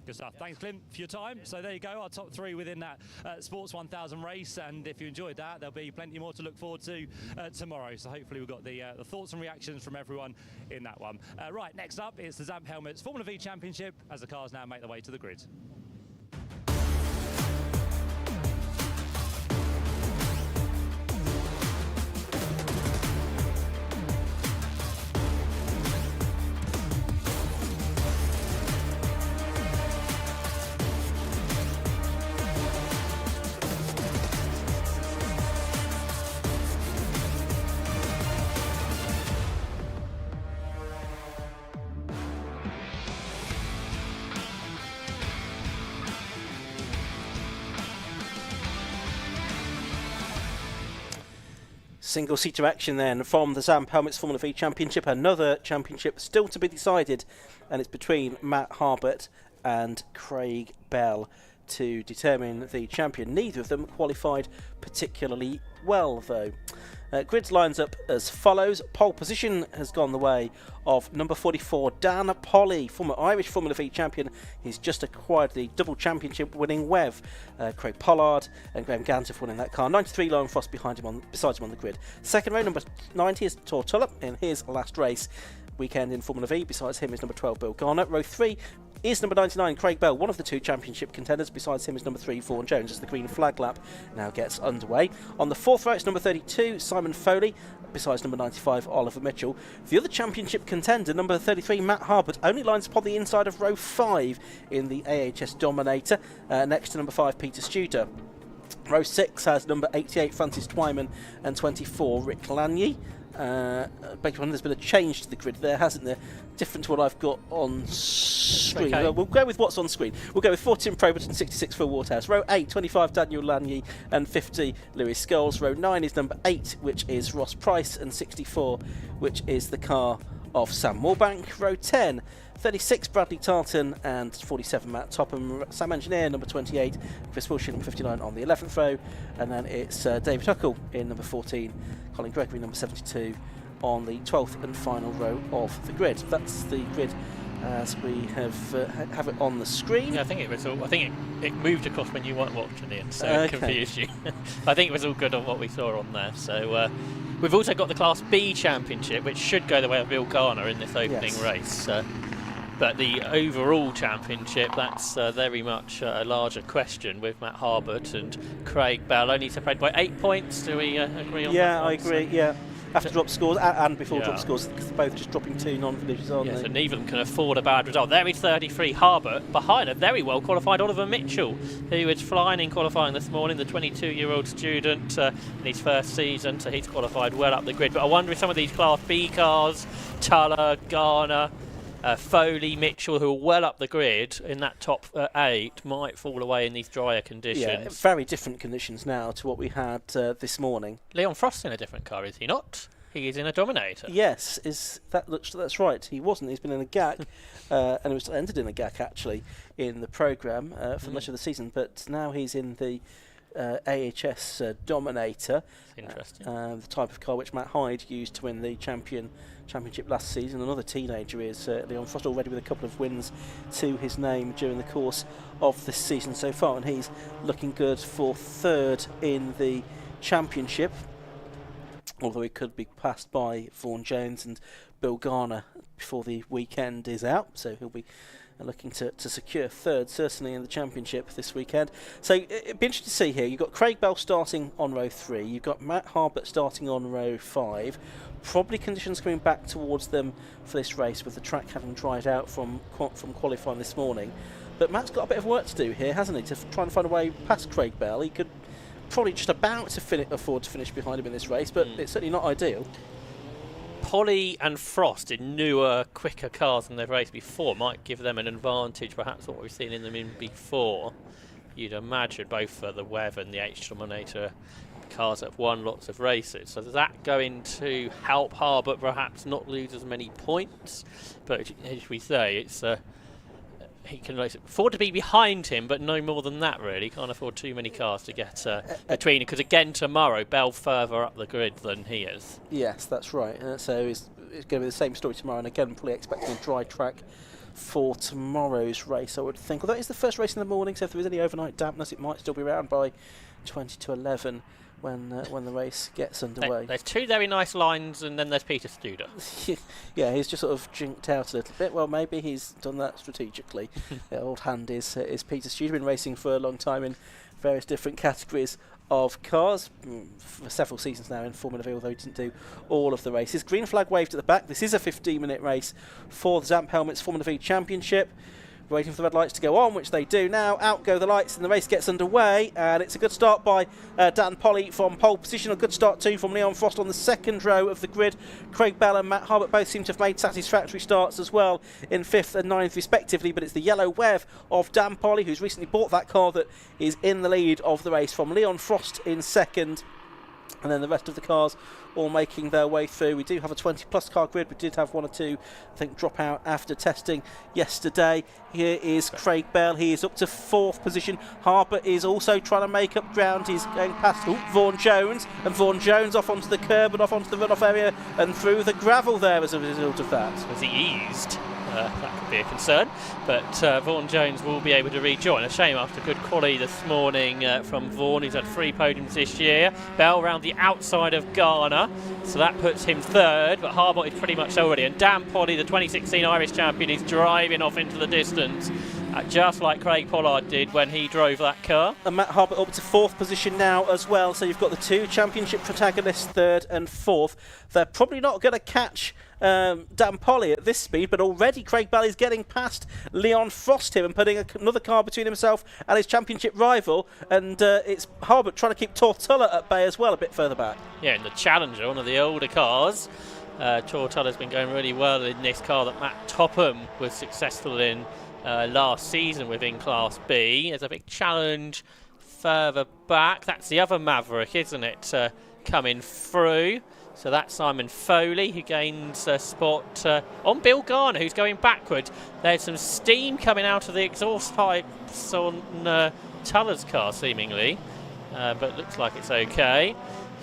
Good stuff. Thanks, Clint, for your time. So there you go, our top three within that Sports 1000 race. And if you enjoyed that, there'll be plenty more to look forward to tomorrow. So hopefully we've got the thoughts and reactions from everyone in that one. Right, next up is the Zamp Helmets Formula V Championship as the cars now make their way to the grid. Single-seater action then from the Zamp Helmets Formula V Championship. Another championship still to be decided, and it's between Matt Harbert and Craig Bell to determine the champion. Neither of them qualified particularly well, though. Grid lines up as follows. Pole position has gone the way of number 44, Dan Polly, former Irish Formula V champion. He's just acquired the double championship winning WEV. Craig Pollard and Graham Gantiff winning that car. 93 Lauren Frost beside him on the grid. Second row, number 90 is Tortola in his last race. Weekend in Formula V. Besides him is number 12, Bill Garner. Row 3 is number 99, Craig Bell, one of the two championship contenders. Besides him is number 3, Vaughan Jones, as the green flag lap now gets underway. On the fourth row, it's number 32, Simon Foley. Besides number 95, Oliver Mitchell. The other championship contender, number 33, Matt Harbert, only lines upon the inside of row 5 in the AHS Dominator, next to number 5, Peter Studer. Row 6 has number 88, Francis Twyman, and 24, Rick Lanier. There's been a change to the grid there, hasn't there? Different to what I've got on screen. Okay. We'll go with what's on screen. We'll go with 14 Probert and 66 Phil Waterhouse. Row 8, 25 Daniel Lanier and 50 Lewis Scholes. Row 9 is number 8, which is Ross Price, and 64, which is the car of Sam Moorbank. Row 10, 36 Bradley Tarleton and 47 Matt Topham. Sam Engineer, number 28, Chris Wilshin, number 59 on the 11th row. And then it's David Huckle in number 14, Colin Gregory, number 72 on the 12th and final row of the grid. That's the grid as we have it on the screen. Yeah, I think it was all. I think it moved across when you weren't watching it, so Okay. it confused you. I think it was all good on what we saw on there. So we've also got the Class B Championship, which should go the way of Bill Garner in this opening race. But the overall championship, that's very much a larger question with Matt Harbert and Craig Bell, only separated by 8 points. Do we agree on that? Yeah, I agree, yeah. After drop scores and before drop scores, because they're both just dropping 2 non-finishes, aren't they? So neither of them can afford a bad result. There is 33 Harbert behind a very well qualified Oliver Mitchell, who was flying in qualifying this morning, the 22-year-old student in his first season, so he's qualified well up the grid. But I wonder if some of these Class B cars, Tuller, Garner, Foley, Mitchell, who are well up the grid in that top 8, might fall away in these drier conditions. Yeah, very different conditions now to what we had this morning. Leon Frost's in a different car, is he not? He is in a Dominator. Yes, that's right. He wasn't. He's been in a GAC, and it was entered in a GAC actually in the programme for much of the season. But now he's in the AHS Dominator. Interesting. The type of car which Matt Hyde used to win the championship last season. Another teenager is Leon Frost, already with a couple of wins to his name during the course of this season so far, and he's looking good for third in the championship, although he could be passed by Vaughan Jones and Bill Garner before the weekend is out, so he'll be looking to secure third, certainly in the championship this weekend. So it'd be interesting to see here. You've got Craig Bell starting on row 3. You've got Matt Harbert starting on row 5. Probably conditions coming back towards them for this race, with the track having dried out from qualifying this morning. But Matt's got a bit of work to do here, hasn't he, to try and find a way past Craig Bell. He could probably just about to afford to finish behind him in this race, but it's certainly not ideal. Polly and Frost in newer, quicker cars in their race before might give them an advantage, perhaps what we've seen in them in before. You'd imagine both for the Wev and the H Dominator cars that have won lots of races. So is that going to help Harbert perhaps not lose as many points? But as we say, it's he can afford to be behind him, but no more than that really. Can't afford too many cars to get between, because again tomorrow Bell further up the grid than he is. Yes, that's right. So it's going to be the same story tomorrow, and again probably expecting a dry track for tomorrow's race, I would think. Although it's the first race in the morning, so if there is any overnight dampness, it might still be around by 20 to 11 when the race gets underway. There's two very nice lines, and then there's Peter Studer. Yeah, he's just sort of jinked out a little bit. Well, maybe he's done that strategically. The old hand is Peter Studer. Been racing for a long time in various different categories of cars for several seasons now in Formula V, although he didn't do all of the races. Green flag waved at the back. This is a 15-minute race for the Zamp Helmets Formula V Championship. Waiting for the red lights to go on, which they do now. Out go the lights and the race gets underway, and it's a good start by Dan Polly from pole position. A good start too from Leon Frost on the second row of the grid. Craig Bell and Matt Harbert both seem to have made satisfactory starts as well in 5th and 9th respectively, but it's the yellow Wev of Dan Polly, who's recently bought that car, that is in the lead of the race, from Leon Frost in second. And then the rest of the cars all making their way through. We do have a 20-plus car grid. We did have one or two, I think, drop out after testing yesterday. Here is Craig Bell. He is up to 4th position. Harbert is also trying to make up ground. He's going past Vaughan Jones, and Vaughan Jones off onto the curb and off onto the runoff area and through the gravel there as a result of that. Was he eased? That could be a concern, but Vaughan Jones will be able to rejoin. A shame after good quality this morning from Vaughan, who's had 3 podiums this year. Bell round the outside of Garner, so that puts him 3rd, but Harbert is pretty much already. And Dan Polly, the 2016 Irish champion, is driving off into the distance, just like Craig Pollard did when he drove that car. And Matt Harbert up to 4th position now as well, so you've got the 2 championship protagonists, 3rd and 4th. They're probably not going to catch Dan Polly at this speed, but already Craig Bell is getting past Leon Frost here and putting another car between himself and his championship rival, and it's Harbert trying to keep Tortulla at bay as well, a bit further back. Yeah, in the Challenger, one of the older cars, Tortulla's been going really well in this car that Matt Topham was successful in last season within Class B. There's a big challenge further back. That's the other Maverick, isn't it, coming through. So that's Simon Foley, who gains a spot on Bill Garner, who's going backward. There's some steam coming out of the exhaust pipes on Tuller's car, seemingly, but looks like it's okay.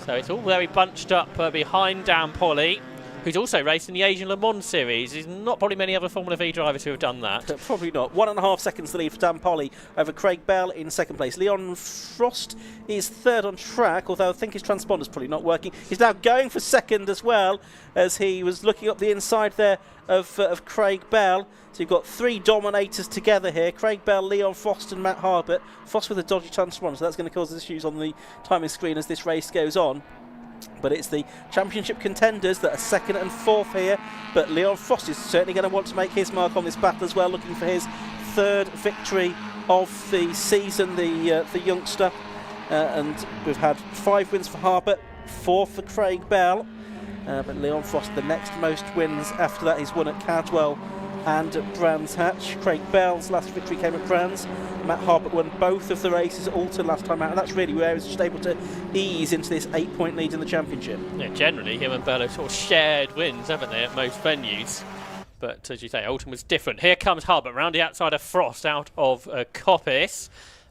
So it's all very bunched up behind Dan Polly, who's also raced in the Asian Le Mans series. There's not probably many other Formula V drivers who have done that. Probably not. 1.5 seconds to lead for Dan Polly over Craig Bell in 2nd place. Leon Frost is 3rd on track, although I think his transponder's probably not working. He's now going for 2nd as well, as he was looking up the inside there of Craig Bell. So you've got 3 dominators together here: Craig Bell, Leon Frost and Matt Harbert. Frost with a dodgy transponder, so that's going to cause issues on the timing screen as this race goes on. But it's the championship contenders that are 2nd and 4th here. But Leon Frost is certainly going to want to make his mark on this battle as well, looking for his 3rd victory of the season, the youngster. And we've had 5 wins for Harbert, 4 for Craig Bell. But Leon Frost, the next most wins after that. He's won at Cadwell and at Brands Hatch. Craig Bell's last victory came at Brands. Matt Harbert won both of the races at Alton last time out, and that's really where he was just able to ease into this 8-point lead in the championship. Yeah, generally him and Bell have sort of shared wins, haven't they, at most venues. But as you say, Alton was different. Here comes Harbert round the outside of Frost out of Coppice.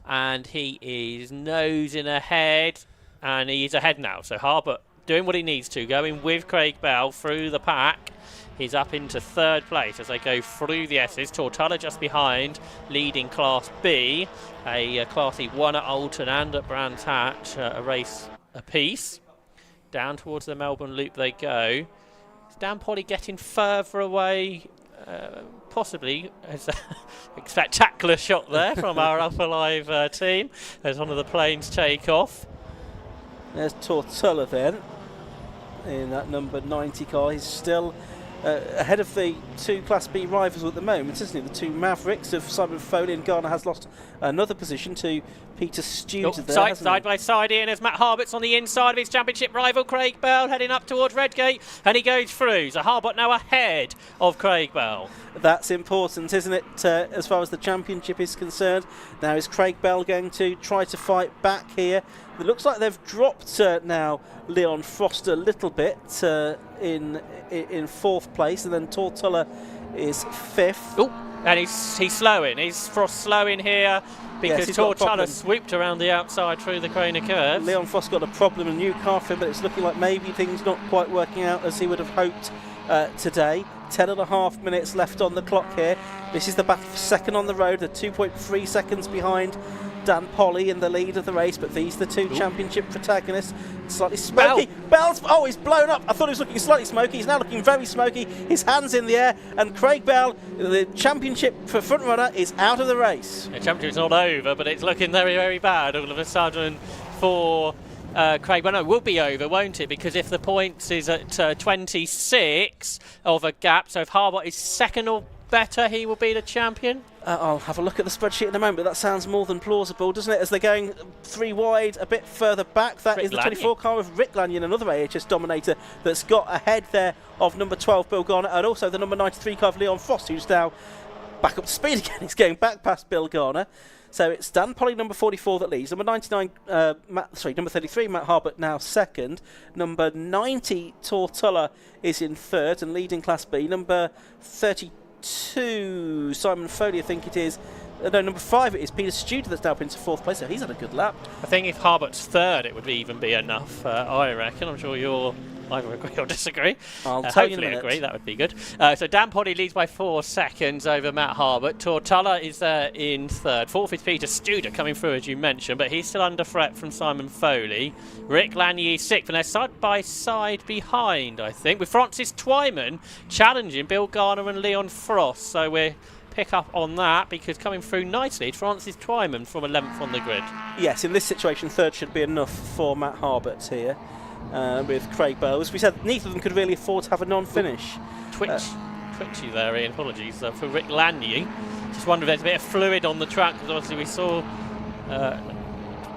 and he is nosing ahead, and he's ahead now. So Harbert doing what he needs to, going with Craig Bell through the pack. He's up into third place as they go through the S's. Tortalla just behind, leading Class B. A Class E won at Alton and at Brands Hatch, a race apiece. Down towards the Melbourne Loop they go. Is Dan Polly getting further away? Possibly. There's a spectacular shot there from our Upper Live team as one of the planes take off. There's Tortalla then in that number 90 car. He's still ahead of the two Class B rivals at the moment, isn't he? The two Mavericks of Simon Foley, and Garner has lost another position to Peter Studer there. Side by side, Ian, as Matt Harbert's on the inside of his championship rival Craig Bell, heading up towards Redgate, and he goes through. So Harbert now ahead of Craig Bell. That's important, isn't it, as far as the championship is concerned? Now is Craig Bell going to try to fight back here? It looks like they've dropped now Leon Frost a little bit in fourth place, and then Tortalla is fifth. Oh, and he's slowing. He's Frost slowing here because Tortalla swooped around the outside through the corner curve. Leon Frost got a problem, a new car for him, but it's looking like maybe things not quite working out as he would have hoped today. 10.5 minutes left on the clock here. This is the battle for second on the road. They're 2.3 seconds behind Dan Polly in the lead of the race, but these are the two championship protagonists. Slightly smoky. Bell's, oh, he's blown up. I thought he was looking slightly smoky. He's now looking very smoky. His hands in the air, and Craig Bell, the championship for front runner, is out of the race. The championship's not over, but it's looking very, very bad all of a sudden for Craig Bell. No, it will be over, won't it? Because if the points is at 26 of a gap, so if Harbert is second or better, he will be the champion. I'll have a look at the spreadsheet in a moment, but that sounds more than plausible, doesn't it? As they're going three wide, a bit further back, that is the 24 car of Rick Lanyon, another AHS dominator that's got ahead there of number 12 Bill Garner, and also the number 93 car of Leon Frost, who's now back up to speed again. He's going back past Bill Garner. So it's Dan Polly, number 44, that leads. Number 99, number 33, Matt Harbert, now second. Number 90, Tortalla, is in third and leading Class B. Number 32, Simon Foley, I think it is. No, number 5 it is Peter Studer that's now up into fourth place, so he's had a good lap. I think if Harbert's third, it would even be enough, I reckon. I'm sure you'll either agree or disagree. I'll tell you in a minute. Agree, that would be good. So Dan Polly leads by 4 seconds over Matt Harbert. Tortalla is there in third. Fourth is Peter Studer coming through, as you mentioned, but he's still under threat from Simon Foley. Rick Lanier sixth, and they're side by side behind, I think, with Francis Twyman challenging Bill Garner and Leon Frost. So we're pick up on that, because coming through nicely, Francis Twyman from 11th on the grid. Yes, in this situation, third should be enough for Matt Harbert here with Craig Bell. As we said, neither of them could really afford to have a non-finish. Twitchy there, Ian. Apologies for Rick Lanier. Just wonder if there's a bit of fluid on the track, because obviously we saw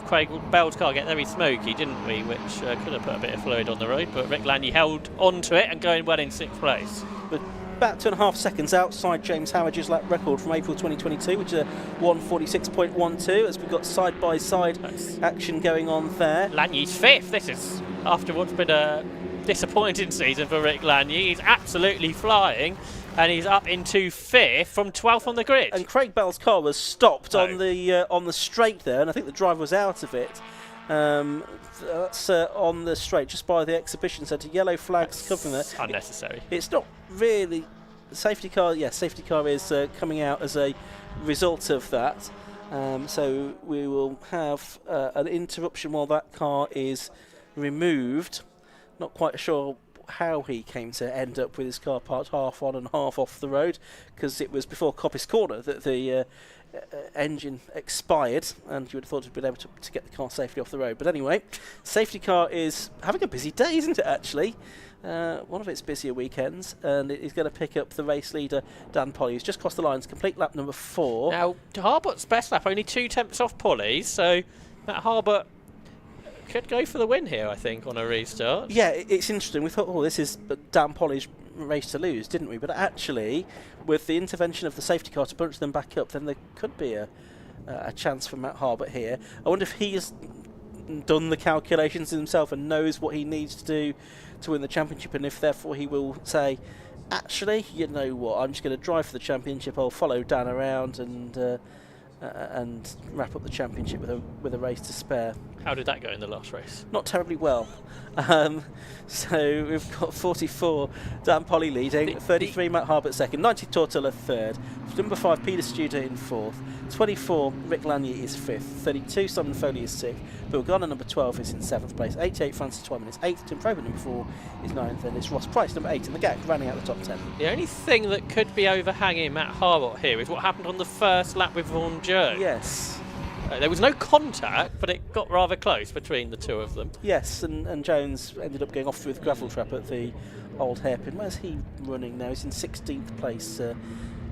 Craig Bell's car get very smoky, didn't we? Which could have put a bit of fluid on the road, but Rick Lanier held onto it and going well in 6th place. But about 2.5 seconds outside James Howard's lap record from April 2022, which is a 1:46.12, as we've got side-by-side action going on there. Lanier's 5th. This is after what's been a disappointing season for Rick Lanier. He's absolutely flying, and he's up into 5th from 12th on the grid. And Craig Bell's car was stopped on the straight there, and I think the driver was out of it. That's on the straight, just by the exhibition centre. Yellow flags covering that. Unnecessary. It's not really safety car. Yes, safety car is coming out as a result of that. So we will have an interruption while that car is removed. Not quite sure how he came to end up with his car parked half on and half off the road, because it was before Coppice Corner that the engine expired, and you would have thought he'd been able to get the car safely off the road. But anyway, safety car is having a busy day, isn't it, actually? One of its busier weekends, and it is going to pick up the race leader Dan Polly, who's just crossed the lines, complete lap number 4. Now, Harbert's best lap only 2 tenths off Polly, so Matt Harbert could go for the win here, I think, on a restart. Yeah, it's interesting. We thought, oh, this is Dan Polly's race to lose, didn't we? But actually, with the intervention of the safety car to bunch them back up, then there could be a chance for Matt Harbert here. I wonder if he has done the calculations himself and knows what he needs to do to win the championship, and if therefore he will say, actually, you know what, I'm just going to drive for the championship, I'll follow Dan around and and wrap up the championship with a race to spare. How did that go in the last race? Not terribly well. So we've got 44 Dan Polly leading, 33 Matt Harbert second, 90 Tortilla third, number 5 Peter Studer in fourth, 24 Rick Lanier is fifth, 32 Simon Foley is sixth, Bill Garner number 12 is in seventh place, 88 Francis Twyman is eighth, Tim Probert number 4 is ninth, and it's Ross Price number 8 in the gap, rounding out the top 10. The only thing that could be overhanging Matt Harbert here is what happened on the first lap with Vaughan Jones. Yes. There was no contact, but it got rather close between the two of them. Yes, and Jones ended up going off with gravel trap at the old hairpin. Where's he running now? He's in 16th place,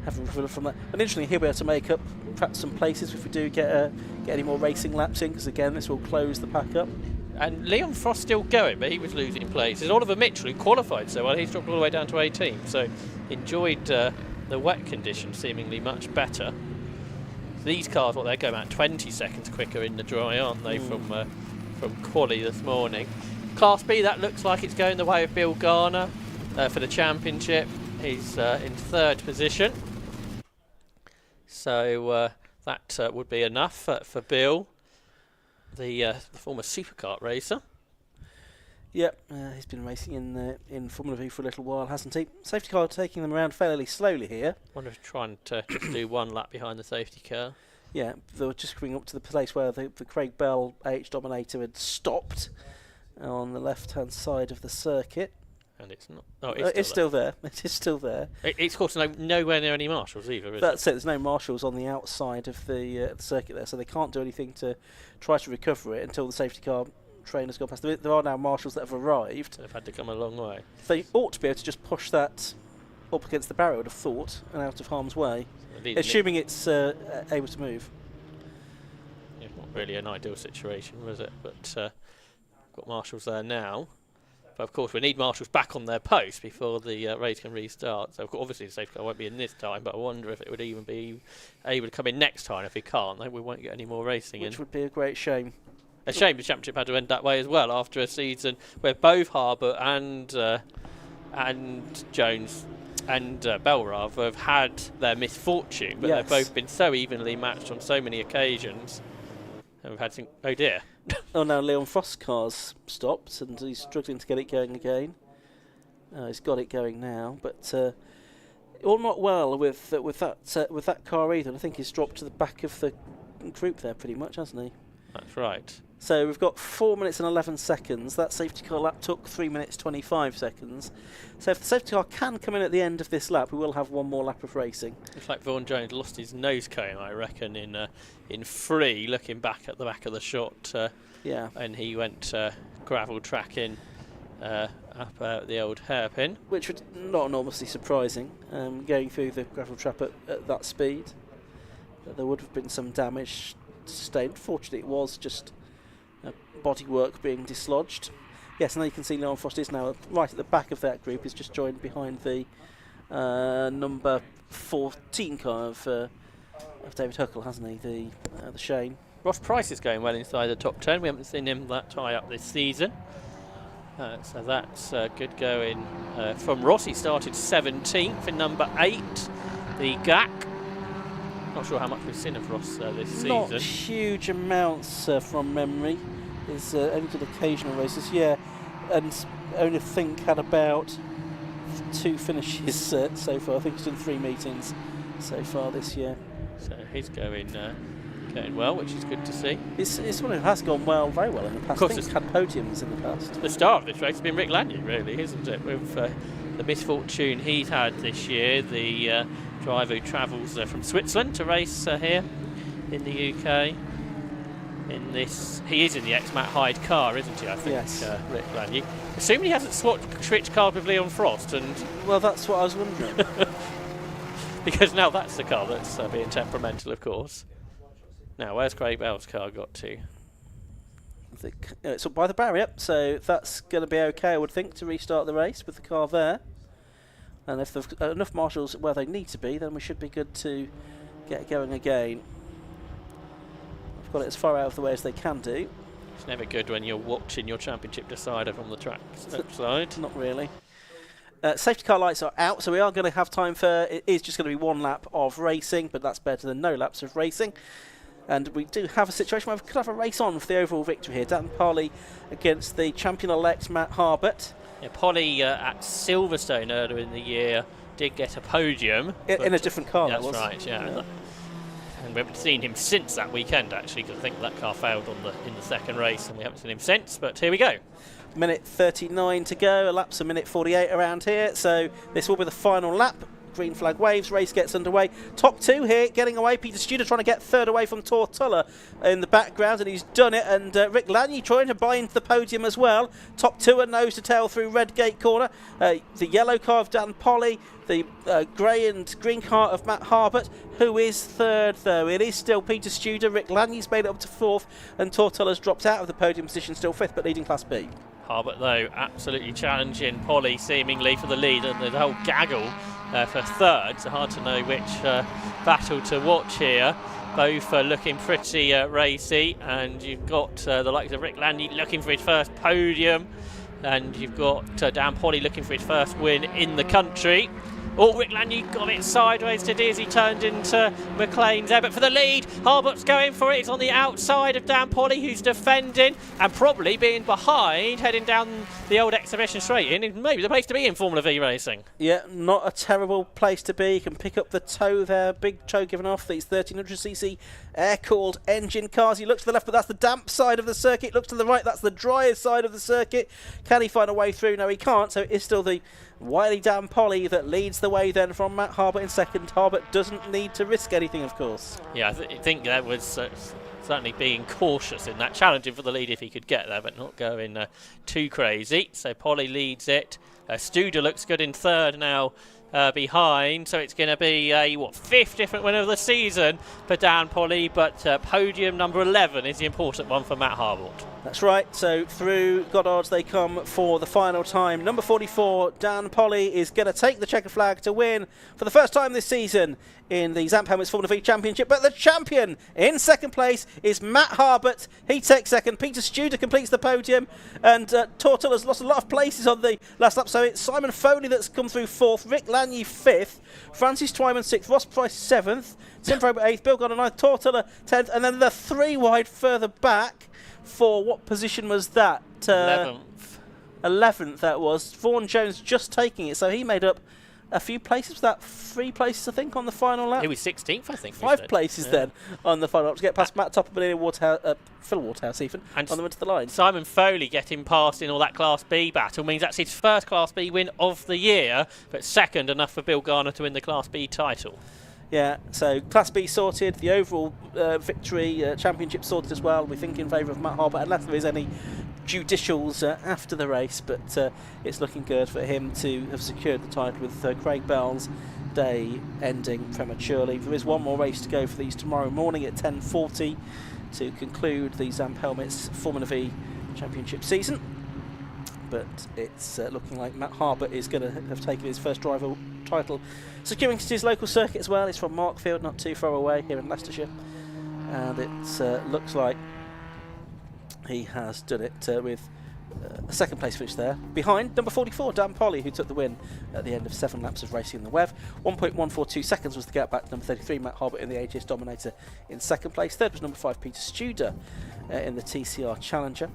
having recovered from that. And interestingly, he'll be able to make up perhaps some places if we do get any more racing laps in, because again, this will close the pack up. And Leon Frost still going, but he was losing places. Oliver Mitchell, who qualified so well, he's dropped all the way down to 18th, so enjoyed the wet conditions seemingly much better. These cars, they're going about 20 seconds quicker in the dry, aren't they, from quali this morning. Class B, that looks like it's going the way of Bill Garner for the championship. He's in third position. So that would be enough for Bill, the former superkart racer. Yep, he's been racing in Formula V for a little while, hasn't he? Safety car taking them around fairly slowly here. I wonder if trying to just do one lap behind the safety car. Yeah, they were just coming up to the place where the Craig Bell AH Dominator had stopped on the left-hand side of the circuit. And it's not. Oh, it's still there. It is still there. It's of course nowhere near any marshals either, is That's it. There's no marshals on the outside of the circuit there, so they can't do anything to try to recover it until the safety car trainers gone past. There are now marshals that have arrived. They've had to come a long way. They ought to be able to just push that up against the barrier, I would have thought, and out of harm's way, assuming it's able to move. Yeah, not really an ideal situation, was it? But got marshals there now. But of course, we need marshals back on their post before the race can restart. So obviously the safety car won't be in this time, but I wonder if it would even be able to come in next time. If he can't, then we won't get any more racing in. Which would be a great shame. A shame the championship had to end that way as well after a season where both Harbert and Jones and Bell have had their misfortune, but they've both been so evenly matched on so many occasions. And we've had some, oh dear. Oh no, Leon Frost's car's stopped and he's struggling to get it going again. He's got it going now, but all not well with that car either. I think he's dropped to the back of the group there pretty much, hasn't he? That's right. So we've got 4 minutes and 11 seconds. That safety car lap took 3 minutes 25 seconds. So if the safety car can come in at the end of this lap, we will have one more lap of racing. Looks like Vaughan Jones lost his nose cone, I reckon, in free, looking back at the back of the shot. Yeah. And he went gravel tracking up the old hairpin. Which was not enormously surprising, going through the gravel trap at that speed. There would have been some damage sustained. Fortunately, it was just bodywork being dislodged. Yes, and there you can see Leon Frost is now right at the back of that group. He's just joined behind the number 14 car of David Huckle, hasn't he? The Shane. Ross Price is going well inside the top 10. We haven't seen him that high up this season. So that's good going from Ross. He started 17th in number 8, the GAC. Not sure how much we've seen of Ross this season. Not huge amounts from memory. There's only did occasional races, yeah, and only think had about 2 finishes so far. I think he's done 3 meetings so far this year. So he's going well, which is good to see. It's one who has gone very well in the past. Of course, I think he's had podiums in the past. The star of this race has been Rick Lanier, really, isn't it? With the misfortune he's had this year, the driver who travels from Switzerland to race here in the UK. He is in the ex-Matt Hyde car, isn't he? I think. Yes. Rick Lanier. Assuming he hasn't switched cars with Leon Frost, and well, that's what I was wondering. Because now that's the car that's being temperamental, of course. Now, where's Craig Bell's car got to? It's up by the barrier, so that's going to be okay, I would think, to restart the race with the car there. And if there's enough marshals where they need to be, then we should be good to get going again. I've got it as far out of the way as they can do. It's never good when you're watching your championship decider from the track outside. Not really. Safety car lights are out, so we are going to have time for, it is just going to be one lap of racing, but that's better than no laps of racing. And we do have a situation where we could have a race on for the overall victory here. Dan Parley against the champion-elect Matt Harbert. Yeah, Polly at Silverstone earlier in the year did get a podium. In a different car, that's that was. right, yeah. And we haven't seen him since that weekend, actually, because I think that car failed in the second race, and we haven't seen him since, but here we go. Minute 39 to go, a lap's a minute 48 around here, so this will be the final lap. Green flag waves, race gets underway. Top two here, getting away. Peter Studer trying to get third away from Tortola in the background, and he's done it. And Rick Lanier trying to buy into the podium as well. Top two are nose to tail through Redgate corner. The yellow car of Dan Polly, the grey and green car of Matt Harbert. Who is third, though? It is still Peter Studer. Rick Lanier's made it up to fourth, and Tortola's dropped out of the podium position, still fifth, but leading Class B. Harbert, though, absolutely challenging Polly seemingly for the lead, and the whole gaggle for third. So hard to know which battle to watch here. Both looking pretty racy, and you've got the likes of Rick Landy looking for his first podium, and you've got Dan Polly looking for his first win in the country. Oh, Rick Landy got it sideways today as he turned into McLean's there, but for the lead, Harbert's going for it. It's on the outside of Dan Polly, who's defending and probably being behind, heading down the old exhibition straight in. Maybe the place to be in Formula V racing. Yeah, not a terrible place to be. You can pick up the tow there, big tow given off these 1300cc air-cooled engine cars. He looks to the left, but that's the damp side of the circuit. Looks to the right, that's the drier side of the circuit. Can he find a way through? No, he can't, so it is still the wily Dan Polly that leads the way then from Matt Harbert in second. Harbert doesn't need to risk anything, of course. Yeah, I think that was certainly being cautious in that, challenging for the lead if he could get there, but not going too crazy. So Polly leads it. Studer looks good in third now. Behind, so it's going to be a fifth different winner of the season for Dan Polly, but podium number 11 is the important one for Matt Harbert. That's right, so through Goddard's they come for the final time. Number 44, Dan Polly, is going to take the checker flag to win for the first time this season in the Zamp Helmets Formula V Championship, but the champion in second place is Matt Harbert. He takes second. Peter Studer completes the podium, and Tortola's lost a lot of places on the last lap, so it's Simon Foley that's come through fourth, Rick Lanier fifth, Francis Twyman sixth, Ross Price seventh, Tim Probert eighth, Bill Gardner ninth, Tortola 10th, and then the three wide further back for what position was that? 11th that was. Vaughan Jones just taking it, so he made up a few places. Was that 3 places, I think, on the final lap? He was 16th, I think. 5 places then on the final lap to get past Matt Topham and Phil Waterhouse even, and on the way to the line. Simon Foley getting past in all that Class B battle means that's his first Class B win of the year, but second enough for Bill Garner to win the Class B title. Yeah, so Class B sorted, the overall victory championship sorted as well. We think in favour of Matt Harbert, unless there is any judicials after the race, but it's looking good for him to have secured the title with Craig Bell's day ending prematurely. There is one more race to go for these tomorrow morning at 10:40 to conclude the Zamp Helmets Formula V Championship season, but it's looking like Matt Harbert is going to have taken his first driver title, securing his local circuit as well. It's from Markfield, not too far away here in Leicestershire, and it looks like he has done it with a second place finish there, behind number 44, Dan Polly, who took the win at the end of 7 laps of racing in the WEV. 1.142 seconds was the gap back to number 33, Matt Harbert, in the AGS Dominator in second place. Third was number 5, Peter Studer in the TCR Challenger.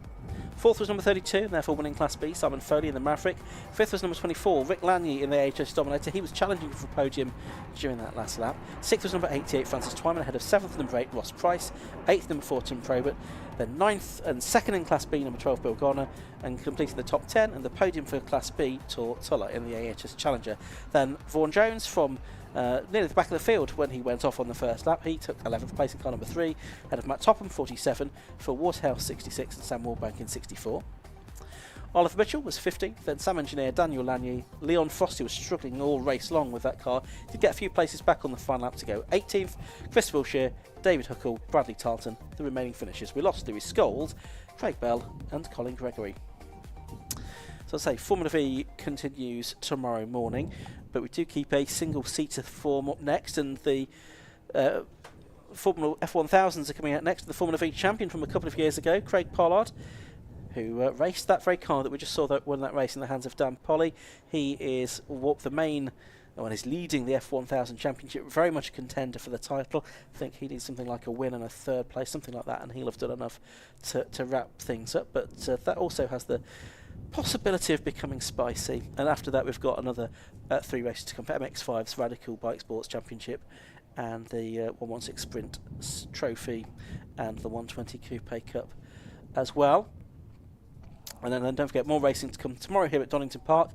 Fourth was number 32, and therefore winning Class B, Simon Foley in the Maverick. Fifth was number 24, Rick Lanier in the AHS Dominator. He was challenging for podium during that last lap. Sixth was number 88, Francis Twyman, ahead of 7th, number 8, Ross Price. 8th, number 4, Tim Probert. Then 9th and 2nd in Class B, number 12, Bill Garner, and completing the top 10, and the podium for Class B, Tortola in the AHS Challenger. Then Vaughan Jones from nearly the back of the field when he went off on the first lap. He took 11th place in car number 3, ahead of Matt Topham, 47, for Waterhouse 66, and Sam Wallbank in 64. Oliver Mitchell was 15th, then Sam Engineer, Daniel Lanier. Leon Frosty was struggling all race long with that car. He did get a few places back on the final lap to go. 18th, Chris Wilshire, David Huckle, Bradley Tarleton, the remaining finishers. We lost Louis Scholes, Craig Bell and Colin Gregory. So as I say, Formula V continues tomorrow morning, but we do keep a single-seater form up next, and the Formula F1000s are coming out next. The Formula V champion from a couple of years ago, Craig Pollard, who raced that very car that we just saw that won that race in the hands of Dan Polly. He is he's leading the F1000 Championship, very much a contender for the title. I think he needs something like a win and a third place, something like that, and he'll have done enough to wrap things up. But that also has the possibility of becoming spicy. And after that, we've got another 3 races to come for MX5's Radical Bike Sports Championship, and the 116 Sprint Trophy, and the 120 Coupe Cup as well. And then don't forget, more racing to come tomorrow here at Donington Park.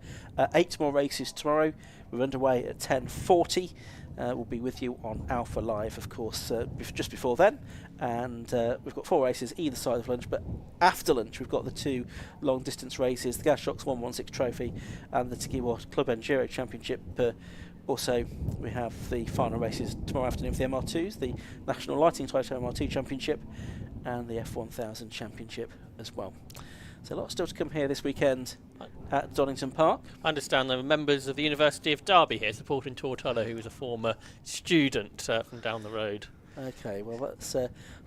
8 more races tomorrow. We're underway at 10:40. We'll be with you on Alpha Live, of course, just before then. And we've got 4 races either side of lunch. But after lunch, we've got the 2 long-distance races, the Gasshocks 116 Trophy and the Tagiwa Club Enduro Championship. Also, we have the final races tomorrow afternoon for the MR2s, the National Lighting Toyota MR2 Championship and the F1000 Championship as well. So a lot still to come here this weekend at Donington Park. I understand there were members of the University of Derby here supporting Tortola, who was a former student from down the road. Okay, well, that's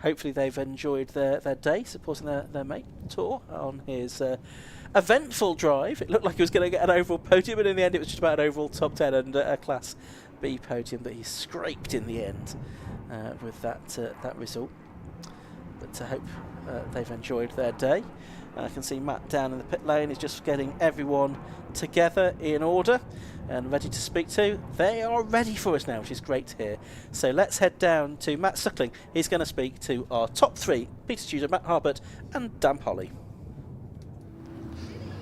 hopefully they've enjoyed their day supporting their mate Tor on his eventful drive. It looked like he was going to get an overall podium, but in the end it was just about an overall top 10 and a Class B podium that he scraped in the end with that result. But I hope they've enjoyed their day. I can see Matt down in the pit lane is just getting everyone together in order and ready to speak to. They are ready for us now, which is great to hear. So let's head down to Matt Suckling. He's going to speak to our top 3, Peter Tudor, Matt Harbert and Dan Polly.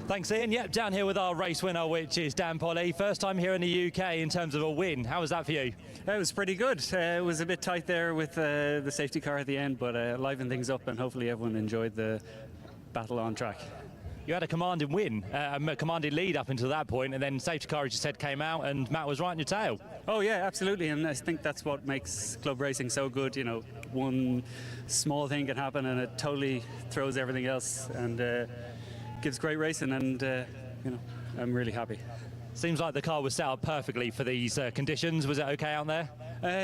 Thanks, Ian. Yep, down here with our race winner, which is Dan Polly. First time here in the UK in terms of a win. How was that for you? It was pretty good. It was a bit tight there with the safety car at the end, but livened things up, and hopefully everyone enjoyed the battle on track. You had a commanding win, a commanding lead up until that point, and then safety car, as you said, came out, and Matt was right in your tail. Oh yeah, absolutely, and I think that's what makes club racing so good. You know, one small thing can happen, and it totally throws everything else, and gives great racing, and you know, I'm really happy. Seems like the car was set up perfectly for these conditions. Was it okay out there?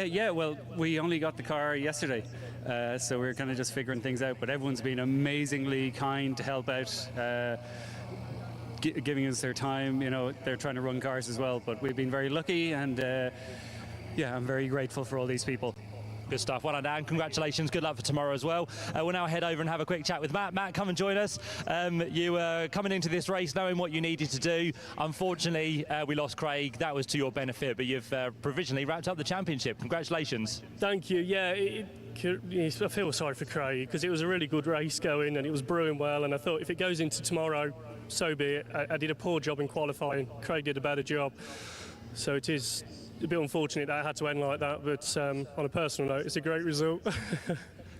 Yeah, well, we only got the car yesterday, so we're kind of just figuring things out, but everyone's been amazingly kind to help out, giving us their time. You know, they're trying to run cars as well, but we've been very lucky, and yeah, I'm very grateful for all these people. Good stuff. Well done, Dan. Congratulations. Good luck for tomorrow as well. We'll now head over and have a quick chat with Matt. Matt, come and join us. You were coming into this race knowing what you needed to do. Unfortunately, we lost Craig. That was to your benefit, but you've provisionally wrapped up the championship. Congratulations. Thank you. Yeah, I feel sorry for Craig because it was a really good race going and it was brewing well, and I thought if it goes into tomorrow, so be it. I did a poor job in qualifying. Craig did a better job. So it is a bit unfortunate that it had to end like that, but on a personal note, it's a great result.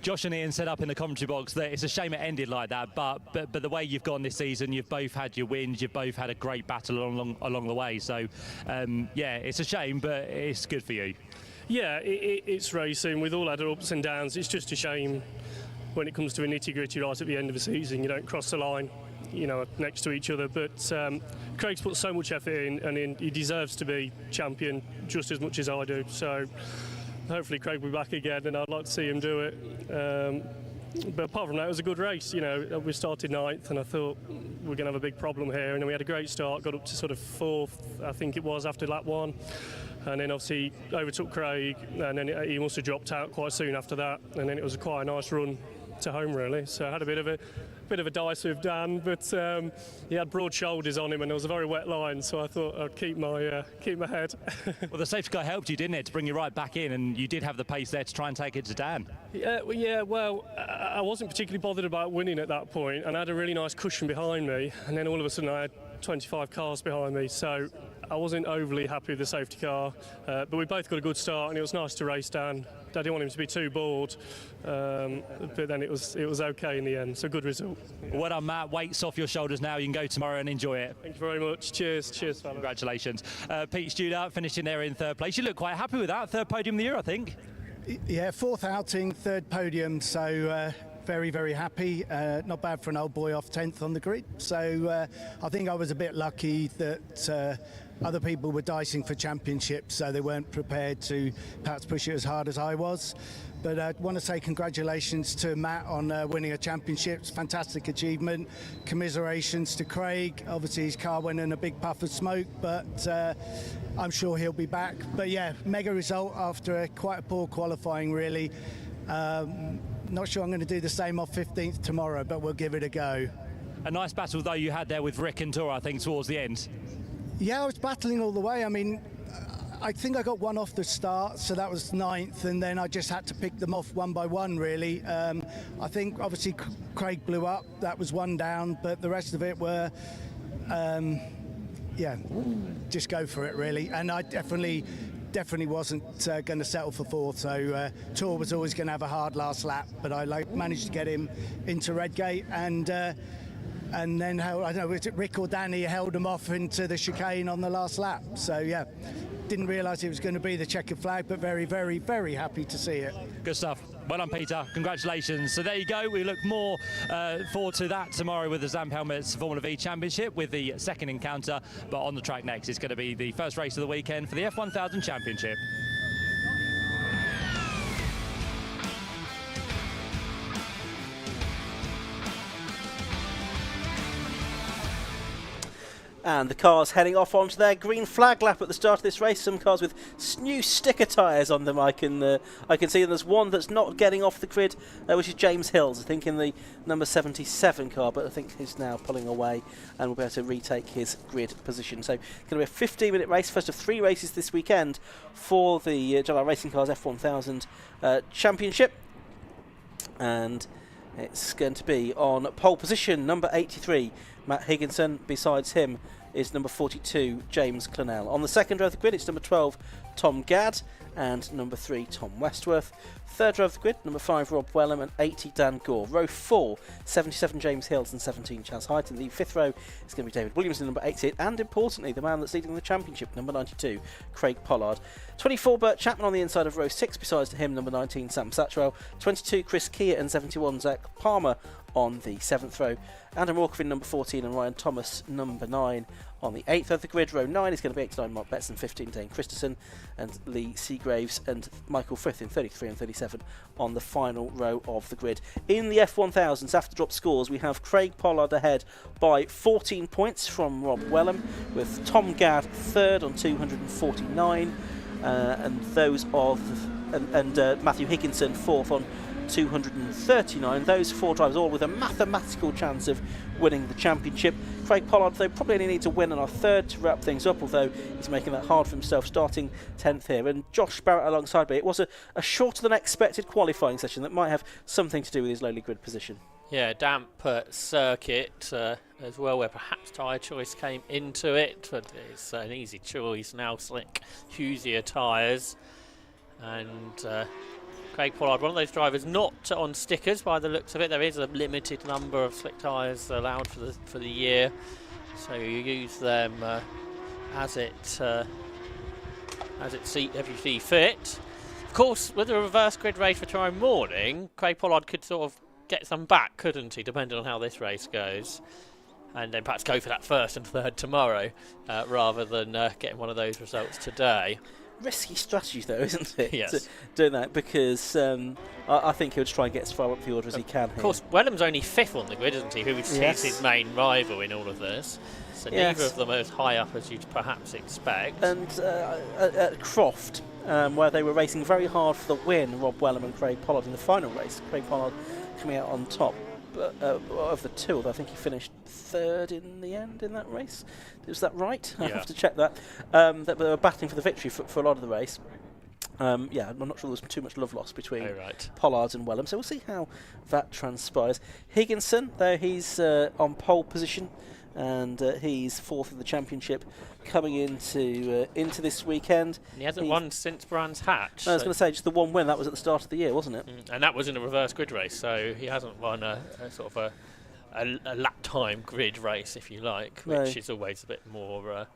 Josh and Ian said up in the commentary box that it's a shame it ended like that, but the way you've gone this season, you've both had your wins, you've both had a great battle along the way. So yeah, it's a shame, but it's good for you. Yeah, it's racing. We've all had our ups and downs. It's just a shame when it comes to a nitty-gritty right at the end of the season, you don't cross the line, you know, next to each other. But Craig's put so much effort in, and he deserves to be champion just as much as I do. So hopefully Craig will be back again, and I'd like to see him do it. But apart from that, it was a good race. You know, we started 9th, and I thought we're going to have a big problem here. And then we had a great start, got up to sort of 4th, I think it was, after lap 1. And then obviously overtook Craig, and then he must have dropped out quite soon after that. And then it was quite a nice run to home, really. So I had a bit of a dice with Dan, but he had broad shoulders on him, and there was a very wet line, so I thought I'd keep my head. Well, the safety car helped you, didn't it, to bring you right back in, and you did have the pace there to try and take it to Dan. Well, I wasn't particularly bothered about winning at that point, and I had a really nice cushion behind me, and then all of a sudden I had 25 cars behind me, so I wasn't overly happy with the safety car, but we both got a good start, and it was nice to race Dan. I didn't want him to be too bored, but then it was okay in the end, so good result. Well done, Matt. Weight's off your shoulders now. You can go tomorrow and enjoy it. Thank you very much. Cheers, fellas. Congratulations. Pete Studart finishing there in 3rd place. You look quite happy with that. 3rd podium of the year, I think. Yeah, 4th outing, 3rd podium, so very, very happy. Not bad for an old boy off 10th on the grid. So I think I was a bit lucky that other people were dicing for championships, so they weren't prepared to perhaps push it as hard as I was. But I want to say congratulations to Matt on winning a championship. It's a fantastic achievement. Commiserations to Craig. Obviously his car went in a big puff of smoke, but I'm sure he'll be back. But yeah, mega result after quite a poor qualifying, really. Not sure I'm going to do the same off 15th tomorrow, but we'll give it a go. A nice battle, though, you had there with Rick and Tor, I think, towards the end. Yeah, I was battling all the way. I mean, I think I got one off the start, so that was 9th, and then I just had to pick them off one by one, really. I think, obviously, Craig blew up. That was one down, but the rest of it were, yeah, just go for it, really. And I definitely wasn't going to settle for 4th, so Tor was always going to have a hard last lap, but I managed to get him into Redgate, and then, I don't know, was it Rick or Danny held him off into the chicane on the last lap. So, yeah, didn't realise it was going to be the checkered flag, but very, very, very happy to see it. Good stuff. Well done, Peter. Congratulations. So there you go. We look more forward to that tomorrow with the Zamp Helmets Formula V Championship with the second encounter. But on the track next, it's going to be the first race of the weekend for the F1000 Championship. And the cars heading off onto their green flag lap at the start of this race. Some cars with new sticker tyres on them. I can see. And there's one that's not getting off the grid, which is James Hills, I think, in the number 77 car. But I think he's now pulling away and will be able to retake his grid position. So it's going to be a 15-minute race, first of 3 races this weekend for the July Racing Cars F1000 Championship. And it's going to be on pole position, number 83, Matt Higginson. Besides him is number 42, James Clennell. On the second row of the grid, it's number 12, Tom Gadd, and number 3, Tom Westworth. Third row of the grid, number 5, Rob Wellham, and 80, Dan Gore. Row 4, 77, James Hills, and 17, Chaz Height. In the fifth row is going to be David Williamson, number 88, and importantly, the man that's leading the championship, number 92, Craig Pollard. 24, Bert Chapman on the inside of row 6, besides to him, number 19, Sam Satchwell. 22, Chris Keir, and 71, Zach Palmer on the 7th row. Adam Walker in number 14 and Ryan Thomas number 9 on the 8th of the grid. Row 9 is going to be 89, Mark Betson, 15, Dane Christensen, and Lee Seagraves and Michael Frith in 33 and 37 on the final row of the grid. In the F1000s, after drop scores, we have Craig Pollard ahead by 14 points from Rob Wellham, with Tom Gadd third on 249, and Matthew Higginson fourth on 239. Those 4 drivers all with a mathematical chance of winning the championship. Craig Pollard, though, probably only needs a win on our third to wrap things up, although he's making that hard for himself, starting 10th here. And Josh Barrett alongside me. It was a shorter than expected qualifying session that might have something to do with his lowly grid position. Yeah, damp circuit as well, where perhaps tyre choice came into it, but it's an easy choice now. Slick Husier tyres, and Craig Pollard, one of those drivers not on stickers by the looks of it. There is a limited number of slick tyres allowed for the year, so you use them as you see fit. Of course, with a reverse grid race for tomorrow morning, Craig Pollard could sort of get some back, couldn't he, depending on how this race goes, and then perhaps go for that first and third tomorrow rather than getting one of those results today. Risky strategy, though, isn't it? Yes. Doing that, because I think he'll just try and get as far up the order as he can. Of course, Wellham's only 5th on the grid, isn't he? Who is his main rival in all of this. So neither of them are as high up as you'd perhaps expect. And at Croft, where they were racing very hard for the win, Rob Wellham and Craig Pollard in the final race. Craig Pollard coming out on top of the two, although I think he finished 3rd in the end in that race. Was that right? I have to check that. They were battling for the victory for a lot of the race. I'm not sure there was too much love lost between Pollard and Wellham, so we'll see how that transpires. Higginson, though, he's on pole position, and he's 4th in the championship coming into this weekend. And he hasn't won since Brands Hatch. I was going to say, just the one win, that was at the start of the year, wasn't it? And that was in a reverse grid race, so he hasn't won a sort of a lap time grid race, if you like, which is always a bit more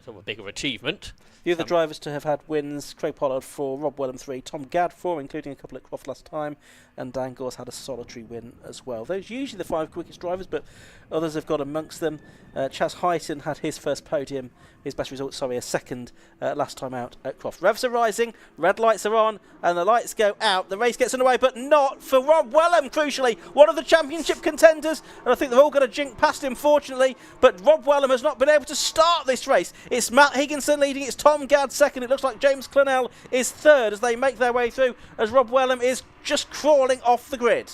sort of a bigger achievement. The other drivers to have had wins: Craig Pollard 4, Rob Wellham 3, Tom Gadd 4, including a couple at Croft last time, and Dan Gore's had a solitary win as well. Those are usually the 5 quickest drivers, but others have got amongst them. Chas Hyton had his first podium, his best result, a second last time out at Croft. Revs are rising, red lights are on, and the lights go out. The race gets underway, but not for Rob Wellham, crucially. One of the championship contenders, and I think they're all going to jink past him, fortunately, but Rob Wellham has not been able to start this race. It's Matt Higginson leading, it's Tom Gadd second. It looks like James Clennell is third as they make their way through, as Rob Wellham is just crawling off the grid.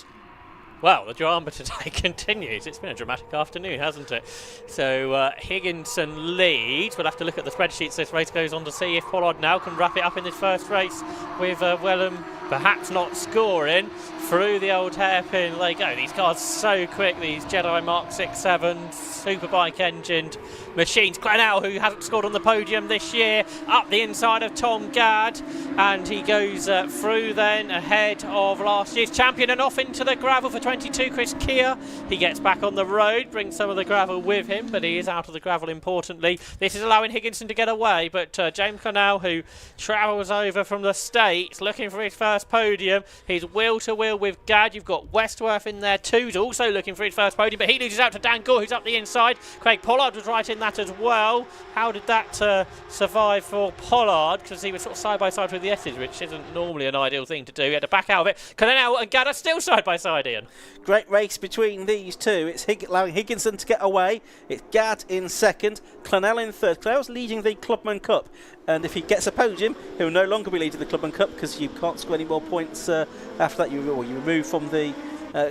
Well, the drama today continues. It's been a dramatic afternoon, hasn't it? So Higginson leads. We'll have to look at the spreadsheets this race goes on to see if Pollard now can wrap it up in this first race with Wellham perhaps not scoring. Through the old hairpin they go. These cars so quick, these Jedi Mark 6-7 superbike engined machines. Clennell, who hasn't scored on the podium this year, up the inside of Tom Gadd, and he goes through then ahead of last year's champion and off into the gravel for 22, Chris Keir. He gets back on the road, brings some of the gravel with him, but he is out of the gravel importantly. This is allowing Higginson to get away, but James Clennell, who travels over from the States looking for his first podium, he's wheel to wheel with Gadd. You've got Westworth in there too, who's also looking for his first podium, but he loses out to Dan Gore, who's up the inside. Craig Pollard was right in that as well. How did that survive for Pollard? Because he was sort of side by side with the S's, which isn't normally an ideal thing to do. He had to back out of it. Clennell and Gadd are still side by side, Ian. Great race between these two. It's allowing Higginson to get away. It's Gadd in second, Clennell in third. Clennell's leading the Clubman Cup, and if he gets a podium, he'll no longer be leading the Clubman Cup because you can't score any more points after that. You remove from the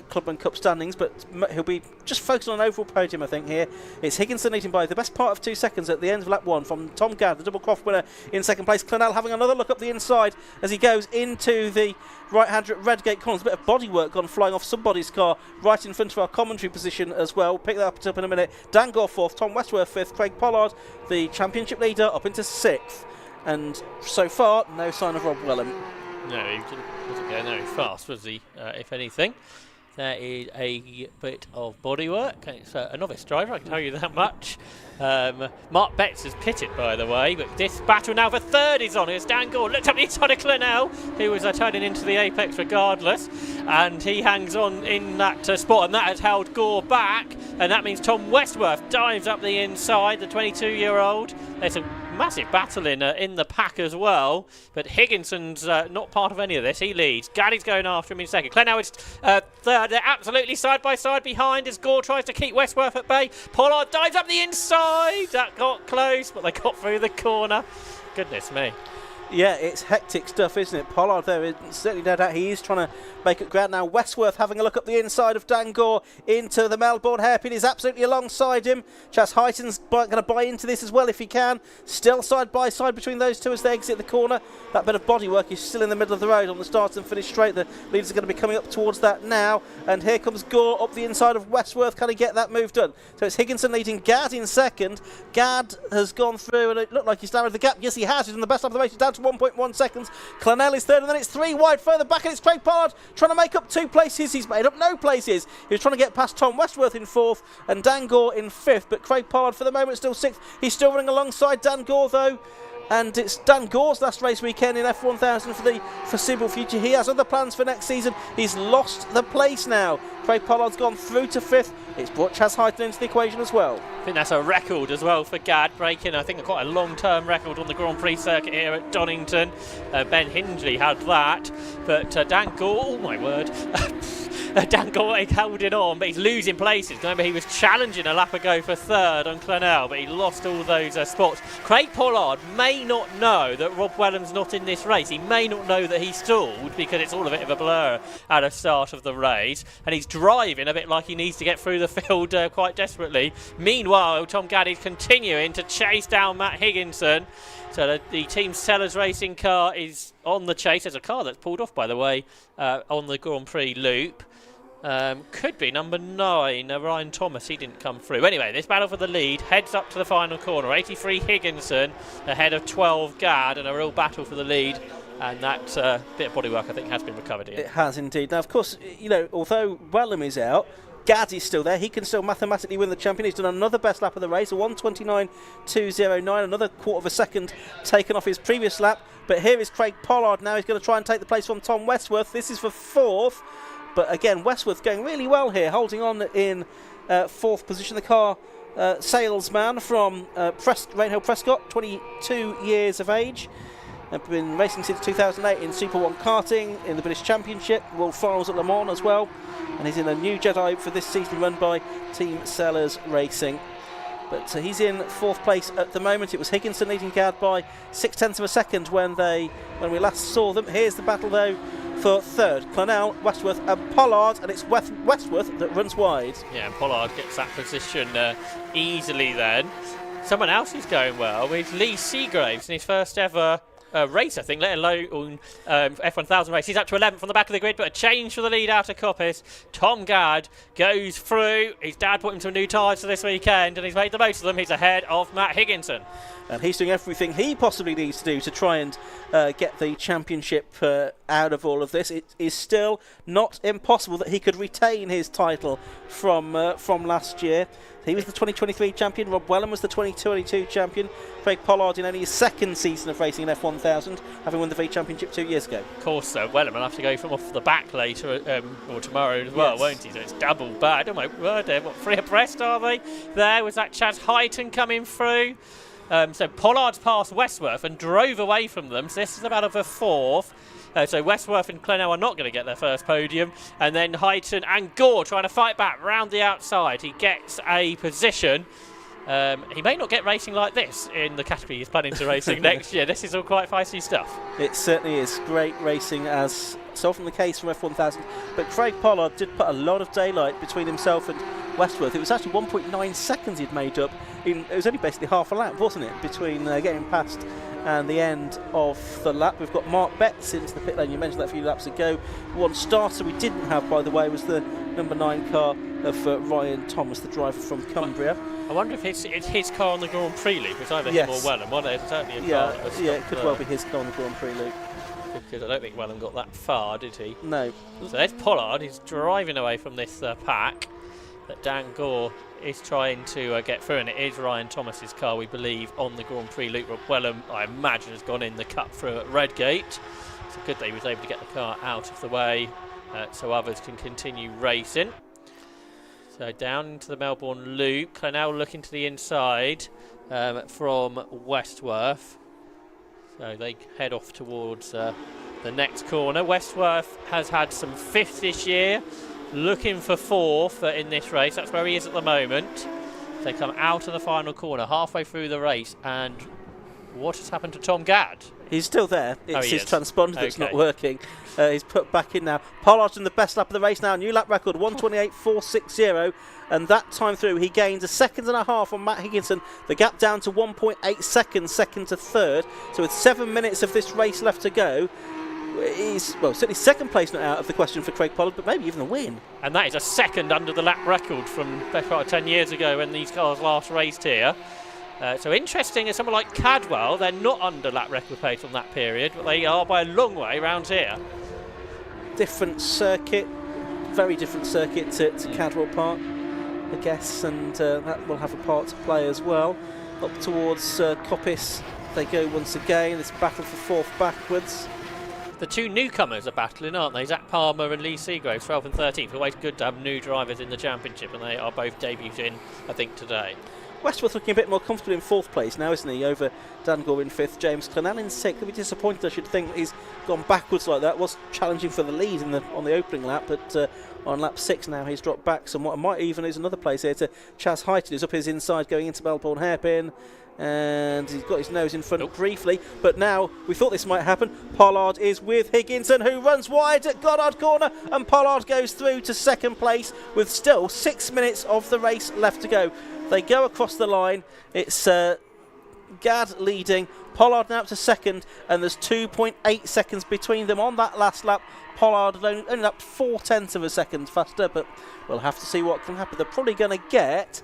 Clubman Cup standings, but he'll be just focused on an overall podium, I think, here. It's Higginson leading by the best part of 2 seconds at the end of lap 1 from Tom Gadd, the double Croft winner, in second place. Clennell having another look up the inside as he goes into the right-hander at Redgate Corners. A bit of bodywork gone flying off somebody's car right in front of our commentary position as well. We'll pick that up in a minute. Dan Gore 4th, Tom Westworth 5th, Craig Pollard, the championship leader, up into 6th. And so far, no sign of Rob Wellham. No, he wasn't going very fast, was he, if anything? There is a bit of bodywork. It's a novice driver, I can tell you that much. Mark Betts is pitted, by the way, but this battle now for third is on. It's Dan Gore, looked up the inside of Clennell, who was turning into the apex regardless, and he hangs on in that spot, and that has held Gore back, and that means Tom Westworth dives up the inside, the 22-year-old. There's a massive battle in the pack as well, but Higginson's not part of any of this. He leads. Gaddy's going after him in second. Clennell is third. They're absolutely side by side behind as Gore tries to keep Westworth at bay. Pollard dives up the inside. That got close, but they got through the corner. Goodness me. Yeah, it's hectic stuff, isn't it? Pollard there is certainly no doubt he is trying to make it ground now. Westworth having a look up the inside of Dan Gore into the Melbourne hairpin. Is absolutely alongside him. Chas Hyton's going to buy into this as well if he can. Still side by side between those two as they exit the corner. That bit of bodywork is still in the middle of the road on the start and finish straight. The leaders are going to be coming up towards that now. And here comes Gore up the inside of Westworth. Can he get that move done? So it's Higginson leading Gadd in second. Gadd has gone through and it looked like he's narrowed the gap. Yes, he has. He's in the best lap of the race. He's down to 1.1 seconds. Clennell is third, and then it's 3 wide further back, and it's Craig Pollard trying to make up 2 places. He's made up no places. He was trying to get past Tom Westworth in 4th and Dan Gore in 5th, but Craig Pollard for the moment still 6th. He's still running alongside Dan Gore though, and it's Dan Gore's last race weekend in F1000 for the foreseeable future. He has other plans for next season. He's lost the place now. Craig Pollard's gone through to 5th. It's brought Chas Hyton into the equation as well. I think that's a record as well for Gadd, breaking, I think, quite a long-term record on the Grand Prix circuit here at Donington. Ben Hindley had that, but Dan Gore, oh my word, Dan Gore held it on, but he's losing places. Remember, he was challenging a lap ago for third on Clennell, but he lost all those spots. Craig Pollard may not know that Rob Wellham's not in this race. He may not know that he stalled because it's all a bit of a blur at the start of the race, and he's driving a bit like he needs to get through the field quite desperately. Meanwhile, Tom Gadd is continuing to chase down Matt Higginson. So the Team Sellers racing car is on the chase. There's a car that's pulled off, by the way, on the Grand Prix loop. Could be number 9, Ryan Thomas. He didn't come through. Anyway, this battle for the lead heads up to the final corner. 83 Higginson ahead of 12 Gadd, and a real battle for the lead. And that bit of bodywork, I think, has been recovered here. It has indeed. Now, of course, you know, although Wellham is out, Gadd is still there. He can still mathematically win the champion. He's done another best lap of the race, a 1:29.209, another quarter of a second taken off his previous lap. But here is Craig Pollard now. He's going to try and take the place from Tom Westworth. This is for fourth. But again, Westworth going really well here, holding on in fourth position. The car salesman from Rainhill Prescott, 22 years of age. Been racing since 2008 in Super 1 karting, in the British Championship, World Finals at Le Mans as well. And he's in a new Jedi for this season, run by Team Sellers Racing. But he's in fourth place at the moment. It was Higginson leading Gadd by 0.6 of a second when we last saw them. Here's the battle though for third. Clennell, Westworth and Pollard, and it's Westworth that runs wide. Yeah, and Pollard gets that position easily then. Someone else who's going well is Lee Seagraves in his first ever race, I think, let alone F1000 race. He's up to 11th from the back of the grid, but a change for the lead out of Coppice. Tom Gadd goes through. His dad put him some new tyres for this weekend, and he's made the most of them. He's ahead of Matt Higginson. And he's doing everything he possibly needs to do to try and get the championship out of all of this. It is still not impossible that he could retain his title from last year. He was the 2023 champion. Rob Wellham was the 2022 champion. Craig Pollard in only his second season of racing in F1000, having won the V Championship 2 years ago. Of course, Wellham will have to go from off the back later or tomorrow as well, won't he? So it's double bad. Oh my word, what, three abreast are they? There was that Chaz Hyton coming through. So Pollard's passed Westworth and drove away from them. So this is about a fourth. So Westworth and Clennell are not going to get their first podium. And then Hyton and Gore trying to fight back round the outside. He gets a position. He may not get racing like this in the category he's planning to racing next year. This is all quite feisty stuff. It certainly is great racing, as so often the case from F1000. But Craig Pollard did put a lot of daylight between himself and Westworth. It was actually 1.9 seconds he'd made up. It was only basically half a lap, wasn't it, between getting past and the end of the lap. We've got Mark Betts into the pit lane. You mentioned that a few laps ago. One starter we didn't have, by the way, was the number 9 car of Ryan Thomas, the driver from Cumbria. I wonder if it's his car on the Grand Prix loop. It's either him or Wellham. Well, it's certainly a car. It could well be his car on the Grand Prix loop. Because I don't think Wellham got that far, did he? No. So there's Pollard. He's driving away from this pack that Dan Gore is trying to get through, and it is Ryan Thomas's car, we believe, on the Grand Prix loop. Wellham, I imagine, has gone in the cut through at Redgate. So good that he was able to get the car out of the way so others can continue racing. So down into the Melbourne loop. Clennell looking to the inside from Westworth. So they head off towards the next corner. Westworth has had some fifth this year, looking for fourth in this race. That's where he is at the moment. They come out of the final corner halfway through the race, and what has happened to Tom Gadd? He's still there. It's his transponder that's not Okay. working. He's put back in now. Pollard's in the best lap of the race now. New lap record, 1:28.460. And that time through, he gains a second and a half on Matt Higginson. The gap down to 1.8 seconds, second to third. So with 7 minutes of this race left to go, he's, well, certainly second place not out of the question for Craig Pollard, but maybe even a win. And that is a second under the lap record from about 10 years ago when these cars last raced here. So interesting as someone like Cadwell, they're not under lap record pace on that period, but they are by a long way around here. Different circuit, very different circuit to Cadwell Park, I guess, and that will have a part to play as well. Up towards Coppice they go once again, this battle for fourth backwards. The two newcomers are battling, aren't they? Zach Palmer and Lee Seagraves, 12th and 13th. Always good to have new drivers in the championship, and they are both debuting, I think, today. Westworth looking a bit more comfortable in fourth place now, isn't he? Over Dan Gore in fifth, James Clennell in sixth. He'll be disappointed, I should think, that he's gone backwards like that. Was challenging for the lead on the opening lap, but on lap 6 now he's dropped back somewhat. And might even lose another place here to Chaz Hyton, who's up his inside going into Melbourne Hairpin. And he's got his nose in front briefly, but now we thought this might happen. Pollard is with Higginson, who runs wide at Goddard Corner, and Pollard goes through to second place with still 6 minutes of the race left to go. They go across the line. It's Gadd leading, Pollard now up to second, and there's 2.8 seconds between them on that last lap. Pollard only up 0.4 of a second faster, but we'll have to see what can happen. They're probably going to get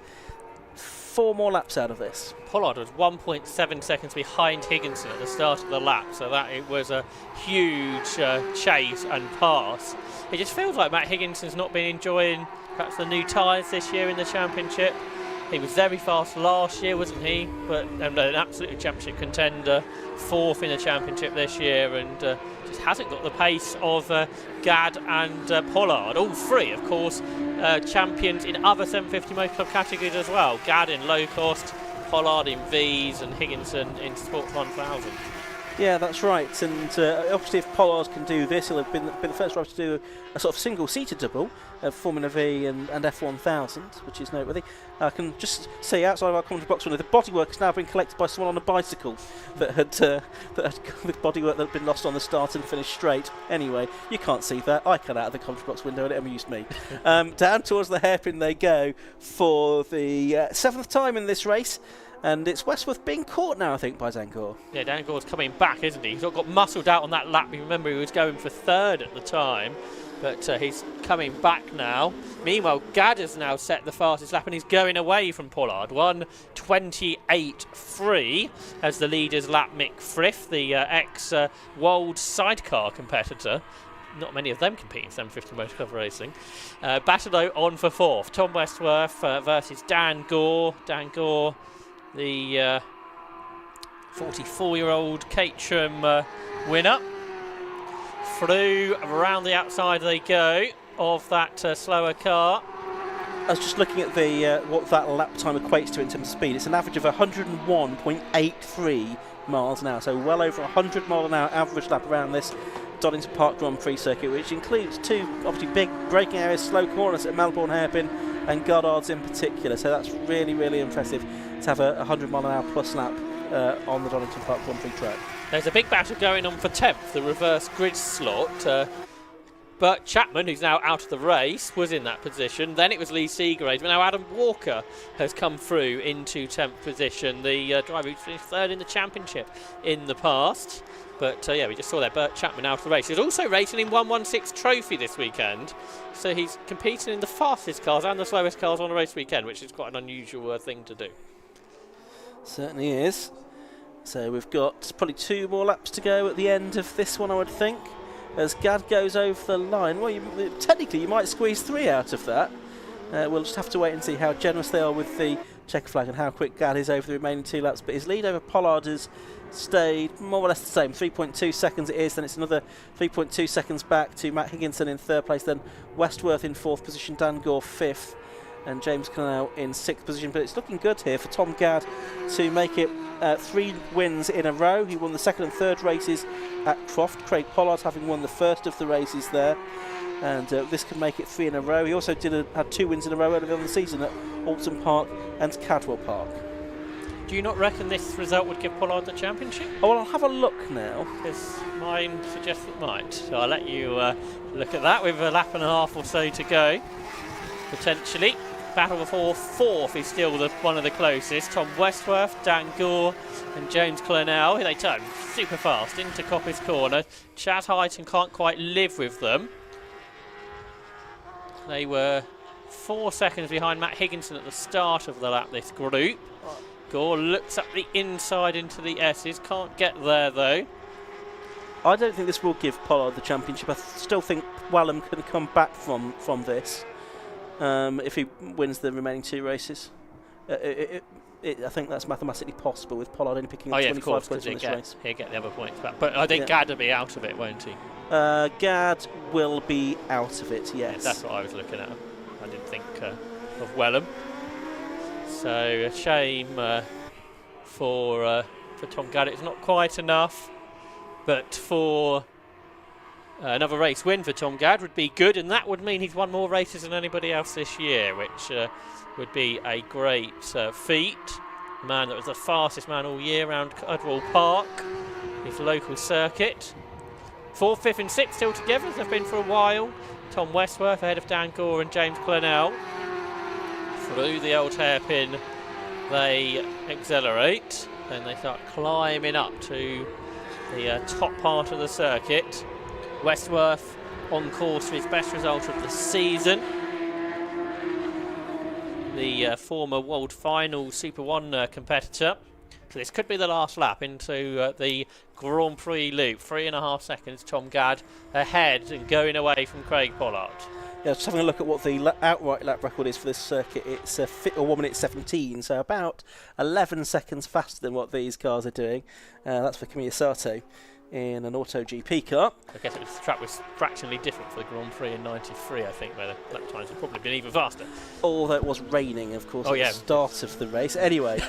4 more laps out of this. Pollard was 1.7 seconds behind Higginson at the start of the lap, so that it was a huge chase and pass. It just feels like Matt Higginson's not been enjoying perhaps the new tyres this year in the championship. He was very fast last year, wasn't he? But an absolute championship contender, 4th in the championship this year, and just hasn't got the pace of Gadd and Pollard. All three, of course, champions in other 750 Motor Club categories as well. Gadd in low cost, Pollard in Vs, and Higginson in Sports 1000. Yeah, that's right. And obviously, if Pollard can do this, he'll have been the first driver to do a sort of single-seater double of Formula V and F1000, which is noteworthy. I can just see outside of our commentary box window, the bodywork has now been collected by someone on a bicycle that had with bodywork that had been lost on the start and finished straight. Anyway, you can't see that. I can out of the commentary box window, and it amused me. Down towards the hairpin they go for the 7th time in this race. And it's Westworth being caught now, I think, by Zangor. Yeah, Dangore's coming back, isn't he? He's got muscled out on that lap. You remember he was going for 3rd at the time, but he's coming back now. Meanwhile, Gadd has now set the fastest lap, and he's going away from Pollard. 1:28.3 as the leader's lap. Mick Frith, the ex-Wold sidecar competitor. Not many of them compete in 750 Motor Club racing. Battleau on for 4th. Tom Westworth versus Dan Gore. Dan Gore, the 44-year-old Caterham winner. Through around the outside they go of that slower car. I was just looking at the what that lap time equates to in terms of speed. It's an average of 101.83 miles an hour, so well over 100 mile an hour average lap around this Donington Park Grand Prix circuit, which includes 2 obviously big braking areas, slow corners at Melbourne Hairpin and Goddards in particular. So that's really, really impressive to have a 100 mile an hour plus lap on the Donington Park Grand Prix track. There's a big battle going on for 10th, the reverse grid slot. But Chapman, who's now out of the race, was in that position. Then it was Lee Seagrave, but now Adam Walker has come through into 10th position, the driver who's finished 3rd in the championship in the past. But yeah, we just saw there Bert Chapman out of the race. He's also racing in 116 Trophy this weekend, so he's competing in the fastest cars and the slowest cars on a race weekend, which is quite an unusual thing to do. Certainly is. So we've got probably 2 more laps to go at the end of this one, I would think, as Gadd goes over the line. Well, technically you might squeeze 3 out of that. We'll just have to wait and see how generous they are with the checker flag and how quick Gadd is over the remaining 2 laps. But his lead over Pollard has stayed more or less the same. 3.2 seconds it is, then it's another 3.2 seconds back to Matt Higginson in 3rd place, then Westworth in 4th position, Dan Gore 5th, and James Clennell in 6th position. But it's looking good here for Tom Gadd to make it 3 wins in a row. He won the 2nd and 3rd races at Croft, Craig Pollard having won the 1st of the races there, and this can make it 3 in a row. He also had 2 wins in a row earlier on the season at Alton Park and Cadwell Park. Do you not reckon this result would give Pollard the championship? Oh, well, I'll have a look now. Because mine suggests it might. So I'll let you look at that with a lap and a half or so to go, potentially. Battle for 4th is still one of the closest. Tom Westworth, Dan Gore and James Clennell. They turn super fast into Coppice Corner. Chaz Hyton can't quite live with them. They were 4 seconds behind Matt Higginson at the start of the lap, this group. Gore looks up the inside into the S's. Can't get there, though. I don't think this will give Pollard the championship. I still think Wellham can come back from this if he wins the remaining 2 races. I think that's mathematically possible with Pollard only picking up 25 points in this race. He'll get the other points back. But I think Gadd will be out of it, won't he? Gadd will be out of it, yes. Yeah, that's what I was looking at. I didn't think of Wellham. So a shame for Tom Gadd. It's not quite enough, but for another race win for Tom Gadd would be good, and that would mean he's won more races than anybody else this year, which would be a great feat. The man that was the fastest man all year around Cadwell Park, his local circuit. 4th, 5th and 6th still together, as they've been for a while. Tom Westworth ahead of Dan Gore and James Clennell. Through the old hairpin they accelerate, then they start climbing up to the top part of the circuit. Westworth on course for his best result of the season. The former World Final Super 1 competitor. So this could be the last lap into the Grand Prix loop. 3.5 seconds, Tom Gadd ahead and going away from Craig Pollard. Yeah, just having a look at what the outright lap record is for this circuit. It's 1 minute 17, so about 11 seconds faster than what these cars are doing. That's for Kamiya Sato in an Auto GP car. I guess the track was fractionally different for the Grand Prix in '93, I think, where the lap times would probably been even faster. Although it was raining, of course, Oh, at yeah. the start of the race. Anyway,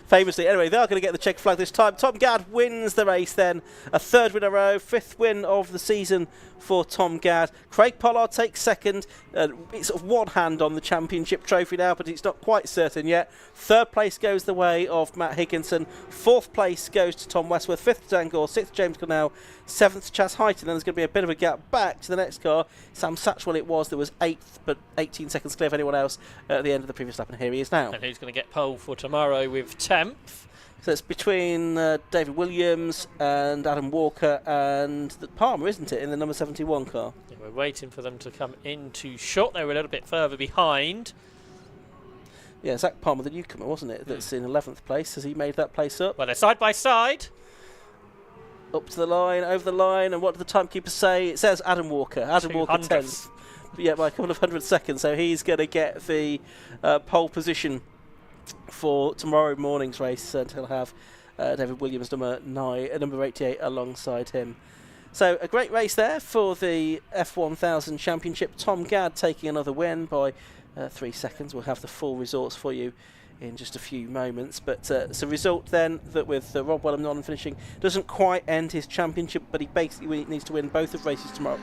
famously, they are going to get the check flag this time. Tom Gadd wins the race then. A third win in a row, 5th win of the season for Tom Gadd. Craig Pollard takes second. It's sort of one hand on the championship trophy now, but it's not quite certain yet. 3rd place goes the way of Matt Higginson. 4th place goes to Tom Westworth. 5th Dan Gore. 6th James Cornell. 7th Chaz Heighton. Then there's going to be a bit of a gap back to the next car. Sam Satchwell it was. There was 8th, but 18 seconds clear of anyone else at the end of the previous lap, and here he is now. And who's going to get pole for tomorrow with 10th? So it's between David Williams and Adam Walker and Palmer, isn't it, in the number 71 car? Yeah, we're waiting for them to come into shot. They were a little bit further behind. Yeah, Zach Palmer, the newcomer, wasn't it, that's in 11th place. Has he made that place up? Well, they're side by side. Up to the line, over the line, and what did the timekeeper say? It says Adam Walker. Adam Walker 10th. Yeah, by a couple of 100 seconds, so he's going to get the pole position for tomorrow morning's race, and he'll have David Williams, number 88, alongside him. So a great race there for the F1000 Championship. Tom Gadd taking another win by 3 seconds. We'll have the full results for you in just a few moments, but it's a result then that with Rob Wellham non-finishing doesn't quite end his championship, but he basically needs to win both of races tomorrow.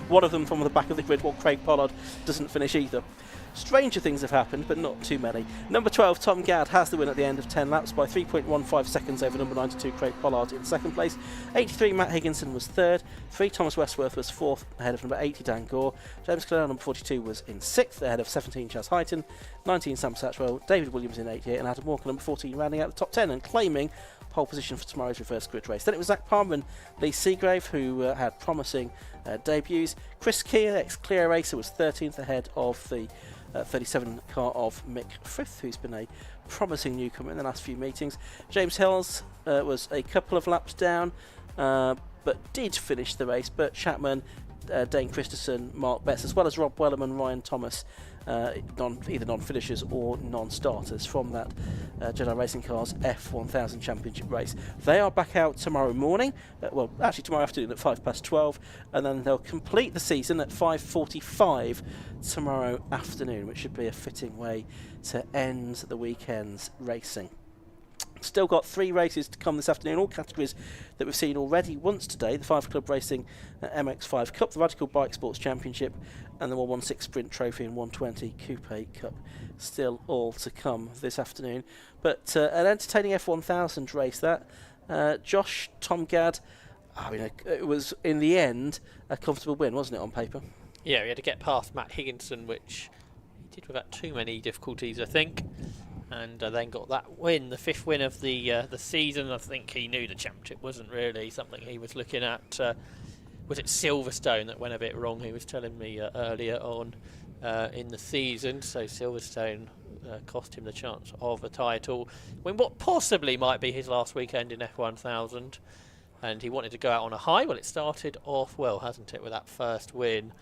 One of them from the back of the grid, while Craig Pollard doesn't finish either. Stranger things have happened, but not too many. Number 12, Tom Gadd, has the win at the end of 10 laps by 3.15 seconds over number 92, Craig Pollard, in 2nd place. 83, Matt Higginson was 3rd. 3, Thomas Westworth was 4th, ahead of number 80, Dan Gore. James Clark, number 42, was in 6th, ahead of 17, Chaz Heighton. 19, Sam Satchwell. David Williams in 88, and Adam Walker, number 14, rounding out the top 10 and claiming pole position for tomorrow's reverse grid race. Then it was Zach Palmer and Lee Seagrave who had promising debuts. Chris Keir, ex-Clear racer, was 13th, ahead of the 37 car of Mick Frith, who's been a promising newcomer in the last few meetings. James Hills was a couple of laps down, but did finish the race. Bert Chapman, Dane Christensen, Mark Betts, as well as Rob Wellham and Ryan Thomas, either non-finishers or non-starters from that Jedi Racing Cars F1000 Championship race. They are back out tomorrow morning, well actually tomorrow afternoon at 12:05, and then they'll complete the season at 5:45 tomorrow afternoon, which should be a fitting way to end the weekend's racing. Still got 3 races to come this afternoon, all categories that we've seen already once today. The 5 Club Racing MX5 Cup, the Radical Bike Sports Championship, and the 116 Sprint Trophy and 120 Coupe Cup. Still all to come this afternoon. But an entertaining F1000 race that. Josh, Tom Gadd, I mean, it was in the end a comfortable win, wasn't it, on paper? Yeah, he had to get past Matt Higginson, which he did without too many difficulties, I think. And then got that win, the 5th win of the season. I think he knew the championship wasn't really something he was looking at. Was it Silverstone that went a bit wrong? He was telling me earlier on in the season. So Silverstone cost him the chance of a title. When what possibly might be his last weekend in F1000. And he wanted to go out on a high. Well, it started off well, hasn't it, with that first win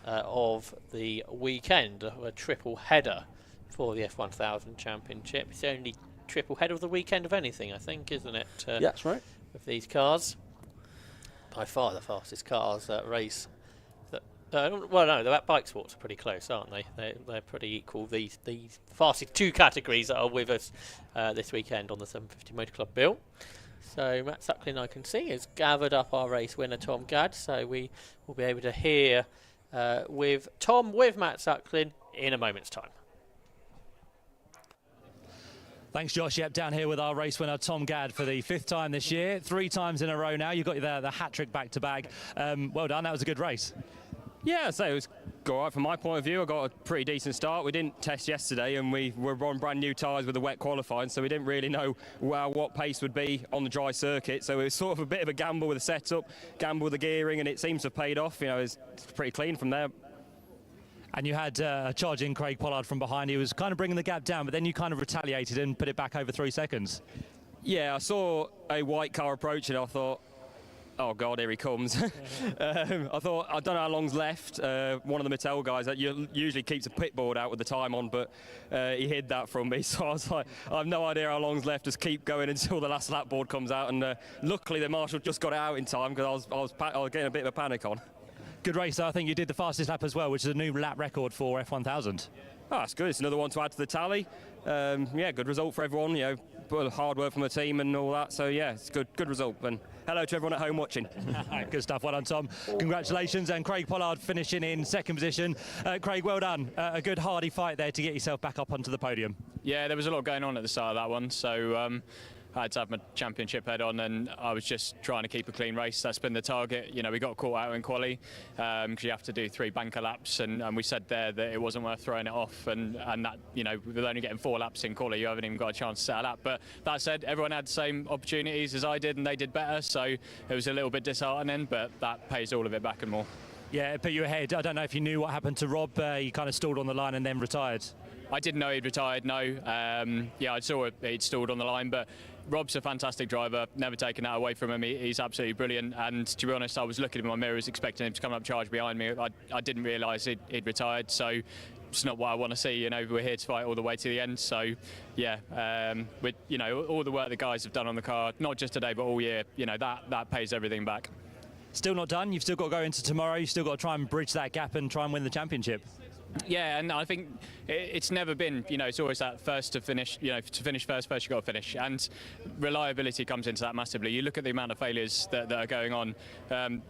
of the weekend, a triple header for the F1000 Championship. It's the only triple header of the weekend of anything, I think, isn't it? Yeah, that's right. With these cars. By far the fastest cars race. Well, no, the bike sports are pretty close, aren't they? They're pretty equal. These fastest 2 categories that are with us this weekend on the 750 Motor Club bill. So Matt Sucklin, I can see, has gathered up our race winner, Tom Gadd. So we will be able to hear with Matt Sucklin in a moment's time. Thanks, Josh. Yep, down here with our race winner, Tom Gadd, for the 5th time this year. 3 times in a row now. You got the hat-trick back-to-back. Well done. That was a good race. Yeah, so it was all right from my point of view. I got a pretty decent start. We didn't test yesterday, and we were on brand new tyres with the wet qualifying, so we didn't really know what pace would be on the dry circuit. So it was sort of a bit of a gamble with the setup, gamble with the gearing, and it seems to have paid off. You know, it's pretty clean from there. And you had charging Craig Pollard from behind. He was kind of bringing the gap down, but then you kind of retaliated and put it back over 3 seconds. Yeah, I saw a white car approach, and I thought, oh God, here he comes. I thought, I don't know how long's left. One of the Mattel guys that usually keeps a pit board out with the time on, but he hid that from me. So I was like, I have no idea how long's left. Just keep going until the last lap board comes out. And luckily the marshal just got it out in time because I was getting a bit of a panic on. Good race. I think you did the fastest lap as well, which is a new lap record for F1000. Oh, that's good. It's another one to add to the tally. Yeah, good result for everyone. You know, hard work from the team and all that. So yeah, it's good result. And hello to everyone at home watching. Good stuff. Well done, Tom. Congratulations. And Craig Pollard finishing in second position. Craig, well done. A good hardy fight there to get yourself back up onto the podium. Yeah, there was a lot going on at the start of that one. So I had to have my championship head on, and I was just trying to keep a clean race. That's been the target. You know, we got caught out in quali because you have to do 3 banker laps, and we said there that it wasn't worth throwing it off, and that, you know, with only getting 4 laps in quali, you haven't even got a chance to set a lap. But that said, everyone had the same opportunities as I did, and they did better, so it was a little bit disheartening, but that pays all of it back and more. Yeah, it put you ahead. I don't know if you knew what happened to Rob. He kind of stalled on the line and then retired. I didn't know he'd retired, no. Yeah, I saw he'd stalled on the line, but Rob's a fantastic driver, never taken that away from him. He's absolutely brilliant, and to be honest, I was looking in my mirrors expecting him to come up charge behind me. I didn't realise he'd retired, so it's not what I want to see. You know, we're here to fight all the way to the end, so yeah, with, you know, all the work the guys have done on the car, not just today but all year, you know, that pays everything back. Still not done. You've still got to go into tomorrow. You've still got to try and bridge that gap and try and win the championship. Yeah, and I think it's never been, you know, it's always that first to finish, you know, to finish first you got to finish, and reliability comes into that massively. You look at the amount of failures that are going on,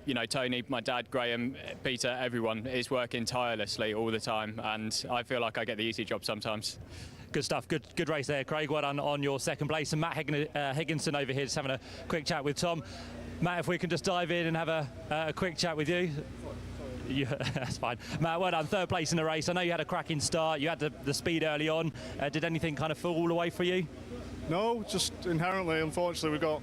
you know, Tony, my dad, Graham, Peter, everyone is working tirelessly all the time, and I feel like I get the easy job sometimes. Good stuff. Good race there, Craig. Well done on your second place. And Matt Higginson over here just having a quick chat with Tom. Matt, if we can just dive in and have a quick chat with you. Yeah, that's fine. Matt, well done. Third place in the race. I know you had a cracking start. You had the speed early on. Did anything kind of fall away for you? No, just inherently, unfortunately, we've got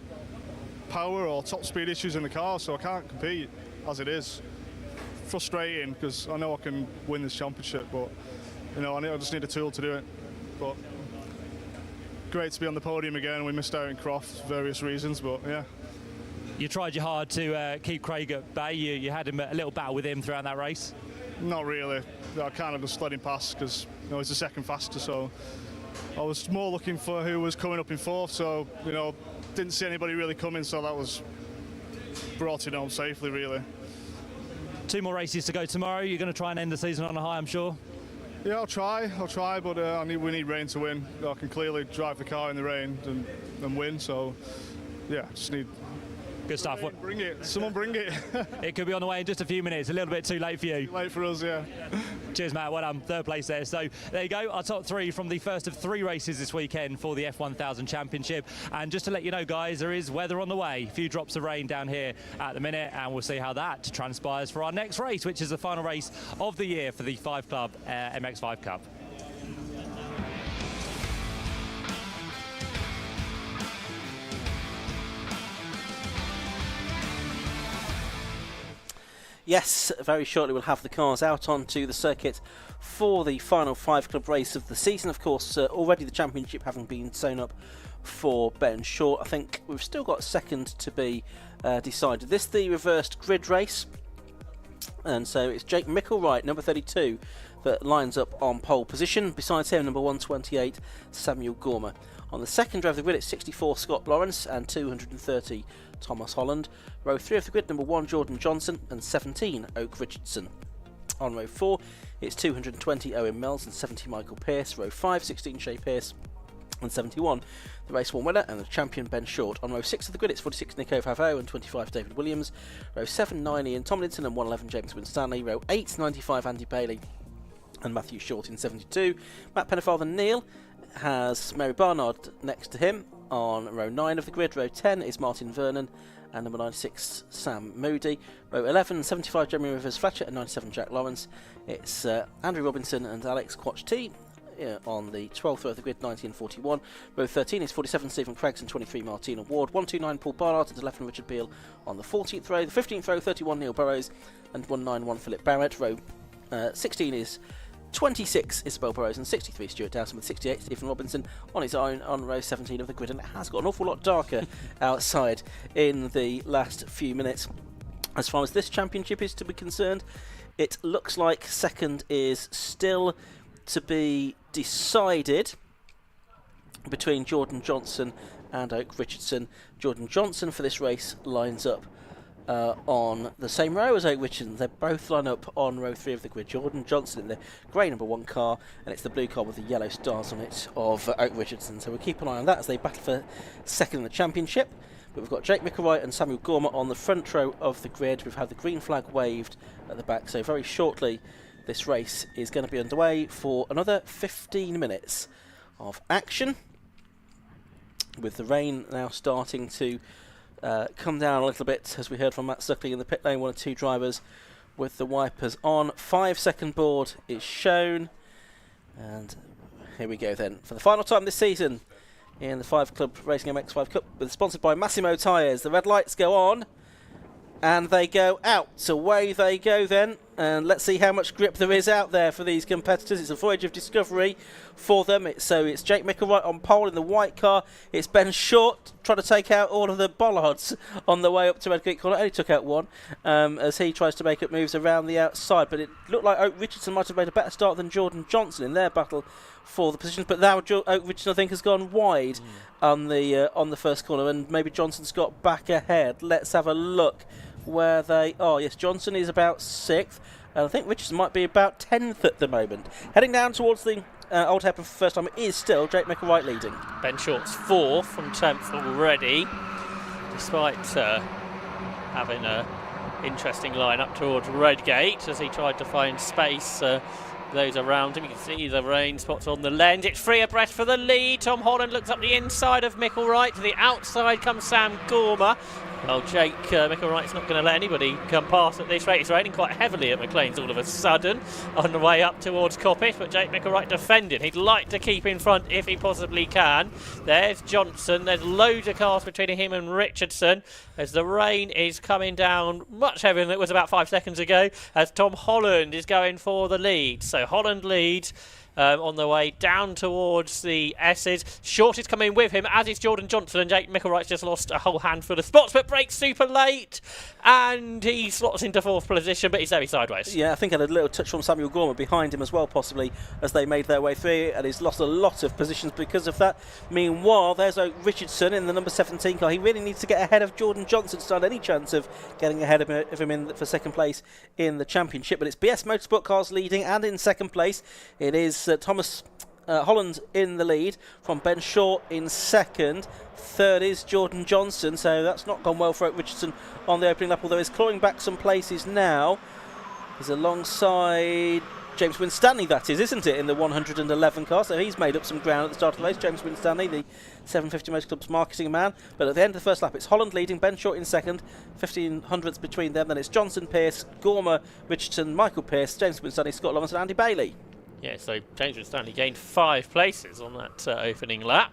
power or top speed issues in the car, so I can't compete as it is. Frustrating, because I know I can win this championship, but you know, I just need a tool to do it. But great to be on the podium again. We missed out in Croft for various reasons, but yeah. You tried your hard to keep Craig at bay. You had a little battle with him throughout that race. Not really. I kind of just let him pass because, you know, he's the second fastest. So I was more looking for who was coming up in fourth. So, you know, didn't see anybody really coming. So that was brought it home safely, really. 2 more races to go tomorrow. You're going to try and end the season on a high, I'm sure. Yeah, I'll try, but we need rain to win. I can clearly drive the car in the rain and win. So, yeah, just need. Good stuff. Bring it. Someone bring it. It could be on the way in just a few minutes. A little bit too late for you. Too late for us, yeah. Cheers, Matt. Well done. Third place there. So there you go. Our top 3 from the first of 3 races this weekend for the F1000 Championship. And just to let you know, guys, there is weather on the way. A few drops of rain down here at the minute, and we'll see how that transpires for our next race, which is the final race of the year for the 5 Club MX5 Cup. Yes, very shortly we'll have the cars out onto the circuit for the final 5 Club race of the season. Of course, already the championship having been sewn up for Ben Short. I think we've still got second to be decided. This is the reversed grid race, and so it's Jake Micklewright, number 32, that lines up on pole position. Besides him, number 128, Samuel Gormer. On the second row of the grid, it's 64, Scott Lawrence, and 230, Thomas Holland. Row 3 of the grid, number 1, Jordan Johnson, and 17, Oak Richardson. On row 4, it's 220, Owen Mills, and 70, Michael Pearce. Row 5, 16, Shay Pearce, and 71, the race 1 winner and the champion Ben Short. On row 6 of the grid, it's 46, Nico Favreau, and 25, David Williams. Row 7, 9, Ian Tomlinson, and 111, James Winstanley. Row 8, 95, Andy Bailey, and Matthew Short in 72. Matt Pennefather Neil has Mary Barnard next to him. On row 9 of the grid, row 10 is Martin Vernon, and number 96, Sam Moody. Row 11, 75, Jeremy Rivers Fletcher, and 97, Jack Lawrence. It's Andrew Robinson and Alex Quatch T. On the 12th row of the grid, 19 and 41. Row 13 is 47, Stephen Craigs, and 23, Martina Ward. 129, Paul Barnard, and 11, Richard Beale on the 14th row. The 15th row, 31, Neil Burrows, and 191, Philip Barrett. Row 16 is 26 Isabel Burrows and 63 Stuart Dowson with 68 Stephen Robinson on his own on row 17 of the grid, and it has got an awful lot darker outside in the last few minutes. As far as this championship is to be concerned, it looks like second is still to be decided between Jordan Johnson and Oak Richardson. Jordan Johnson for this race lines up on the same row as Oak Richardson. They both line up on row 3 of the grid. Jordan Johnson in the grey number 1 car, and it's the blue car with the yellow stars on it of Oak Richardson. So we'll keep an eye on that as they battle for second in the championship. But we've got Jake Mickelwright and Samuel Gormer on the front row of the grid. We've had the green flag waved at the back, so very shortly this race is going to be underway for another 15 minutes of action, with the rain now starting to come down a little bit, as we heard from Matt Suckley in the pit lane. 1 or 2 drivers with the wipers on. 5-second board is shown, and here we go then for the final time this season in the 5 Club Racing MX5 Cup, sponsored by Massimo Tyres. The red lights go on and they go out. Away they go then, and let's see how much grip there is out there for these competitors. It's a voyage of discovery for them. So it's Jake Mickelwright on pole in the white car. It's Ben Short trying to take out all of the bollards on the way up to Redgate Corner. Only took out one as he tries to make up moves around the outside, but it looked like Oak Richardson might have made a better start than Jordan Johnson in their battle for the positions. But now Oak Richardson, I think, has gone wide on the first corner, and maybe Johnson's got back ahead. Let's have a look where they are. Yes, Johnson is about 6th, and I think Richardson might be about 10th at the moment. Heading down towards the Old Hairpin for the first time, it is still Jake Mickelwright leading. Ben Short's 4th from 10th already, despite having an interesting line up towards Redgate as he tried to find space. Those around him, you can see the rain spots on the lens. It's free abreast for the lead. Tom Holland looks up the inside of Mickelwright. To the outside comes Sam Gormer. Well, Jake Mickelwright's not going to let anybody come past at this rate. It's raining quite heavily at McLean's all of a sudden on the way up towards Coppice, but Jake Mickelwright defending. He'd like to keep in front if he possibly can. There's Johnson. There's loads of cars between him and Richardson as the rain is coming down much heavier than it was about 5 seconds ago, as Tom Holland is going for the lead. So Holland leads on the way down towards the S's. Short is coming with him, as is Jordan Johnson, and Jake Mickelwright's just lost a whole handful of spots, but breaks super late, and he slots into 4th position, but he's very sideways. Yeah, I think I had a little touch from Samuel Gormer behind him as well, possibly, as they made their way through, and he's lost a lot of positions because of that. Meanwhile, there's Oak Richardson in the number 17 car. He really needs to get ahead of Jordan Johnson to stand any chance of getting ahead of him for second place in the championship, but it's BS Motorsport cars leading, and in second place it is Thomas Holland in the lead, from Ben Shaw in second. Third is Jordan Johnson, so that's not gone well for Oak Richardson on the opening lap, although he's clawing back some places now. He's alongside James Winstanley, that is, isn't it, in the 111 car, so he's made up some ground at the start of the race. James Winstanley, the 750 Motor Club's marketing man, but at the end of the first lap it's Holland leading, Ben Short in second, 1500ths between them, then it's Johnson, Pearce, Gormer, Richardson, Michael Pearce, James Winstanley, Scott Lawrence and Andy Bailey. Yeah, so James Winstanley gained 5 places on that opening lap.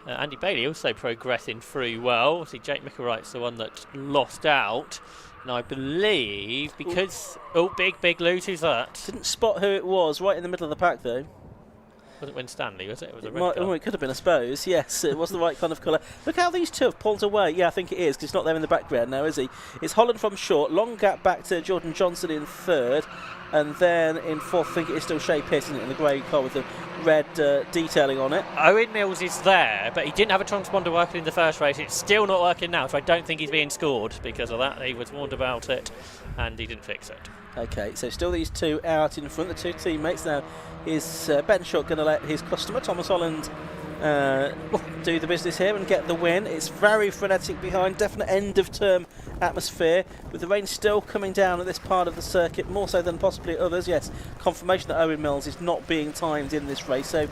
Andy Bailey also progressing through well. See, Jake Mickelwright's the one that lost out. And I believe because... Oh, big lose. Who's that? Didn't spot who it was, right in the middle of the pack though. Wasn't Winstanley, was it? It was a red car. It could have been, I suppose. Yes, it was the right kind of colour. Look how these two have pulled away. Yeah, I think it is, because he's not there in the background now, is he? It's Holland from Short. Long gap back to Jordan Johnson in third. And then in fourth, I think it is still Shea Pearce, isn't it, in the grey car with the red detailing on it. Owen Mills is there, but he didn't have a transponder working in the first race. It's still not working now, so I don't think he's being scored because of that. He was warned about it, and he didn't fix it. Okay, so still these two out in front, the two teammates. Now is Ben Short going to let his customer, Thomas Holland, do the business here and get the win? It's very frenetic behind, definite end of term atmosphere, with the rain still coming down at this part of the circuit, more so than possibly others. Yes, confirmation that Owen Mills is not being timed in this race, so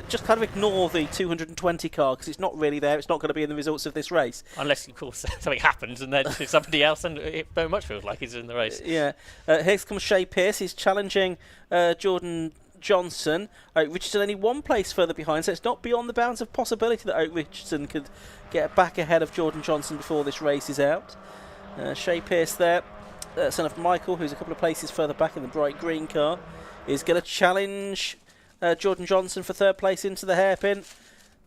just kind of ignore the 220 car because it's not really there. It's not going to be in the results of this race, unless of course something happens and then it's somebody else, and it very much feels like he's in the race. Yeah, here comes Shea Pearce. He's challenging Jordan Johnson. Oak Richardson only one place further behind, so it's not beyond the bounds of possibility that Oak Richardson could get back ahead of Jordan Johnson before this race is out. Shea Pearce there, son of Michael, who's a couple of places further back in the bright green car. is going to challenge Jordan Johnson for third place into the hairpin.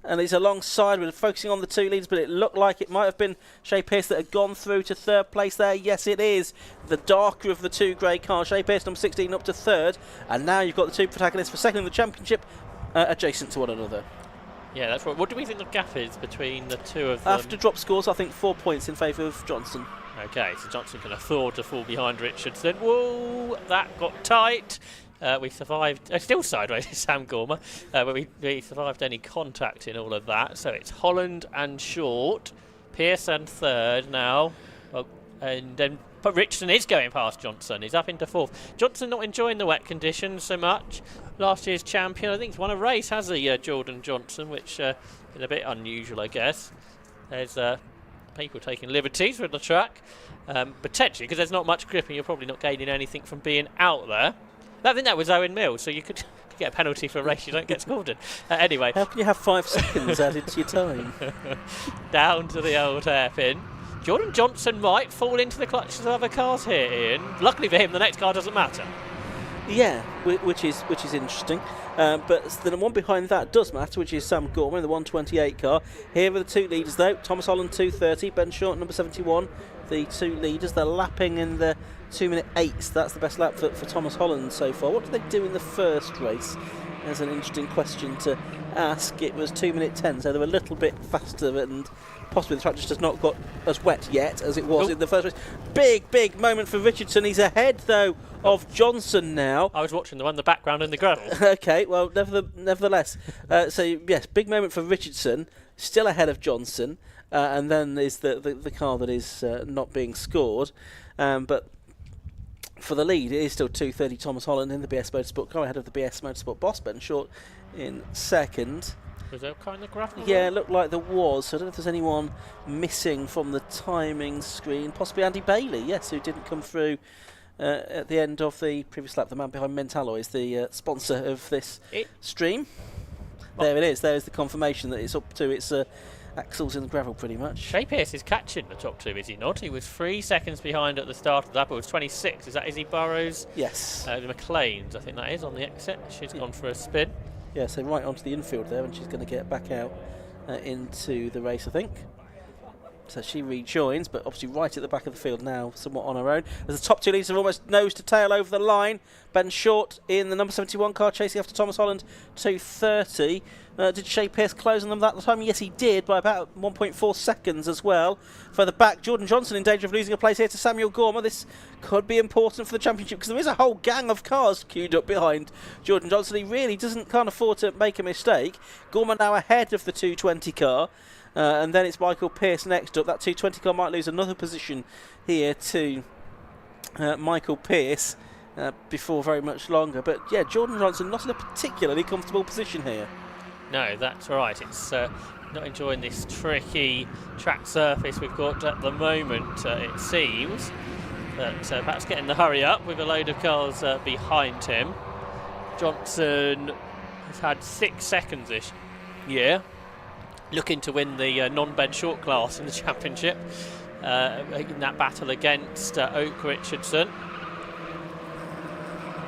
And he's alongside, we're focusing on the two leaders, but it looked like it might have been Shea Pearce that had gone through to third place there. Yes, it is. The darker of the two grey cars. Shea Pearce, number 16, up to third. And now you've got the two protagonists for second in the championship, adjacent to one another. Yeah, that's right. What do we think the gap is between the two of them? After drop scores, I think 4 points in favour of Johnson. Okay, so Johnson can afford to fall behind Richardson. Whoa, that got tight. We survived, still sideways, Sam Gormer, but we survived any contact in all of that. So it's Holland and Short, Pearce and third now, and then but Richardson is going past Johnson. He's up into fourth. Johnson not enjoying the wet conditions so much. Last year's champion, I think he's won a race, has he, Jordan Johnson, which is a bit unusual, I guess. There's people taking liberties with the track, potentially, because there's not much grip and you're probably not gaining anything from being out there. I think that was Owen Mills, so you could get a penalty for a race you don't get scored in. Anyway. How can you have 5 seconds added to your time? Down to the old hairpin. Jordan Johnson might fall into the clutches of other cars here, Ian. Luckily for him, the next car doesn't matter. Yeah, which is interesting. But the one behind that does matter, which is Sam Gorman, the 128 car. Here are the two leaders, though. Thomas Holland, 2:30. Ben Short, number 71. The two leaders. They're lapping in the 2-minute 8s. That's the best lap for Thomas Holland so far. What did they do in the first race? There's an interesting question to ask. It was 2-minute 10, so they were a little bit faster, and possibly the track just has not got as wet yet as it was in the first race. Big moment for Richardson. He's ahead, though, of Johnson now. I was watching the one in the background in the gravel. Okay, well, nevertheless. So, yes, big moment for Richardson. Still ahead of Johnson. And then is the car that is not being scored. But for the lead, it is still 2:30 Thomas Holland in the BS Motorsport car, ahead of the BS Motorsport boss, Ben Short, in second. Was there kind of gravel? Yeah, it looked like there was. So I don't know if there's anyone missing from the timing screen. Possibly Andy Bailey, yes, who didn't come through at the end of the previous lap. The man behind Mint Alloys, the sponsor of this stream. There it is. There's the confirmation that it's up to its axles in the gravel, pretty much. Shea Pearce is catching the top two, is he not? He was 3 seconds behind at the start of the lap. It was 26. Is that Izzy Burrows? Yes. The McLean's, I think that is, on the exit. She's gone for a spin. Yeah, so right onto the infield there, and she's going to get back out into the race, I think. So she rejoins, but obviously right at the back of the field now, somewhat on her own. As the top two leaders are almost nose to tail over the line. Ben Short in the number 71 car chasing after Thomas Holland, 2:30. Did Shea Pearce close on them that time? Yes, he did, by about 1.4 seconds as well. Further back, Jordan Johnson in danger of losing a place here to Samuel Gormer. This could be important for the championship because there is a whole gang of cars queued up behind Jordan Johnson. He really can't afford to make a mistake. Gormer now ahead of the 220 car. And then it's Michael Pearce next up. That 220 car might lose another position here to Michael Pearce before very much longer. But yeah, Jordan Johnson not in a particularly comfortable position here. No, that's right. It's not enjoying this tricky track surface we've got at the moment, it seems. But perhaps getting the hurry up with a load of cars behind him. Johnson has had 6 seconds this year, looking to win the non-Ben Short class in the championship in that battle against Oak Richardson.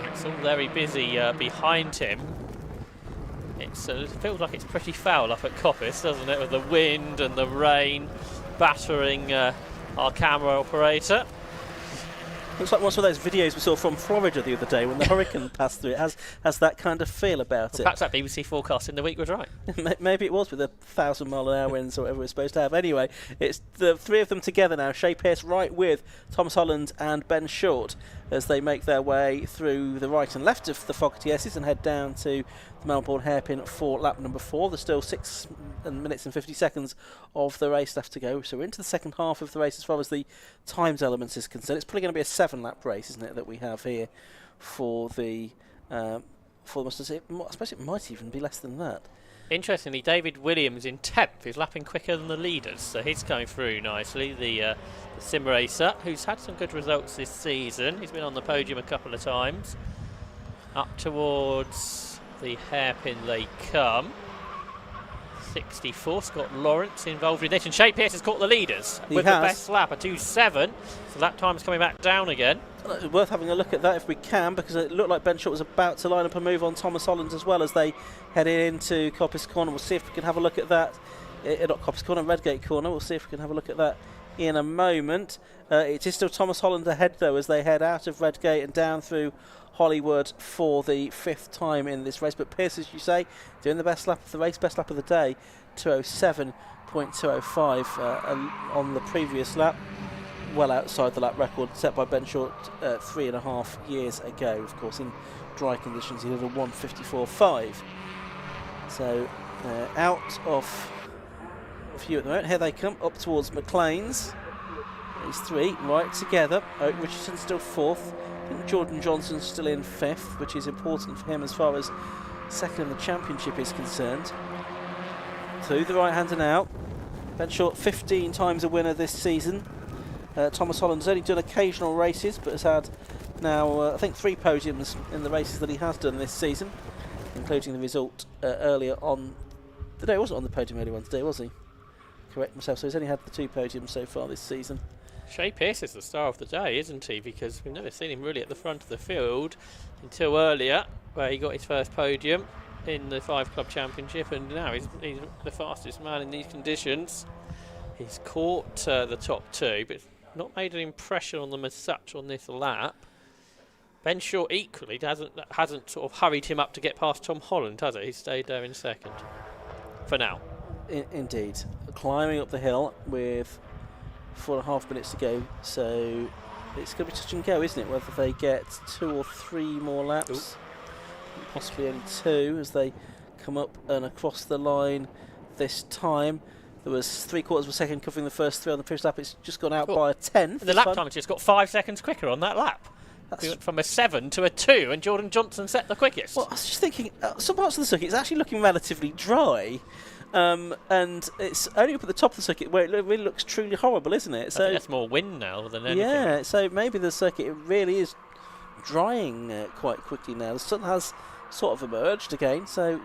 It's all very busy behind him. It feels like it's pretty foul up at Coppice, doesn't it, with the wind and the rain battering our camera operator. Looks like one of those videos we saw from Florida the other day when the hurricane passed through. It has that kind of feel about it. Perhaps that BBC forecast in the week was right. Maybe it was with 1,000-mile-an-hour winds or whatever it's supposed to have. Anyway, it's the three of them together now. Shea Pearce right with Thomas Holland and Ben Short as they make their way through the right and left of the Fogarty S's and head down to the Melbourne hairpin for lap number 4. There's still 6 minutes and 50 seconds of the race left to go. So we're into the second half of the race as far as the times elements is concerned. It's probably going to be a 7-lap race, isn't it, that we have here for the I suppose it might even be less than that. Interestingly, David Williams in 10th is lapping quicker than the leaders, so he's going through nicely. The sim racer, who's had some good results this season. He's been on the podium a couple of times. Up towards the hairpin they come. 2:64. Scott Lawrence involved in this, and Shea Pearce has caught the leaders He with has. the best lap, a 2:7. So lap time's coming back down again. Worth having a look at that if we can, because it looked like Ben Short was about to line up a move on Thomas Holland as well as they headed into Coppice Corner. We'll see if we can have a look at that. Not Coppice Corner, Redgate Corner. We'll see if we can have a look at that in a moment. It is still Thomas Holland ahead though as they head out of Redgate and down through Hollywood for the 5th time in this race. But Pearce, as you say, doing the best lap of the race, best lap of the day, 2:07.205 on the previous lap. Well outside the lap record set by Ben Short 3.5 years ago. Of course, in dry conditions, he did a 1:54.5. So out of view at the moment. Here they come up towards McLean's. These three right together. Oak Richardson still 4th. I think Jordan Johnson's still in 5th, which is important for him as far as second in the championship is concerned. Through the right-hander now. Ben Short 15 times a winner this season. Thomas Holland's only done occasional races, but has had now I think 3 podiums in the races that he has done this season, including the result earlier on the day. He wasn't on the podium earlier on today, was he? Correct myself. So he's only had the 2 podiums so far this season. Shea Pearce is the star of the day, isn't he? Because we've never seen him really at the front of the field until earlier, where he got his first podium in the 5 Club Championship, and now he's the fastest man in these conditions. He's caught the top 2, but not made an impression on them as such on this lap. Ben Short equally hasn't sort of hurried him up to get past Tom Holland, has he? He stayed there in second for now. Indeed, climbing up the hill with 4.5 minutes to go, so it's going to be touch and go, isn't it? Whether they get 2 or 3 more laps, possibly only 2 as they come up and across the line this time. There was 3/4 of a second covering the first 3 on the previous lap. It's just gone out by a 10th. The lap time has just got 5 seconds quicker on that lap. We went from a 7 to a 2, and Jordan Johnson set the quickest. Well, I was just thinking, some parts of the circuit it's actually looking relatively dry. And it's only up at the top of the circuit where it really looks truly horrible, isn't it? So I think that's more wind now than anything. Yeah, so maybe the circuit really is drying quite quickly now. The sun has sort of emerged again, so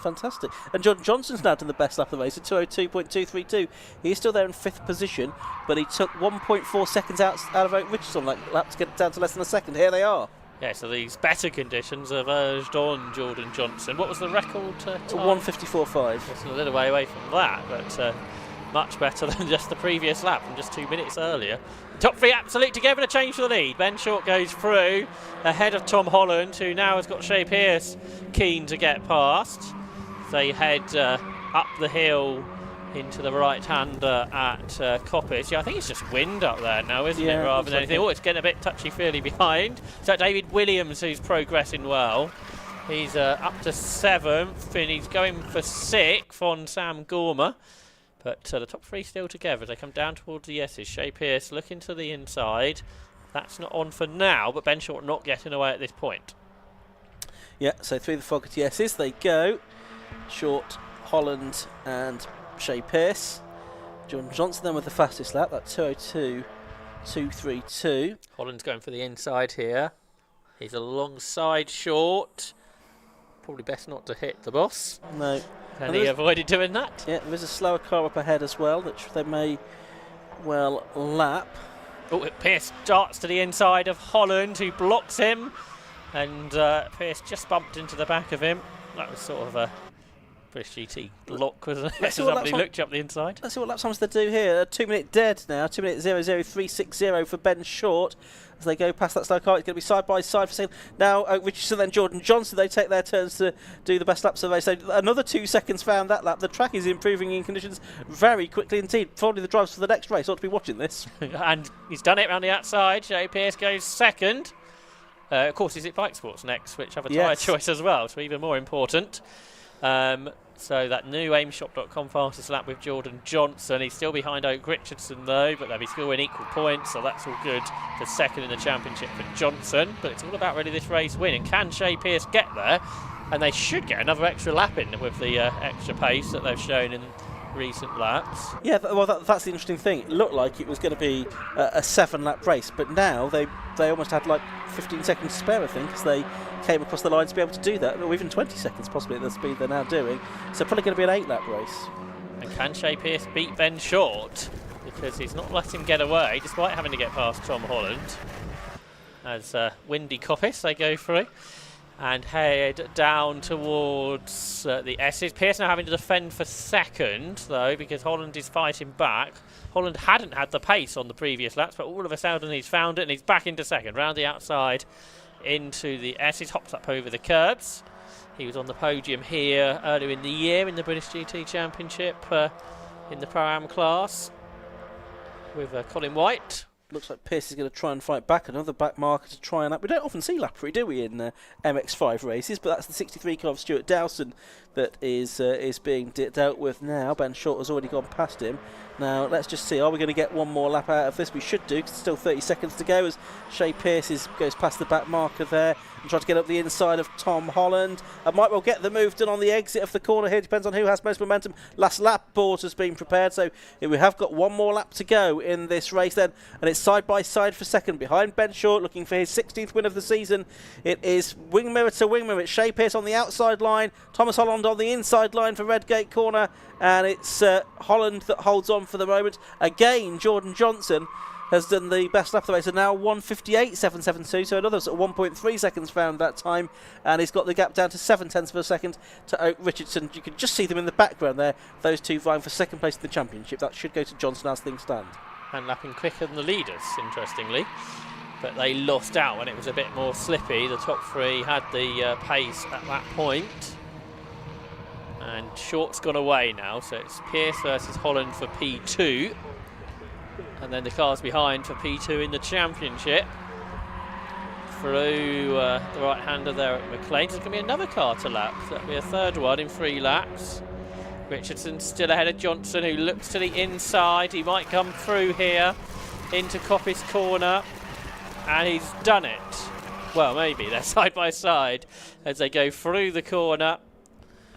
fantastic. And John Johnson's now done the best lap of the race at 2:02.232. He's still there in 5th position, but he took 1.4 seconds out of Oak Richardson on that lap to get it down to less than a second. Here they are. Yeah, so these better conditions have urged on Jordan Johnson. What was the record time? 1:54.5. It's a little way away from that, but much better than just the previous lap from just 2 minutes earlier. Top 3 absolute together to change for the lead. Ben Short goes through ahead of Tom Holland, who now has got Shea Pearce keen to get past. They head up the hill into the right-hander at Coppice. Yeah, I think it's just wind up there now, isn't it, rather than anything. Oh, it's getting a bit touchy-feely behind. So David Williams, who's progressing well. He's up to 7th, and he's going for 6th on Sam Gormer. But the top 3 still together. They come down towards the S's. Shea Pearce looking to the inside. That's not on for now, but Ben Short not getting away at this point. Yeah, so through the Fogarty S's they go. Short, Holland and Shea Pearce. John Johnson then with the fastest lap, that 2:02.232. Holland's going for the inside here. He's alongside Short. Probably best not to hit the boss. No. And he avoided doing that. Yeah, there is a slower car up ahead as well, which they may well lap. Oh, Pearce darts to the inside of Holland, who blocks him. And Pearce just bumped into the back of him. That was sort of a British GT block, wasn't it? Somebody looked you up the inside. Let's see what lap times they do here. 2 minute dead now. 2 minute 0:0360 for Ben Short. As they go past that slow car, it's going to be side by side for a second. Now Oak Richardson, then Jordan Johnson, they take their turns to do the best laps of the race. So another 2 seconds found that lap. The track is improving in conditions very quickly indeed. Probably the drivers for the next race ought to be watching this. And he's done it round the outside. Shea Pearce goes 2nd. Of course, is it Bike Sports next, which have a tyre choice as well, so even more important. So that new aimshop.com fastest lap with Jordan Johnson. He's still behind Oak Richardson though, but they'll be scoring equal points, so that's all good for 2nd in the championship for Johnson. But it's all about really this race win, and can Shea Pearce get there? And they should get another extra lap in with the extra pace that they've shown in recent laps. Yeah, that's the interesting thing. It looked like it was going to be a 7-lap race, but now they almost had like 15 seconds to spare, I think, because they came across the line to be able to do that, or even 20 seconds possibly at the speed they're now doing. So probably going to be an 8-lap race. And can Shea Pearce beat Ben Short? Because he's not let him get away, despite having to get past Tom Holland. As windy coppice they go through. And head down towards the S's. Pearce now having to defend for second, though, because Holland is fighting back. Holland hadn't had the pace on the previous laps, but all of a sudden he's found it, and he's back into second. Round the outside into the S's, hops up over the curbs. He was on the podium here earlier in the year in the British GT Championship in the Pro-Am class with Colin White. Looks like Pearce is going to try and fight back. Another back marker to try and lap. We don't often see lappery, do we, in MX5 races? But that's the 63 car of Stuart Dowson that is being dealt with now. Ben Short has already gone past him. Now, let's just see. Are we going to get one more lap out of this? We should do, because still 30 seconds to go as Shea Pearce goes past the back marker there and tries to get up the inside of Tom Holland. Might well get the move done on the exit of the corner here. Depends on who has most momentum. Last lap board has been prepared, so we have got one more lap to go in this race then, and it's side by side for second behind Ben Short, looking for his 16th win of the season. It is wing mirror to wing mirror. It's Shea Pearce on the outside line, Thomas Holland on the inside line for Redgate Corner, and it's Holland that holds on for the moment. Again, Jordan Johnson has done the best lap of the race, and now 1:58.772, so another sort of 1.3 seconds found that time, and he's got the gap down to 0.7 of a second to Oak Richardson. You can just see them in the background there, those two vying for second place in the championship. That should go to Johnson as things stand. And lapping quicker than the leaders, interestingly. But they lost out when it was a bit more slippy. The top three had the pace at that point. And Short's gone away now, so it's Pearce versus Holland for P2. And then the cars behind for P2 in the championship. Through the right-hander there at McLean. There's going to be another car to lap. So that'll be a third one in 3 laps. Richardson still ahead of Johnson, who looks to the inside. He might come through here into Coppice Corner. And he's done it. Well, maybe. They're side by side as they go through the corner.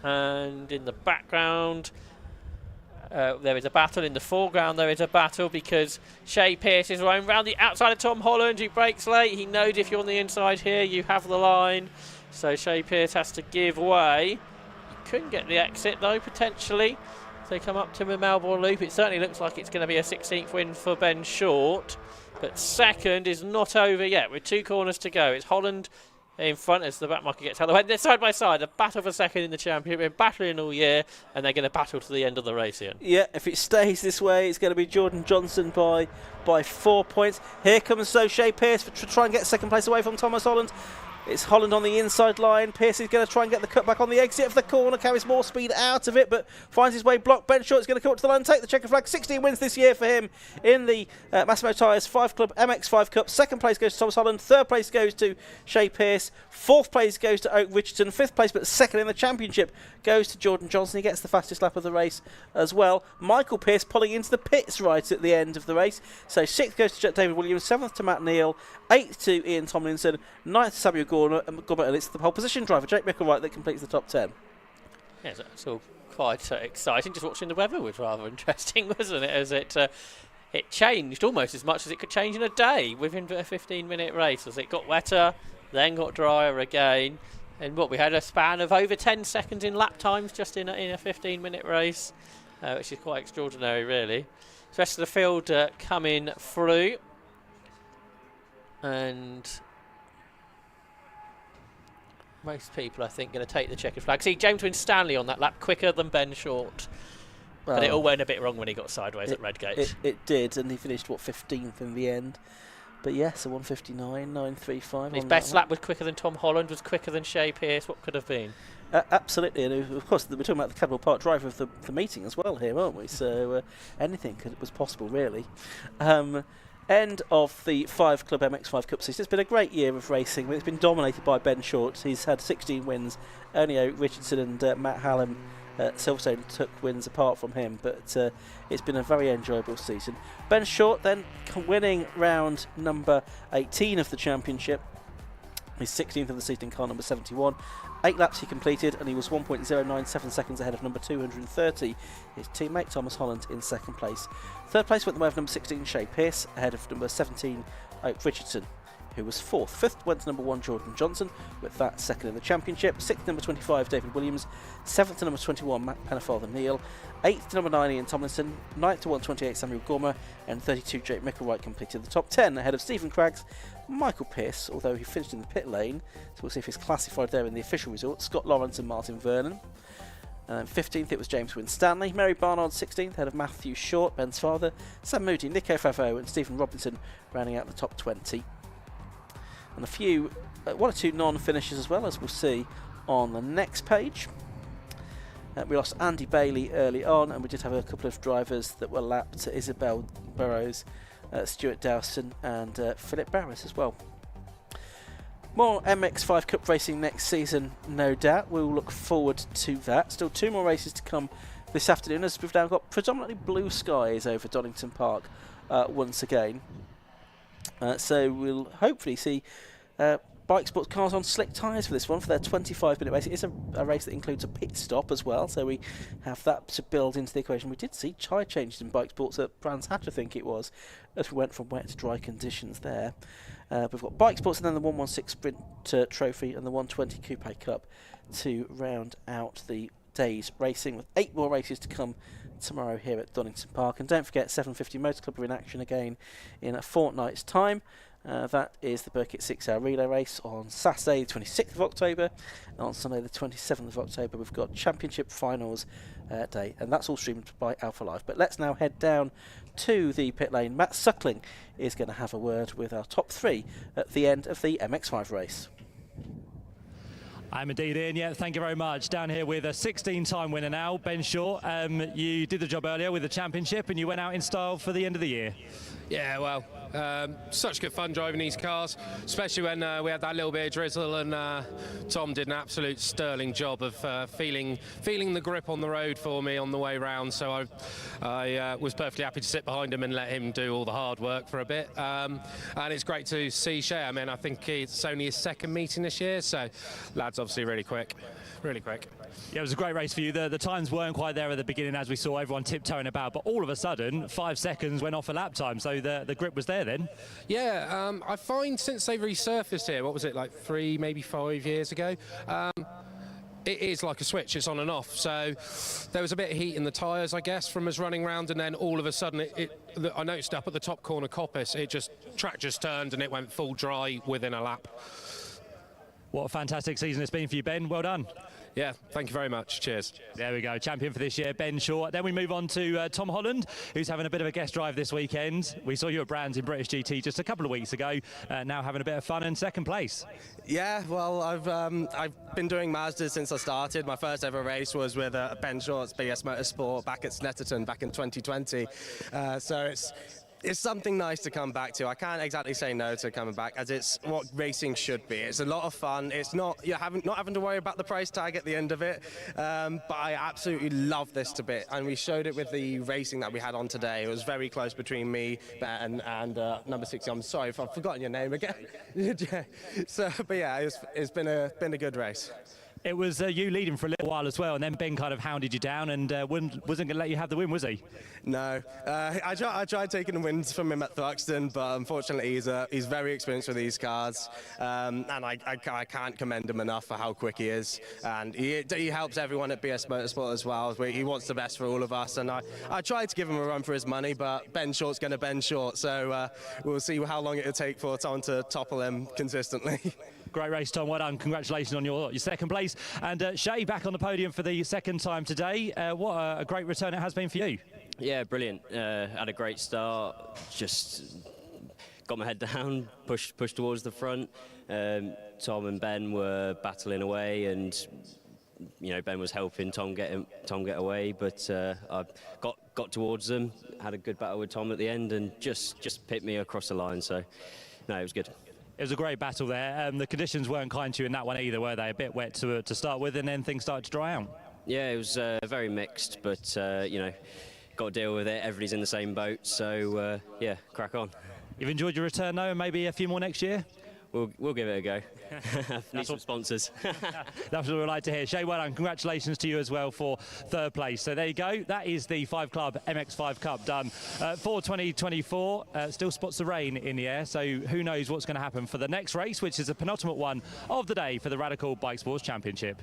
And in the background, there is a battle. In the foreground, there is a battle because Shea Pearce is running round the outside of Tom Holland, who breaks late. He knows if you're on the inside here, you have the line. So Shea Pearce has to give way. Couldn't get the exit, though, potentially. If they come up to the Melbourne Loop, it certainly looks like it's going to be a 16th win for Ben Short. But second is not over yet, with 2 corners to go. It's Holland in front as the back marker gets out of the way. They're side by side, a battle for second in the championship. They've been battling all year, and they're going to battle to the end of the race here. Yeah, if it stays this way, it's going to be Jordan Johnson by 4 points. Here comes Shea Pearce to try and get second place away from Thomas Holland. It's Holland on the inside line. Pearce is going to try and get the cut back on the exit of the corner, carries more speed out of it, but finds his way blocked. Ben Short is going to come up to the line and take the checker flag. 16 wins this year for him in the Massimo Tyres 5 Club MX5 Cup. Second place goes to Thomas Holland. Third place goes to Shea Pearce. Fourth place goes to Oak Richardson. Fifth place, but second in the championship, goes to Jordan Johnson. He gets the fastest lap of the race as well. Michael Pearce pulling into the pits right at the end of the race. So 6th goes to David Williams, 7th to Matt Neal, 8th to Ian Tomlinson, 9th to Samuel Gordon, and it's the pole position driver, Jake Micklewright, that completes the top 10. Yeah, it's all quite exciting. Just watching the weather was rather interesting, wasn't it? As it changed almost as much as it could change in a day within a 15-minute race. As it got wetter, then got drier again. And we had a span of over 10 seconds in lap times just in a 15-minute race, which is quite extraordinary, really. The rest of the field coming through. And most people, I think, going to take the checkered flag. See, James Winstanley on that lap quicker than Ben Short. But it all went a bit wrong when he got sideways at Redgate. It did, and he finished, 15th in the end. But yes, a 1:59.935. His best lap was quicker than Tom Holland, was quicker than Shea Pearce. What could have been? Absolutely, and of course we're talking about the Cadwell Park driver of the meeting as well here, aren't we? So anything was possible, really. End of the 5 Club MX5 Cup season. It's been a great year of racing. It's been dominated by Ben Short. He's had 16 wins. Only Richardson and Matt Hallam, Silverstone, took wins apart from him. But it's been a very enjoyable season. Ben Short then winning round number 18 of the championship. He's 16th of the season in car number 71. 8 laps he completed, and he was 1.097 seconds ahead of number 230, his teammate Thomas Holland, in second place. Third place went the way of number 16, Shea Pearce, ahead of number 17, Oak Richardson, who was fourth. Fifth went to number 1, Jordan Johnson, with that second in the championship. Sixth, number 25, David Williams. Seventh to number 21, Matt Pennefather-Neal. Eighth to number 9, Ian Tomlinson. Ninth to 128, Samuel Gormer. And 32, Jake Micklewright completed the top 10, ahead of Stephen Craggs, Michael Pearce, although he finished in the pit lane, so we'll see if he's classified there in the official results, Scott Lawrence and Martin Vernon. 15th it was James Winstanley. Mary Barnard 16th, ahead of Matthew Short, Ben's father, Sam Moody, Nico Favreau and Stephen Robinson rounding out the top 20. And a few, one or two non-finishers as well, as we'll see on the next page. We lost Andy Bailey early on, and we did have a couple of drivers that were lapped, Isabel Burrows, Stuart Dowson and Philip Barris as well. More MX5 Cup racing next season, no doubt. We'll look forward to that. Still 2 more races to come this afternoon, as we've now got predominantly blue skies over Donington Park once again. So we'll hopefully see bike sports cars on slick tyres for this one, for their 25-minute race. It is a race that includes a pit stop as well, so we have that to build into the equation. We did see tyre changes in bike sports at Brands Hatch, I think it was, as we went from wet to dry conditions there. We've got bike sports and then the 116 Sprint Trophy and the 120 Coupe Cup to round out the day's racing, with 8 more races to come tomorrow here at Donington Park. And don't forget, 750 Motor Club are in action again in a fortnight's time. That is the Burkitt 6-hour relay race on Saturday the 26th of October, and on Sunday the 27th of October we've got championship finals day, and that's all streamed by Alpha Live. But let's now head down to the pit lane. Matt Suckling is going to have a word with our top 3 at the end of the MX5 race. I'm indeed Ian, yeah, thank you very much. Down here with a 16-time winner now, Ben Shaw. You did the job earlier with the championship and you went out in style for the end of the year. Yeah, well, such good fun driving these cars, especially when we had that little bit of drizzle, and Tom did an absolute sterling job of feeling the grip on the road for me on the way round, so I was perfectly happy to sit behind him and let him do all the hard work for a bit. And it's great to see Shea. I mean, I think it's only his second meeting this year, so lad's obviously really quick. Really quick. Yeah, it was a great race for you. The times weren't quite there at the beginning, as we saw everyone tiptoeing about, but all of a sudden 5 seconds went off a lap time, so the grip was there then. Yeah, I find since they resurfaced here, what was it, like 3, maybe 5 years ago, it is like a switch, it's on and off. So there was a bit of heat in the tyres, I guess, from us running round, and then all of a sudden I noticed up at the top corner coppice, track just turned and it went full dry within a lap. What a fantastic season it's been for you, Ben. Well done. Yeah, thank you very much. Cheers. There we go, champion for this year, Ben Shaw. Then we move on to Tom Holland, who's having a bit of a guest drive this weekend. We saw you at Brands in British GT just a couple of weeks ago, now having a bit of fun in second place. Yeah, well, I've been doing Mazda since I started. My first ever race was with Ben Shaw's BS Motorsport back at Snetterton back in 2020. So it's something nice to come back to. I can't exactly say no to coming back, as it's what racing should be. It's a lot of fun. It's not not having to worry about the price tag at the end of it. But I absolutely love this to bit, and we showed it with the racing that we had on today. It was very close between me and number 60. I'm sorry if I've forgotten your name again. But yeah, it's been a good race. It was you leading for a little while as well, and then Ben kind of hounded you down and wasn't going to let you have the win, was he? No. I tried taking the wins from him at Thruxton, but unfortunately he's very experienced with these cars, and I can't commend him enough for how quick he is. And he helps everyone at BS Motorsport as well. He wants the best for all of us, and I tried to give him a run for his money, but Ben Short's going to Ben Short, so we'll see how long it'll take for Tom to topple him consistently. Great race, Tom. Well done. Congratulations on your second place. And Shea back on the podium for the second time today. What a great return it has been for you. Yeah, brilliant. Had a great start. Just got my head down, pushed towards the front. Tom and Ben were battling away, and Ben was helping Tom get away. But I got towards them, had a good battle with Tom at the end, and just picked me across the line. So no, it was good. It was a great battle there. The conditions weren't kind to you in that one either, were they? A bit wet to start with, and then things started to dry out. Yeah, it was very mixed, but got to deal with it. Everybody's in the same boat, so yeah, crack on. You've enjoyed your return though, and maybe a few more next year? we'll give it a go. Need some sponsors. That's what we'd like to hear. Shay, well done. Congratulations to you as well for third place. So there you go. That is the 5 Club MX5 Cup done for 2024. Still spots the rain in the air, so who knows what's going to happen for the next race, which is the penultimate one of the day for the Radical Bike Sports Championship.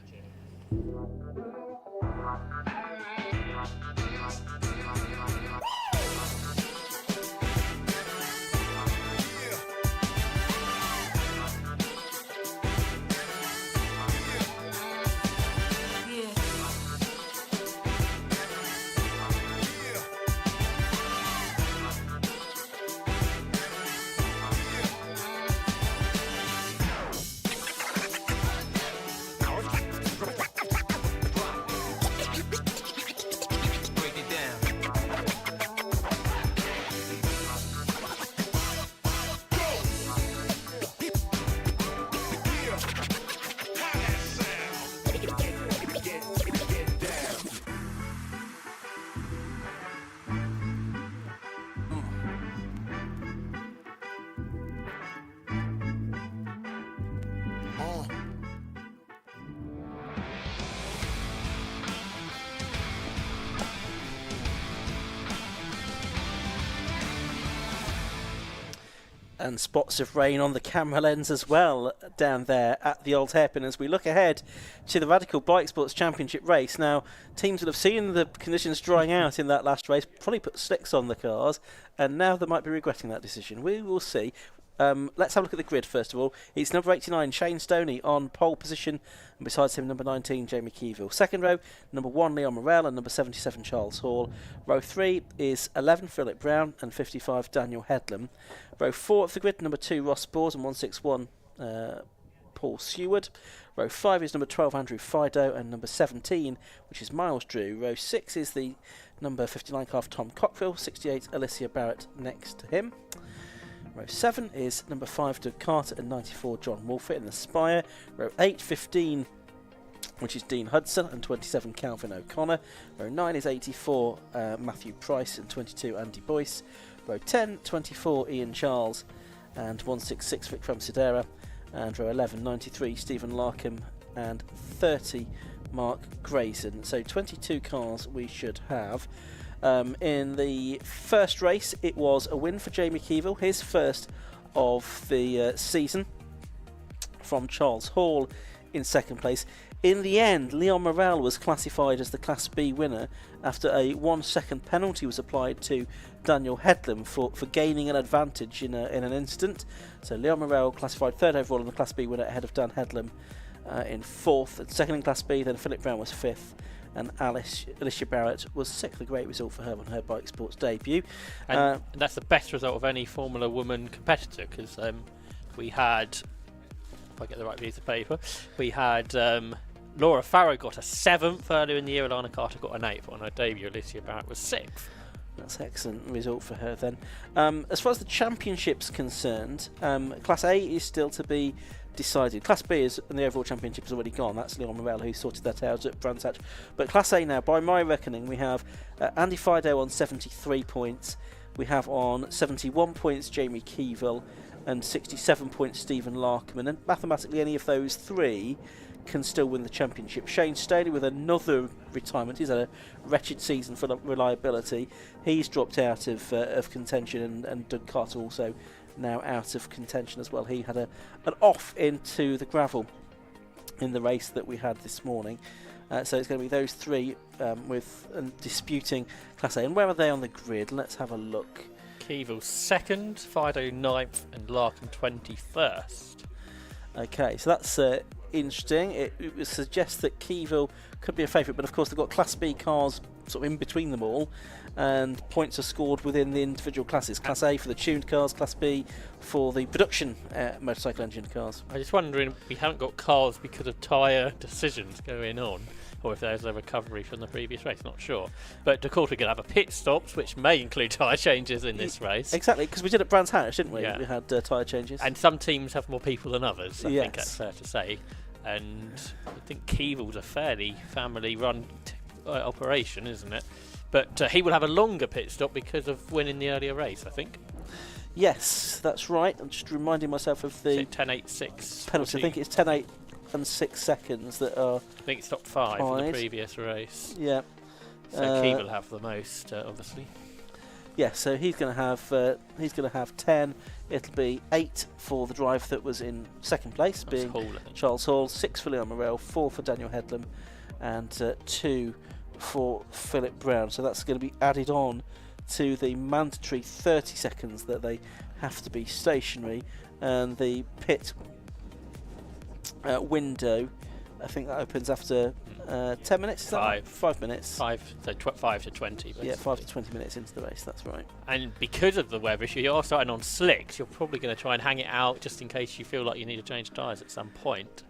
And spots of rain on the camera lens as well down there at the old hairpin as we look ahead to the Radical Bike Sports Championship race. Now, teams will have seen the conditions drying out in that last race, probably put slicks on the cars, and now they might be regretting that decision. We will see. Let's have a look at the grid first of all. It's number 89, Shane Stoney on pole position, and besides him, number 19, Jamie Keyville. Second row, number 1, Leon Morel, and number 77, Charles Hall. Row 3 is 11, Philip Brown, and 55, Daniel Headlam. Row 4 of the grid, number 2, Ross Bors, and 161, Paul Seward. Row 5 is number 12, Andrew Fido, and number 17, which is Miles Drew. Row 6 is the number 59 car for Tom Cockville, 68, Alicia Barrett next to him. Row 7 is number 5, Doug Carter, and 94, John Wolfett in the Spire. Row 8, 15, which is Dean Hudson, and 27, Calvin O'Connor. Row 9 is 84, Matthew Price, and 22, Andy Boyce. Row 10, 24, Ian Charles, and 166, Vikram Sidera. And row 11, 93, Stephen Larkham, and 30, Mark Grayson. So 22 cars we should have. In the first race, it was a win for Jamie Keyville, his first of the season, from Charles Hall in second place. In the end, Leon Morel was classified as the Class B winner after a 1-second penalty was applied to Daniel Headlam for gaining an advantage in an incident. So Leon Morel classified third overall in the Class B winner ahead of Dan Headlam in fourth. And second in Class B, then Philip Brown was fifth, and Alicia Barrett was sixth. A great result for her on her bike sports debut. And that's the best result of any Formula Woman competitor, because we had, if I get the right piece of paper, we had Laura Farrow got a 7th earlier in the year, Alana Carter got an 8th on her debut, Alicia Barrett was 6th. That's an excellent result for her then. As far as the championship's concerned, Class A is still to be decided. Class B is, and the overall championship is already gone. That's Leon Morel who sorted that out at Brands Hatch. But Class A now, by my reckoning, we have Andy Fido on 73 points. We have on 71 points Jamie Keyville, and 67 points Stephen Larkham. And mathematically, any of those three can still win the championship. Shane Stoney with another retirement. He's had a wretched season for reliability. He's dropped out of contention, and Doug Carter also now out of contention as well. He had an off into the gravel in the race that we had this morning. So it's going to be those three with disputing Class A. And where are they on the grid? Let's have a look. Keyville 2nd, Fido 9th, and Larkham 21st. Okay, so that's interesting. It suggests that Keyville could be a favourite, but of course they've got Class B cars sort of in between them all, and points are scored within the individual classes. Class A for the tuned cars, Class B for the production motorcycle engine cars. I'm just wondering if we haven't got cars because of tyre decisions going on, or if there's a recovery from the previous race, not sure. But Dakota could have a pit stops, which may include tyre changes in this race. Exactly, because we did at Brands Hatch, didn't we? Yeah. We had tyre changes. And some teams have more people than others, I Yes. think that's fair to say. And I think Keyville's a fairly family-run operation, isn't it? But he will have a longer pit stop because of winning the earlier race, I think. Yes, that's right. I'm just reminding myself of the 10.86 penalty. I think it's 10.8 and 6 seconds that are. I think it's top 5 from the previous race. Yeah. So Keeve will have the most, obviously. Yeah, so he's going to have 10. It'll be 8 for the driver that was in second place, being Hall, Charles Hall, 6 for Leon Morrell, 4 for Daniel Headlam, and 2 for Philip Brown. So that's going to be added on to the mandatory 30 seconds that they have to be stationary, and the pit window, I think that opens after 10 minutes. 5 minutes. 5 to 20. Basically. Yeah, 5 to 20 minutes into the race. That's right. And because of the weather issue, you're starting on slicks. You're probably going to try and hang it out just in case you feel like you need to change tyres at some point.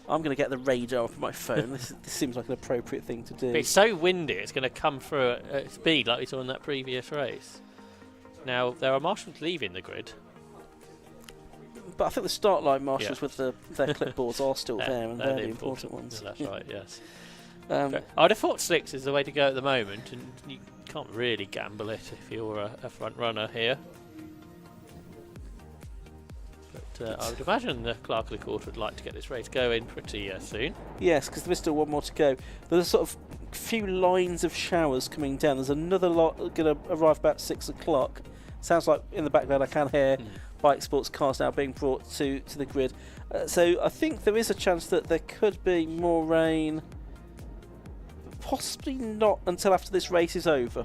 I'm going to get the radar off my phone. this seems like an appropriate thing to do. But it's so windy, it's going to come through at speed like we saw in that previous race. Now, there are marshals leaving the grid. But I think the start line marshals with their clipboards are still there, and they're the important ones. That's right, yes. I'd have thought slicks is the way to go at the moment, and you can't really gamble it if you're a front runner here. But I would imagine the Clerk of the Court would like to get this race going pretty soon. Yes, because there is still one more to go. There's a sort of few lines of showers coming down. There's another lot going to arrive about 6 o'clock. Sounds like in the background I can hear bike sports cars now being brought to the grid. So I think there is a chance that there could be more rain. Possibly not until after this race is over,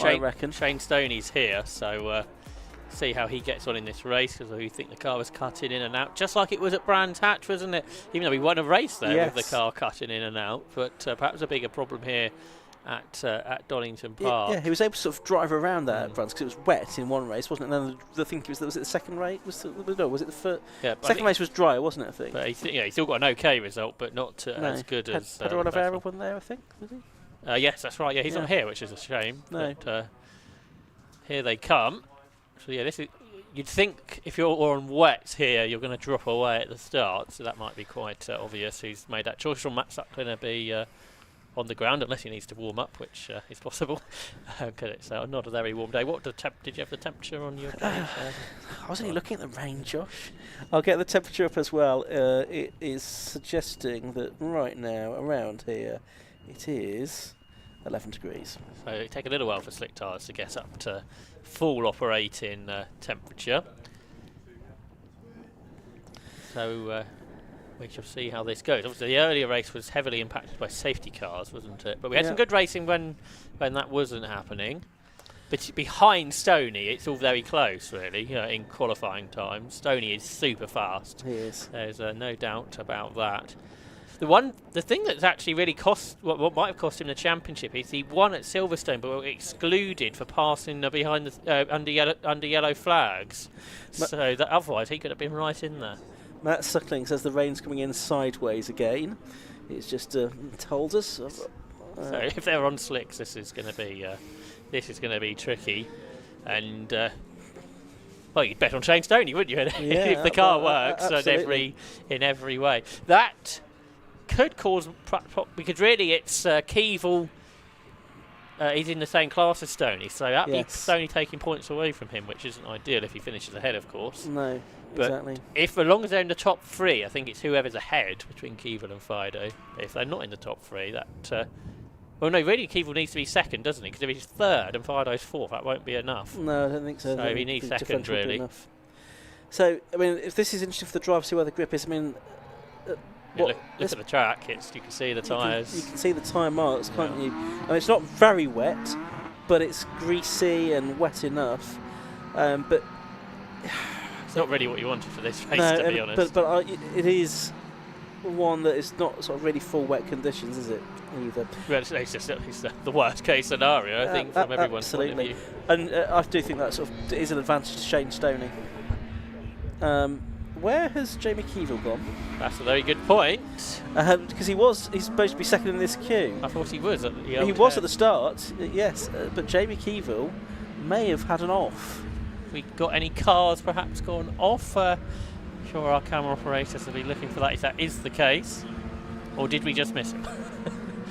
I reckon. Shane Stoney's here, so see how he gets on in this race, because I think the car was cutting in and out, just like it was at Brands Hatch, wasn't it? Even though we won a race there with the car cutting in and out, but perhaps a bigger problem here at Donington Park. Yeah, he was able to sort of drive around there at Brands because it was wet in one race, wasn't it? And then the thing was it the second race? Was it the first? Yeah, second race was dry, wasn't it? I think. But he still got an okay result, but not as good as. Pedro Oliveira won there, I think. Was he? Yes, that's right. Yeah, he's on here, which is a shame. No. But here they come. So yeah, this is. You'd think if you're on wet here, you're going to drop away at the start, so that might be quite obvious. Who's made that choice from Matt Suckling to be on the ground, unless he needs to warm up, which is possible. Because it's not a very warm day. What did you have the temperature on your page? I was only looking at the rain, Josh. I'll get the temperature up as well. It is suggesting that right now, around here, it is 11 degrees. So it take a little while for slick tyres to get up to full operating temperature. So we shall see how this goes. Obviously, the earlier race was heavily impacted by safety cars, wasn't it? But we had some good racing when that wasn't happening. But behind Stoney, it's all very close, really, in qualifying time. Stoney is super fast. He is. There's no doubt about that. The thing that's actually really cost, what might have cost him the championship, is he won at Silverstone, but were excluded for passing behind the under yellow flags. So that otherwise he could have been right in there. Matt Suckling says the rain's coming in sideways again. It's just told us. So if they're on slicks, this is going to be tricky, and well, you'd bet on Shane Stoney, wouldn't you? If the car works in every way, that could cause because really it's Keevil. He's in the same class as Stoney, so that'd be Stoney taking points away from him, which isn't ideal if he finishes ahead, of course. No, but exactly. If as long as they're in the top 3, I think it's whoever's ahead between Keevil and Fido. If they're not in the top 3, that well, no, really Keevil needs to be second, doesn't he? Because if he's third and Fido's fourth, that won't be enough. No, I don't think so. So he needs second, really. So, I mean, if this is interesting for the driver to see where the grip is, I mean. Look at the track. You can see the tyres. You can see the tyre marks, can't you? I mean, it's not very wet, but it's greasy and wet enough. But it's not really what you wanted for this race, to be honest. But it is one that is not sort of really full wet conditions, is it? Either. Well, it's the worst case scenario, I think, from everyone's point of view. And I do think that sort of is an advantage to Shane Stoney. Where has Jamie Keevil gone? That's a very good point. Because he's supposed to be second in this queue. I thought he was. He was at the start, yes. But Jamie Keevil may have had an off. We got any cars perhaps gone off? Sure, our camera operators will be looking for that if that is the case. Or did we just miss him?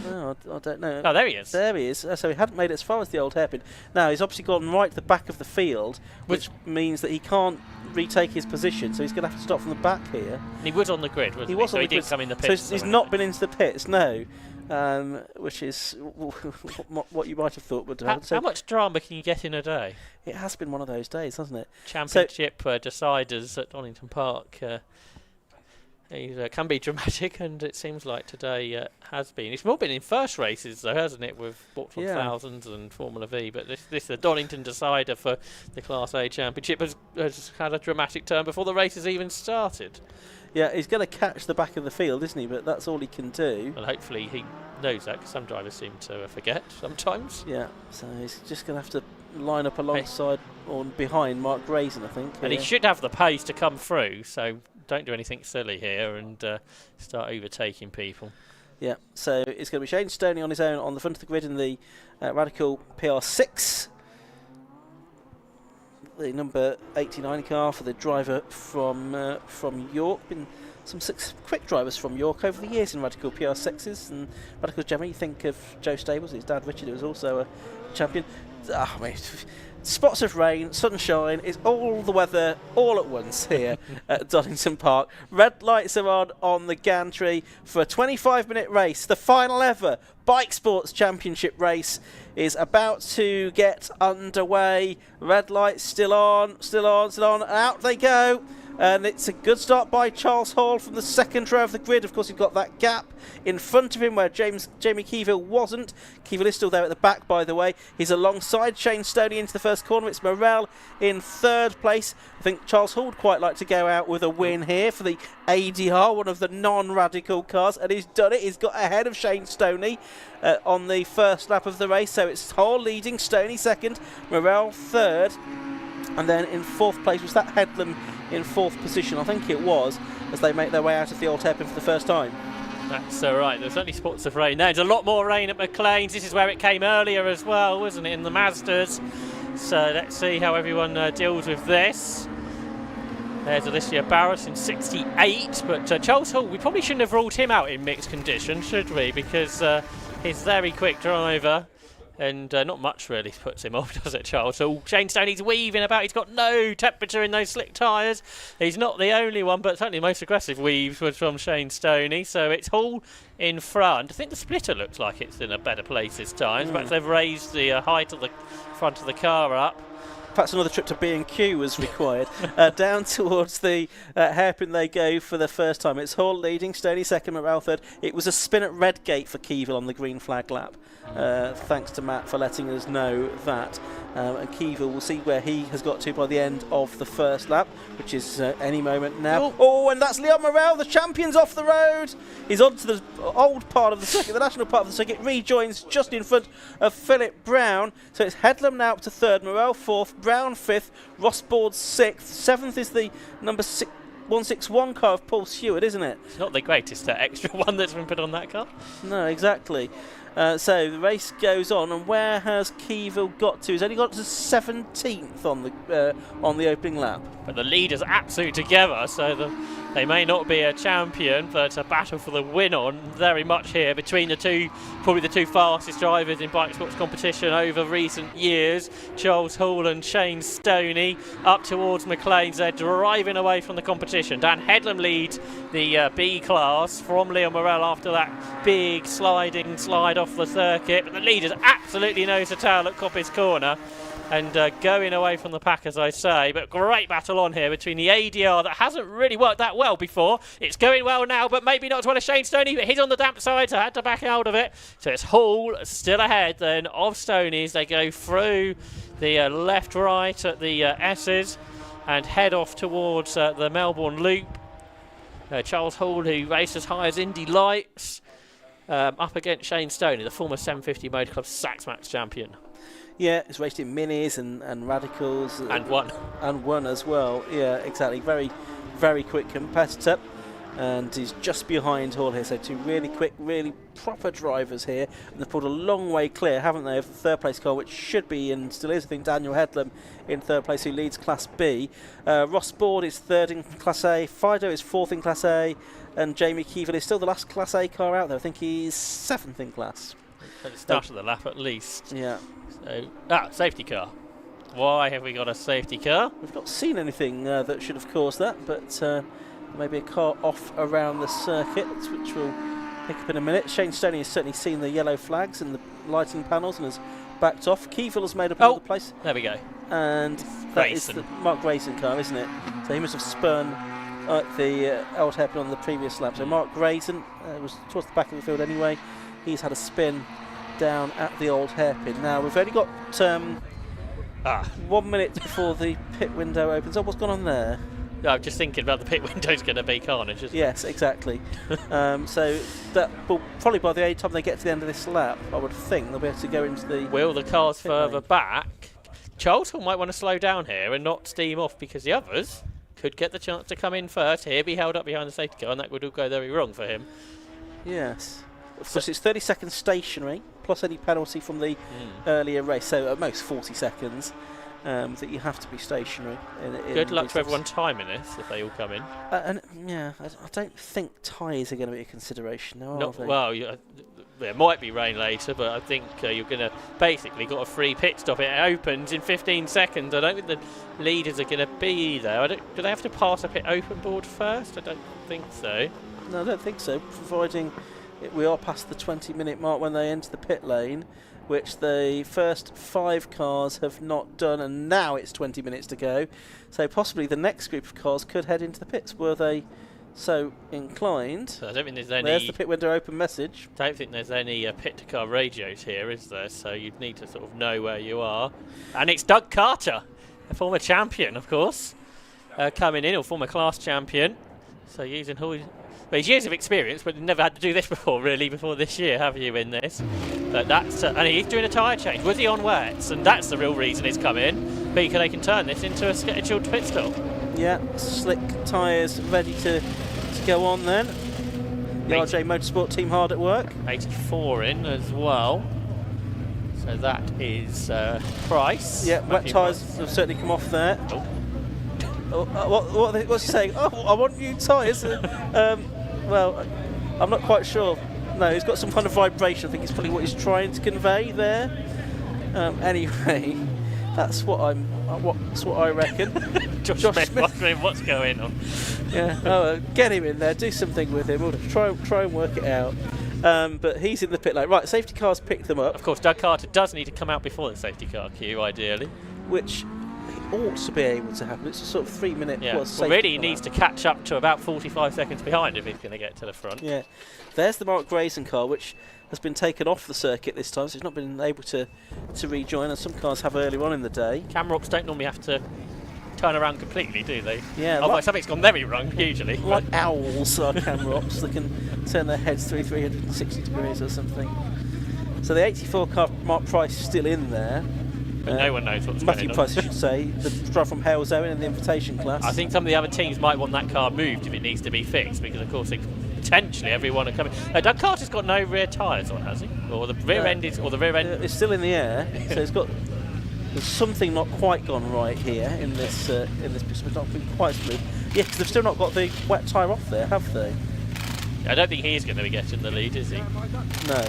No, I don't know. Oh, there he is. There he is. So he hadn't made it as far as the old hairpin. Now, he's obviously gone right to the back of the field, which means that he can't retake his position, so he's going to have to start from the back here. And he was on the grid, wasn't he? Was so on he the grid. didn't come in the pits. So he's not been into the pits, no. Which is what you might have thought would happen. How much drama can you get in a day? It has been one of those days, hasn't it? Championship deciders at Donington Park. It can be dramatic, and it seems like today has been. It's more been in first races, though, hasn't it, with Vauxhall Thousands and Formula V. But this the Donington decider for the Class A Championship has had a dramatic turn before the race has even started. Yeah, he's going to catch the back of the field, isn't he? But that's all he can do. And hopefully he knows that, because some drivers seem to forget sometimes. Yeah, so he's just going to have to line up alongside or behind Mark Grayson, I think. And he should have the pace to come through, so don't do anything silly here and start overtaking people. Yeah, so it's going to be Shane Stoney on his own on the front of the grid in the Radical PR6. The number 89 car for the driver from York. Been some 6 quick drivers from York over the years in Radical PR6s and Radical Gemma. You think of Joe Stables, his dad Richard, who was also a champion. Spots of rain, sunshine, it's all the weather all at once here at Donington Park. Red lights are on the gantry for a 25-minute race. The final ever Bike Sports Championship race is about to get underway. Red lights still on, and out they go. And it's a good start by Charles Hall from the second row of the grid. Of course, he's got that gap in front of him where Jamie Keeville wasn't. Keeville is still there at the back, by the way. He's alongside Shane Stoney into the first corner. It's Morel in third place. I think Charles Hall would quite like to go out with a win here for the ADR, one of the non-Radical cars, and he's done it. He's got ahead of Shane Stoney on the first lap of the race. So it's Hall leading, Stoney second, Morel third. And then in fourth place, was that Headlam in fourth position? I think it was, as they make their way out of the old hairpin for the first time. That's right, there's only spots of rain. There's a lot more rain at McLean's. This is where it came earlier as well, wasn't it, in the Mazdas? So let's see how everyone deals with this. There's Alicia Barros in 68, but Charles Hall, we probably shouldn't have ruled him out in mixed conditions, should we? Because he's very quick driver. And not much really puts him off, does it, Charles? So Shane Stoney's weaving about. He's got no temperature in those slick tyres. He's not the only one, but certainly the most aggressive weaves was from Shane Stoney. So it's Hall in front. I think the splitter looks like it's in a better place this time. Perhaps they've raised the height of the front of the car up. Perhaps another trip to B&Q was required. Down towards the hairpin they go for the first time. It's Hall leading, Stoney second, Morel third. It was a spin at Redgate for Keeville on the green flag lap. Thanks to Matt for letting us know that. And Keeville will see where he has got to by the end of the first lap, which is any moment now. Oh, and that's Leon Morel, the champion's off the road. He's on to the old part of the circuit, the national part of the circuit, rejoins just in front of Philip Brown. So it's Headlam now up to third, Morel fourth, Brown fifth, Rossboard sixth, seventh is the number 161 car of Paul Stewart, isn't it? It's not the greatest extra one that's been put on that car. No, exactly. So the race goes on, and where has Keeville got to? He's only got to 17th on the opening lap. But the leaders are absolutely together, so they may not be a champion, but a battle for the win on very much here between the two, probably the two fastest drivers in bike sports competition over recent years. Charles Hall and Shane Stoney up towards McLean's. They're driving away from the competition. Dan Headlam leads the B class from Leon Morel after that big slide off the circuit, but the leaders absolutely nose to tail at Coppice Corner and going away from the pack, as I say. But great battle on here between the ADR that hasn't really worked that well before. It's going well now, but maybe not as well as Shane Stoney, but he's on the damp side, so had to back out of it. So it's Hall still ahead then of Stoney as they go through the left-right at the S's and head off towards the Melbourne Loop. Charles Hall, who raced as high as Indy Lights, up against Shane Stoney, the former 750 Motor Club Sax Max champion. Yeah, he's raced in minis and radicals. And won. And won as well. Yeah, exactly. Very, very quick competitor. and he's just behind Hall here. So two really quick, really proper drivers here, and they've pulled a long way clear, haven't they, of the third place car, which should be and still is, I think, Daniel Headlam in third place, who leads Class B. Ross Board is third in Class A, Fido is fourth in Class A, and Jamie Keevan is still the last Class A car out there. I think he's seventh in class. At the start of the lap at least. Yeah. So, safety car. Why have we got a safety car? We've not seen anything that should have caused that, but maybe a car off around the circuit, which we'll pick up in a minute. Shane Stoney has certainly seen the yellow flags and the lighting panels and has backed off. Keeville has made up another place. There we go. And that is the Mark Grayson car, isn't it? So he must have spun the old hairpin on the previous lap. So Mark Grayson was towards the back of the field anyway. He's had a spin down at the old hairpin. Now we've only got 1 minute before the pit window opens. Oh, what's gone on there? I'm just thinking about the pit window's going to be carnage, isn't it? Yes, exactly. So that will probably, by the time they get to the end of this lap, I would think they'll be able to go into the... Will the cars further back? Charles Hall might want to slow down here and not steam off, because the others could get the chance to come in first here, be held up behind the safety car, and that would all go very wrong for him. Yes. Of course, it's 30 seconds stationary, plus any penalty from the earlier race, so at most 40 seconds. That you have to be stationary. Good luck to everyone timing this if they all come in. And yeah, I don't think tyres are going to be a consideration now, are they? Well, there might be rain later, but I think you're going to basically got a free pit stop. It opens in 15 seconds. I don't think the leaders are going to be there. Do they have to pass a pit open board first? I don't think so. No, I don't think so, providing we are past the 20-minute mark when they enter the pit lane, which the first 5 cars have not done, and now it's 20 minutes to go. So possibly the next group of cars could head into the pits, were they so inclined. So I don't think there's any... There's the pit window open message. I don't think there's any pit-to-car radios here, is there? So you'd need to sort of know where you are. And it's Doug Carter, a former champion, of course, coming in, or former class champion. So using all... Well, he's years of experience, but never had to do this before, really, before this year, have you, in this? But that's... and he's doing a tyre change. Was he on wets? And that's the real reason he's come in. Because they can turn this into a scheduled pit stop. Yeah, slick tyres ready to go on then. The RJ Motorsport team hard at work. 84 in as well. So that is Price. Yeah, wet tyres have certainly come off there. What's he saying? Oh, I want new tyres. Well, I'm not quite sure. No, he's got some kind of vibration. I think it's probably what he's trying to convey there. Anyway, that's what I reckon. Josh Smith wondering what's going on. Yeah, get him in there. Do something with him. We'll try and work it out. But he's in the pit lane. Right, safety car's picked them up. Of course, Doug Carter does need to come out before the safety car queue, ideally. Which ought to be able to happen. It's a sort of 3-minute plus. Well, really, he needs to catch up to about 45 seconds behind if he's going to get to the front. Yeah, there's the Mark Grayson car, which has been taken off the circuit this time, so it's not been able to rejoin, and some cars have earlier on in the day. Camera ops don't normally have to turn around completely, do they? Yeah. Otherwise, something's gone very wrong, usually. Like owls are camera ops that can turn their heads through 360 degrees or something. So the 84 car, Mark Price, is still in there. But no one knows what's Matthew going on. Price, I should say, the driver from Hales Owen in the invitation class. I think some of the other teams might want that car moved if it needs to be fixed, because of course potentially everyone are coming. Doug Carter's got no rear tyres on, has he? Or the rear end is, or the rear end? It's still in the air, so there's something not quite gone right here in this pistol. It's not been quite smooth. Yeah, because they've still not got the wet tyre off there, have they? I don't think he's going to be getting the lead, is he? No.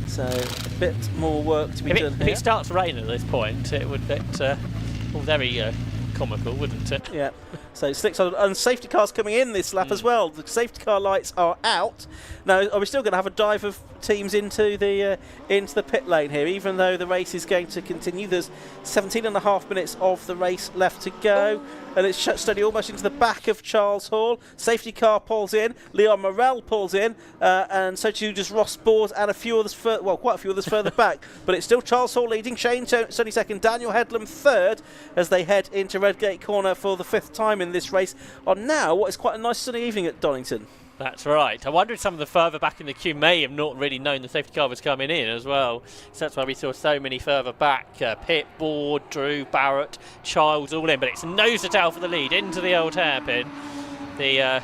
So a bit more work to be done here. If it starts raining at this point, it would get very comical, wouldn't it? Yeah. So slicks on, and safety cars coming in this lap as well. The safety car lights are out. Now, are we still going to have a dive of teams into the pit lane here, even though the race is going to continue? There's 17.5 minutes of the race left to go, and it's steady almost into the back of Charles Hall. Safety car pulls in, Leon Morell pulls in, and so too does Ross Board and quite a few others further back. But it's still Charles Hall leading, Shane Stoney second, Daniel Headlam third, as they head into Redgate Corner for the 5th time in this race on now what is quite a nice sunny evening at Donington. That's right. I wonder if some of the further back in the queue may have not really known the safety car was coming in as well. So that's why we saw so many further back. Pitt, Board, Drew, Barrett, Childs all in. But it's nose to tail for the lead into the old hairpin. The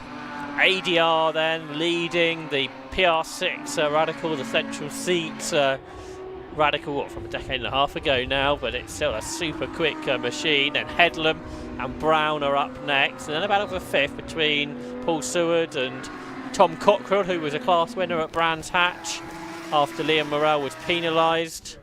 ADR then leading the PR6 Radical, the central seat Radical, from a decade and a half ago now, but it's still a super quick machine. And Headlam and Brown are up next, and then about over fifth between Paul Seward and Tom Cockrell, who was a class winner at Brands Hatch after Liam Morrell was penalised.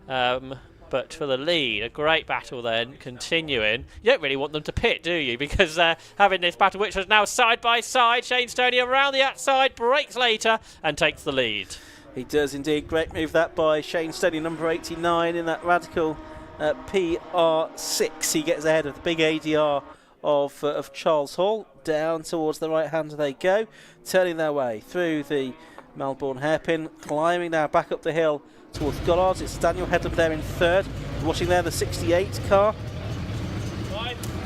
But for the lead, a great battle then continuing. You don't really want them to pit, do you? Because having this battle, which was now side by side, Shane Stoney around the outside, breaks later and takes the lead. He does indeed. Great move that by Shane Stoney, number 89 in that Radical PR6. He gets ahead of the big ADR of Charles Hall. Down towards the right hand they go, turning their way through the Melbourne hairpin, climbing now back up the hill towards Gollards. It's Daniel Headlam there in third. Watching there the 68 car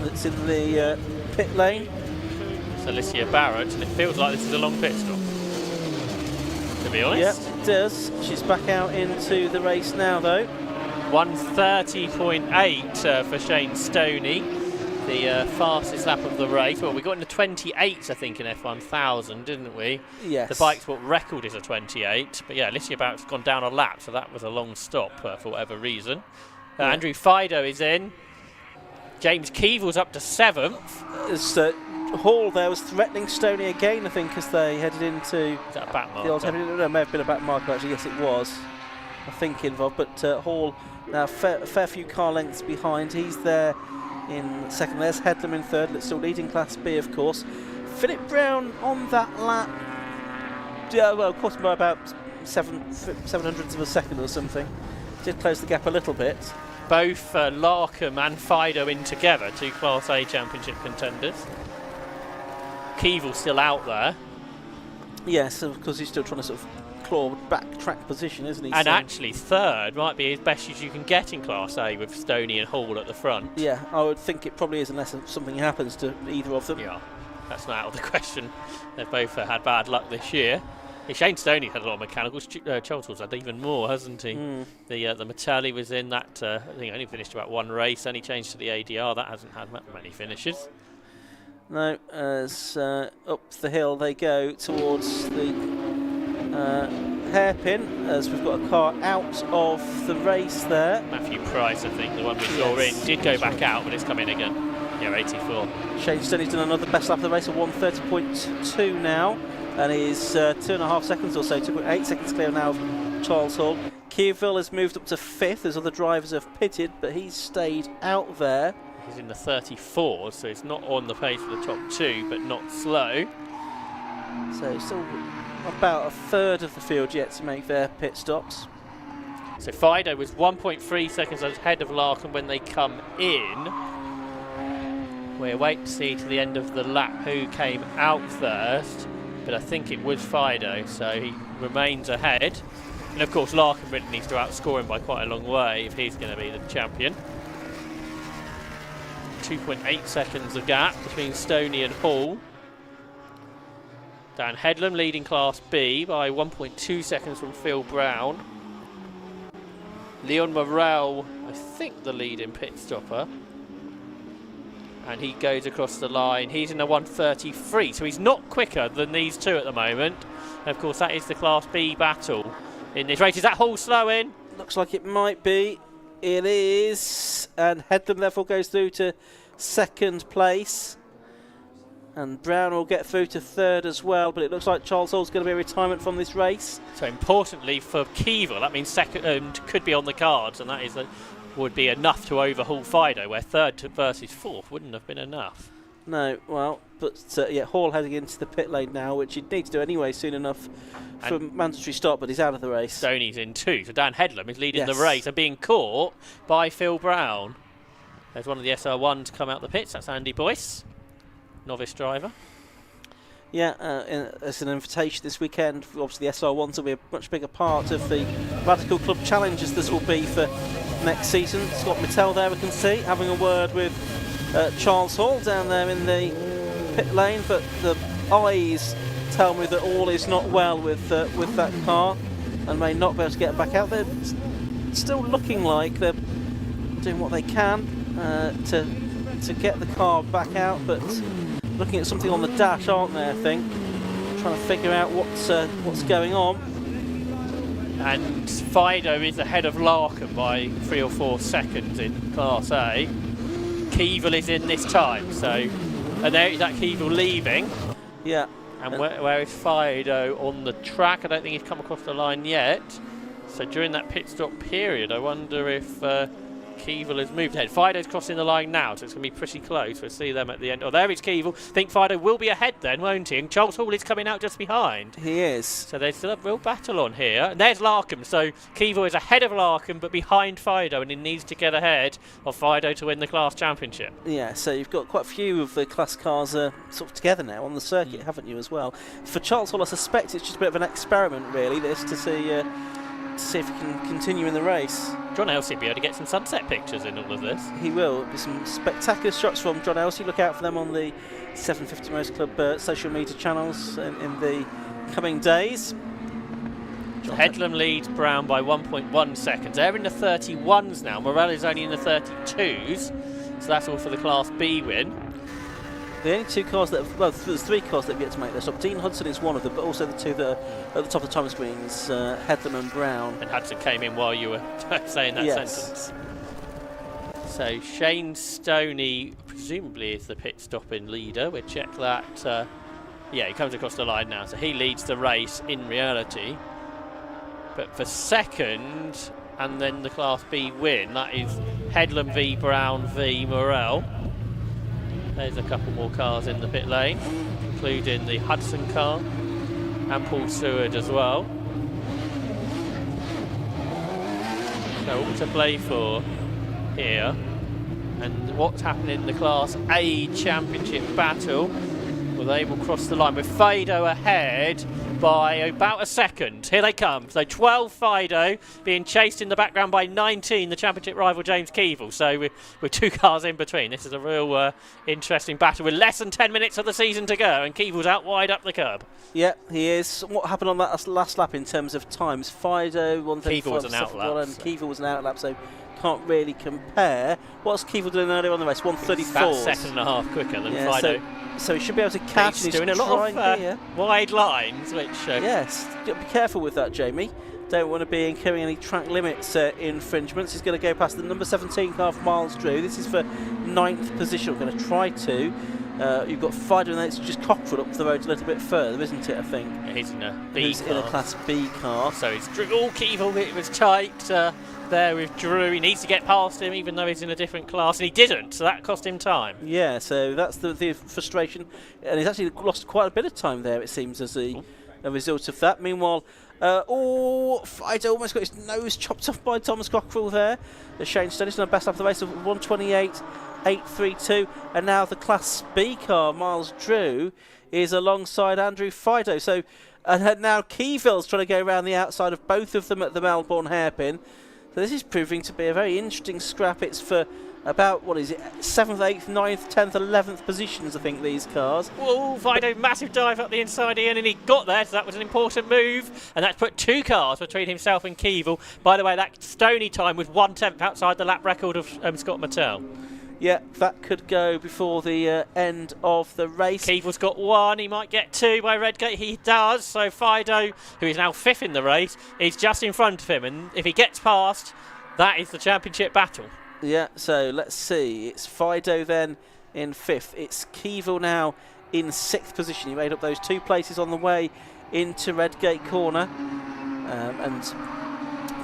that's in the pit lane. It's Alicia Barrett, and it feels like this is a long pit stop, to be honest. Yep, it does. She's back out into the race now though. 1:30.8 for Shane Stoney, the fastest lap of the race. Well, we got into 28s, I think, in F1000, didn't we? Yes. The bike sport record is a 28, but yeah, Alicia Barrett's gone down a lap, so that was a long stop for whatever reason. Yeah. Andrew Fido is in. James Keevill's up to 7th. As Hall there was threatening Stoney again, I think, as they headed into Is that a back the old marker? no, it may have been a back marker actually. Yes, it was. I think involved, but Hall now a fair few car lengths behind. He's there in second. There's Headlam in third, but still leading Class B, of course. Philip Brown on that lap, well, of course, by about 700ths of a second or something. Did close the gap a little bit. Both Larkham and Fido in together, two Class A championship contenders. Keevil still out there. Yes, of course he's still trying to sort of claw back track position, isn't he? And so actually third might be as best as you can get in Class A with Stoney and Hall at the front. yeah, I would think it probably is, unless something happens to either of them. Yeah, that's not out of the question. They've both had bad luck this year. Shane Stoney had a lot of mechanicals. Charles Hall's had even more, hasn't he? The Metelli was in that. I think only finished about one race. Only changed to the ADR. That hasn't had many finishes. No, as up the hill they go towards the hairpin, as we've got a car out of the race there. Matthew Price, I think, the one we saw in, did go back out, but it's come in again. Yeah, 84. Shane Stoney's done another best lap of the race, a 1:30.2 now, and is 2.5 seconds or so, 2.8 seconds clear now of Charles Hall. Keeville has moved up to 5th as other drivers have pitted, but he's stayed out there. He's in the 34, so it's not on the pace of the top two, but not slow. So still about a third of the field yet to make their pit stops. So Fido was 1.3 seconds ahead of Larkham when they come in. We'll wait to see to the end of the lap who came out first, but I think it was Fido, so he remains ahead. And of course Larkham really needs to outscore him by quite a long way if he's going to be the champion. 2.8 seconds of gap between Stoney and Hall. Dan Headlam leading Class B by 1.2 seconds from Phil Brown. Leon Morrell, I think, the lead in pit stopper. And he goes across the line. He's in the 1:33, so he's not quicker than these two at the moment. And of course, that is the Class B battle in this race. Is that Hall slowing? Looks like it might be. It is, and Headlam therefore goes through to second place, and Brown will get through to third as well, but it looks like Charles Hall's going to be a retirement from this race. So importantly for Keevil, that means second could be on the cards, and that is would be enough to overhaul Fido, where third versus fourth wouldn't have been enough. No, well, but yeah, Hall heading into the pit lane now, which he'd need to do anyway soon enough for mandatory stop, but he's out of the race. Stoney's in two, so Dan Headlam is leading Yes. the race and being caught by Phil Brown. There's one of the SR1s come out the pits, that's Andy Boyce, novice driver. Yeah, as an invitation this weekend, obviously the SR1s will be a much bigger part of the Radical Club Challenge as this will be for next season. Scott Mittell there, we can see, having a word with Charles Hall down there in the pit lane, but the eyes tell me that all is not well with that car and may not be able to get back out. They're still looking like they're doing what they can to get the car back out, but looking at something on the dash, aren't they, I think? Trying to figure out what's going on. And Fido is ahead of Larkham by 3 or 4 seconds in Class A. Keevil is in this time, so and there is that Keevil leaving. Yeah. And where is Fido on the track? I don't think he's come across the line yet. So during that pit stop period, I wonder if Keevil has moved ahead. Fido's crossing the line now, so it's going to be pretty close. We'll see them at the end. Oh, there is Keevil. I think Fido will be ahead then, won't he? And Charles Hall is coming out just behind. He is. So there's still a real battle on here. And there's Larkham. So Keevil is ahead of Larkham, but behind Fido, and he needs to get ahead of Fido to win the class championship. Yeah, so you've got quite a few of the class cars sort of together now on the circuit, haven't you, as well? For Charles Hall, I suspect it's just a bit of an experiment, really, this, to see if he can continue in the race. John Elsey will be able to get some sunset pictures in all of this. He will. There'll be some spectacular shots from John Elsey. Look out for them on the 750 Motor Club social media channels in the coming days. Headlam leads Brown by 1.1 seconds. They're in the 31s now. Morell is only in the 32s. So that's all for the Class B win. The only 2 cars that well, there's 3 cars that have yet to make their stop. Dean Hudson is one of them, but also the 2 that are at the top of the time screens, Headlam and Brown. And Hudson came in while you were saying that sentence. So Shane Stoney presumably is the pit stopping leader. We'll check that. Yeah, he comes across the line now, so he leads the race in reality. But for second, and then the Class B win, that is Headlam v Brown v Morell. There's a couple more cars in the pit lane, including the Hudson car and Paul Seward as well. So all to play for here. And what's happening in the Class A Championship battle? Well, they will cross the line with Fido ahead by about a second. Here they come. So 12 Fido being chased in the background by 19, the championship rival James Keevil. So we're 2 cars in between. This is a real interesting battle with less than 10 minutes of the season to go, and Keevil's out wide up the curb. Yeah, he is. What happened on that last lap in terms of times? Fido, 135, Keevil was an outlap. And Keevil was an outlap, so can't really compare. What's Keevil doing earlier on the race? 134. About a second and a half quicker than Fido. So he should be able to catch. He's doing a lot of wide lines, which... yes, be careful with that, Jamie. Don't want to be incurring any track limits infringements. He's going to go past the number 17 car of Miles Drew. This is for 9th position. We're going to try to. You've got Fido, and then it's just Cockrell up the road a little bit further, isn't it, I think? He's in a B car. In a Class B car. So it's Drew. Oh, Keevil, it was tight there with Drew. He needs to get past him, even though he's in a different class, and he didn't, so that cost him time. Yeah, so that's the frustration. And he's actually lost quite a bit of time there, it seems, as a result of that. Meanwhile, Fido almost got his nose chopped off by Thomas Cockrell there. Shane Stoney's done a best lap of the race of 128.832, and now the Class B car, Miles Drew, is alongside Andrew Fido. So, and now Keeville's trying to go around the outside of both of them at the Melbourne hairpin. So this is proving to be a very interesting scrap. It's for about, what is it, 7th, 8th, 9th, 10th, 11th positions, I think, these cars. Oh, Fido, massive dive up the inside Ian, and he got there, so that was an important move. And that's put 2 cars between himself and Keevil. By the way, that Stoney time was 1/10 outside the lap record of Scott Mattel. Yeah, that could go before the end of the race. Keevil's got 1, he might get 2 by Redgate, he does. So Fido, who is now 5th in the race, is just in front of him, and if he gets past, that is the championship battle. Yeah, so let's see, it's Fido then in 5th, it's Keevil now in 6th position. He made up those 2 places on the way into Redgate Corner, and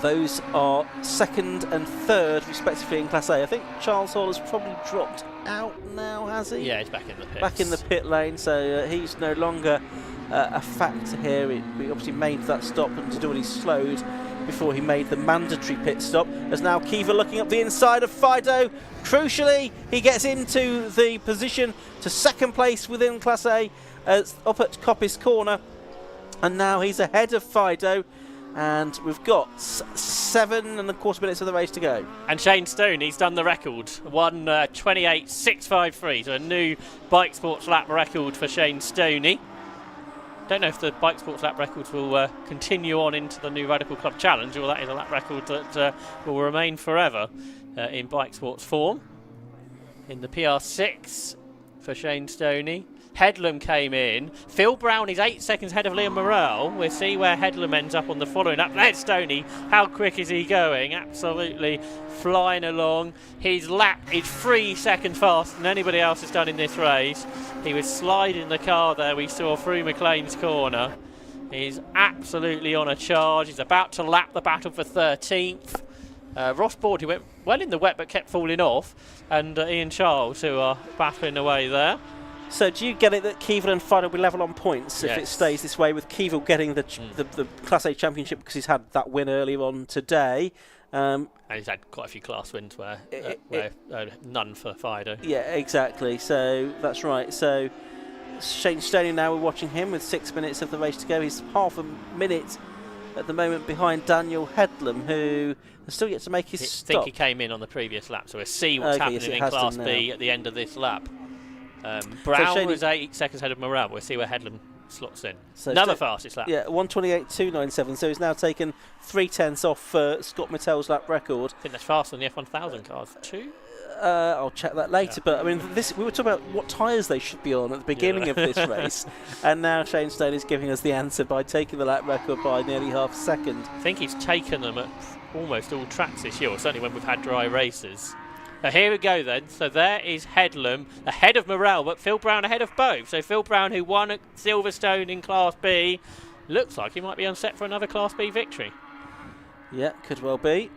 those are 2nd and 3rd respectively in Class A. I think Charles Hall has probably dropped out now, has he? Yeah, he's back in the pits. Back in the pit lane, so he's no longer a factor here. We obviously made that stop, and to do it he slowed before he made the mandatory pit stop. As now Keevil looking up the inside of Fido. Crucially, he gets into the position to 2nd place within Class A, up at Coppice Corner, and now he's ahead of Fido. And we've got 7.25 minutes of the race to go. And Shane Stoney's done the record, 1:28.653, so a new Bike Sports lap record for Shane Stoney. Don't know if the Bike Sports lap records will continue on into the new Radical Club Challenge, or that is a lap record that will remain forever in Bike Sports form. In the PR6 for Shane Stoney. Headlam came in. Phil Brown is 8 seconds ahead of Liam Morrell. We'll see where Headlam ends up on the following lap. There's Stoney. How quick is he going? Absolutely flying along. His lap is 3 seconds faster than anybody else has done in this race. He was sliding the car there, we saw through McLean's corner. He's absolutely on a charge. He's about to lap the battle for 13th. Ross Board, who went well in the wet but kept falling off, and Ian Charles, who are battling away there. So do you get it that Keevil and Fine will be level on points if it stays this way, with Keevil getting the Class A Championship because he's had that win earlier on today? And he's had quite a few class wins where none for Fido. Yeah, exactly. So that's right. So Shane Stoney now, we're watching him with 6 minutes of the race to go. He's half a minute at the moment behind Daniel Headlam, who has still yet to make his stop. I think he came in on the previous lap, so we'll see what's happening in Class B at the end of this lap. Brown was 8 seconds ahead of Morrell. We'll see where Headlam slots in. So another fastest lap. Yeah, 1:28.297. So he's now taken 3/10 off Scott Mittell's lap record. I think that's faster than the F1000 cars too. I'll check that later. But I mean, we were talking about what tyres they should be on at the beginning of this race, and now Shane Stone is giving us the answer by taking the lap record by nearly half a second. I think he's taken them at almost all tracks this year, or certainly when we've had dry races. Here we go then. So there is Headlam ahead of Morrell, but Phil Brown ahead of both. So Phil Brown, who won at Silverstone in Class B, looks like he might be on set for another Class B victory. Yeah, could well be.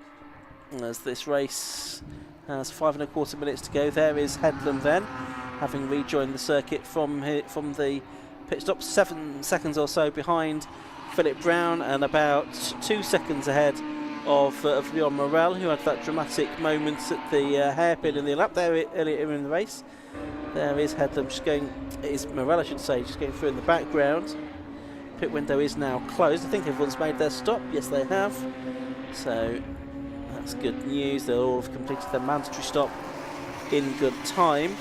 As this race has 5 1/4 minutes to go. There is Headlam then, having rejoined the circuit from the pit stop, 7 seconds or so behind Philip Brown, and about 2 seconds ahead of Leon Morrell, who had that dramatic moment at the hairpin in the lap there earlier in the race. There is Headlam just going, is Morrell I should say, just going through in the background. Pit window is now closed. I think everyone's made their stop. Yes, they have. So that's good news. They'll all have completed their mandatory stop in good time.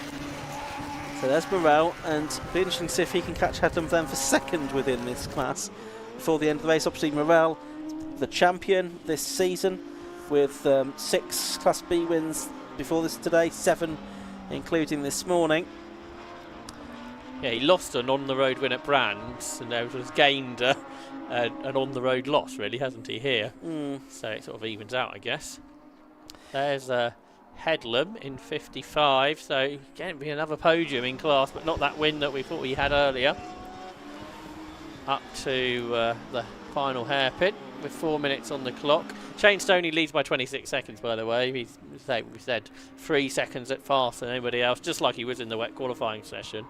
So there's Morrell, and it'll be interesting to see if he can catch Headlam then for second within this class before the end of the race. Obviously Morrell, the champion this season, with 6 Class B wins before this today, 7 including this morning. Yeah, he lost an on-the-road win at Brands, and now has gained an on-the-road loss, really, hasn't he, here? So it sort of evens out, I guess. There's Headlam in 55, so again, it'll be another podium in class, but not that win that we thought we had earlier. Up to the final hairpin with 4 minutes on the clock. Shane Stoney leads by 26 seconds, by the way. We said 3 seconds faster than anybody else, just like he was in the wet qualifying session.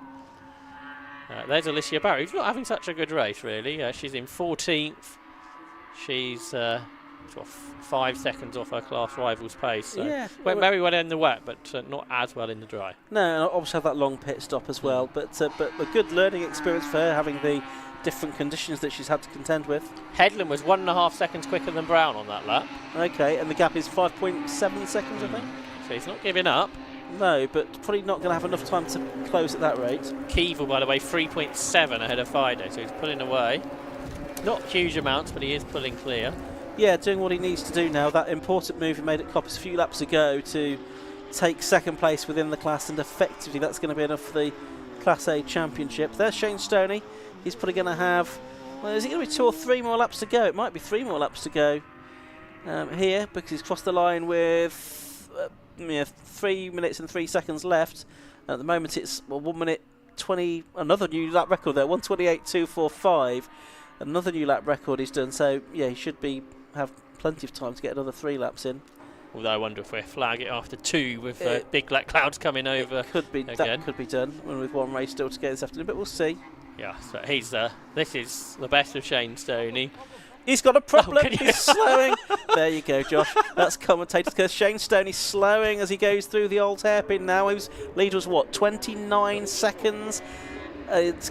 There's Alicia Barry, who's not having such a good race, really. She's in 14th. She's sort of 5 seconds off her class rival's pace. So yeah, went very well in the wet, but not as well in the dry. No, and obviously had that long pit stop as well. But a good learning experience for her, having the different conditions that she's had to contend with. Headlam was 1.5 seconds quicker than Brown on that lap. Okay, and the gap is 5.7 seconds, I think. So he's not giving up. No, but probably not going to have enough time to close at that rate. Keevil, by the way, 3.7 ahead of Fido, so he's pulling away. Not huge amounts, but he is pulling clear. Yeah, doing what he needs to do now. That important move he made at Coppice a few laps ago to take second place within the class, and effectively that's going to be enough for the Class A Championship. There's Shane Stoney. He's probably going to have, well, is it going to be 2 or 3 more laps to go? It might be 3 more laps to go here, because he's crossed the line with 3 minutes and 3 seconds left. At the moment it's 1 minute 20, another new lap record there, 1:28.245. Another new lap record he's done, so yeah, he should have plenty of time to get another 3 laps in. Although I wonder if we flag it after 2 with big black clouds coming over. It could be again. That could be done, and with 1 race still to go this afternoon, but we'll see. Yeah, so he's this is the best of Shane Stoney. He's got a problem. He's slowing. There you go, Josh. That's commentator's curse. Shane Stoney slowing as he goes through the old hairpin now. His lead was what, 29 seconds?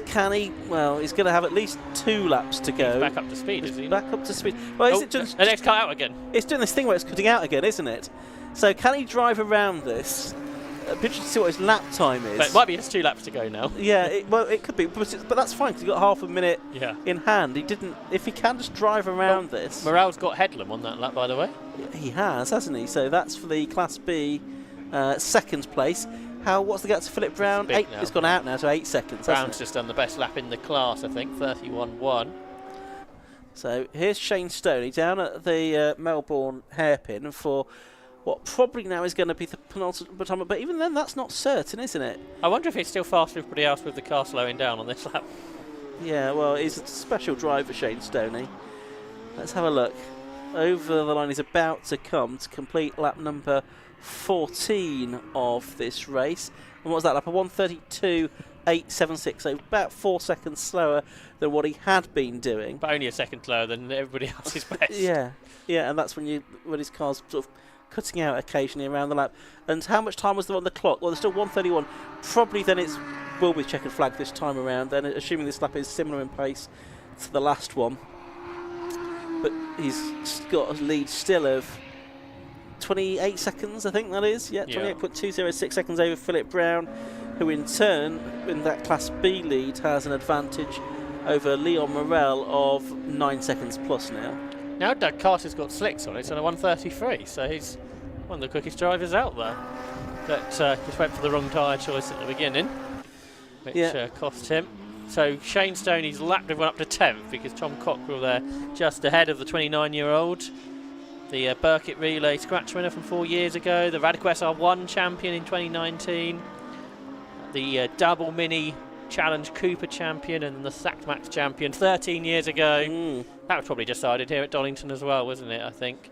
Can he? Well, he's going to have at least 2 laps to go. He's back up to speed, is he? Back up to speed. Well, is it just, and it's cut out again. It's doing this thing where it's cutting out again, isn't it? So can he drive around this? Interesting to see what his lap time is. But it might be just 2 laps to go now. Yeah, it could be, but that's fine because he's got half a minute in hand. He didn't. If he can just drive around this. Morrell's got Headlam on that lap, by the way. He has, hasn't he? So that's for the Class B second place. What's the gap to Philip Brown? Big 8. now. It's gone out now to 8 seconds. Brown's just done the best lap in the class, I think, 31.1. So here's Shane Stoney down at the Melbourne hairpin for what probably now is going to be the penultimate, but even then that's not certain, isn't it? I wonder if it's still fast for everybody else with the car slowing down on this lap. Yeah, well, he's a special driver, Shane Stoney. Let's have a look. Over the line, he's about to come to complete lap number 14 of this race. And what was that lap? A 1:32.876, so about 4 seconds slower than what he had been doing. But only a second slower than everybody else's best. Yeah, and that's when his car's sort of cutting out occasionally around the lap. And how much time was there on the clock? Well, there's still 1:31. Probably then will be checkered flag this time around. Then, assuming this lap is similar in pace to the last one. But he's got a lead still of 28 seconds, I think that is. Yeah, 28.206 seconds over Philip Brown, who in turn, in that Class B lead, has an advantage over Leon Morel of 9 seconds plus now. Now Doug Carter's got slicks on it, it's on a 1:33, so he's one of the quickest drivers out there. But just went for the wrong tyre choice at the beginning, which cost him. So Shane Stoney's lapped everyone up to 10th because Tom Cockrell there just ahead of the 29-year-old. The Burkitt Relay scratch winner from 4 years ago, the Radical SR1 champion in 2019, the Double Mini Challenge Cooper champion and the SACMAX champion 13 years ago. That was probably decided here at Donington as well, wasn't it, I think?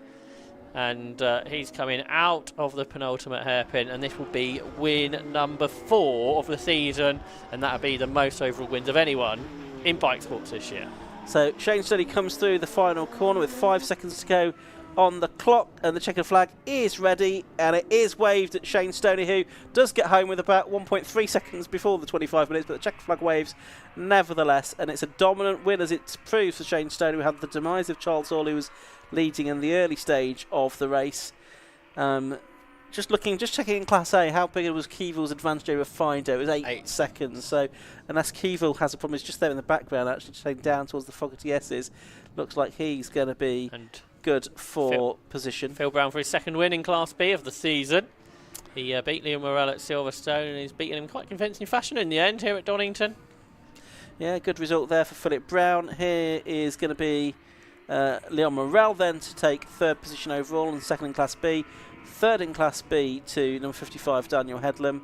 And he's coming out of the penultimate hairpin, and this will be win number 4 of the season, and that'll be the most overall wins of anyone in bike sports this year. So Shane Stoney comes through the final corner with 5 seconds to go on the clock, and the checkered flag is ready, and it is waved at Shane Stoney, who does get home with about 1.3 seconds before the 25 minutes, but the checkered flag waves nevertheless, and it's a dominant win as it proves for Shane Stoney. We had the demise of Charles Hall, who was leading in the early stage of the race. Just checking in Class A, how big was Keeville's advantage over Fido? It was 8 seconds. So, unless Keeville has a problem, he's just there in the background, actually, just heading down towards the Fogarty S's. Looks like he's going to be good for position. Phil Brown for his second win in Class B of the season. He beat Liam Morel at Silverstone, and he's beaten him in quite convincing fashion in the end here at Donington. Yeah, good result there for Philip Brown. Here is going to be Leon Morel then to take third position overall and second in Class B. Third in Class B to number 55, Daniel Headlam.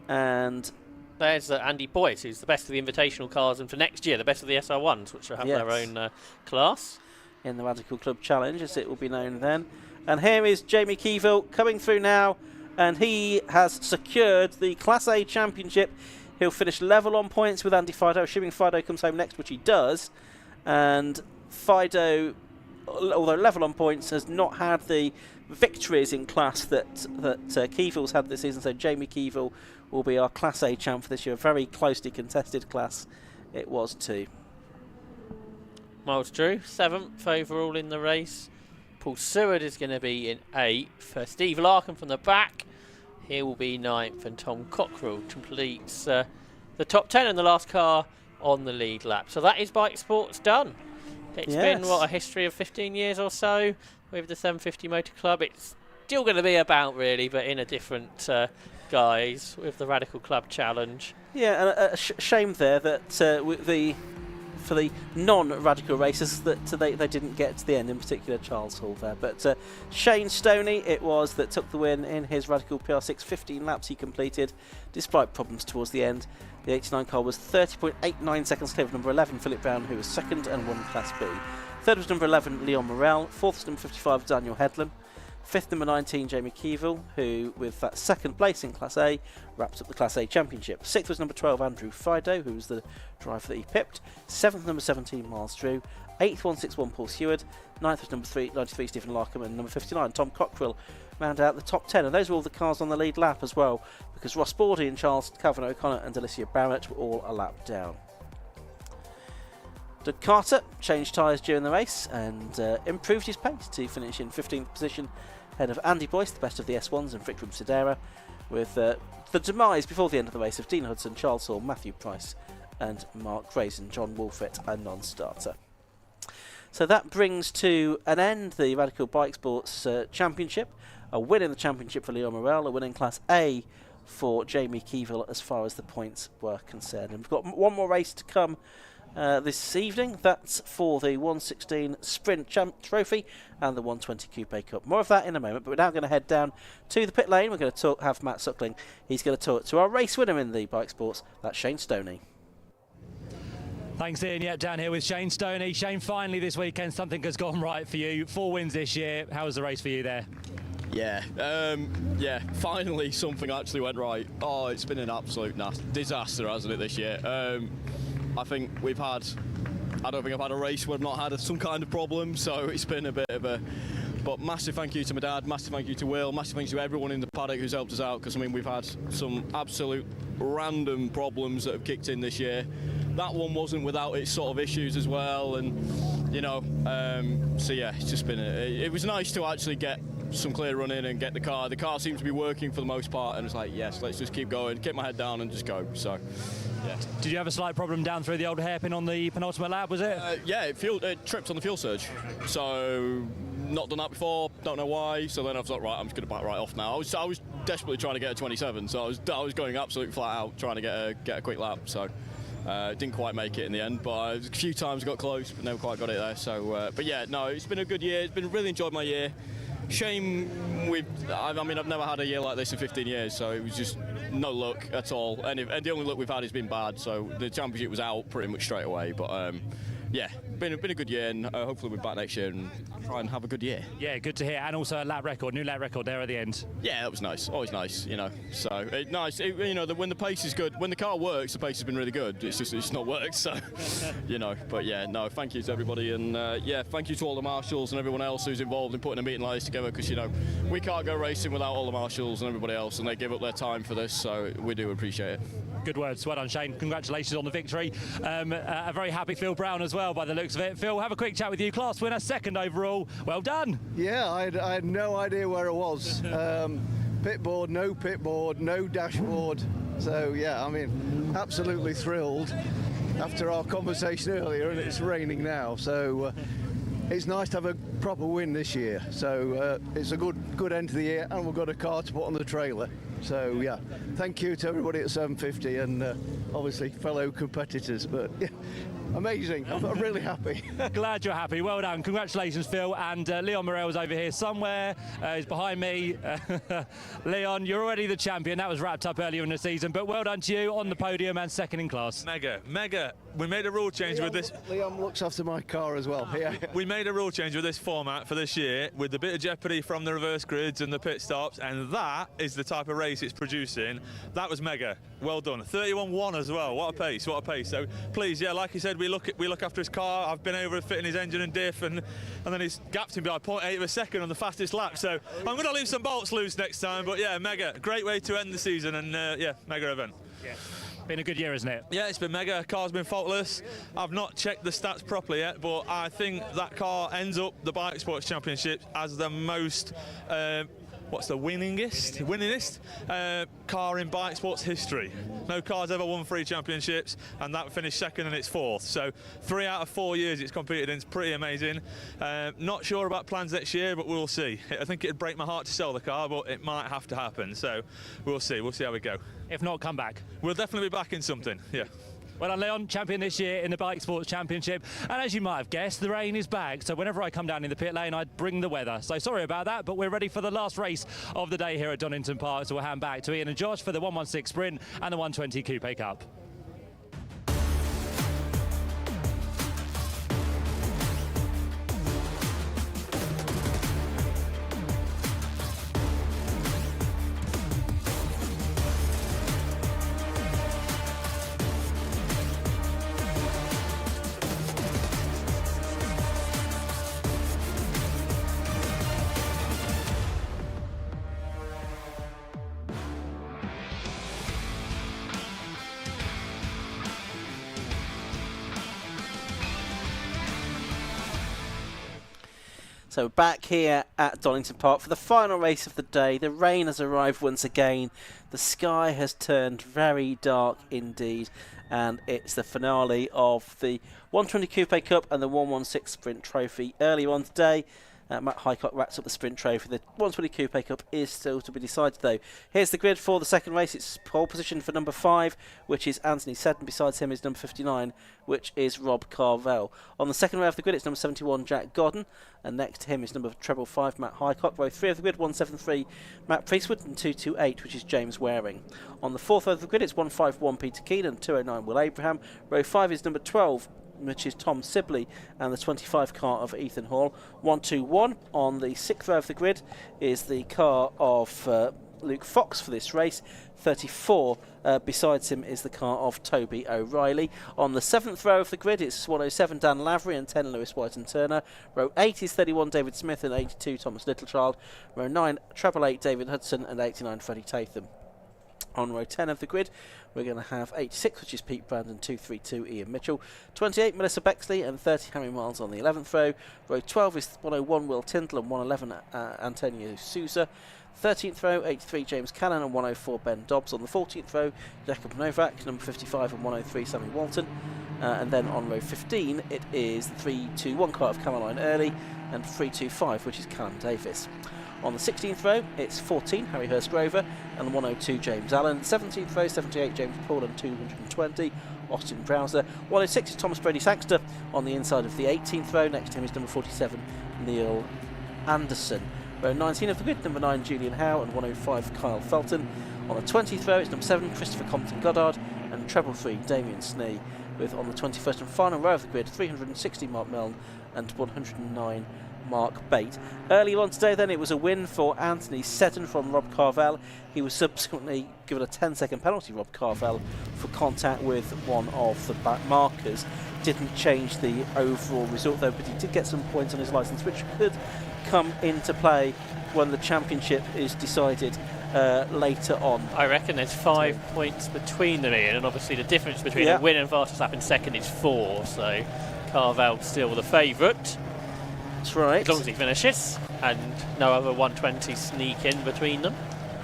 And there's Andy Boyce, who's the best of the invitational cars, and for next year, the best of the SR1s, which will have their own class. In the Radical Club Challenge, as it will be known then. And here is Jamie Keeville coming through now, and he has secured the Class A Championship. He'll finish level on points with Andy Fido, assuming Fido comes home next, which he does. And Fido, although level on points, has not had the victories in class that Keeville's had this season, so Jamie Keeville will be our Class A champ for this year. A very closely contested class it was too. Miles Drew, 7th overall in the race. Paul Seward is going to be in 8th. Steve Larkin from the back, he will be 9th, and Tom Cockrell completes the top 10 in the last car on the lead lap. So that is bike sports done. It's been, a history of 15 years or so with the 750 Motor Club. It's still going to be about, really, but in a different guise with the Radical Club Challenge. Yeah, and a shame there that for the non-Radical racers that they didn't get to the end, in particular Charles Hall there. But Shane Stoney it was that took the win in his Radical PR6. 15 laps he completed, despite problems towards the end. The 89 car was 30.89 seconds clear of number 11, Philip Brown, who was second and won Class B. Third was number 11, Leon Morel. Fourth was number 55, Daniel Headlam. Fifth, number 19, Jamie Keeville, who, with that second place in Class A, wraps up the Class A Championship. Sixth was number 12, Andrew Fido, who was the driver that he pipped. Seventh, number 17, Miles Drew. Eighth, 161, Paul Seward. Ninth was number 93, Stephen Larkham. And number 59, Tom Cockrell, round out the top 10. And those were all the cars on the lead lap as well, because Ross Bordy and Charles Calvin O'Connor and Alicia Barrett were all a lap down. Doug Carter changed tyres during the race and improved his pace to finish in 15th position ahead of Andy Boyce, the best of the S1s, and Vikram Sidera, with the demise before the end of the race of Dean Hudson, Charles Hall, Matthew Price and Mark Grayson, John Wolfett a non-starter. So that brings to an end the Radical Bike Sports Championship. A win in the championship for Leon Morel, a win in Class A for Jamie Keevil as far as the points were concerned. And we've got one more race to come this evening. That's for the 116 Sprint Champ Trophy and the 120 Coupe Cup. More of that in a moment, but we're now going to head down to the pit lane. We're going to have Matt Suckling. He's going to talk to our race winner in the bike sports. That's Shane Stoney. Thanks, Ian. Yep, down here with Shane Stoney. Shane, finally this weekend something has gone right for you. 4 wins this year. How was the race for you there? Yeah, finally something actually went right. Oh, it's been an absolute disaster, hasn't it, this year? I think I don't think I've had a race where I've not had some kind of problem, so it's been a bit of a... But massive thank you to my dad, massive thank you to Will, massive thank you to everyone in the paddock who's helped us out, because I mean we've had some absolute random problems that have kicked in this year. That one wasn't without its sort of issues as well, and you know, so yeah, it's just been it was nice to actually get some clear running and get the car. The car seemed to be working for the most part, and it's like, yes, let's just keep going, keep my head down and just go. So yeah. Did you have a slight problem down through the old hairpin on the penultimate lap, was it? Yeah, it tripped on the fuel surge. So not done that before, don't know why. So then I was like, right, I'm just going to back right off now. I was desperately trying to get a 27, so I was going absolutely flat out trying to get a quick lap. So didn't quite make it in the end, but a few times got close, but never quite got it there. So, but yeah, no, it's been a good year. It's been really enjoyed my year. Shame I mean, I've never had a year like this in 15 years, so it was just no luck at all. And the only luck we've had has been bad, so the championship was out pretty much straight away. But yeah, been a good year, and hopefully we'll be back next year and try and have a good year. Yeah, good to hear. And also a new lap record there at the end. Yeah, that was nice. Always nice, you know. So nice. You know, when the pace is good, when the car works, the pace has been really good. It's not worked, so you know. But yeah, no, thank you to everybody, and yeah, thank you to all the marshals and everyone else who's involved in putting a meeting like this together. Because you know, we can't go racing without all the marshals and everybody else, and they give up their time for this, so we do appreciate it. Good words. Well done, Shane. Congratulations on the victory. A very happy Phil Brown as well, by the looks of it. Phil, have a quick chat with you. Class winner, second overall. Well done. Yeah, I had no idea where I was. Pit board, no dashboard. So yeah, I mean, absolutely thrilled after our conversation earlier, and it's raining now. So it's nice to have a proper win this year. So it's a good end to the year, and we've got a car to put on the trailer. So yeah, thank you to everybody at 750 and obviously fellow competitors. But yeah, amazing. I'm really happy. Glad you're happy. Well done. Congratulations, Phil. And Leon Morell's over here somewhere. He's behind me. Leon, you're already the champion. That was wrapped up earlier in the season. But well done to you on the podium and second in class. Mega. We made a rule change with this. Leon looks after my car as well. Yeah. We made a rule change with this format for this year, with the bit of jeopardy from the reverse grids and the pit stops, and that is the type of race it's producing. That was mega. Well done. 31.1 as well. What a pace. What a pace. So please, yeah, like he said, we look after his car. I've been over fitting his engine and diff, and then he's gapped him by 0.8 of a second on the fastest lap. So I'm going to leave some bolts loose next time. But yeah, mega. Great way to end the season, and yeah, mega event. Yeah. Been a good year, isn't it? Yeah, it's been mega. Car's been faultless. I've not checked the stats properly yet, but I think that car ends up the Bike Sports Championship as the most winningest car in bike sports history. No car's ever won 3 championships, and that finished second in its 4th. So 3 out of 4 years it's competed in. It's pretty amazing. Not sure about plans next year, but we'll see. I think it'd break my heart to sell the car, but it might have to happen. So we'll see. We'll see how we go. If not, come back. We'll definitely be back in something. Yeah. Well done, Leon, champion this year in the Bike Sports Championship. And as you might have guessed, the rain is back. So whenever I come down in the pit lane, I bring the weather. So sorry about that, but we're ready for the last race of the day here at Donington Park. So we'll hand back to Ian and Josh for the 116 Sprint and the 120 Coupe Cup. So back here at Donington Park for the final race of the day. The rain has arrived once again. The sky has turned very dark indeed. And it's the finale of the 120 Coupe Cup and the 116 Sprint Trophy earlier on today. Matt Highcock wraps up the sprint trophy. The 120 Coupe Cup is still to be decided though. Here's the grid for the second race. It's pole position for number 5, which is Anthony Seddon. Besides him is number 59, which is Rob Carvell. On the second row of the grid, it's number 71, Jack Godden. And next to him is number 5, Matt Highcock. Row 3 of the grid, 173, Matt Priestwood, and 228, which is James Waring. On the fourth row of the grid, it's 151, Peter Keane, and 209, Will Abraham. Row 5 is number 12, which is Tom Sibley, and the 25 car of Ethan Hall. 121 on the sixth row of the grid is the car of Luke Fox for this race. 34 besides him is the car of Toby O'Reilly. On the seventh row of the grid, it's 107 Dan Lavery and 10 Lewis White and Turner. Row 8 is 31 David Smith and 82 Thomas Littlechild. Row 9 treble 8 David Hudson and 89 Freddie Tatham. On row 10 of the grid, we're going to have 86, which is Pete Brandon, 232 Ian Mitchell, 28 Melissa Bexley and 30 Harry Miles on the 11th row. Row 12 is 101 Will Tyndall and 111 Antonio Sousa. 13th row, 83 James Cannon and 104 Ben Dobbs. On the 14th row, Jacob Novak, number 55 and 103 Sammy Walton. And then on row 15, it is the 321 car of Caroline Early and 325, which is Callum Davis. On the 16th row, it's 14 Harry Hurst Grover and 102 James Allen. 17th row, 78 James Paul and 220 Austin Browser. 106 is Thomas Brady Saxter on the inside of the 18th row. Next to him is number 47 Neil Anderson. Row 19 of the grid, number 9 Julian Howe and 105 Kyle Felton. On the 20th row, it's number 7 Christopher Compton Goddard and treble 3 Damien Snee. With on the 21st and final row of the grid, 360 Mark Milne and 109 Mark Bate. Earlier on today then, it was a win for Anthony Seddon from Rob Carvell. He was subsequently given a 10-second penalty, Rob Carvell, for contact with one of the back markers. Didn't change the overall result though, but he did get some points on his licence, which could come into play when the championship is decided later on. I reckon there's 5 points between them, Ian, and obviously the difference between a win and Verstappen second is 4, so Carvell's still the favourite. That's right. As long as he finishes, and no other 120 sneak in between them.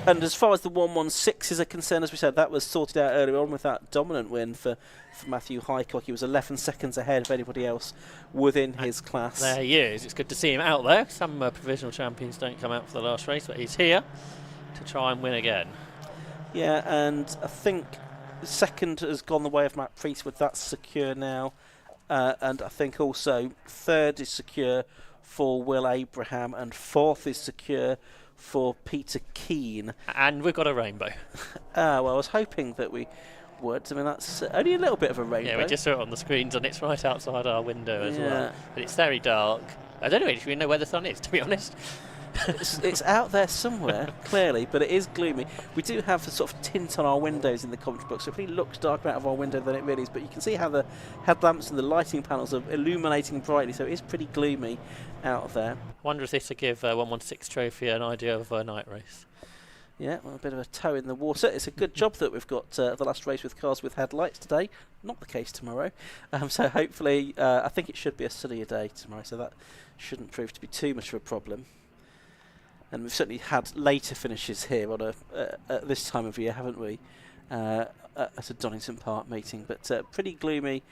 And as far as the 116 is a concern, as we said, that was sorted out earlier on with that dominant win for Matthew Highcock. He was 11 seconds ahead of anybody else within his class. There he is. It's good to see him out there. Some provisional champions don't come out for the last race, but he's here to try and win again. Yeah, and I think second has gone the way of Matt Priestwood. That's secure now. And I think also third is secure for Will Abraham, and fourth is secure for Peter Keane. And we've got a rainbow. Well, I was hoping that we would. I mean, that's only a little bit of a rainbow. Yeah, we just saw it on the screens, and it's right outside our window as well. But it's very dark. I don't even know where the sun is, to be honest. It's out there somewhere, clearly, but it is gloomy. We do have a sort of tint on our windows in the commentary box, so it really looks darker out of our window than it really is, but you can see how the headlamps and the lighting panels are illuminating brightly, so it is pretty gloomy out there. Wonder if this will give 116 Trophy an idea of a night race. Yeah, well, a bit of a toe in the water. It's a good job that we've got the last race with cars with headlights today. Not the case tomorrow. So hopefully, I think it should be a sunnier day tomorrow, so that shouldn't prove to be too much of a problem. And we've certainly had later finishes here on at this time of year, haven't we? At a Donington Park meeting, but pretty gloomy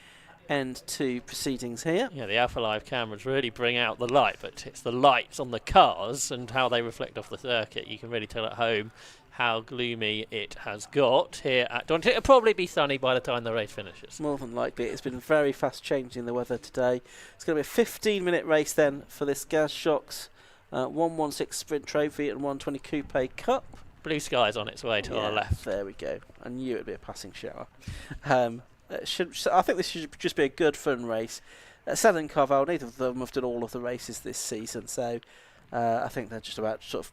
end to proceedings here. Yeah, the Alpha Live cameras really bring out the light, but it's the lights on the cars and how they reflect off the circuit. You can really tell at home how gloomy it has got here at Donington. It'll probably be sunny by the time the race finishes. More than likely. It's been very fast changing the weather today. It's going to be a 15-minute race then for this Gas Shocks 116 Sprint Trophy and 120 Coupe Cup. Blue skies on its way to our left. There we go. I knew it would be a passing shower. I think this should just be a good fun race. Seddon and Carvell, neither of them have done all of the races this season, so I think they're just about sort of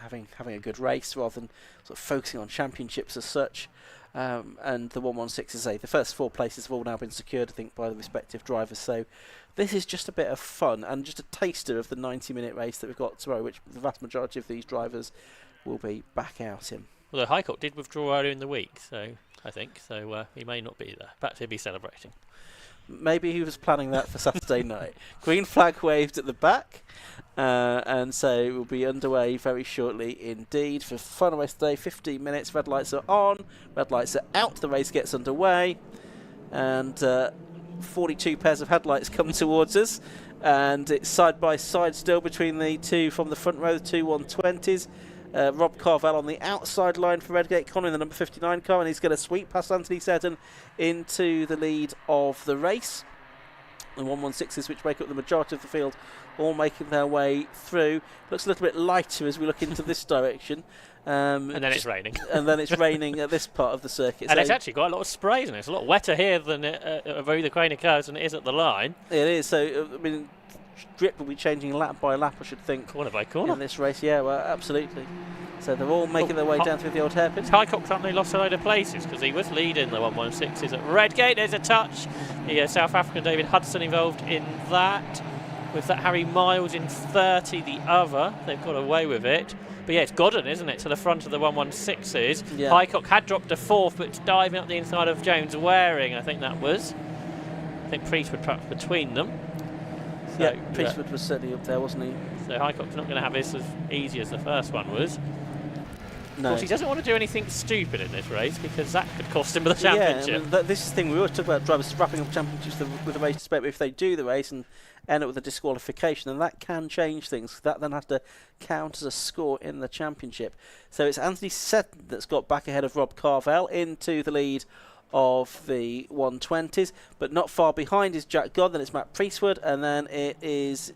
having a good race rather than sort of focusing on championships as such. And the 116, as I say, the first 4 places have all now been secured, I think, by the respective drivers. So this is just a bit of fun and just a taster of the 90-minute race that we've got tomorrow, which the vast majority of these drivers will be back out in. Although Highcock did withdraw earlier in the week, so I think so he may not be there. Perhaps he'll be celebrating. Maybe he was planning that for Saturday night. Green flag waved at the back, and so we'll be underway very shortly indeed. For final race today, 15 minutes, red lights are on, red lights are out, the race gets underway, and 42 pairs of headlights come towards us, And it's side by side still between the two from the front row, the two 120s. Rob Carvel on the outside line for Redgate, Conway in the number 59 car, and he's going to sweep past Anthony Seddon into the lead of the race. The 116s, which make up the majority of the field, all making their way through. Looks a little bit lighter as we look into this direction. And then it's raining. And then it's raining at this part of the circuit. And it's actually got a lot of spray in it. It's a lot wetter here than over the Crane curves than it is at the line. It is. So, I mean, grip will be changing lap by lap, I should think. Corner by corner. In this race, yeah, well, absolutely. So they're all making their way down through the old hairpin. Highcock suddenly lost a load of places because he was leading the 116s at Redgate. There's a touch. The South African David Hudson involved in that. With that Harry Miles in 30, the other. They've got away with it. But yeah, it's Godden, isn't it, to the front of the 116s. Yeah. Highcock had dropped to fourth, but it's diving up the inside of James Waring, I think that was. I think Priestwood perhaps between them. So, yeah, Priestwood was certainly up there, wasn't he? So Highcock's not going to have this as easy as the first one was. No. Of course, he doesn't want to do anything stupid in this race because that could cost him the championship. Yeah, I mean, this is the thing, we always talk about drivers wrapping up championships with a race to spare, but if they do the race and end up with a disqualification, then that can change things. That then has to count as a score in the championship. So it's Anthony Seddon that's got back ahead of Rob Carvel into the lead of the 120s, but not far behind is Jack God, then it's Matt Priestwood, and then it is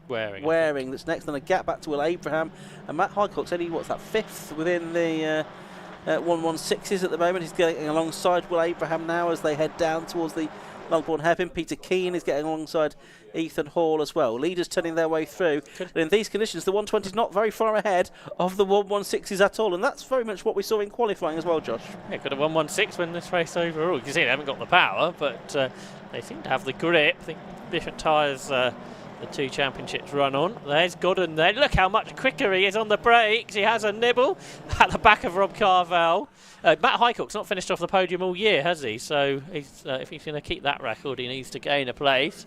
Waring that's next, then a gap back to Will Abraham, and Matt Highcock's only, what's that, fifth within the 116s at the moment. He's getting alongside Will Abraham now as they head down towards the Melbourne hairpin. Peter Keane is getting alongside Ethan Hall as well. Leaders turning their way through. But in these conditions, the 120 is not very far ahead of the 116s at all, and that's very much what we saw in qualifying as well, Josh. Yeah, could have 116 win this race overall. You can see they haven't got the power, but they seem to have the grip. I think different tyres the two championships run on. There's Godden there. Look how much quicker he is on the brakes. He has a nibble at the back of Rob Carvel. Matt Highcock's not finished off the podium all year, has he? So he's, if he's going to keep that record, he needs to gain a place.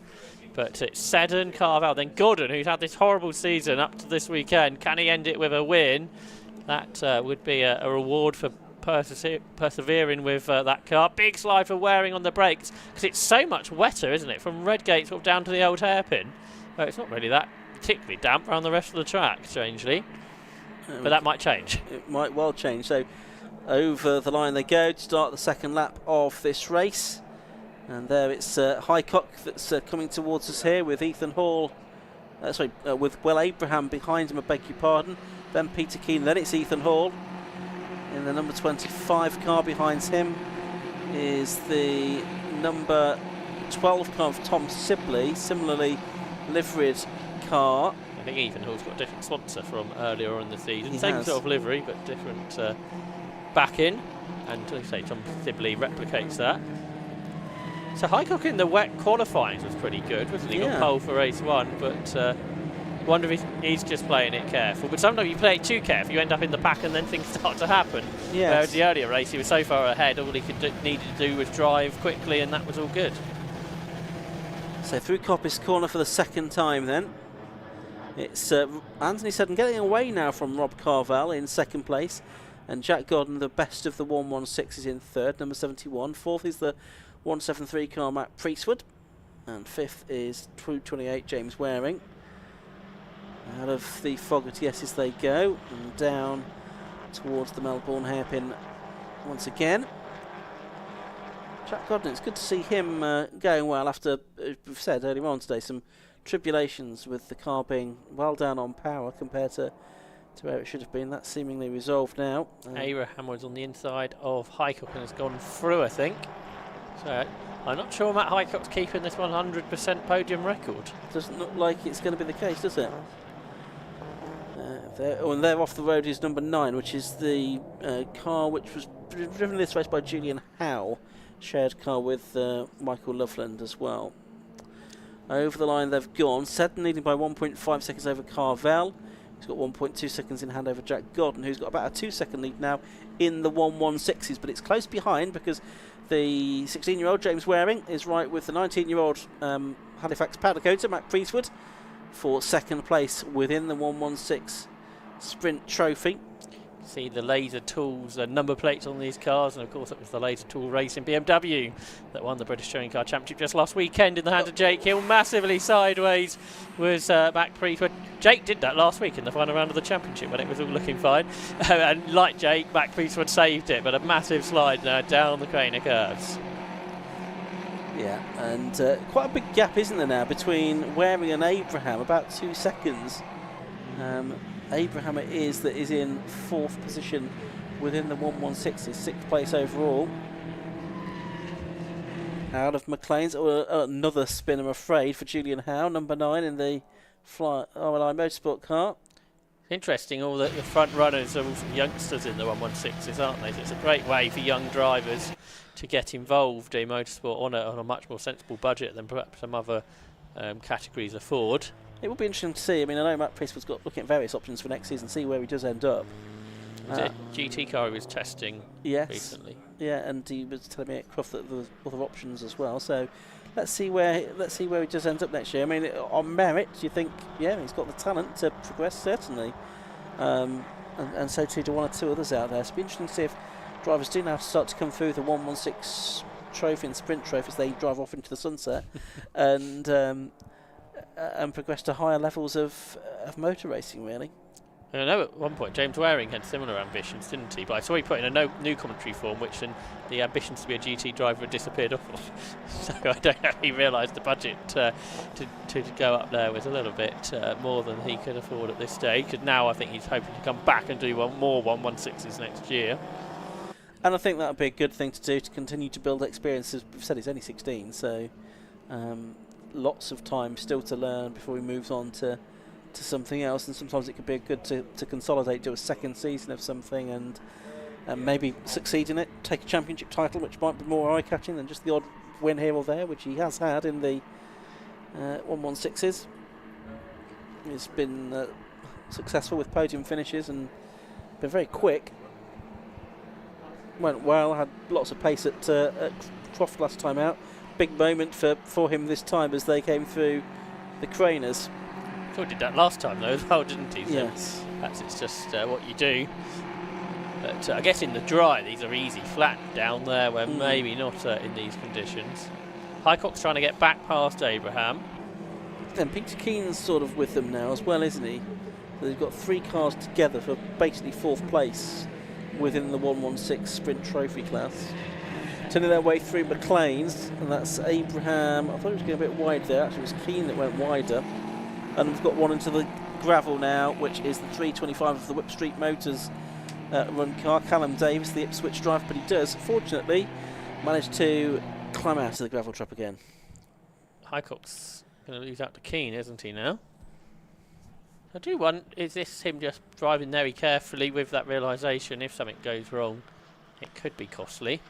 But it's Seddon, Carvel, then Godden, who's had this horrible season up to this weekend. Can he end it with a win? That would be a reward for persevering with that car. Big slide for Waring on the brakes because it's so much wetter, isn't it? From Redgate sort of down to the old hairpin. It's not really that particularly damp around the rest of the track, strangely. But that might change. It might well change. So over the line they go to start the second lap of this race. And there it's Highcock that's coming towards us here with Ethan Hall. With Will Abraham behind him, I beg your pardon. Then Peter Keane, then it's Ethan Hall. In the number 25 car behind him is the number 12 car of Tom Sibley, similarly liveried car. I think Ethan Hall's got a different sponsor from earlier on in the season. He Same has. sort of livery, but different backing. And like I say, Tom Sibley replicates that. So Highcock in the wet qualifying was pretty good, wasn't he? Yeah. Got pole for race one, but wonder if he's just playing it careful. But sometimes you play it too careful, you end up in the pack and then things start to happen. Yes. Whereas the earlier race, he was so far ahead, all he needed to do was drive quickly, and that was all good. So through Coppice Corner for the second time then. It's Anthony Seddon getting away now from Rob Carvel in second place. And Jack Godden, the best of the 116s, in third, number 71. Fourth is the 173 car, Matt Priestwood. And fifth is 228, James Waring. Out of the Fogarty S's they go, and down towards the Melbourne hairpin once again. Jack Godden, it's good to see him going well after, we've said earlier on today, some tribulations with the car being well down on power compared to where it should have been. That's seemingly resolved now. Abraham was on the inside of Highcock and has gone through, I think. So I'm not sure Matt Highcock's keeping this 100% podium record. Doesn't look like it's going to be the case, does it? And there off the road is number 9, which is the car which was driven this race by Julian Howe. Shared car with Michael Loveland as well. Over the line they've gone. Seddon leading by 1.5 seconds over Carvel. He's got 1.2 seconds in hand over Jack Godden, who's got about a 2-second lead now in the 116s. But it's close behind because the 16-year-old James Waring is right with the 19-year-old Halifax powder coater Matt Priestwood for second place within the 116 sprint trophy. See the laser tools number plates on these cars, and of course it was the laser tool racing BMW that won the British Touring Car Championship just last weekend in the hand of Jake Hill. Massively sideways was Mac Priestwood. Jake did that last week in the final round of the championship when it was all looking fine, and like Jake, Mac Priestwood saved it, but a massive slide now down the Craner curves. Yeah, and quite a big gap, isn't there now, between Waring and Abraham, about 2 seconds. Abraham it is that is in 4th position within the 116s, 6th place overall. Out of McLean's, another spin, I'm afraid, for Julian Howe, number 9 in the RLI Motorsport car. Interesting, all the front runners are all youngsters in the 116s, aren't they? So it's a great way for young drivers to get involved in motorsport on a much more sensible budget than perhaps some other categories afford. It will be interesting to see. I mean, I know Matt Priestwood's got looking at various options for next season, see where he does end up. Was it GT car he was testing recently? Yeah, and he was telling me at Croft that there was other options as well. So let's see where he does end up next year. I mean, on merit, do you think? Yeah, he's got the talent to progress, certainly, and so too do one or two others out there. So it'll be interesting to see if drivers do now start to come through the 116 trophy and sprint trophies. They drive off into the sunset, and progress to higher levels of motor racing, really. And I know at one point James Waring had similar ambitions, didn't he? But I saw he put in a new commentary form, which then the ambitions to be a GT driver had disappeared off of. So I don't know if he realised the budget to go up there was a little bit more than he could afford at this stage. Because now I think he's hoping to come back and do more 116s next year. And I think that would be a good thing to do to continue to build experience. As we've said, he's only 16, so lots of time still to learn before he moves on to something else. And sometimes it could be good to consolidate, do a second season of something, and maybe succeed in it, take a championship title, which might be more eye-catching than just the odd win here or there, which he has had in the 116s. He's been successful with podium finishes and been very quick. Went well, had lots of pace at Croft last time out. Big moment for him this time as they came through the Craners. He did that last time though as well, didn't he? So yes. Perhaps it's just what you do. But I guess in the dry these are easy, flat down there where maybe not in these conditions. Highcock's trying to get back past Abraham. Then Peter Keen's sort of with them now as well, isn't he? So they've got 3 cars together for basically 4th place within the 116 sprint trophy class. Turning their way through McLean's, and that's Abraham. I thought it was going a bit wide there. Actually, it was Keane that went wider. And we've got one into the gravel now, which is the 325 of the Whip Street Motors run car. Callum Davis, the Ipswich driver, but he does, fortunately, manage to climb out of the gravel trap again. Highcock's going to lose out to Keane, isn't he now? I do wonder, is this him just driving very carefully with that realisation if something goes wrong, it could be costly?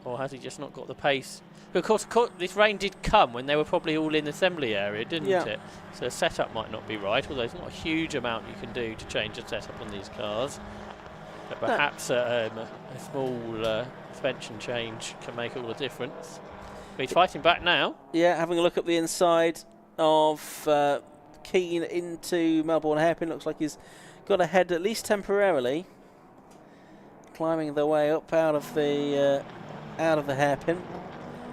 Or has he just not got the pace? But of course, this rain did come when they were probably all in the assembly area, didn't it? So the setup might not be right, although there's not a huge amount you can do to change the setup on these cars. But perhaps a small suspension change can make all the difference. But he's fighting back now. Yeah, having a look at the inside of Keane into Melbourne Hairpin. Looks like he's got ahead at least temporarily. Climbing their way up out of the hairpin.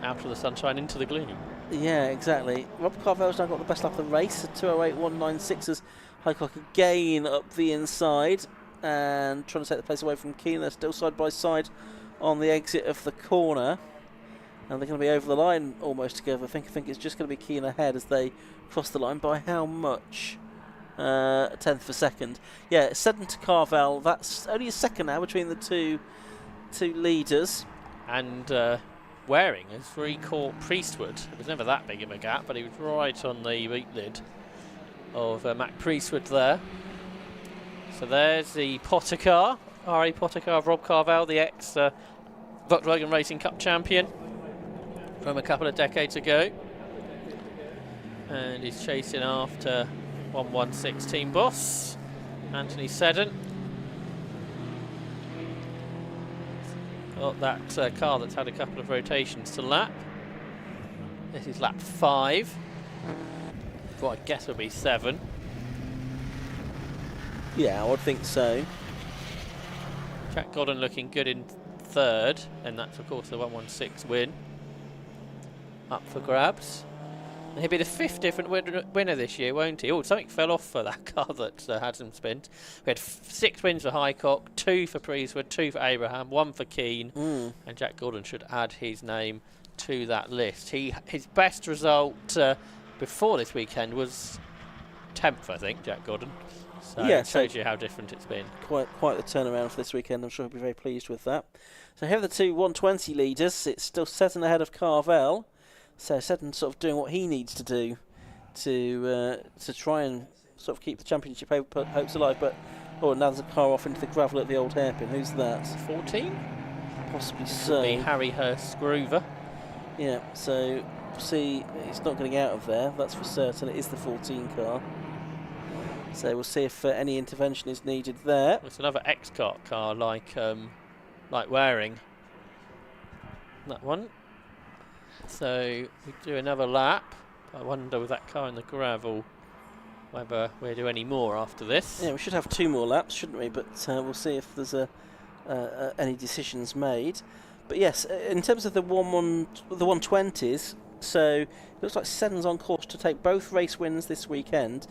Out of the sunshine into the gloom. Yeah, exactly. Rob Carvel's now got the best lap of the race at 2:08.196 as Highcock again up the inside and trying to take the place away from Keane. They're still side by side on the exit of the corner, and they're going to be over the line almost together. I think it's just going to be Keane ahead as they cross the line. By how much? A tenth of a second. Yeah, Seddon to Carvel. That's only a second now between the two leaders. And Waring has re-caught Priestwood. It was never that big of a gap, but he was right on the boot lid of Mac Priestwood there. So there's the Potter car, R.A. Potter car of Rob Carvel, the ex-Volkswagen Racing Cup champion from a couple of decades ago. And he's chasing after 116 team boss, Anthony Seddon. Got that car that's had a couple of rotations to lap. This is lap 5. What I guess will be 7. Yeah, I would think so. Jack Godden looking good in third, and that's of course the 116 win. Up for grabs. And he'll be the 5th different winner this year, won't he? Oh, something fell off for that car that had some spins. We had 6 wins for Highcock, 2 for Priestwood, 2 for Abraham, 1 for Keane, and Jack Gordon should add his name to that list. His best result before this weekend was 10th, I think, Jack Gordon. So yeah, it shows you how different it's been. Quite the turnaround for this weekend. I'm sure he'll be very pleased with that. So here are the two 120 leaders. It's still Seddon ahead of Carvel. So Seddon sort of doing what he needs to do to try and sort of keep the championship hopes alive. But now there's a car off into the gravel at the old hairpin. Who's that? 14? Possibly so. Could be Harry Hurst Groover. Yeah, so see, it's not getting out of there. That's for certain. It is the 14 car. So we'll see if any intervention is needed there. It's another X-Kart car like Waring. That one. So we do another lap. I wonder with that car in the gravel whether we'll do any more after this. Yeah, we should have 2 more laps, shouldn't we? But we'll see if there's any decisions made. But yes, in terms of the 120s, so it looks like Seddon's on course to take both race wins this weekend.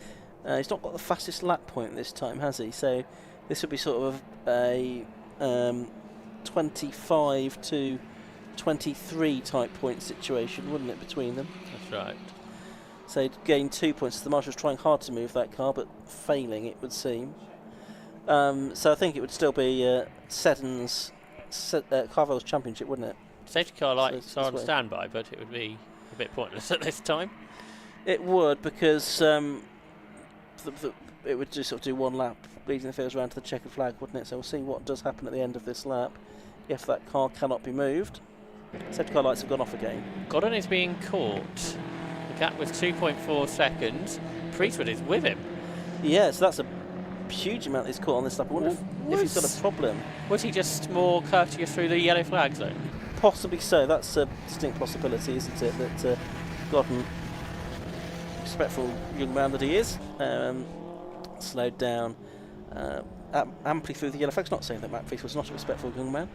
He's not got the fastest lap point this time, has he? So this would be sort of a 25 to 23 type point situation, wouldn't it, between them? That's right. So he'd gain 2 points. The Marshal's trying hard to move that car, but failing, it would seem. So I think it would still be Seddon's Carvel's championship, wouldn't it? Safety car lights are on standby, but it would be a bit pointless at this time. It would, because it would just sort of do 1 lap, leading the fields around to the checkered flag, wouldn't it? So we'll see what does happen at the end of this lap, if that car cannot be moved. Safety car lights have gone off again. Godden is being caught. The gap was 2.4 seconds. Priestwood is with him. Yeah, so that's a huge amount he's caught on this lap. I wonder if he's got a problem. Was he just more courteous through the yellow flag zone? Possibly so. That's a distinct possibility, isn't it? That Godden, respectful young man that he is, slowed down amply through the yellow flag. It's not saying that Matt Priest was not a respectful young man,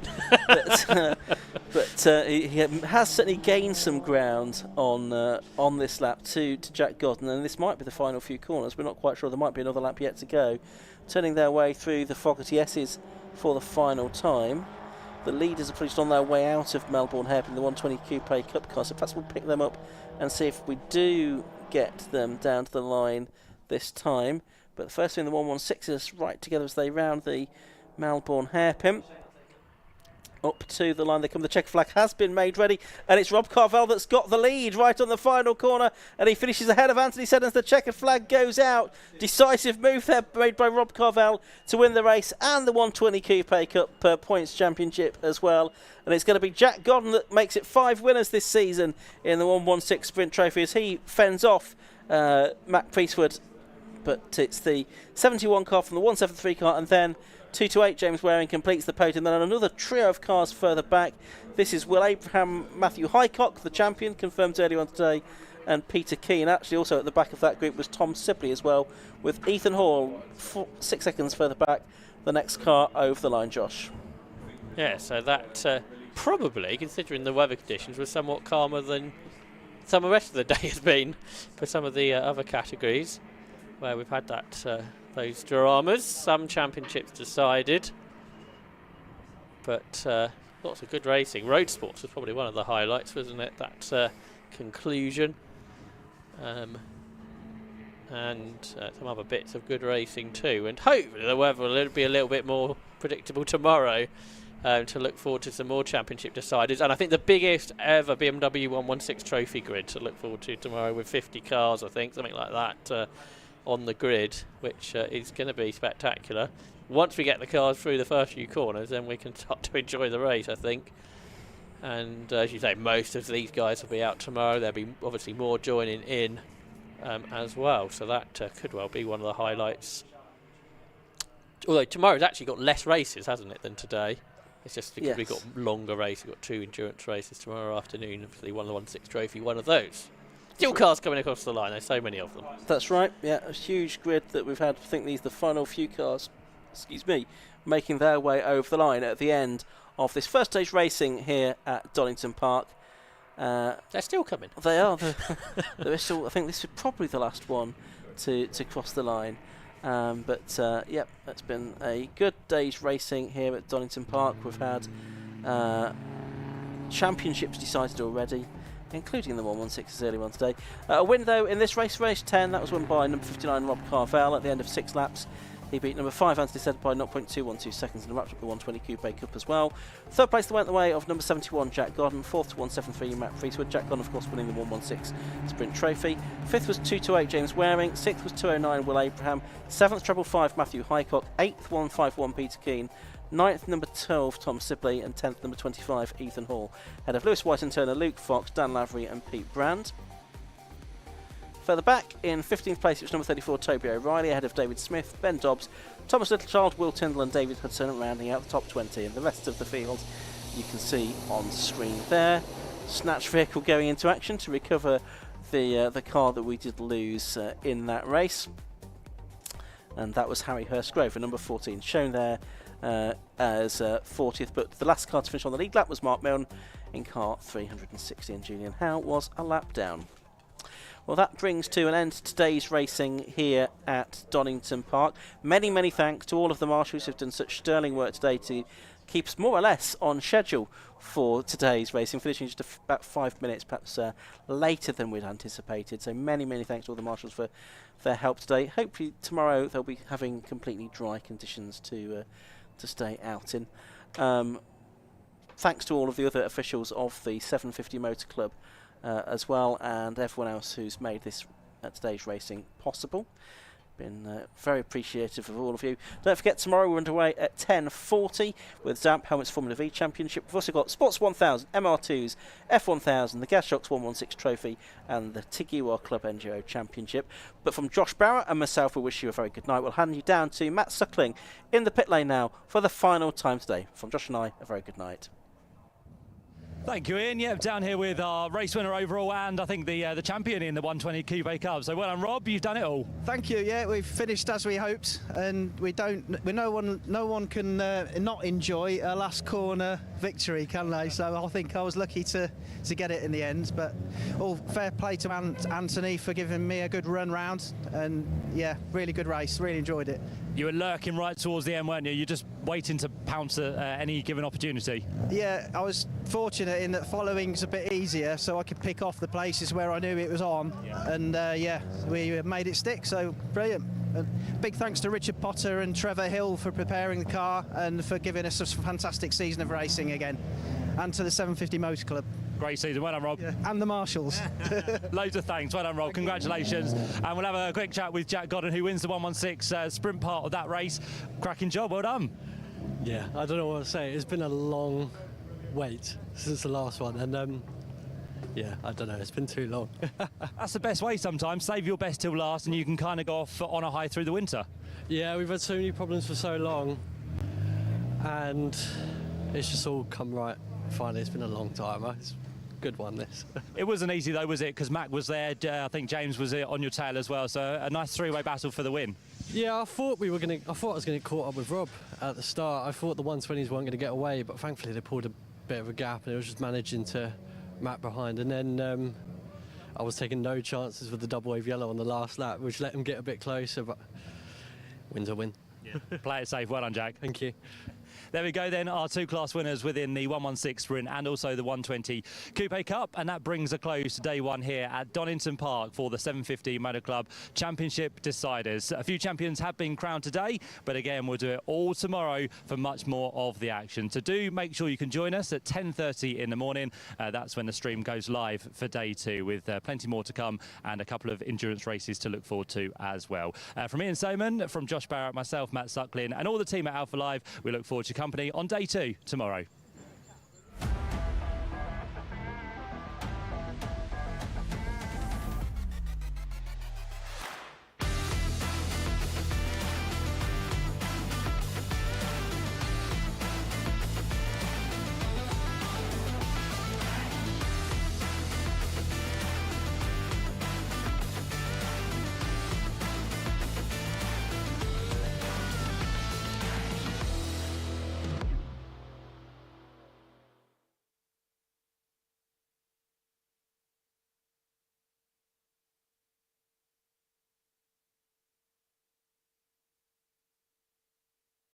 but he has certainly gained some ground on this lap to Jack Godden, and this might be the final few corners. We're not quite sure. There might be another lap yet to go. Turning their way through the Fogarty S's for the final time. The leaders are pushed on their way out of Melbourne Hairpin, the 120 Coupe Cup car, so perhaps we'll pick them up and see if we do get them down to the line this time. But the first thing, the 116s right together as they round the Melbourne Hairpin. Up to the line they come. The checker flag has been made ready, and it's Rob Carvel that's got the lead right on the final corner, and he finishes ahead of Anthony Seddon as the checkered flag goes out. Decisive move there made by Rob Carvel to win the race and the 120 Coupe Cup Points Championship as well. And it's going to be Jack Godden that makes it 5 winners this season in the 116 Sprint Trophy as he fends off Matt Priestwood. But it's the 71 car from the 173 car, and then 228 James Waring completes the podium. Then another trio of cars further back. This is Will Abraham, Matthew Highcock, the champion, confirmed earlier on today, and Peter Keane. Actually, also at the back of that group was Tom Sibley as well, with Ethan Hall 6 seconds further back. The next car over the line, Josh. Yeah, so that probably, considering the weather conditions, was somewhat calmer than some of the rest of the day has been for some of the other categories, where we've had that those dramas. Some championships decided, but lots of good racing. Road Sports was probably one of the highlights, wasn't it? That conclusion, and some other bits of good racing too. And hopefully the weather will be a little bit more predictable tomorrow, to look forward to some more championship deciders. And I think the biggest ever BMW 116 trophy grid to look forward to tomorrow, with 50 cars, I think, something like that, on the grid, which is going to be spectacular. Once we get the cars through the first few corners, then we can start to enjoy the race, I think. And as you say, most of these guys will be out tomorrow. There'll be obviously more joining in as well, so that could well be one of the highlights. Although tomorrow's actually got less races, hasn't it, than today? It's just because we've got longer races. We've got 2 endurance races tomorrow afternoon. Obviously, one of the 1/6 trophy, one of those. Still cars coming across the line. There's so many of them. That's right. Yeah, a huge grid that we've had. I think these are the final few cars, making their way over the line at the end of this first stage racing here at Donington Park. They're still coming. They are. They're still. I think this is probably the last one to cross the line. Yep, it's been a good day's racing here at Donington Park. We've had championships decided already, including the 116's early one today. A win though in this race 10, that was won by number 59 Rob Carvell at the end of 6 laps. He beat number 5 Anthony Stead by 0.212 seconds and wrapped up the 120 Coupe Cup as well. Third place went the way of number 71 Jack Godden. Fourth to 173 Matt Frieswood. Jack Godden of course winning the 116 Sprint Trophy. Fifth was 228 James Waring. Sixth was 209 Will Abraham. Seventh treble 5 Matthew Highcock. Eighth 151 Peter Keane. 9th number 12 Tom Sibley and 10th number 25 Ethan Hall. Ahead of Lewis White and Turner, Luke Fox, Dan Lavery and Pete Brand. Further back, in 15th place, it was number 34, Toby O'Reilly, ahead of David Smith, Ben Dobbs, Thomas Littlechild, Will Tyndall and David Hudson, rounding out the top 20. And the rest of the field you can see on screen there. Snatch vehicle going into action to recover the car that we did lose in that race. And that was Harry Hurstgrove, number 14, shown there as 40th. But the last car to finish on the lead lap was Mark Milne in car 360, and Julian Howe was a lap down. Well, that brings to an end today's racing here at Donington Park. Many, many thanks to all of the marshals who've done such sterling work today to keep us more or less on schedule for today's racing, finishing just about 5 minutes perhaps later than we'd anticipated. So many, many thanks to all the marshals for their help today. Hopefully tomorrow they'll be having completely dry conditions to stay out in. Thanks to all of the other officials of the 750 Motor Club as well, and everyone else who's made this today's racing possible. Been very appreciative of all of you. Don't forget, tomorrow we're underway at 10:40 with Zamp Helmets Formula V Championship. We've also got Sports 1000, MR2s, F1000, the Gasshocks 116 Trophy and the Tiguan Club NGO Championship. But from Josh Barrett and myself, we wish you a very good night. We'll hand you down to Matt Suckling in the pit lane now for the final time today. From Josh and I, a very good night. Thank you, Ian. Yep, down here with our race winner overall and I think the champion in the 120 Coupe Cup. So well done, Rob. You've done it all. Thank you. Yeah, we've finished as we hoped, and no one can not enjoy a last corner victory, can they? So I think I was lucky to get it in the end. But all fair play to Anthony for giving me a good run round, and yeah, really good race. Really enjoyed it. You were lurking right towards the end, weren't you? You're just waiting to pounce at any given opportunity. Yeah, I was fortunate in that following's a bit easier, so I could pick off the places where I knew it was on. Yeah. And yeah, we made it stick, so brilliant. Big thanks to Richard Potter and Trevor Hill for preparing the car and for giving us a fantastic season of racing again. And to the 750 Motor Club. Great season, well done, Rob. Yeah. And the marshals. Loads of thanks, well done, Rob. Congratulations. And we'll have a quick chat with Jack Godden, who wins the 116 sprint part of that race. Cracking job, well done. Yeah, I don't know what to say. It's been a long wait since the last one, and yeah, I don't know, it's been too long. That's the best way sometimes. Save your best till last and you can kind of go off on a high through the winter. Yeah, we've had so many problems for so long, and it's just all come right. Finally, it's been a long time. It's a good one, this. It wasn't easy though, was it? Because Mac was there, I think James was on your tail as well, so a nice three-way battle for the win. Yeah, I thought I was going to get caught up with Rob at the start. I thought the 120s weren't going to get away, but thankfully they pulled a bit of a gap and it was just managing to map behind. And then I was taking no chances with the double wave yellow on the last lap, which let him get a bit closer, but win's a win. Yeah. Play it safe. Well done, Jack. Thank you. There we go then, our two class winners within the 116 sprint and also the 120 Coupe Cup, and that brings a close to day one here at Donington Park for the 750 Motor Club Championship Deciders. A few champions have been crowned today, but again we'll do it all tomorrow for much more of the action. So do make sure you can join us at 10:30 in the morning. That's when the stream goes live for day two, with plenty more to come and a couple of endurance races to look forward to as well. From Ian Soman, from Josh Barrett, myself, Matt Suckling, and all the team at Alpha Live, we look forward to your company on day two tomorrow.